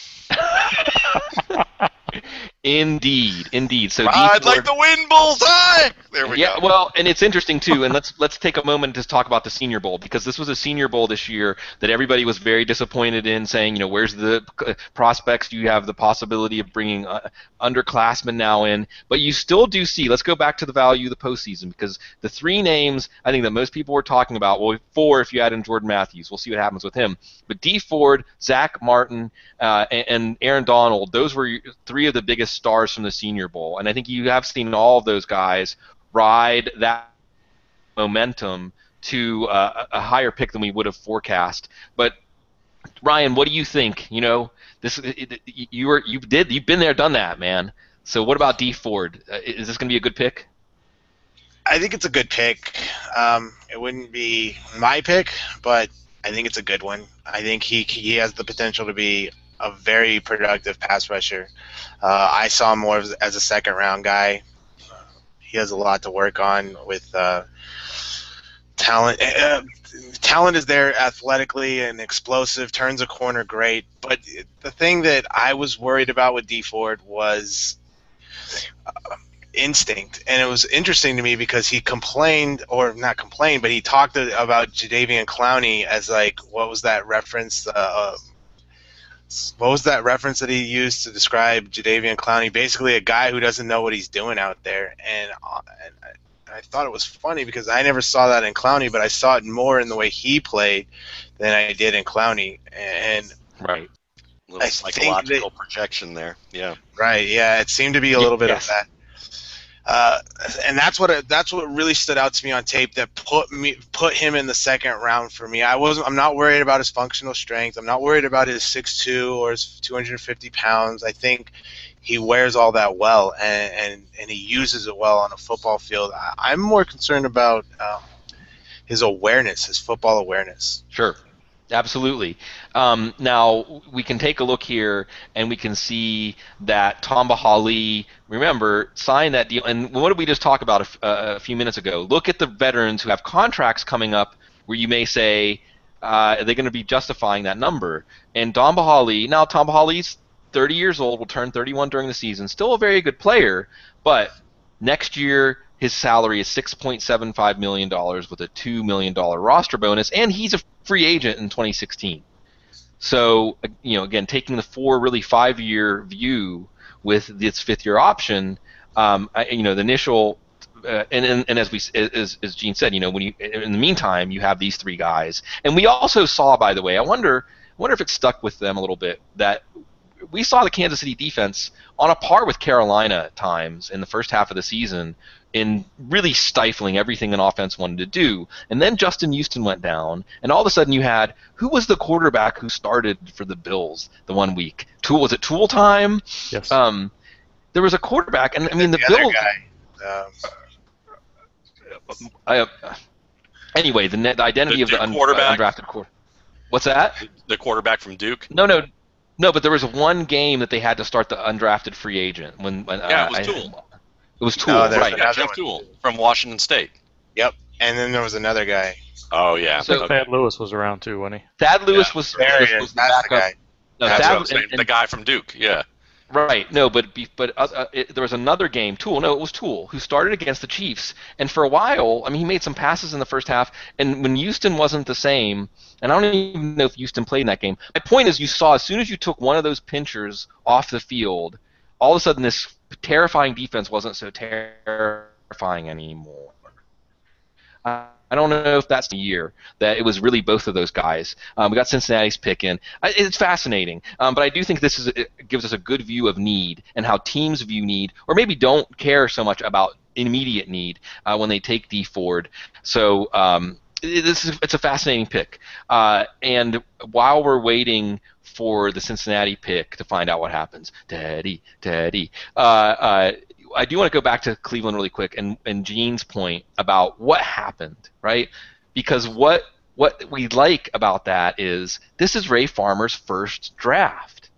Indeed. So I'd like the wind bullseye. There we go. Well, and it's interesting too. And let's take a moment to talk about the Senior Bowl, because this was a Senior Bowl this year that everybody was very disappointed in, saying, where's the prospects? Do you have the possibility of bringing underclassmen now in? But you still do see. Let's go back to the value of the postseason, because the three names I think that most people were talking about. Well, four if you add in Jordan Matthews. We'll see what happens with him. But D Ford, Zach Martin, and Aaron Donald. Those were three of the biggest stars from the Senior Bowl, and I think you have seen all of those guys ride that momentum to a higher pick than we would have forecast. But Ryan, what do you think? You've been there, done that, man. So what about D Ford? Is this going to be a good pick? I think it's a good pick. It wouldn't be my pick, but I think it's a good one. I think he has the potential to be a very productive pass rusher. I saw him more as a second-round guy. He has a lot to work on with talent. Talent is there athletically and explosive, turns a corner great. But the thing that I was worried about with D Ford was instinct. And it was interesting to me because he complained, or not complained, but he talked about Jadeveon Clowney as like, what was that reference? What was that reference that he used to describe Jadeveon Clowney? Basically, a guy who doesn't know what he's doing out there. And I thought it was funny because I never saw that in Clowney, but I saw it more in the way he played than I did in Clowney. And right, a little psychological projection there. Yeah. Right. Yeah. It seemed to be a little bit of that. And that's what really stood out to me on tape that put him in the second round for me. I'm not worried about his functional strength. I'm not worried about his 6'2" or his 250 pounds. I think he wears all that well and he uses it well on a football field. I'm more concerned about his awareness, his football awareness. Sure. Absolutely. Now, we can take a look here, and we can see that Tom Bahali, remember, signed that deal. And what did we just talk about a few minutes ago? Look at the veterans who have contracts coming up where you may say, are they going to be justifying that number? And Tom Bahali's 30 years old, will turn 31 during the season, still a very good player, but next year his salary is $6.75 million with a $2 million roster bonus, and he's a free agent in 2016. So, again, taking the 5-year view with this 5th-year option, the initial, and as Gene said, when in the meantime you have these three guys, and we also saw, by the way, I wonder if it stuck with them a little bit that we saw the Kansas City defense on a par with Carolina at times in the first half of the season, in really stifling everything an offense wanted to do. And then Justin Houston went down, and all of a sudden you had, who was the quarterback who started for the Bills the one week? Was it Tool time? Yes. There was a quarterback, and I mean the Bills. Anyway, the identity of the undrafted quarterback. What's that? The quarterback from Duke? No, but there was one game that they had to start the undrafted free agent. It was Tool. It was Tool, right? Yeah, Jeff Tool from Washington State. Yep, and then there was another guy. Oh yeah. So Thad Lewis was around too, wasn't he? Thad Lewis was the backup. Guy. No, That's what I'm saying. The guy from Duke. Yeah. Right. No, but there was another game. Tool. No, it was Tool who started against the Chiefs, and for a while, I mean, he made some passes in the first half, and when Houston wasn't the same. And I don't even know if Houston played in that game. My point is, you saw as soon as you took one of those pinchers off the field, all of a sudden this terrifying defense wasn't so terrifying anymore. I don't know if that's the year that it was really both of those guys. We got Cincinnati's pick in. It's fascinating, but I do think it gives us a good view of need and how teams view need, or maybe don't care so much about immediate need when they take D Ford. So it's a fascinating pick. And while we're waiting for the Cincinnati pick to find out what happens, Teddy, I do want to go back to Cleveland really quick and Gene's point about what happened, right? Because what we like about that is this is Ray Farmer's first draft.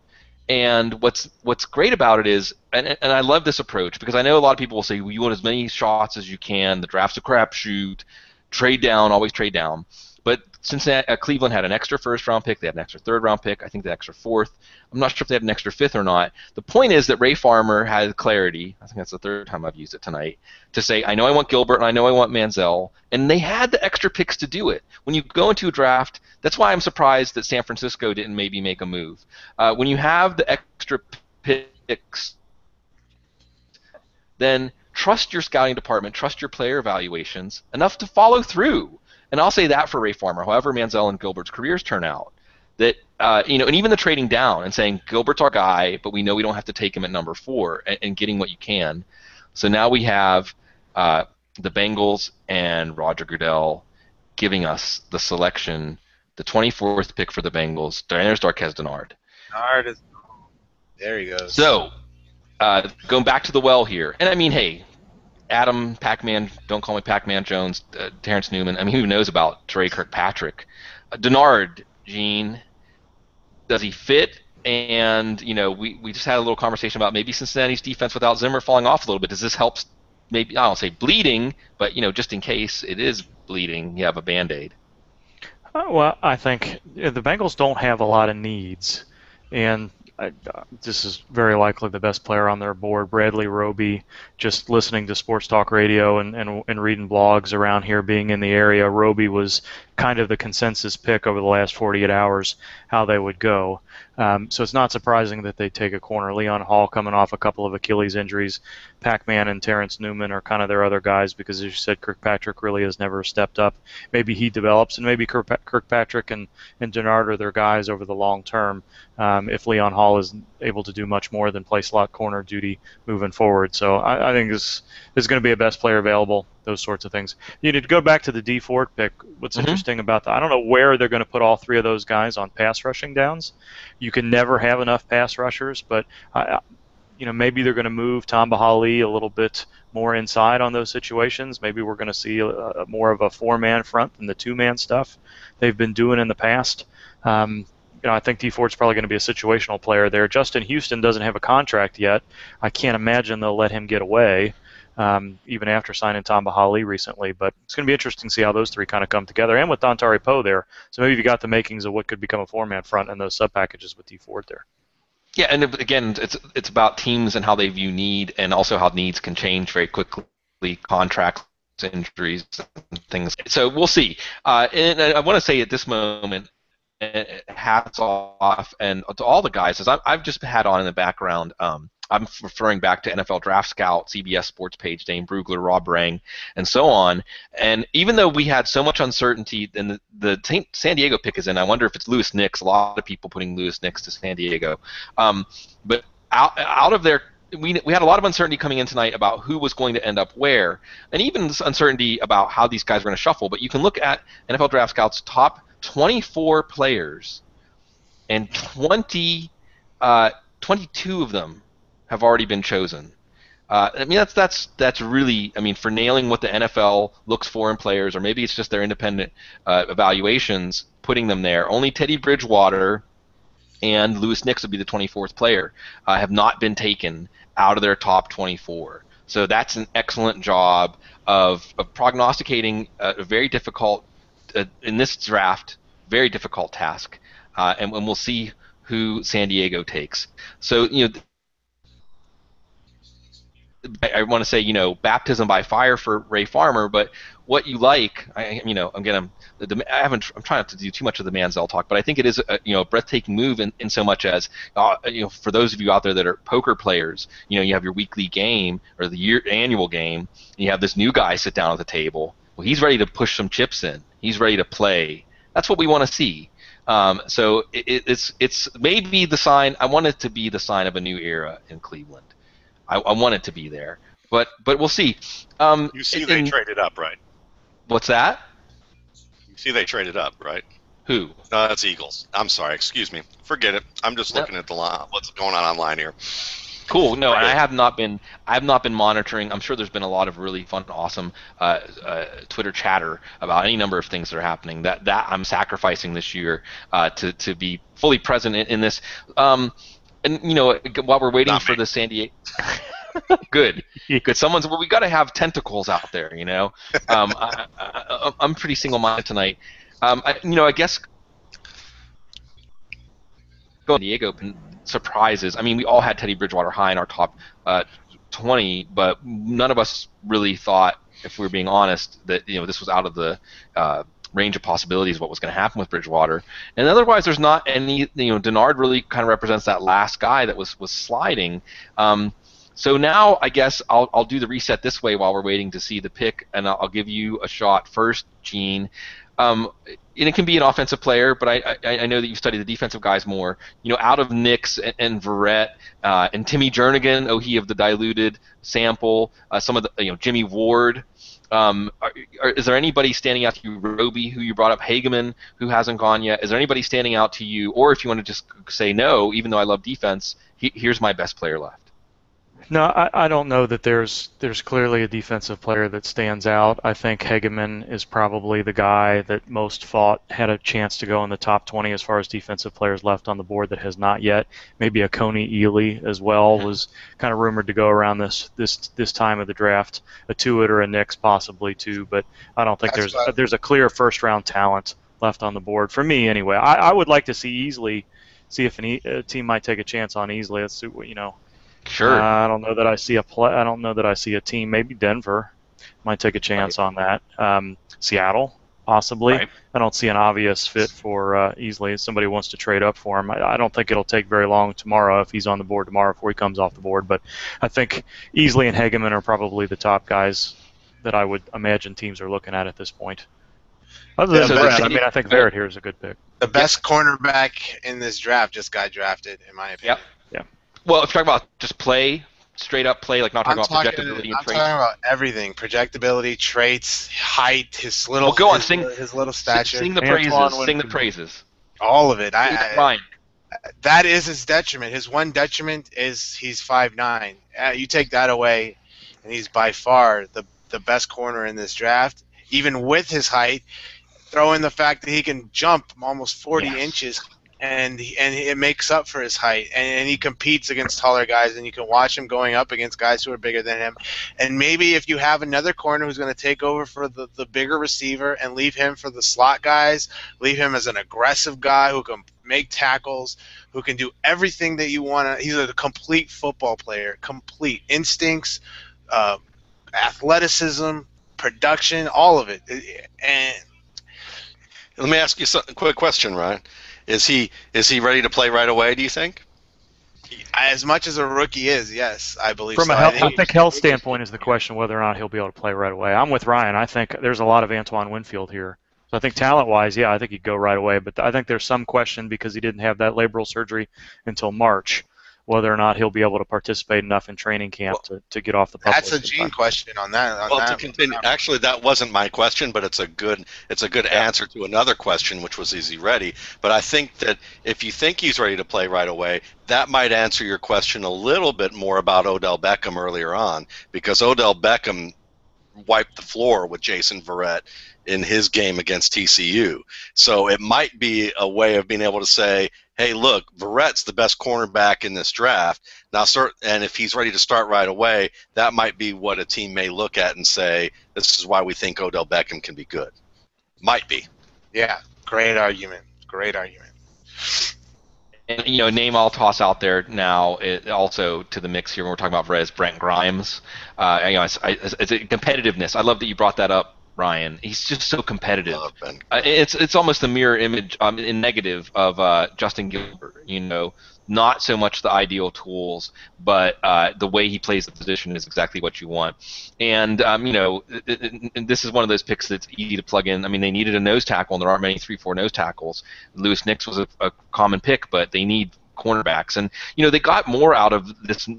And what's great about it is, and I love this approach, because I know a lot of people will say, well, you want as many shots as you can. The draft's a crapshoot. Trade down, always trade down. But since Cleveland had an extra first-round pick, they had an extra third-round pick. I think the extra fourth. I'm not sure if they had an extra fifth or not. The point is that Ray Farmer had clarity. I think that's the third time I've used it tonight, to say, I know I want Gilbert and I know I want Manziel, and they had the extra picks to do it. When you go into a draft, that's why I'm surprised that San Francisco didn't maybe make a move. When you have the extra picks, then trust your scouting department, trust your player evaluations enough to follow through. And I'll say that for Ray Farmer, however Manziel and Gilbert's careers turn out, that and even the trading down and saying Gilbert's our guy, but we know we don't have to take him at number 4, and getting what you can. So now we have the Bengals and Roger Goodell giving us the selection, the 24th pick for the Bengals. There's Dennard. Dennard is there. He goes. So going back to the well here, and I mean, hey, Adam Pac-Man, don't call me Pac-Man Jones, Terrence Newman. I mean, who knows about Trey Kirkpatrick? Dennard, Gene, does he fit? And we just had a little conversation about maybe Cincinnati's defense without Zimmer falling off a little bit. Does this help? Maybe I don't say bleeding, but just in case it is bleeding, you have a Band-Aid. Well, I think the Bengals don't have a lot of needs, and this is very likely the best player on their board, Bradley Roby. Just listening to sports talk radio and reading blogs around here, being in the area, Roby was kind of the consensus pick over the last 48 hours how they would go. So it's not surprising that they take a corner. Leon Hall coming off a couple of Achilles injuries. Pac-Man and Terrence Newman are kind of their other guys because, as you said, Kirkpatrick really has never stepped up. Maybe he develops, and maybe Kirkpatrick and Dennard are their guys over the long term if Leon Hall is able to do much more than play slot corner duty moving forward. So I think this is going to be a best player available, those sorts of things. You need to go back to the D Ford pick. What's interesting about that, I don't know where they're going to put all 3 of those guys on pass rushing downs. You can never have enough pass rushers, but maybe they're going to move Tamba Hali a little bit more inside on those situations. Maybe we're going to see more of a 4-man front than the 2-man stuff they've been doing in the past. I think D Ford's probably going to be a situational player there. Justin Houston doesn't have a contract yet. I can't imagine they'll let him get away, even after signing Tamba Hali recently. But it's going to be interesting to see how those 3 kind of come together. And with Dontari Poe there, so maybe you got the makings of what could become a 4-man front and those sub packages with D Ford there. Yeah, and again, it's about teams and how they view need, and also how needs can change very quickly, contracts, injuries, and things. So we'll see. And I want to say at this moment, hats off and to all the guys, as I've just had on in the background. I'm referring back to NFL Draft Scout, CBS Sports page, Dane Brugler, Rob Rang, and so on. And even though we had so much uncertainty, and the San Diego pick is in, I wonder if it's Louis Nix. A lot of people putting Louis Nix to San Diego. But out of there, we had a lot of uncertainty coming in tonight about who was going to end up where, and even uncertainty about how these guys were going to shuffle. But you can look at NFL Draft Scout's top 24 players, and 22 of them have already been chosen. I mean, that's really, I mean, for nailing what the NFL looks for in players, or maybe it's just their independent evaluations putting them there. Only Teddy Bridgewater and Louis Nix would be the 24th player, have not been taken out of their top 24. So that's an excellent job of prognosticating a very difficult, in this draft, very difficult task. And we'll see who San Diego takes. So, I want to say, baptism by fire for Ray Farmer, but what you like, I'm trying not to do too much of the Manziel talk, but I think it is a breathtaking move in so much as, for those of you out there that are poker players, you have your weekly game or the annual game, and you have this new guy sit down at the table. Well, he's ready to push some chips in. He's ready to play. That's what we want to see. So it's maybe the sign. I want it to be the sign of a new era in Cleveland. I want it to be there, but we'll see. You see they traded up, right? What's that? You see they traded up, right? Who? No, that's Eagles. I'm sorry. Excuse me. Forget it. I'm just looking at the line. What's going on online here? Cool. No, and I have not been monitoring. I'm sure there's been a lot of really fun, awesome Twitter chatter about any number of things that are happening. That I'm sacrificing this year to be fully present in this. And while we're waiting Not for me. the San Diego, good. We got to have tentacles out there. I'm pretty single-minded tonight. I guess San Diego surprises. I mean, we all had Teddy Bridgewater high in our top 20, but none of us really thought, if we were being honest, that this was out of the range of possibilities what was going to happen with Bridgewater. And otherwise, there's not any. Dennard really kind of represents that last guy that was sliding. So now I guess I'll do the reset this way while we're waiting to see the pick, and I'll give you a shot first, Gene. And it can be an offensive player, but I know that you study the defensive guys more. Out of Nix and Verrett and Timmy Jernigan, he of the diluted sample, some of the Jimmy Ward. Is there anybody standing out to you, Roby, who you brought up, Hageman, who hasn't gone yet? Is there anybody standing out to you, or if you want to just say no, even though I love defense, here's my best player left? No, I don't know that there's clearly a defensive player that stands out. I think Hageman is probably the guy that most thought had a chance to go in the top 20 as far as defensive players left on the board that has not yet. Maybe a Coney Easley as well was kind of rumored to go around this time of the draft. A Tuitt or a Nix possibly too, but I don't think there's a clear first-round talent left on the board for me anyway. I would like to see Easley, see if a team might take a chance on Easley. Let's see what Sure. I don't know that I see I don't know that I see a team. Maybe Denver might take a chance on that. Seattle, possibly. Right. I don't see an obvious fit for Easley. If somebody wants to trade up for him, I don't think it'll take very long tomorrow if he's on the board tomorrow before he comes off the board. But I think Easley and Hageman are probably the top guys that I would imagine teams are looking at this point. Other than Verrett, I think Verrett here is a good pick. The best cornerback in this draft just got drafted, in my opinion. Yep. Well, if you're talking about just straight up play, like not talking about projectability and traits. I'm talking about everything: projectability, traits, height, his little his little stature. Sing the praises. Sing the praises. All of it. Ryan. That is his detriment. His one detriment is he's 5'9". You take that away, and he's by far the best corner in this draft. Even with his height, throw in the fact that he can jump almost 40 inches. And it makes up for his height, and he competes against taller guys, and you can watch him going up against guys who are bigger than him. And maybe if you have another corner who's going to take over for the bigger receiver and leave him for the slot guys, leave him as an aggressive guy who can make tackles, who can do everything that you want. He's a complete football player, complete instincts, athleticism, production, all of it. And let me ask you a quick question, Ryan. Is he ready to play right away, do you think? As much as a rookie is, yes, I believe From so. I think health standpoint is the question whether or not he'll be able to play right away. I'm with Ryan. I think there's a lot of Antoine Winfield here. So I think talent-wise, I think he'd go right away. But I think there's some question because he didn't have that labral surgery until March, whether or not he'll be able to participate enough in training camp to get off the pup list. That's a Gene question on that. To continue, actually, that wasn't my question, but it's a good answer to another question, which was, is he ready? But I think that if you think he's ready to play right away, that might answer your question a little bit more about Odell Beckham earlier on, because Odell Beckham wiped the floor with Jason Verrett in his game against TCU. So it might be a way of being able to say, hey, look, Verrett's the best cornerback in this draft. Now, and if he's ready to start right away, that might be what a team may look at and say, this is why we think Odell Beckham can be good. Might be. Yeah, great argument. Great argument. And, name I'll toss out there now also to the mix here when we're talking about Verrett is Brent Grimes. It's a competitiveness. I love that you brought that up, Ryan. He's just so competitive. It's almost a mirror image in negative of Justin Gilbert. Not so much the ideal tools, but the way he plays the position is exactly what you want. And and this is one of those picks that's easy to plug in. I mean, they needed a nose tackle, and there aren't many 3-4 nose tackles. Lewis Nix was a common pick, but they need cornerbacks, and they got more out of this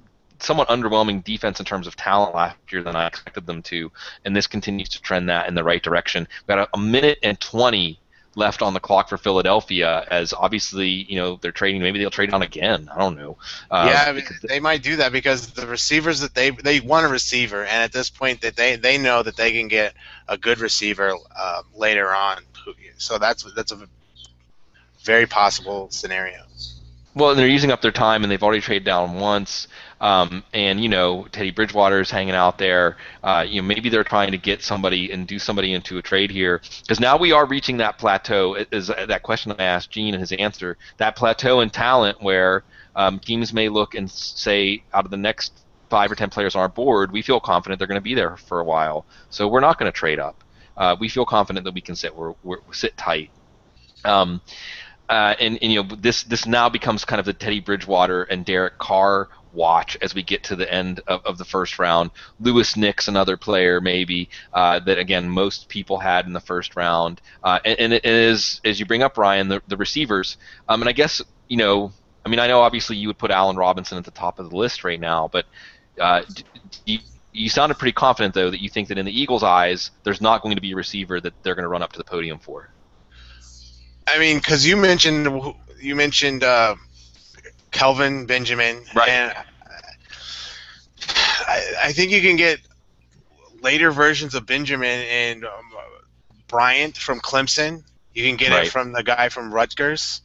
somewhat underwhelming defense in terms of talent last year than I expected them to, and this continues to trend that in the right direction. We've got a minute and 20 left on the clock for Philadelphia, as obviously they're trading. Maybe they'll trade on again. I don't know. They might do that because the receivers that they want a receiver, and at this point that they know that they can get a good receiver later on. So that's a very possible scenario. Well, they're using up their time, and they've already traded down once. And Teddy Bridgewater's hanging out there. Maybe they're trying to get somebody and do somebody into a trade here, because now we are reaching that plateau. Is that question I asked Gene and his answer? That plateau in talent where teams may look and say, out of the next 5 or 10 players on our board, we feel confident they're going to be there for a while. So we're not going to trade up. We feel confident that we can sit tight. This now becomes kind of the Teddy Bridgewater and Derek Carr watch as we get to the end of the first round. Lewis Nix, another player maybe that again most people had in the first round, and it is, as you bring up, Ryan, the receivers. And I guess I know obviously you would put Allen Robinson at the top of the list right now, but you sounded pretty confident though that you think that in the Eagles' eyes there's not going to be a receiver that they're going to run up to the podium for. I mean, because you mentioned Kelvin Benjamin, right? And I think you can get later versions of Benjamin and Bryant from Clemson. You can get it from the guy from Rutgers.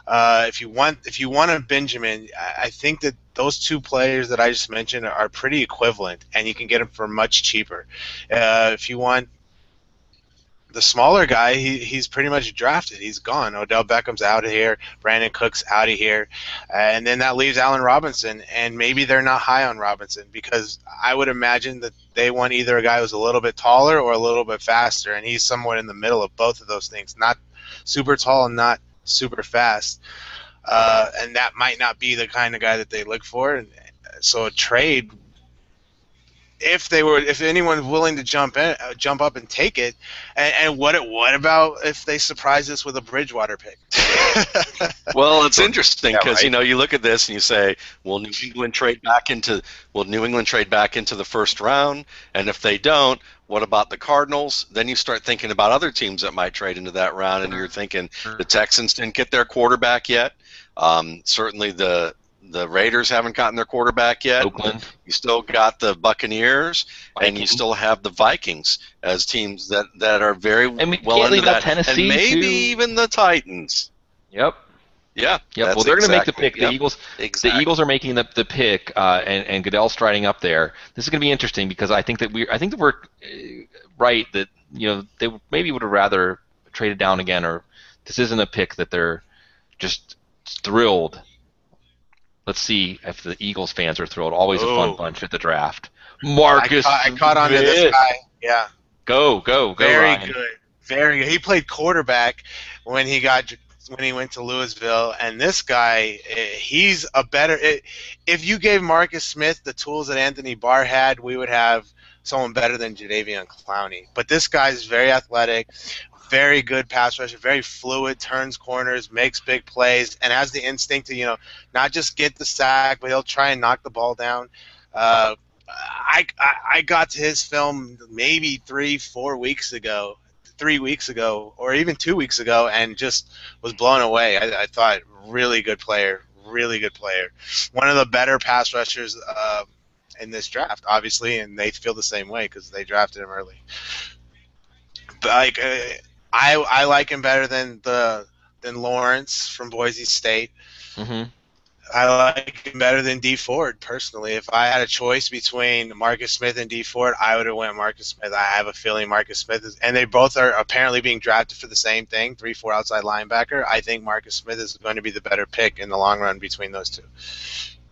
If you want a Benjamin, I think that those 2 players that I just mentioned are pretty equivalent, and you can get them for much cheaper. If you want the smaller guy, he's pretty much drafted. He's gone. Odell Beckham's out of here. Brandon Cook's out of here. And then that leaves Allen Robinson. And maybe they're not high on Robinson because I would imagine that they want either a guy who's a little bit taller or a little bit faster. And he's somewhat in the middle of both of those things. Not super tall and not super fast. And that might not be the kind of guy that they look for. And so a trade, if anyone's willing to jump up and take it, and what about if they surprise us with a Bridgewater pick? Well, it's interesting because you look at this and you say, will New England trade back into the first round? And if they don't, what about the Cardinals? Then you start thinking about other teams that might trade into that round, and you're thinking the Texans didn't get their quarterback yet. Certainly the Raiders haven't gotten their quarterback yet. Oakland. You still got the Buccaneers, and you still have the Vikings as teams that are very well into that. Tennessee, and maybe too. Even the Titans. Yep. Yeah. Well, they're going to make the pick. Yep. The Eagles are making the pick, and Goodell's striding up there. This is going to be interesting because I think that we're right that they maybe would have rather traded down again, or this isn't a pick that they're just thrilled. Let's see if the Eagles fans are thrilled. Always a fun bunch at the draft. Marcus, I caught on to this guy. Yeah. Go. Very Ryan. good. Very good. He played quarterback when he went to Louisville, and this guy, he's a better. If you gave Marcus Smith the tools that Anthony Barr had, we would have someone better than Jadeveon Clowney. But this guy's very athletic. Very good pass rusher, very fluid, turns corners, makes big plays, and has the instinct to, not just get the sack, but he'll try and knock the ball down. I got to his film maybe 3 weeks ago, or even 2 weeks ago, and just was blown away. I thought really good player. One of the better pass rushers in this draft, obviously, and they feel the same way because they drafted him early. But I like him better than Lawrence from Boise State. Mm-hmm. I like him better than D Ford personally. If I had a choice between Marcus Smith and D Ford, I would have went Marcus Smith. I have a feeling Marcus Smith and they both are apparently being drafted for the same thing, 3-4 outside linebacker. I think Marcus Smith is going to be the better pick in the long run between those two.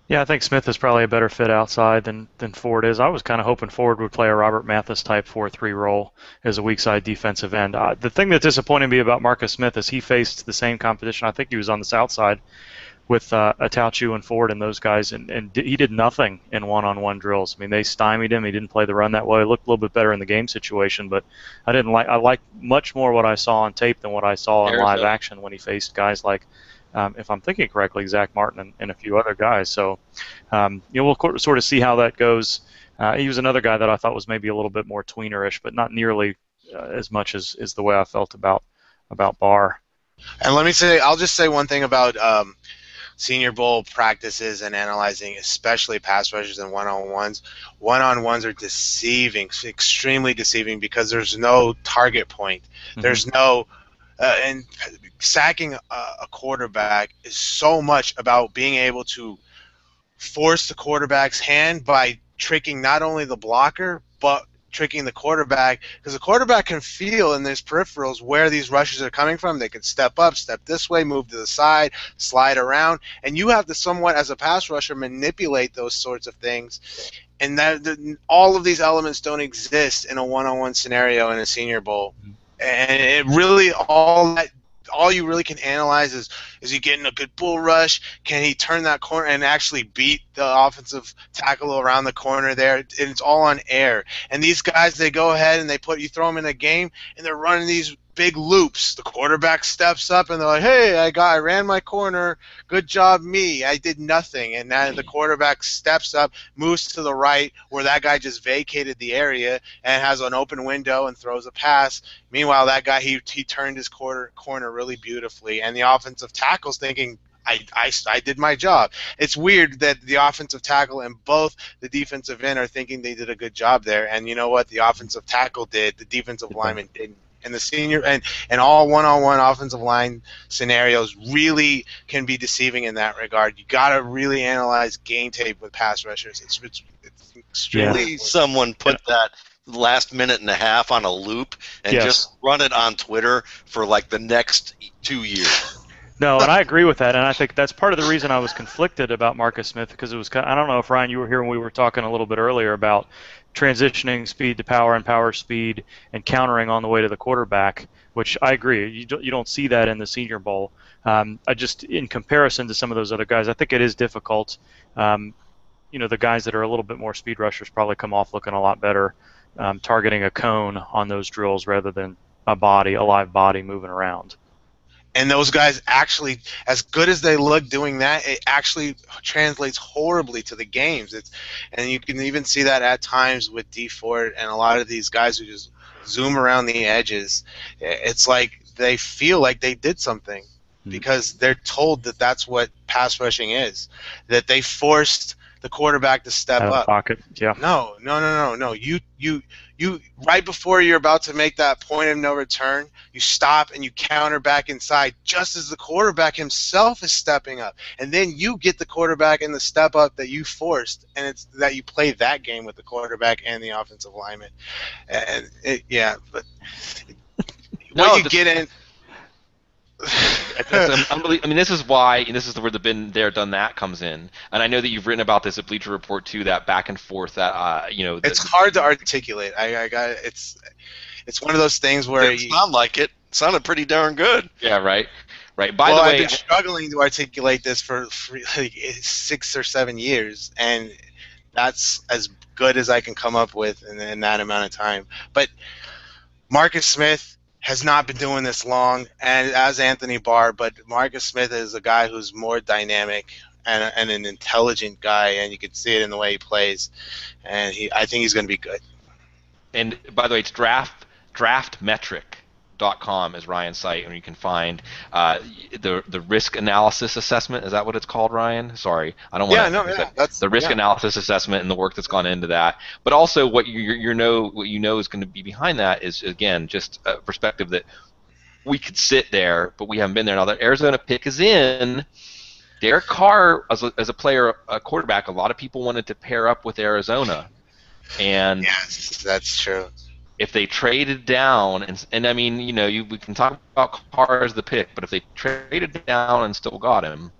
Yeah, I think Smith is probably a better fit outside than Ford is. I was kind of hoping Ford would play a Robert Mathis type 4-3 role as a weak side defensive end. The thing that disappointed me about Marcus Smith is he faced the same competition. I think he was on the south side with Atauchu and Ford and those guys, and he did nothing in one-on-one drills. I mean, they stymied him. He didn't play the run that well. He looked a little bit better in the game situation, but I liked much more what I saw on tape than what I saw in live action when he faced guys like, if I'm thinking correctly, Zach Martin and a few other guys. So, we'll sort of see how that goes. He was another guy that I thought was maybe a little bit more tweenerish, but not nearly as much as the way I felt about Barr. And I'll just say one thing about Senior Bowl practices and analyzing, especially pass rushers and one-on-ones. One-on-ones are deceiving, extremely deceiving, because there's no target point. Mm-hmm. and sacking a quarterback is so much about being able to force the quarterback's hand by tricking not only the blocker but tricking the quarterback, because the quarterback can feel in his peripherals where these rushes are coming from. They can step up, step this way, move to the side, slide around, and you have to somewhat, as a pass rusher, manipulate those sorts of things. And all of these elements don't exist in a one-on-one scenario in a Senior Bowl. And it really, all you really can analyze is he getting a good bull rush? Can he turn that corner and actually beat the offensive tackle around the corner there? And it's all on air. And these guys, they go ahead and you throw them in a game, and they're running these big loops. The quarterback steps up, and they're like, hey, I ran my corner. Good job, me. I did nothing. And now the quarterback steps up, moves to the right, where that guy just vacated the area and has an open window and throws a pass. Meanwhile, that guy, he turned his corner really beautifully. And the offensive tackle's thinking, I did my job. It's weird that the offensive tackle and both the defensive end are thinking they did a good job there. And you know what? The offensive tackle did. The defensive lineman didn't. And the senior and all one-on-one offensive line scenarios really can be deceiving in that regard. You got to really analyze game tape with pass rushers. It's extremely. Someone put that last minute and a half on a loop and just run it on Twitter for like the next 2 years. No, and I agree with that, and I think that's part of the reason I was conflicted about Marcus Smith, because it was I don't know if, Ryan, you were here when we were talking a little bit earlier about transitioning speed to power and power speed and countering on the way to the quarterback, which I agree. You don't see that in the Senior Bowl. I just, in comparison to some of those other guys, I think it is difficult. The guys that are a little bit more speed rushers probably come off looking a lot better targeting a cone on those drills rather than a live body moving around. And those guys actually, as good as they look doing that, it actually translates horribly to the games. And you can even see that at times with D Ford and a lot of these guys who just zoom around the edges. It's like they feel like they did something because they're told that that's what pass rushing is, that they forced the quarterback to step up. Pocket. Yeah. No. You right before you're about to make that point of no return, you stop and you counter back inside just as the quarterback himself is stepping up. And then you get the quarterback in the step up that you forced, and it's that you play that game with the quarterback and the offensive lineman. And but get in. I mean, this is why, and this is where the been there, done that comes in. And I know that you've written about this at Bleacher Report too. That back and forth, that it's hard to articulate. It's one of those things where it sounded like it sounded pretty darn good. Yeah, right. By the way, I've been struggling to articulate this for like 6 or 7 years, and that's as good as I can come up with in that amount of time. But Marcus Smith has not been doing this long, and as Anthony Barr, but Marcus Smith is a guy who's more dynamic and an intelligent guy, and you can see it in the way he plays. And I think he's going to be good. And by the way, it's draftmetric.com is Ryan's site, and you can find the risk analysis assessment. Is that what it's called, Ryan? Sorry, I don't want to. That's the risk analysis assessment and the work that's gone into that. But also, what you know is going to be behind that is, again, just a perspective that we could sit there, but we haven't been there. Now that Arizona pick is in, Derek Carr as a player, a quarterback, a lot of people wanted to pair up with Arizona, and yes, that's true. If they traded down, and I mean, we can talk about Carr as the pick, but if they traded down and still got him,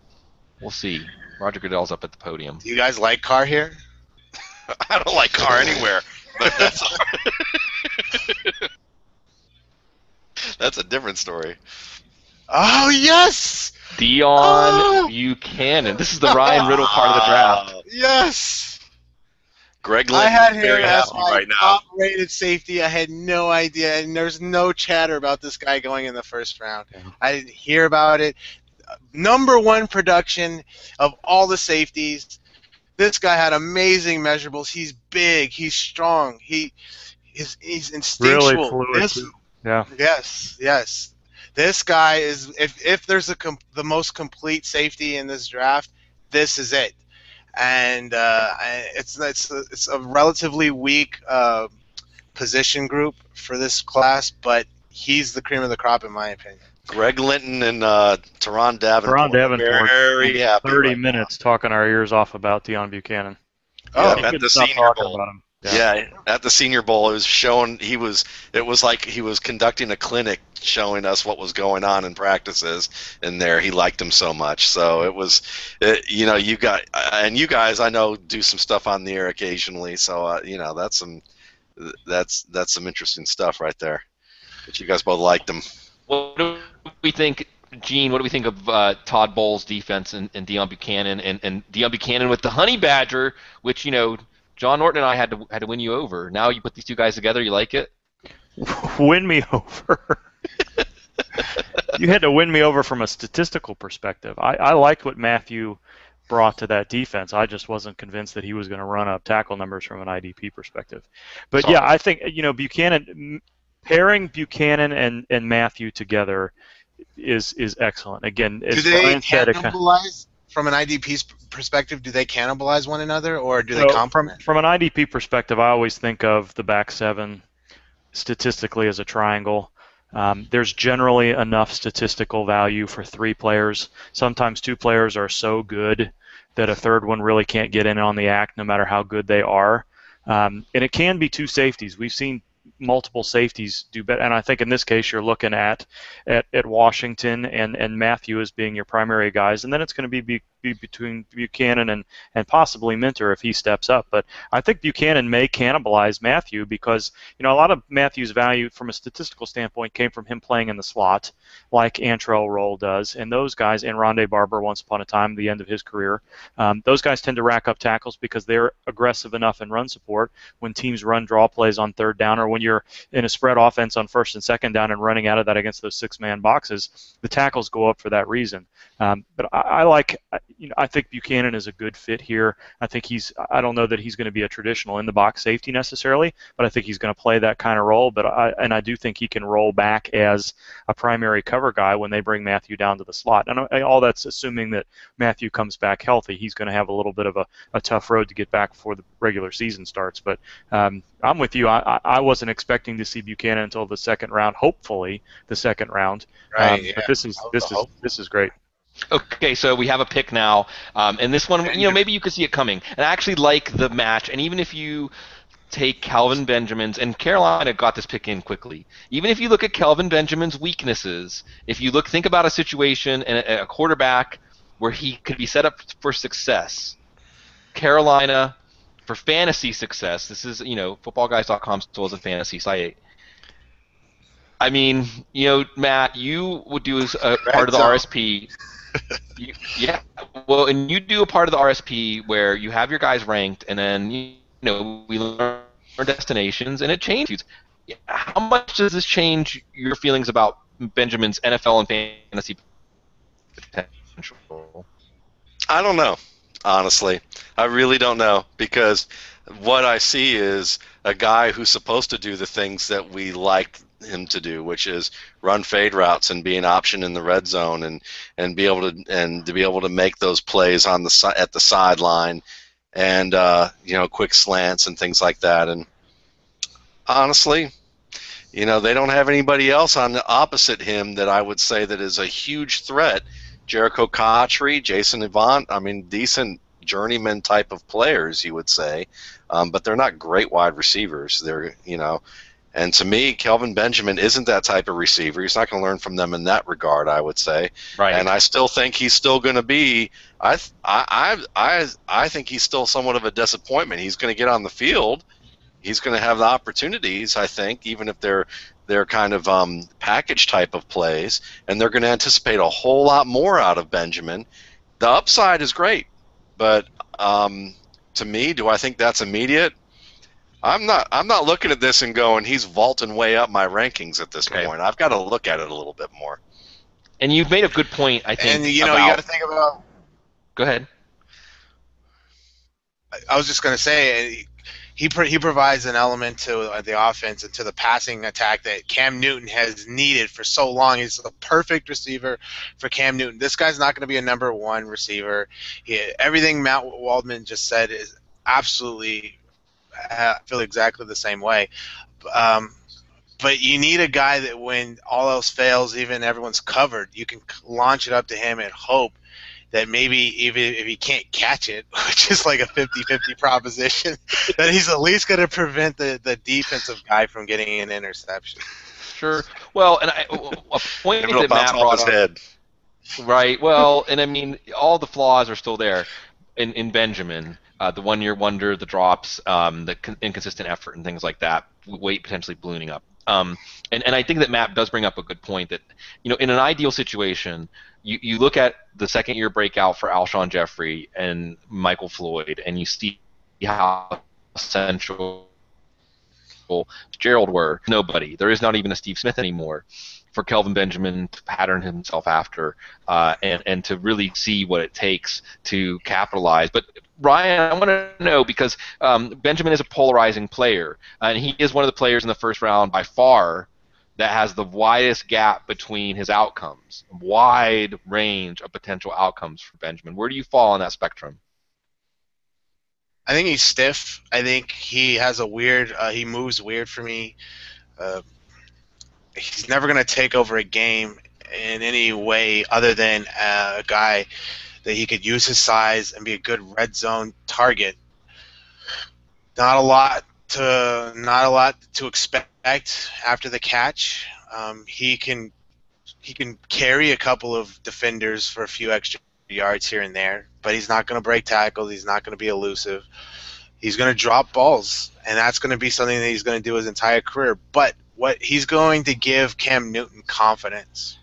we'll see. Roger Goodell's up at the podium. Do you guys like Carr here? I don't like Carr anywhere, but that's a different story. Oh, yes! Dion Buchanan. This is the Ryan Riddle part of the draft. Yes! Greg I had him very as happy my right now. top-rated safety. I had no idea, and there's no chatter about this guy going in the first round. I didn't hear about it. Number one production of all the safeties. This guy had amazing measurables. He's big. He's strong. He's instinctual. Really fluid. Yeah. Yes. This guy is. If there's the most complete safety in this draft, this is it. And it's a relatively weak position group for this class, but he's the cream of the crop in my opinion. Greg Linton and Teron Davenport. Very happy 30 right minutes talking our ears off about Deion Buchanan. now. He At couldn't the stop Senior talking Bowl. about him. Yeah, at the Senior Bowl, it was showing it was like he was conducting a clinic, showing us what was going on in practices. And there, he liked him so much. So it was, you know, you guys I know do some stuff on the air occasionally. So you know, that's some interesting stuff right there. But you guys both liked him. What do we think, Gene? What do we think of Todd Bowles' defense and Deion Buchanan and Deion Buchanan with the Honey Badger, which, you know, John Norton and I had to win you over. Now you put these two guys together, you like it? Win me over. You had to win me over from a statistical perspective. I liked what Matthew brought to that defense. I just wasn't convinced that he was going to run up tackle numbers from an IDP perspective. But yeah, I think, you know, pairing Buchanan and Matthew together is excellent. Again, as do they Brian said, cannibalize from an IDP's perspective? Do they cannibalize one another, or do they complement? From an IDP perspective, I always think of the back seven statistically as a triangle. There's generally enough statistical value for 3 players. Sometimes 2 players are so good that a third one really can't get in on the act, no matter how good they are. And it can be 2 safeties. We've seen multiple safeties do better, and I think in this case you're looking at Washington and Matthew as being your primary guys, and then it's going to be between Buchanan and possibly Minter if he steps up. But I think Buchanan may cannibalize Matthew because, you know, a lot of Matthew's value from a statistical standpoint came from him playing in the slot, like Antrell Roll does, and those guys, and Rondé Barber once upon a time, the end of his career, those guys tend to rack up tackles because they're aggressive enough in run support when teams run draw plays on third down, or when you're in a spread offense on first and second down and running out of that against those 6-man boxes, the tackles go up for that reason. But I think Buchanan is a good fit here. I don't know that he's going to be a traditional in the box safety necessarily, but I think he's going to play that kind of role. But I do think he can roll back as a primary cover guy when they bring Matthew down to the slot. And all that's assuming that Matthew comes back healthy. He's going to have a little bit of a tough road to get back before the regular season starts. But I'm with you. I wasn't expecting to see Buchanan until the second round. Hopefully, the second round. Right. Yeah. But this is great. Okay, so we have a pick now, and this one, you know, maybe you could see it coming. And I actually like the match, and even if you take Kelvin Benjamin's, and Carolina got this pick in quickly, even if you look at Kelvin Benjamin's weaknesses, if you think about a situation and a quarterback where he could be set up for success, Carolina, for fantasy success, this is, you know, footballguys.com still is a fantasy site. I mean, you know, Matt, you would do a part of the RSP. Yeah, well, and you do a part of the RSP where you have your guys ranked, and then, you know, we learn destinations, and it changes. How much does this change your feelings about Benjamin's NFL and fantasy potential? I don't know, honestly. I really don't know, because what I see is a guy who's supposed to do the things that we liked him to do, which is run fade routes and be an option in the red zone and be able to make those plays on at the sideline, and you know, quick slants and things like that. And honestly, you know, they don't have anybody else on the opposite him that I would say that is a huge threat. Jericho Cotchery, Jason Avant, I mean, decent journeyman type of players, you would say, but they're not great wide receivers. They're, you know. And to me, Kelvin Benjamin isn't that type of receiver. He's not going to learn from them in that regard, I would say. Right. And I still think he's still going to be. I think he's still somewhat of a disappointment. He's going to get on the field. He's going to have the opportunities, I think, even if they're kind of package type of plays, and they're going to anticipate a whole lot more out of Benjamin. The upside is great, but to me, do I think that's immediate? I'm not looking at this and going, he's vaulting way up my rankings at this point. I've got to look at it a little bit more. And you've made a good point, I think. And you know, you got to think about. Go ahead. I was just going to say, he provides an element to the offense and to the passing attack that Cam Newton has needed for so long. He's the perfect receiver for Cam Newton. This guy's not going to be a number 1 receiver. Everything Matt Waldman just said is absolutely. I feel exactly the same way. But you need a guy that when all else fails, even everyone's covered, you can launch it up to him and hope that maybe even if he can't catch it, which is like a 50-50 proposition, that he's at least going to prevent the defensive guy from getting an interception. Sure. Well, and a point that Matt brought up. Head. Right. Well, and I mean, all the flaws are still there in Benjamin. The one-year wonder, the drops, the inconsistent effort, and things like that. Weight potentially ballooning up. And I think that Matt does bring up a good point that, in an ideal situation, you look at the second-year breakout for Alshon Jeffrey and Michael Floyd, and you see how essential Gerald were. Nobody. There is not even a Steve Smith anymore for Kelvin Benjamin to pattern himself after and to really see what it takes to capitalize. But Ryan, I want to know, because Benjamin is a polarizing player, and he is one of the players in the first round by far that has the widest gap between his outcomes, wide range of potential outcomes for Benjamin. Where do you fall on that spectrum? I think he's stiff. I think he has a weird he moves weird for me. He's never going to take over a game in any way other than a guy that he could use his size and be a good red zone target. Not a lot to expect after the catch. He can carry a couple of defenders for a few extra yards here and there, but he's not going to break tackles. He's not going to be elusive. He's going to drop balls, and that's going to be something that he's going to do his entire career. But what he's going to give Cam Newton confidence.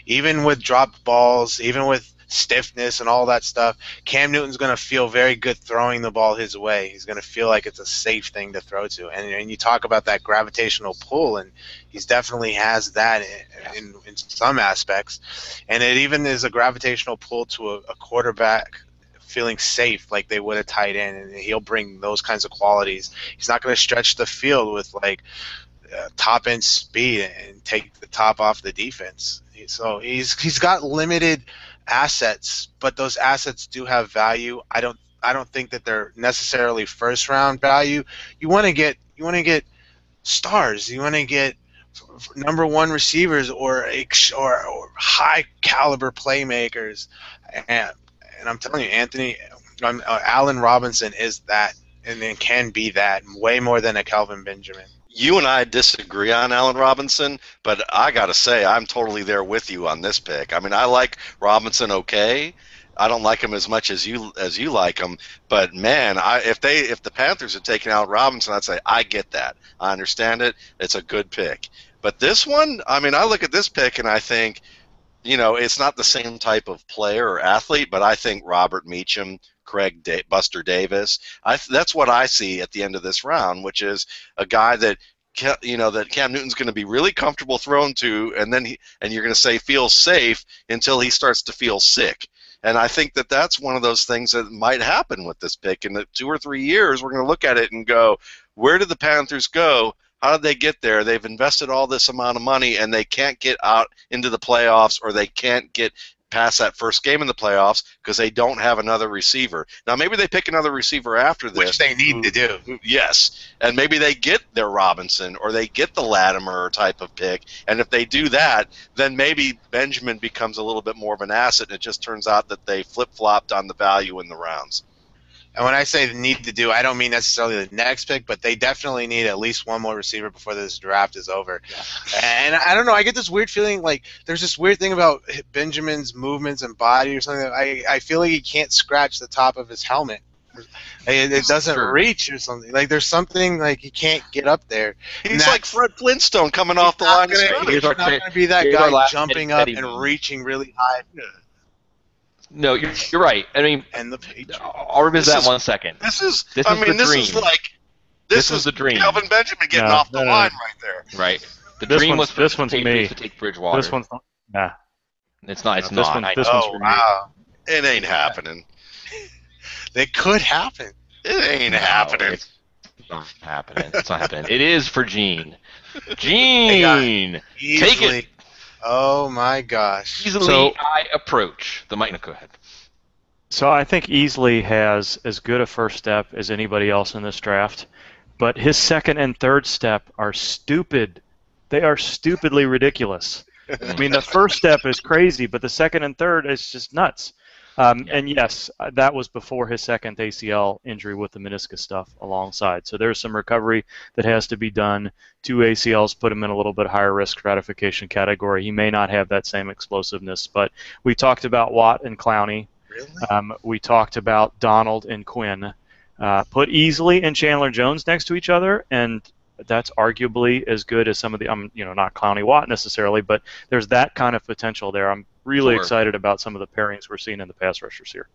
Even with dropped balls, even with stiffness and all that stuff, Cam Newton's going to feel very good throwing the ball his way. He's going to feel like it's a safe thing to throw to. And you talk about that gravitational pull, and he definitely has that in some aspects. And it even is a gravitational pull to a quarterback feeling safe like they would a tight end, and he'll bring those kinds of qualities. He's not going to stretch the field with top end speed and take the top off the defense. So he's got limited assets, but those assets do have value. I don't think that they're necessarily first round value. You want to get stars. You want to get number one receivers or high caliber playmakers. And I'm telling you, Allen Robinson is that, and then can be that way more than a Kelvin Benjamin. You and I disagree on Allen Robinson, but I got to say I'm totally there with you on this pick. I mean, I like Robinson okay. I don't like him as much as you like him, but man, if the Panthers had taken out Robinson, I'd say I get that. I understand it. It's a good pick. But this one, I mean, I look at this pick and I think, it's not the same type of player or athlete, but I think Robert Meacham, Buster Davis, that's what I see at the end of this round, which is a guy that that Cam Newton's going to be really comfortable throwing to, and you're going to say feels safe until he starts to feel sick. And I think that that's one of those things that might happen with this pick. In 2 or 3 years, we're going to look at it and go, where did the Panthers go? How did they get there? They've invested all this amount of money, and they can't get out into the playoffs, or they can't get past that first game in the playoffs because they don't have another receiver. Now, maybe they pick another receiver after this. Which they need to do. Yes. And maybe they get their Robinson or they get the Latimer type of pick. And if they do that, then maybe Benjamin becomes a little bit more of an asset, and it just turns out that they flip-flopped on the value in the rounds. And when I say need to do, I don't mean necessarily the next pick, but they definitely need at least one more receiver before this draft is over. Yeah. And I don't know, I get this weird feeling like there's this weird thing about Benjamin's movements and body or something. I feel like he can't scratch the top of his helmet. It doesn't reach or something. Like there's something like he can't get up there. He's like Fred Flintstone coming off the line of scrimmage. He's not going to be that guy jumping up and reaching really high. No, you're right. I mean, and the Patriots. I'll revisit that 1 second. This is the dream. Calvin Benjamin getting off the line right there. Right. This one's me. To take Bridgewater. This one's nah. It's not. It's this not. This one's for me. Wow. It ain't happening. It could happen. It ain't happening. It's not happening. It's not happening. It is for Gene. Gene, take it. Oh my gosh! Easily, I approach the mic. No, go ahead. So I think Easley has as good a first step as anybody else in this draft, but his second and third step are stupid They are stupidly ridiculous. I mean, the first step is crazy, but the second and third is just nuts. And yes, that was before his second ACL injury with the meniscus stuff alongside. So there's some recovery that has to be done. 2 ACLs put him in a little bit higher risk stratification category. He may not have that same explosiveness, but we talked about Watt and Clowney. Really? We talked about Donald and Quinn. Put Easley and Chandler Jones next to each other, and that's arguably as good as some of the, not Clowney Watt necessarily, but there's that kind of potential there. I'm really excited about some of the pairings we're seeing in the pass rushers here.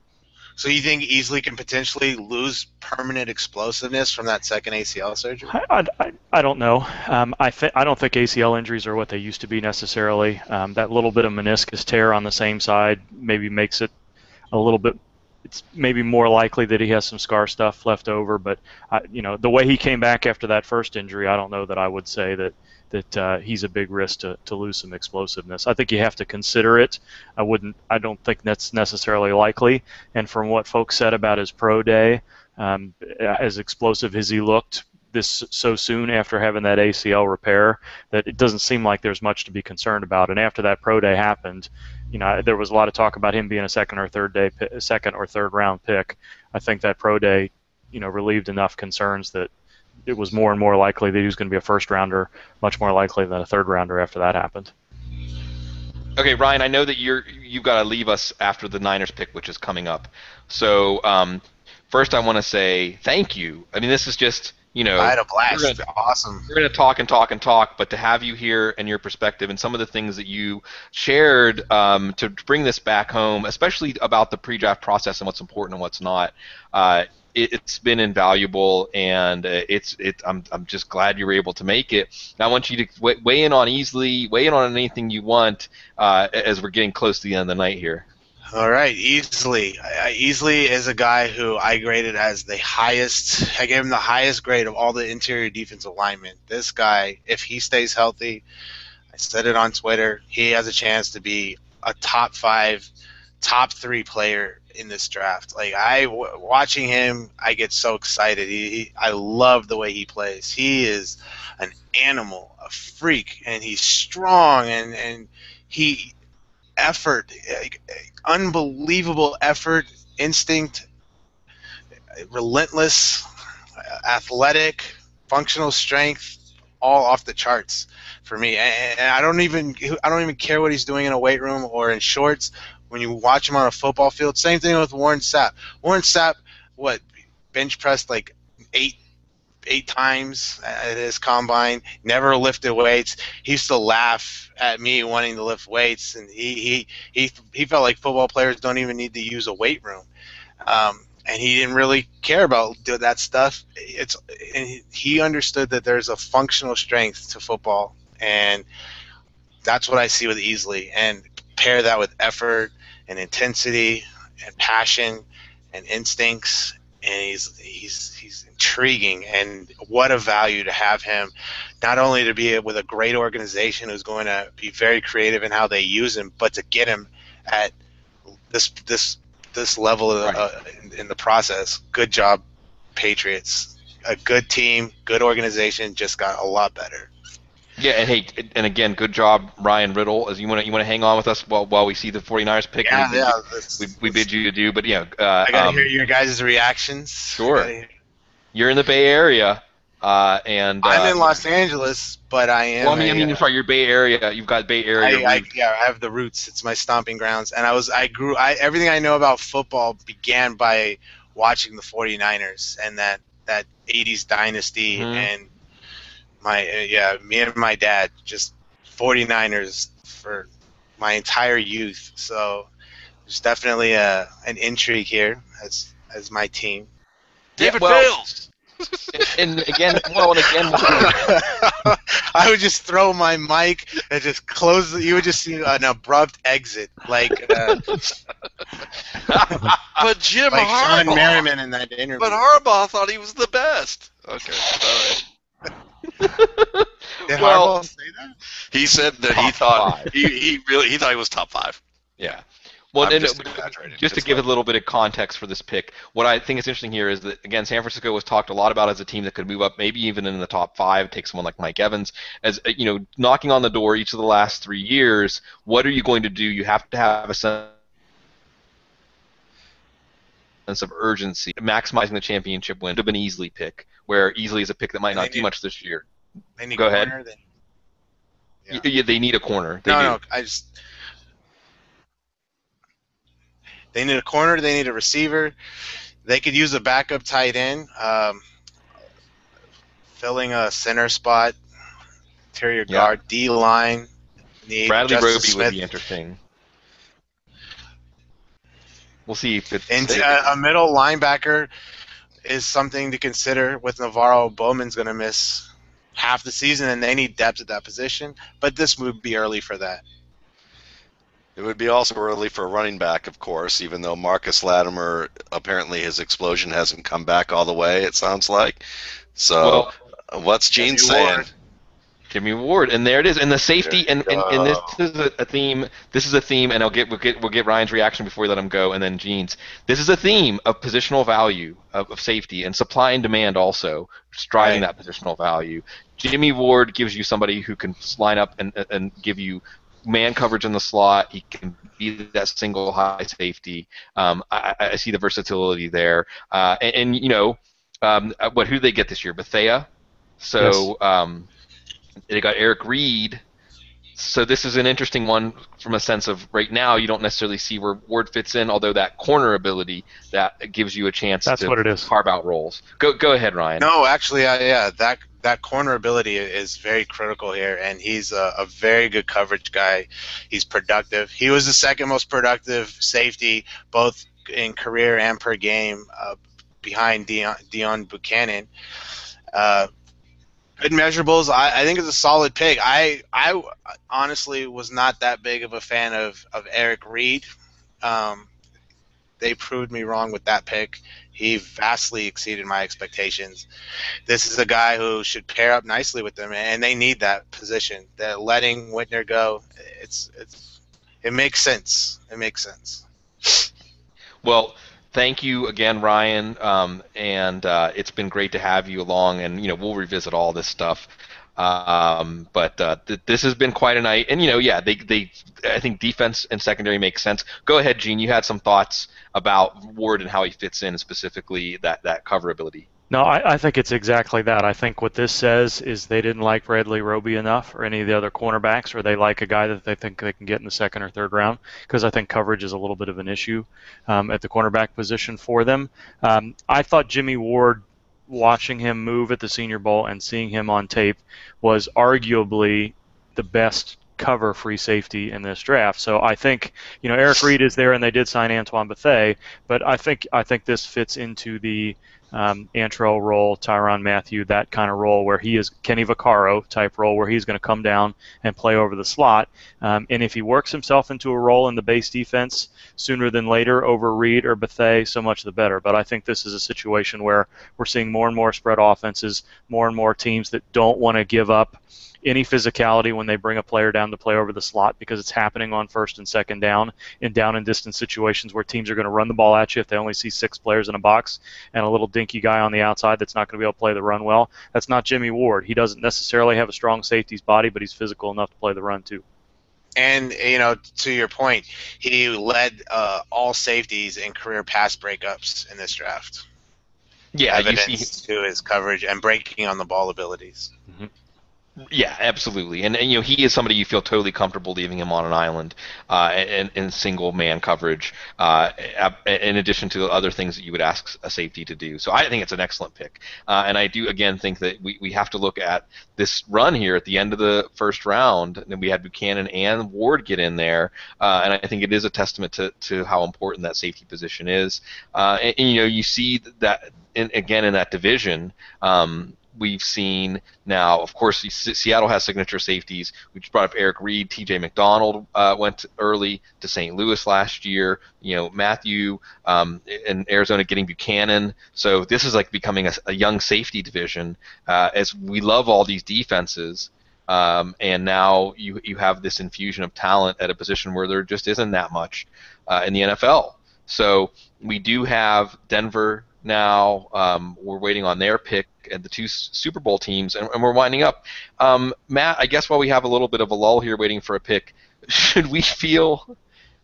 So you think Easley can potentially lose permanent explosiveness from that second ACL surgery? I don't know. I don't think ACL injuries are what they used to be necessarily. That little bit of meniscus tear on the same side maybe makes it a little bit. It's maybe more likely that he has some scar stuff left over, but the way he came back after that first injury, I don't know that I would say that he's a big risk to lose some explosiveness. I think you have to consider it. I don't think that's necessarily likely. And from what folks said about his pro day, as explosive as he looked this so soon after having that ACL repair, that it doesn't seem like there's much to be concerned about. And after that pro day happened, there was a lot of talk about him being a second or third round pick. I think that pro day, relieved enough concerns that it was more and more likely that he was going to be a first rounder, much more likely than a third rounder after that happened. Okay, Ryan, I know that you've got to leave us after the Niners pick, which is coming up. So first I want to say thank you. I mean, this is just, I had a blast. Awesome. We're going to talk and talk and talk, but to have you here and your perspective and some of the things that you shared to bring this back home, especially about the pre-draft process and what's important and what's not, it's been invaluable, and I'm just glad you were able to make it. Now I want you to weigh in on Easley, weigh in on anything you want as we're getting close to the end of the night here. All right, Easley. Easley is a guy who I graded as the highest. I gave him the highest grade of all the interior defensive linemen. This guy, if he stays healthy, I said it on Twitter, he has a chance to be a top 5, top 3 player in this draft. Watching him, I get so excited. I love the way he plays. He is an animal, a freak, and he's strong, and he effort, unbelievable effort, instinct, relentless, athletic, functional strength, all off the charts for me. And I don't even care what he's doing in a weight room or in shorts. When you watch him on a football field, same thing with Warren Sapp. Warren Sapp, bench pressed like eight times at his combine, never lifted weights. He used to laugh at me wanting to lift weights, and he felt like football players don't even need to use a weight room. And he didn't really care about that stuff. And he understood that there's a functional strength to football, and that's what I see with Easley. And pair that with effort and intensity and passion and instincts, and he's intriguing. And what a value to have him, not only to be with a great organization who's going to be very creative in how they use him, but to get him at this level in the process. Good job, Patriots. A good team, good organization, just got a lot better. Yeah, and hey, and again, good job, Ryan Riddle. As you want to hang on with us while we see the 49ers pick. We bid you adieu, but yeah. I gotta hear your guys' reactions. Sure. You're in the Bay Area, and I'm in Los Angeles, but I am. Well, I mean, sorry, you're Bay Area. You've got Bay Area. I have the roots. It's my stomping grounds, and everything I know about football began by watching the 49ers and that 80s dynasty. Mm-hmm. And me and my dad, just 49ers for my entire youth. So there's definitely an intrigue here as my team. David Fields. And again, I would just throw my mic and just close. You would just see an abrupt exit, like but Jim like Harbaugh. Sean Merriman in that interview. But Harbaugh thought he was the best. Okay, all right. Did Harbaugh say that? He said that he thought he thought he was top 5. Yeah. Well, I'm and just exaggerating. just to It's give like- a little bit of context for this pick, what I think is interesting here is that, again, San Francisco was talked a lot about as a team that could move up, maybe even in the top 5, take someone like Mike Evans, as knocking on the door each of the last 3 years. What are you going to do? You have to have a sense of urgency, maximizing the championship win. It would have been an Easley pick, where Easley is a pick that might not do much this year. They need Go ahead. corner, then, Yeah, they need a corner. They do. no, they need a corner. They need a receiver. They could use a backup tight end, filling a center spot, interior guard, D line. Bradley Justice Roby Smith. would be interesting. We'll see if it's And a middle linebacker is something to consider. With Navarro, Bowman's going to miss half the season, and they need depth at that position. But this would be early for that. It would be also early for a running back, of course, even though Marcus Latimer, apparently his explosion hasn't come back all the way, it sounds like. So what's Gene saying? Ward. Jimmy Ward, and there it is, and the safety, and this is a theme. This is a theme, and we'll get Ryan's reaction before we let him go, and then Gene's. This is a theme of positional value of safety and supply and demand also, driving that positional value. Jimmy Ward gives you somebody who can line up and give you man coverage in the slot. He can be that single high safety. I see the versatility there, who did they get this year? Bethea. So. Yes. They got Eric Reed, so this is an interesting one from a sense of right now you don't necessarily see where Ward fits in, although that corner ability that gives you a chance to carve out roles. Go ahead, Ryan. No, actually, that corner ability is very critical here, and he's a very good coverage guy. He's productive. He was the second most productive safety, both in career and per game, behind Dion Buchanan. Good measurables. I think it's a solid pick. I honestly was not that big of a fan of Eric Reed. They proved me wrong with that pick. He vastly exceeded my expectations. This is a guy who should pair up nicely with them, and they need that position. They're letting Whitner go. It makes sense. It makes sense. Well, thank you again, Ryan, and it's been great to have you along, and we'll revisit all this stuff. But this has been quite a night, and I think defense and secondary makes sense. Go ahead, Gene. You had some thoughts about Ward and how he fits in, specifically that cover ability. No, I think it's exactly that. I think what this says is they didn't like Bradley Roby enough or any of the other cornerbacks, or they like a guy that they think they can get in the second or third round, because I think coverage is a little bit of an issue at the cornerback position for them. I thought Jimmy Ward, watching him move at the Senior Bowl and seeing him on tape, was arguably the best cover free safety in this draft. So I think Eric Reed is there, and they did sign Antoine Bethea, but I think this fits into the Antrell role, Tyrann Mathieu, that kind of role where he is Kenny Vaccaro type role where he's going to come down and play over the slot. And if he works himself into a role in the base defense sooner than later over Reed or Bethea, so much the better. But I think this is a situation where we're seeing more and more spread offenses, more and more teams that don't want to give up any physicality when they bring a player down to play over the slot, because it's happening on first and second down in down and distance situations where teams are going to run the ball at you if they only see 6 players in a box and a little dinky guy on the outside that's not going to be able to play the run well. That's not Jimmy Ward. He doesn't necessarily have a strong safety's body, but he's physical enough to play the run too. And, to your point, he led all safeties in career pass breakups in this draft. Yeah, evidence to his coverage and breaking on the ball abilities. Mm-hmm. Yeah, absolutely, and he is somebody you feel totally comfortable leaving him on an island in single man coverage, in addition to other things that you would ask a safety to do. So I think it's an excellent pick, and I do again think that we have to look at this run here at the end of the first round, and we had Buchanan and Ward get in there, and I think it is a testament to how important that safety position is, and you see that again in that division. We've seen now, of course, Seattle has signature safeties. We just brought up Eric Reed. T.J. McDonald went early to St. Louis last year. Mathieu in Arizona getting Buchanan. So this is like becoming a young safety division. As we love all these defenses, and now you have this infusion of talent at a position where there just isn't that much in the NFL. So we do have Denver now. We're waiting on their pick and the two Super Bowl teams, and we're winding up. Matt, I guess while we have a little bit of a lull here waiting for a pick, should we feel,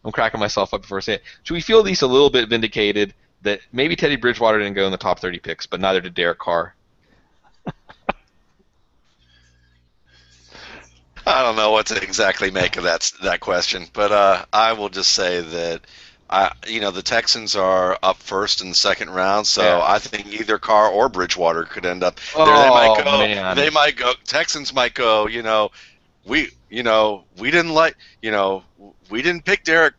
I'm cracking myself up before I say it, should we feel at least a little bit vindicated that maybe Teddy Bridgewater didn't go in the top 30 picks, but neither did Derek Carr? I don't know what to exactly make of that question, but I will just say that the Texans are up first in the second round, so yeah. I think either Carr or Bridgewater could end up there. They might go. Man. They might go. Texans might go. We didn't pick Derek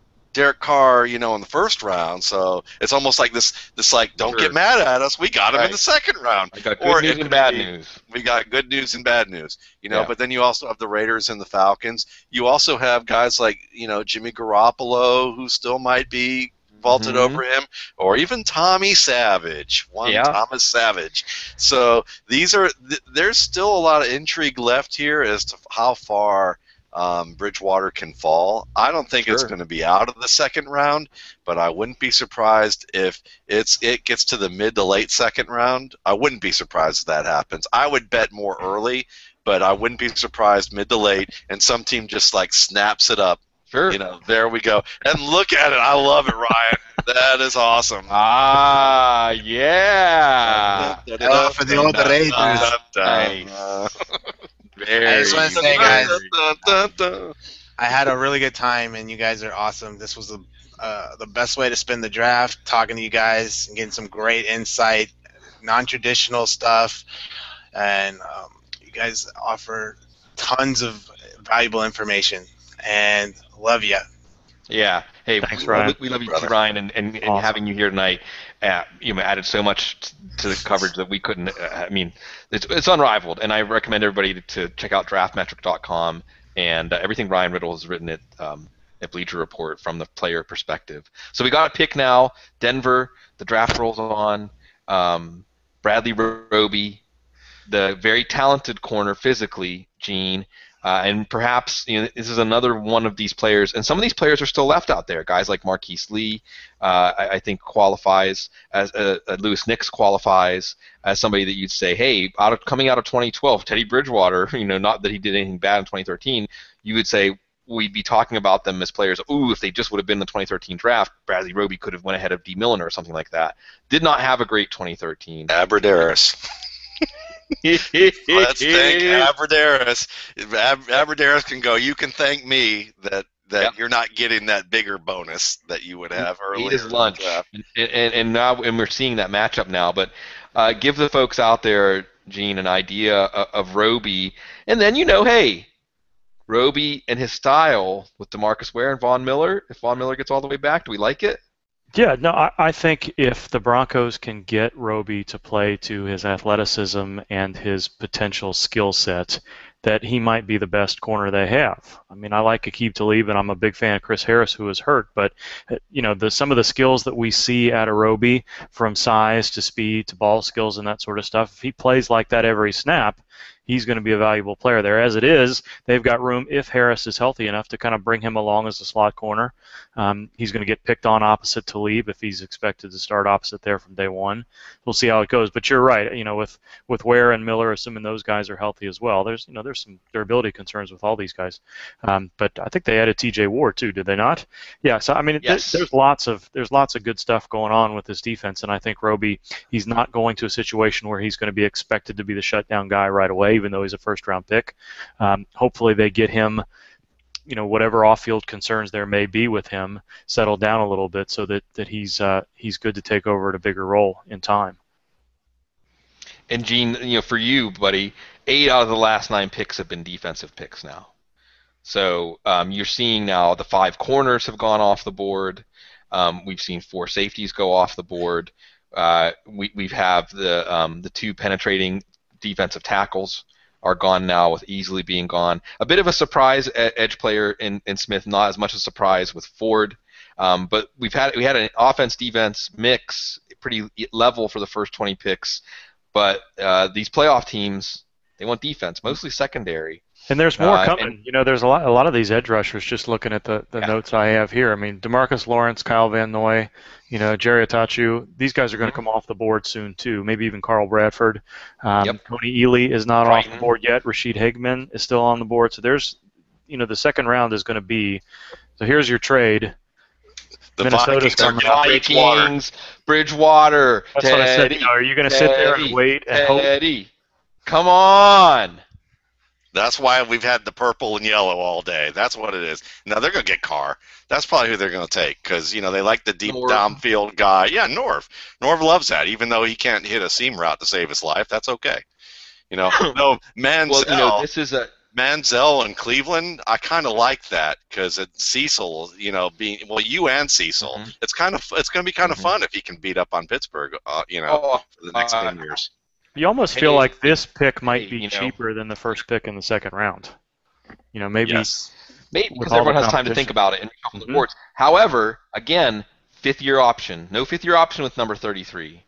Carr, in the first round, so it's almost like this like, don't get mad at us. We got him in the second round. I got good news and bad news. We got good news and bad news, But then you also have the Raiders and the Falcons. You also have guys like, Jimmy Garoppolo, who still might be vaulted over him, or even Tommy Savage, Thomas Savage. So there's still a lot of intrigue left here as to how far Bridgewater can fall. I don't think it's going to be out of the second round, but I wouldn't be surprised if it gets to the mid to late second round. I wouldn't be surprised if that happens. I would bet more early, but I wouldn't be surprised mid to late, and some team just like snaps it up. Sure. There we go. And look at it. I love it, Ryan. That is awesome. Ah, yeah. For the old Raiders. I just want to say, guys, I had a really good time, and you guys are awesome. This was the best way to spend the draft, talking to you guys and getting some great insight, non-traditional stuff, and you guys offer tons of valuable information, and love you. Yeah. Hey, thanks, Ryan. We love you too, Ryan, and awesome. Having you here tonight, added so much to the coverage that we couldn't. It's unrivaled, and I recommend everybody to check out draftmetric.com and everything Ryan Riddle has written at Bleacher Report from the player perspective. So we got a pick now. Denver. The draft rolls on. Bradley Roby, the very talented corner physically, Gene. And perhaps this is another one of these players, and some of these players are still left out there. Guys like Marquise Lee, I think qualifies as Lewis Nix qualifies as somebody that you'd say, hey, coming out of 2012, Teddy Bridgewater, not that he did anything bad in 2013, you would say we'd be talking about them as players. Ooh, if they just would have been in the 2013 draft, Bradley Roby could have went ahead of D. Millen or something like that. Did not have a great 2013. Aberdaris. Let's thank Aberdaris. Aberdaris can go. You can thank me that you're not getting that bigger bonus that you would have earlier. Eat his lunch, and now we're seeing that matchup now. But give the folks out there, Gene, an idea of Roby, and then hey, Roby and his style with DeMarcus Ware and Von Miller. If Von Miller gets all the way back, do we like it? Yeah, no, I think if the Broncos can get Roby to play to his athleticism and his potential skill set, that he might be the best corner they have. I like Aqib Talib, and I'm a big fan of Chris Harris, who is hurt, but some of the skills that we see out of Roby, from size to speed to ball skills and that sort of stuff, if he plays like that every snap, he's going to be a valuable player there. As it is, they've got room, if Harris is healthy enough, to kind of bring him along as a slot corner. He's going to get picked on opposite Talib if he's expected to start opposite there from day one. We'll see how it goes. But you're right. With Ware and Miller, assuming those guys are healthy as well, there's some durability concerns with all these guys. But I think they added T.J. Ward too, did they not? Yeah. So yes. There's lots of good stuff going on with this defense, and I think Roby, he's not going to a situation where he's going to be expected to be the shutdown guy right away, even though he's a first-round pick. Hopefully they get him, whatever off-field concerns there may be with him, settled down a little bit so that he's good to take over at a bigger role in time. And Gene, for you, buddy, 8 out of the last 9 picks have been defensive picks now. So you're seeing now the 5 corners have gone off the board. We've seen 4 safeties go off the board. We've have the 2 penetrating defensive tackles are gone now, with Easley being gone. A bit of a surprise edge player in Smith, not as much a surprise with Ford. But we had an offense-defense mix, pretty level for the first 20 picks. But these playoff teams, they want defense, mostly secondary. And there's more and- coming. There's a lot of these edge rushers. Just looking at the notes I have here. I mean, DeMarcus Lawrence, Kyle Van Noy, Jerry Atachu. These guys are going to come off the board soon too. Maybe even Carl Bradford. Tony Easley is not off the board yet. Rashid Hickman is still on the board. So there's, the second round is going to be. So here's your trade. The Minnesota's Vikings, Bridgewater. That's what I said. Are you going to sit there and wait and hope? Teddy, come on. That's why we've had the purple and yellow all day. That's what it is. Now they're going to get Carr. That's probably who they're going to take because, they like the deep downfield guy. Yeah, Norv. Norv loves that, even though he can't hit a seam route to save his life. That's okay. No, Manziel. Well, this is a Manziel in Cleveland. I kind of like that because Cecil, being you and Cecil, it's going to be kind of fun if he can beat up on Pittsburgh. For the next 10 years. You almost feel like this pick might be cheaper than the first pick in the second round. Maybe Yes. Maybe because everyone has time to think about it and shuffle the boards. However, again, fifth-year option. No fifth-year option with number 33.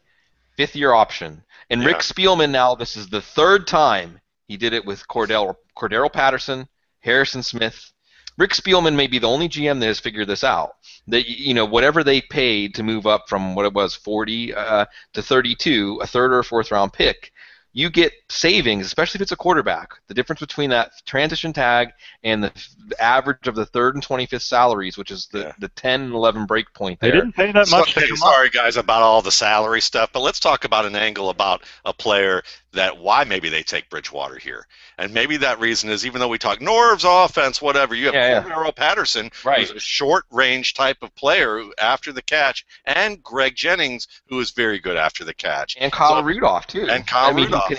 Fifth-year option. And Rick Spielman now, this is the third time he did it with Cordero Patterson, Harrison Smith. Rick Spielman may be the only GM that has figured this out. That whatever they paid to move up from what it was 40 to 32, a third or a fourth round pick, you get savings, especially if it's a quarterback. The difference between that transition tag and the average of the third and 25th salaries, which is the 10 and 11 break point there. They didn't pay that much. Sorry, guys, about all the salary stuff, but let's talk about an angle about a player that why maybe they take Bridgewater here. And maybe that reason is even though we talk Norv's offense, whatever, you have Cordero Patterson, who's a short-range type of player after the catch, and Greg Jennings, who is very good after the catch. And Kyle Rudolph, too. And Kyle Rudolph.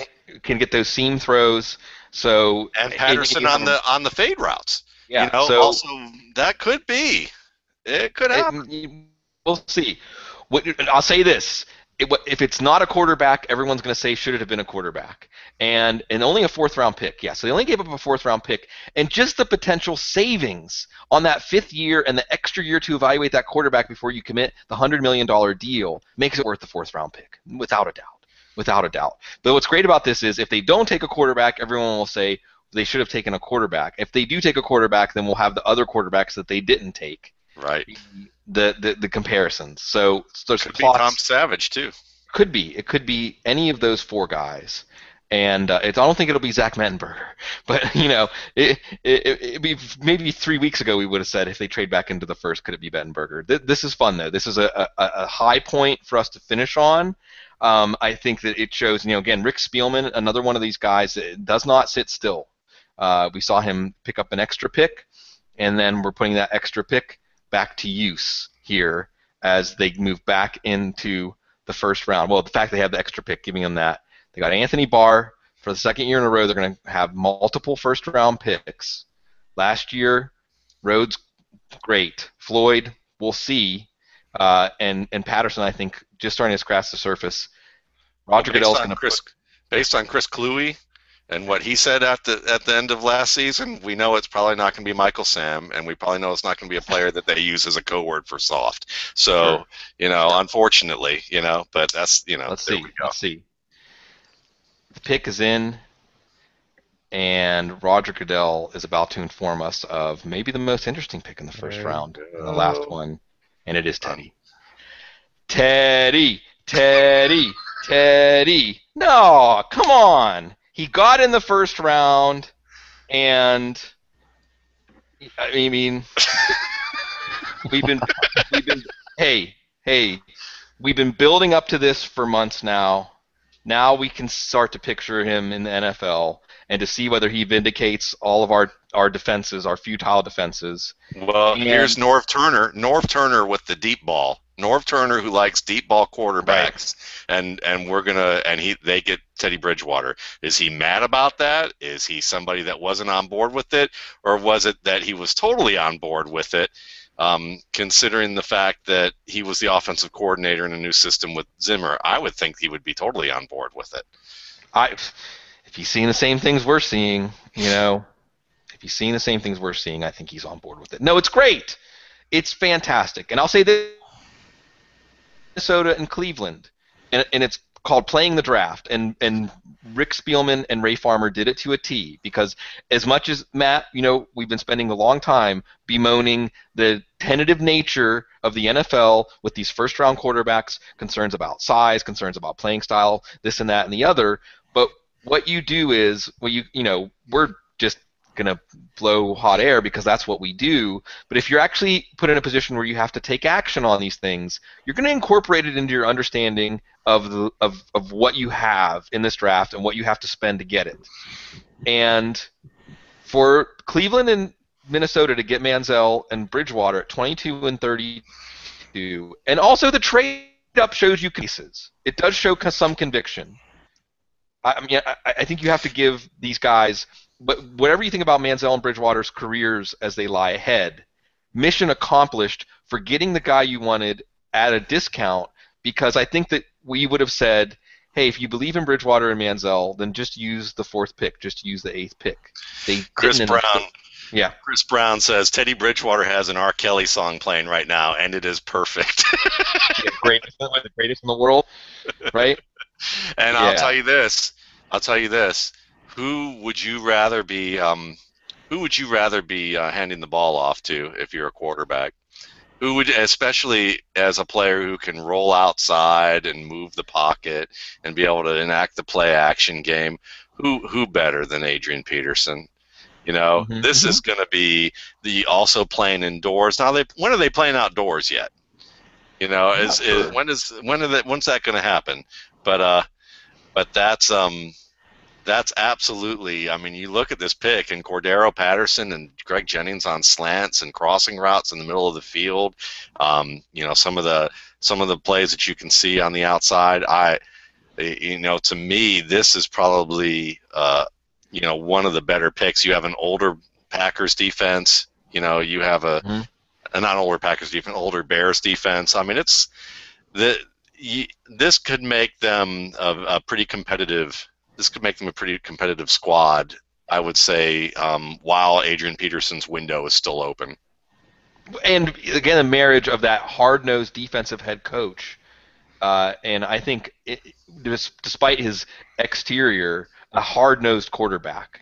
Can get those seam throws. So and Patterson on the fade routes. Yeah. Also that could be. It could happen. We'll see. I'll say this. If it's not a quarterback, everyone's going to say should it have been a quarterback. And only a fourth-round pick. Yeah, so they only gave up a fourth-round pick. And just the potential savings on that fifth year and the extra year to evaluate that quarterback before you commit the $100 million deal makes it worth the fourth-round pick, without a doubt. Without a doubt. But what's great about this is if they don't take a quarterback, everyone will say they should have taken a quarterback. If they do take a quarterback, then we'll have the other quarterbacks that they didn't take. Right. The comparisons. So there's could be Tom Savage too. Could be. It could be any of those four guys. And I don't think it'll be Zach Mettenberger. But, it'd be maybe 3 weeks ago we would have said if they trade back into the first, could it be Mettenberger? This is fun, though. This is a high point for us to finish on. I think that it shows, again, Rick Spielman, another one of these guys that does not sit still. We saw him pick up an extra pick, and then we're putting that extra pick back to use here as they move back into the first round. Well, the fact they have the extra pick, giving them that. They got Anthony Barr for the second year in a row. They're going to have multiple first-round picks. Last year, Rhodes, great. Floyd, we'll see. And Patterson, I think, just starting to scratch the surface. Roger Goodell's going to based on Chris Clowney and what he said at the end of last season, we know it's probably not going to be Michael Sam, and we probably know it's not going to be a player that they use as a code word for soft. So, unfortunately, but that's, Let's see. The pick is in, and Roger Goodell is about to inform us of maybe the most interesting pick in the first round, the last one, and it is Teddy. Teddy. No, come on. He got in the first round, and I mean, we've been building up to this for months now. Now we can start to picture him in the NFL and to see whether he vindicates all of our defenses, our futile defenses. Well, here's Norv Turner. Norv Turner with the deep ball. Norv Turner, who likes deep ball quarterbacks, right. They get Teddy Bridgewater. Is he mad about that? Is he somebody that wasn't on board with it, or was it that he was totally on board with it? Considering the fact that he was the offensive coordinator in a new system with Zimmer, I would think he would be totally on board with it. If he's seeing the same things we're seeing, I think he's on board with it. No, it's great. It's fantastic. And I'll say this, Minnesota and Cleveland, and it's called Playing the Draft, and Rick Spielman and Ray Farmer did it to a T, because as much as Matt, we've been spending a long time bemoaning the tentative nature of the NFL with these first-round quarterbacks, concerns about size, concerns about playing style, this and that and the other, but what you do is, we're just going to blow hot air because that's what we do, but if you're actually put in a position where you have to take action on these things, you're going to incorporate it into your understanding of what you have in this draft and what you have to spend to get it. And for Cleveland and Minnesota to get Manziel and Bridgewater at 22 and 32, and also the trade-up shows you cases. It does show some conviction. I think you have to give these guys, but whatever you think about Manziel and Bridgewater's careers as they lie ahead, mission accomplished for getting the guy you wanted at a discount, because I think that we would have said, hey, if you believe in Bridgewater and Manziel, then just use the 4th pick, just use the 8th pick. Chris Brown. Yeah. Chris Brown says Teddy Bridgewater has an R. Kelly song playing right now, and it is perfect. The greatest in the world, right? And yeah. I'll tell you this. Who would you rather be? Handing the ball off to if you're a quarterback? Who would, especially as a player who can roll outside and move the pocket and be able to enact the play action game? Who better than Adrian Peterson? This is going to be the also playing indoors. Now, when are they playing outdoors yet? When's that going to happen? But that's absolutely. I mean, you look at this pick and Cordero Patterson and Greg Jennings on slants and crossing routes in the middle of the field. Some of the plays that you can see on the outside. To me, this is probably one of the better picks. You have an older Packers defense. You have not older Packers defense, older Bears defense. I mean, this could make them a pretty competitive. This could make them a pretty competitive squad, I would say, while Adrian Peterson's window is still open. And again, a marriage of that hard-nosed defensive head coach, and I think, despite his exterior, a hard-nosed quarterback.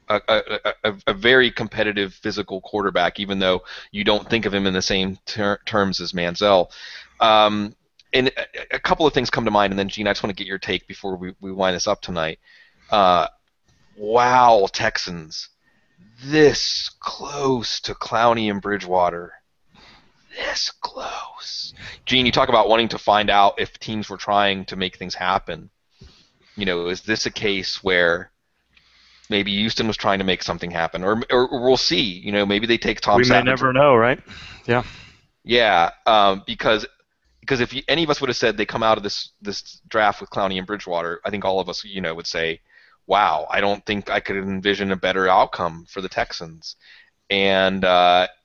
A very competitive physical quarterback, even though you don't think of him in the same terms as Manziel. And a couple of things come to mind, and then, Gene, I just want to get your take before we wind this up tonight. Wow, Texans. This close to Clowney and Bridgewater. This close. Gene, you talk about wanting to find out if teams were trying to make things happen. Is this a case where maybe Houston was trying to make something happen? Or we'll see. Maybe they take Tom Savage. We may never know, right? Yeah. Yeah, because if any of us would have said they come out of this draft with Clowney and Bridgewater, I think all of us, would say, wow, I don't think I could envision a better outcome for the Texans. And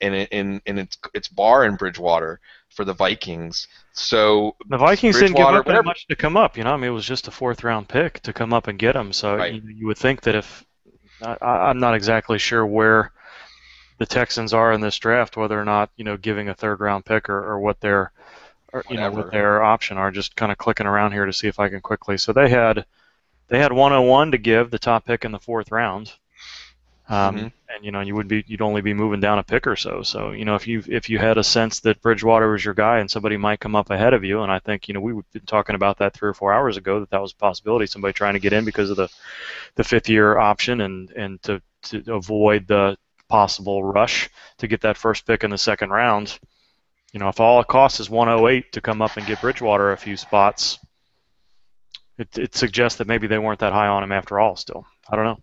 it's Barr and Bridgewater for the Vikings. So the Vikings didn't give up that much to come up. It was just a 4th-round pick to come up and get them. So right. You would think that if I'm not exactly sure where the Texans are in this draft, whether or not giving a 3rd-round pick or what their what their option are. Just kind of clicking around here to see if I can quickly. So they had 101 to give, the top pick in the 4th round. And you'd only be moving down a pick or so. So if you had a sense that Bridgewater was your guy and somebody might come up ahead of you, and I think we've been talking about that 3 or 4 hours ago, that was a possibility, somebody trying to get in because of the 5th-year option and to avoid the possible rush to get that first pick in the 2nd round. If all it costs is 108 to come up and get Bridgewater a few spots, it suggests that maybe they weren't that high on him after all. Still, I don't know.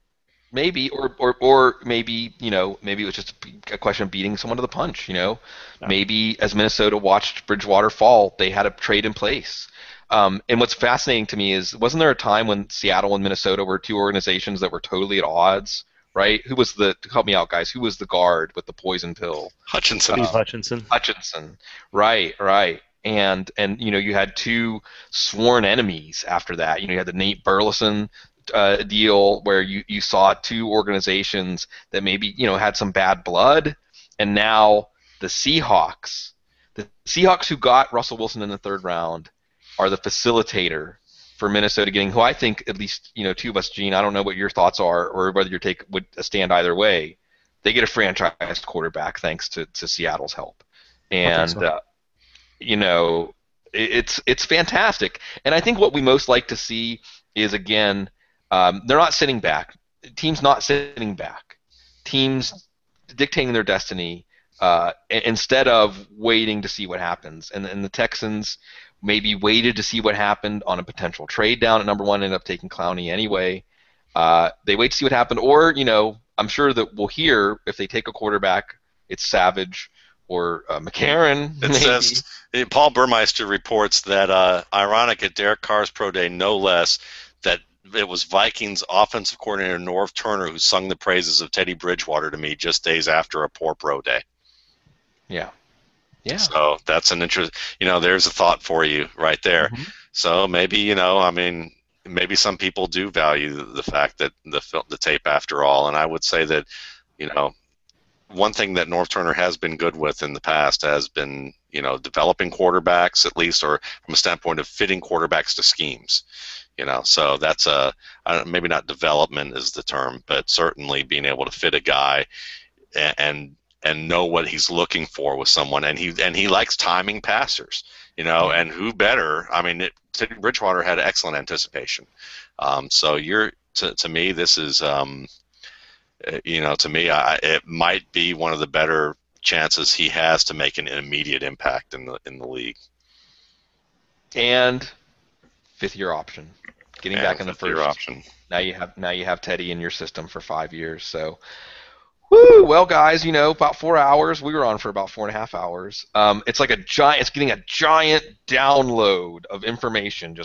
Maybe, or maybe maybe it was just a question of beating someone to the punch. No. Maybe as Minnesota watched Bridgewater fall, they had a trade in place. And what's fascinating to me is, wasn't there a time when Seattle and Minnesota were 2 organizations that were totally at odds? Right? Help me out, guys. Who was the guard with the poison pill? Hutchinson. Hutchinson. Right. And you had 2 sworn enemies after that. You had the Nate Burleson deal where you saw 2 organizations that maybe had some bad blood, and now the Seahawks who got Russell Wilson in the 3rd round, are the facilitator for Minnesota getting, who I think, at least, two of us, Gene, I don't know what your thoughts are or whether your take would stand either way. They get a franchise quarterback thanks to Seattle's help. And, it's fantastic. And I think what we most like to see is, again, they're not sitting back. Teams not sitting back. Teams dictating their destiny instead of waiting to see what happens. And the Texans maybe waited to see what happened on a potential trade down at number one, ended up taking Clowney anyway. They wait to see what happened. Or, I'm sure that we'll hear if they take a quarterback, it's Savage or McCarron. It says, Paul Burmeister reports that, ironic at Derek Carr's Pro Day, no less, that it was Vikings offensive coordinator Norv Turner who sung the praises of Teddy Bridgewater to me just days after a poor Pro Day. Yeah. Yeah. So that's an interest. There's a thought for you right there. Mm-hmm. So maybe, maybe some people do value the fact that the tape after all. And I would say that, one thing that Norv Turner has been good with in the past has been, developing quarterbacks at least, or from a standpoint of fitting quarterbacks to schemes. So that's maybe not development is the term, but certainly being able to fit a guy and know what he's looking for with someone, and he likes timing passers, and who better? I mean, Teddy Bridgewater had excellent anticipation. So to me, this is, to me, it might be one of the better chances he has to make an immediate impact in the league. And fifth-year option, getting back in the first. Option. Now you have Teddy in your system for 5 years, so. Woo! Well, guys, about 4 hours. We were on for about 4.5 hours. It's like it's getting a giant download of information.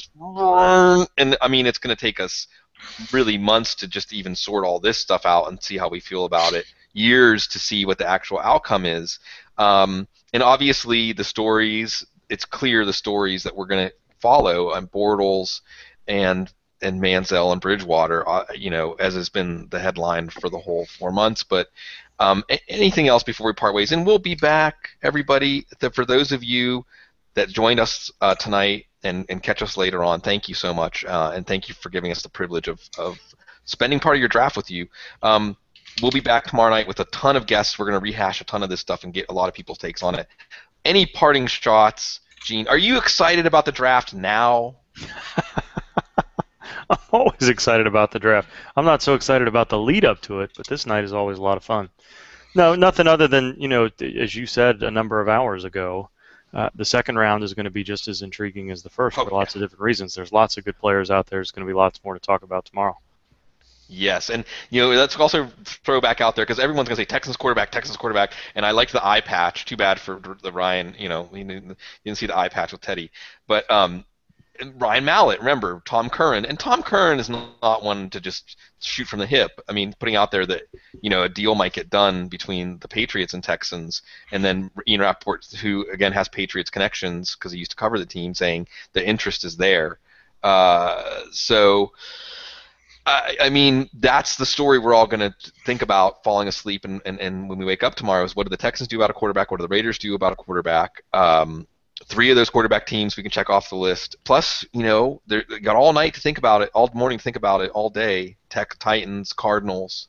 And I mean, it's going to take us really months to just even sort all this stuff out and see how we feel about it. Years to see what the actual outcome is. And obviously, the stories. It's clear the stories that we're going to follow on Bortles and Manziel and Bridgewater, as has been the headline for the whole 4 months. But anything else before we part ways? And we'll be back, everybody. For those of you that joined us tonight and catch us later on, thank you so much. And thank you for giving us the privilege of spending part of your draft with you. We'll be back tomorrow night with a ton of guests. We're going to rehash a ton of this stuff and get a lot of people's takes on it. Any parting shots, Gene? Are you excited about the draft now? I'm always excited about the draft. I'm not so excited about the lead up to it, but this night is always a lot of fun. No, nothing other than, as you said a number of hours ago, the second round is going to be just as intriguing as the first for lots of different reasons. There's lots of good players out there. There's going to be lots more to talk about tomorrow. Yes, and let's also throw back out there because everyone's going to say Texans quarterback, and I liked the eye patch. Too bad for the Ryan, he didn't see the eye patch with Teddy. But Ryan Mallett, remember, Tom Curran. And Tom Curran is not one to just shoot from the hip. I mean, putting out there that, a deal might get done between the Patriots and Texans, and then Ian Rappaport, who, again, has Patriots connections because he used to cover the team, saying the interest is there. I mean, that's the story we're all going to think about falling asleep and when we wake up tomorrow is what do the Texans do about a quarterback? What do the Raiders do about a quarterback? 3 of those quarterback teams we can check off the list. Plus, they got all night to think about it, all morning to think about it, all day. Titans, Cardinals,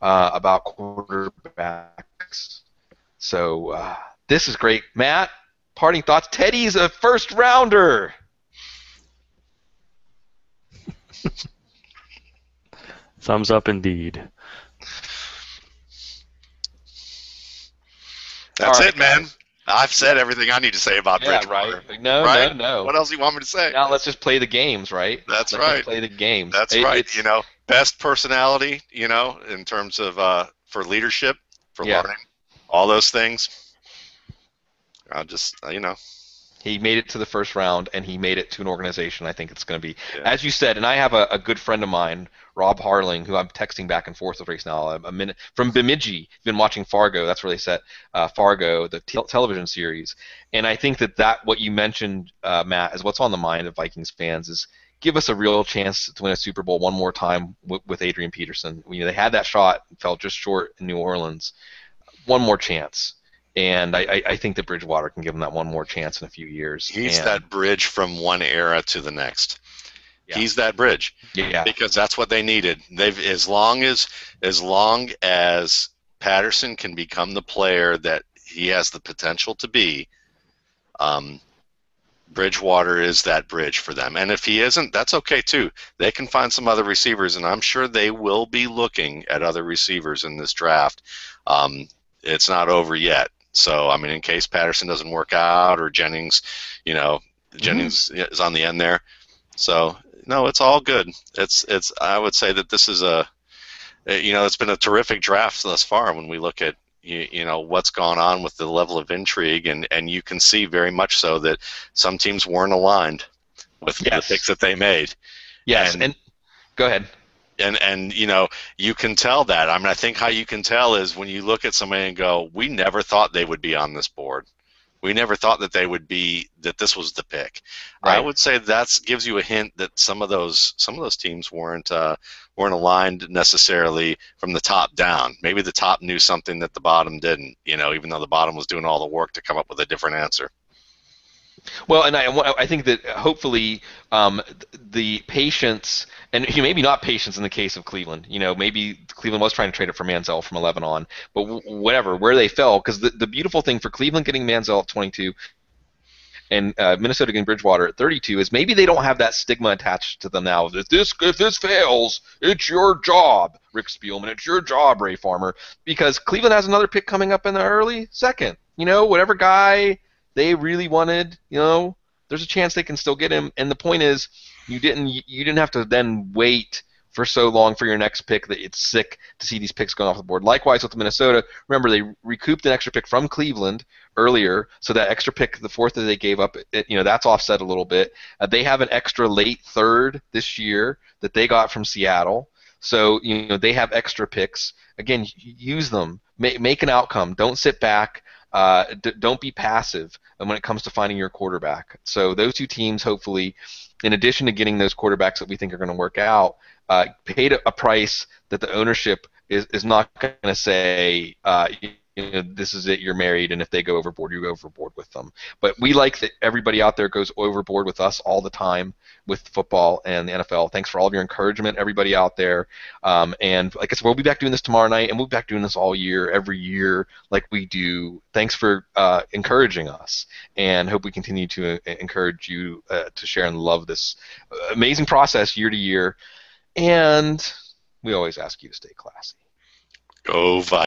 about quarterbacks. So this is great. Matt, parting thoughts. Teddy's a first rounder. Thumbs up indeed. That's it, man. I've said everything I need to say about Bridgewater. Right. No. What else do you want me to say? Now let's just play the games, right? Let's right. Play the games. That's right. Best personality, in terms of for leadership, for learning, all those things. I'll just, He made it to the first round, and he made it to an organization. I think it's going to be, as you said, and I have a good friend of mine, Rob Harling, who I'm texting back and forth with right now, from Bemidji. Been watching Fargo. That's where they set Fargo, the television series. And I think that what you mentioned, Matt, is what's on the mind of Vikings fans is give us a real chance to win a Super Bowl one more time with Adrian Peterson. They had that shot, fell just short in New Orleans. One more chance. And I think that Bridgewater can give them that one more chance in a few years. He's that bridge from one era to the next. Yeah. He's that bridge. Yeah. Because that's what they needed. As long as Patterson can become the player that he has the potential to be, Bridgewater is that bridge for them. And if he isn't, that's okay too. They can find some other receivers, and I'm sure they will be looking at other receivers in this draft. It's not over yet. So, I mean, in case Patterson doesn't work out or Jennings, Jennings is on the end there. So, no, it's all good. I would say that this is it's been a terrific draft thus far when we look at what's gone on with the level of intrigue, and you can see very much so that some teams weren't aligned with the picks that they made. Yes, and go ahead. And you can tell that. I mean, I think how you can tell is when you look at somebody and go, we never thought they would be on this board. We never thought that that this was the pick. Right. I would say that gives you a hint that some of those teams weren't aligned necessarily from the top down. Maybe the top knew something that the bottom didn't, even though the bottom was doing all the work to come up with a different answer. Well, and I think that hopefully the patience, and maybe not patience in the case of Cleveland. Maybe Cleveland was trying to trade it for Manziel from 11 on, but whatever, where they fell, because the beautiful thing for Cleveland getting Manziel at 22 and Minnesota getting Bridgewater at 32 is maybe they don't have that stigma attached to them now. If this fails, it's your job, Rick Spielman. It's your job, Ray Farmer, because Cleveland has another pick coming up in the early second. Whatever guy they really wanted, there's a chance they can still get him. And the point is, you didn't have to then wait for so long for your next pick that it's sick to see these picks going off the board. Likewise with Minnesota, remember they recouped an extra pick from Cleveland earlier, so that extra pick, the fourth that they gave up, that's offset a little bit. They have an extra late third this year that they got from Seattle. So they have extra picks. Again, use them. Make an outcome. Don't sit back. Don't be passive when it comes to finding your quarterback. So those two teams, hopefully, in addition to getting those quarterbacks that we think are going to work out, paid a price that the ownership is not going to say, this is it, you're married, and if they go overboard, you go overboard with them. But we like that everybody out there goes overboard with us all the time with football and the NFL. Thanks for all of your encouragement, everybody out there. And like I said, we'll be back doing this tomorrow night, and we'll be back doing this all year, every year, like we do. Thanks for encouraging us, and hope we continue to encourage you to share and love this amazing process year to year. And we always ask you to stay classy. Go Vikings.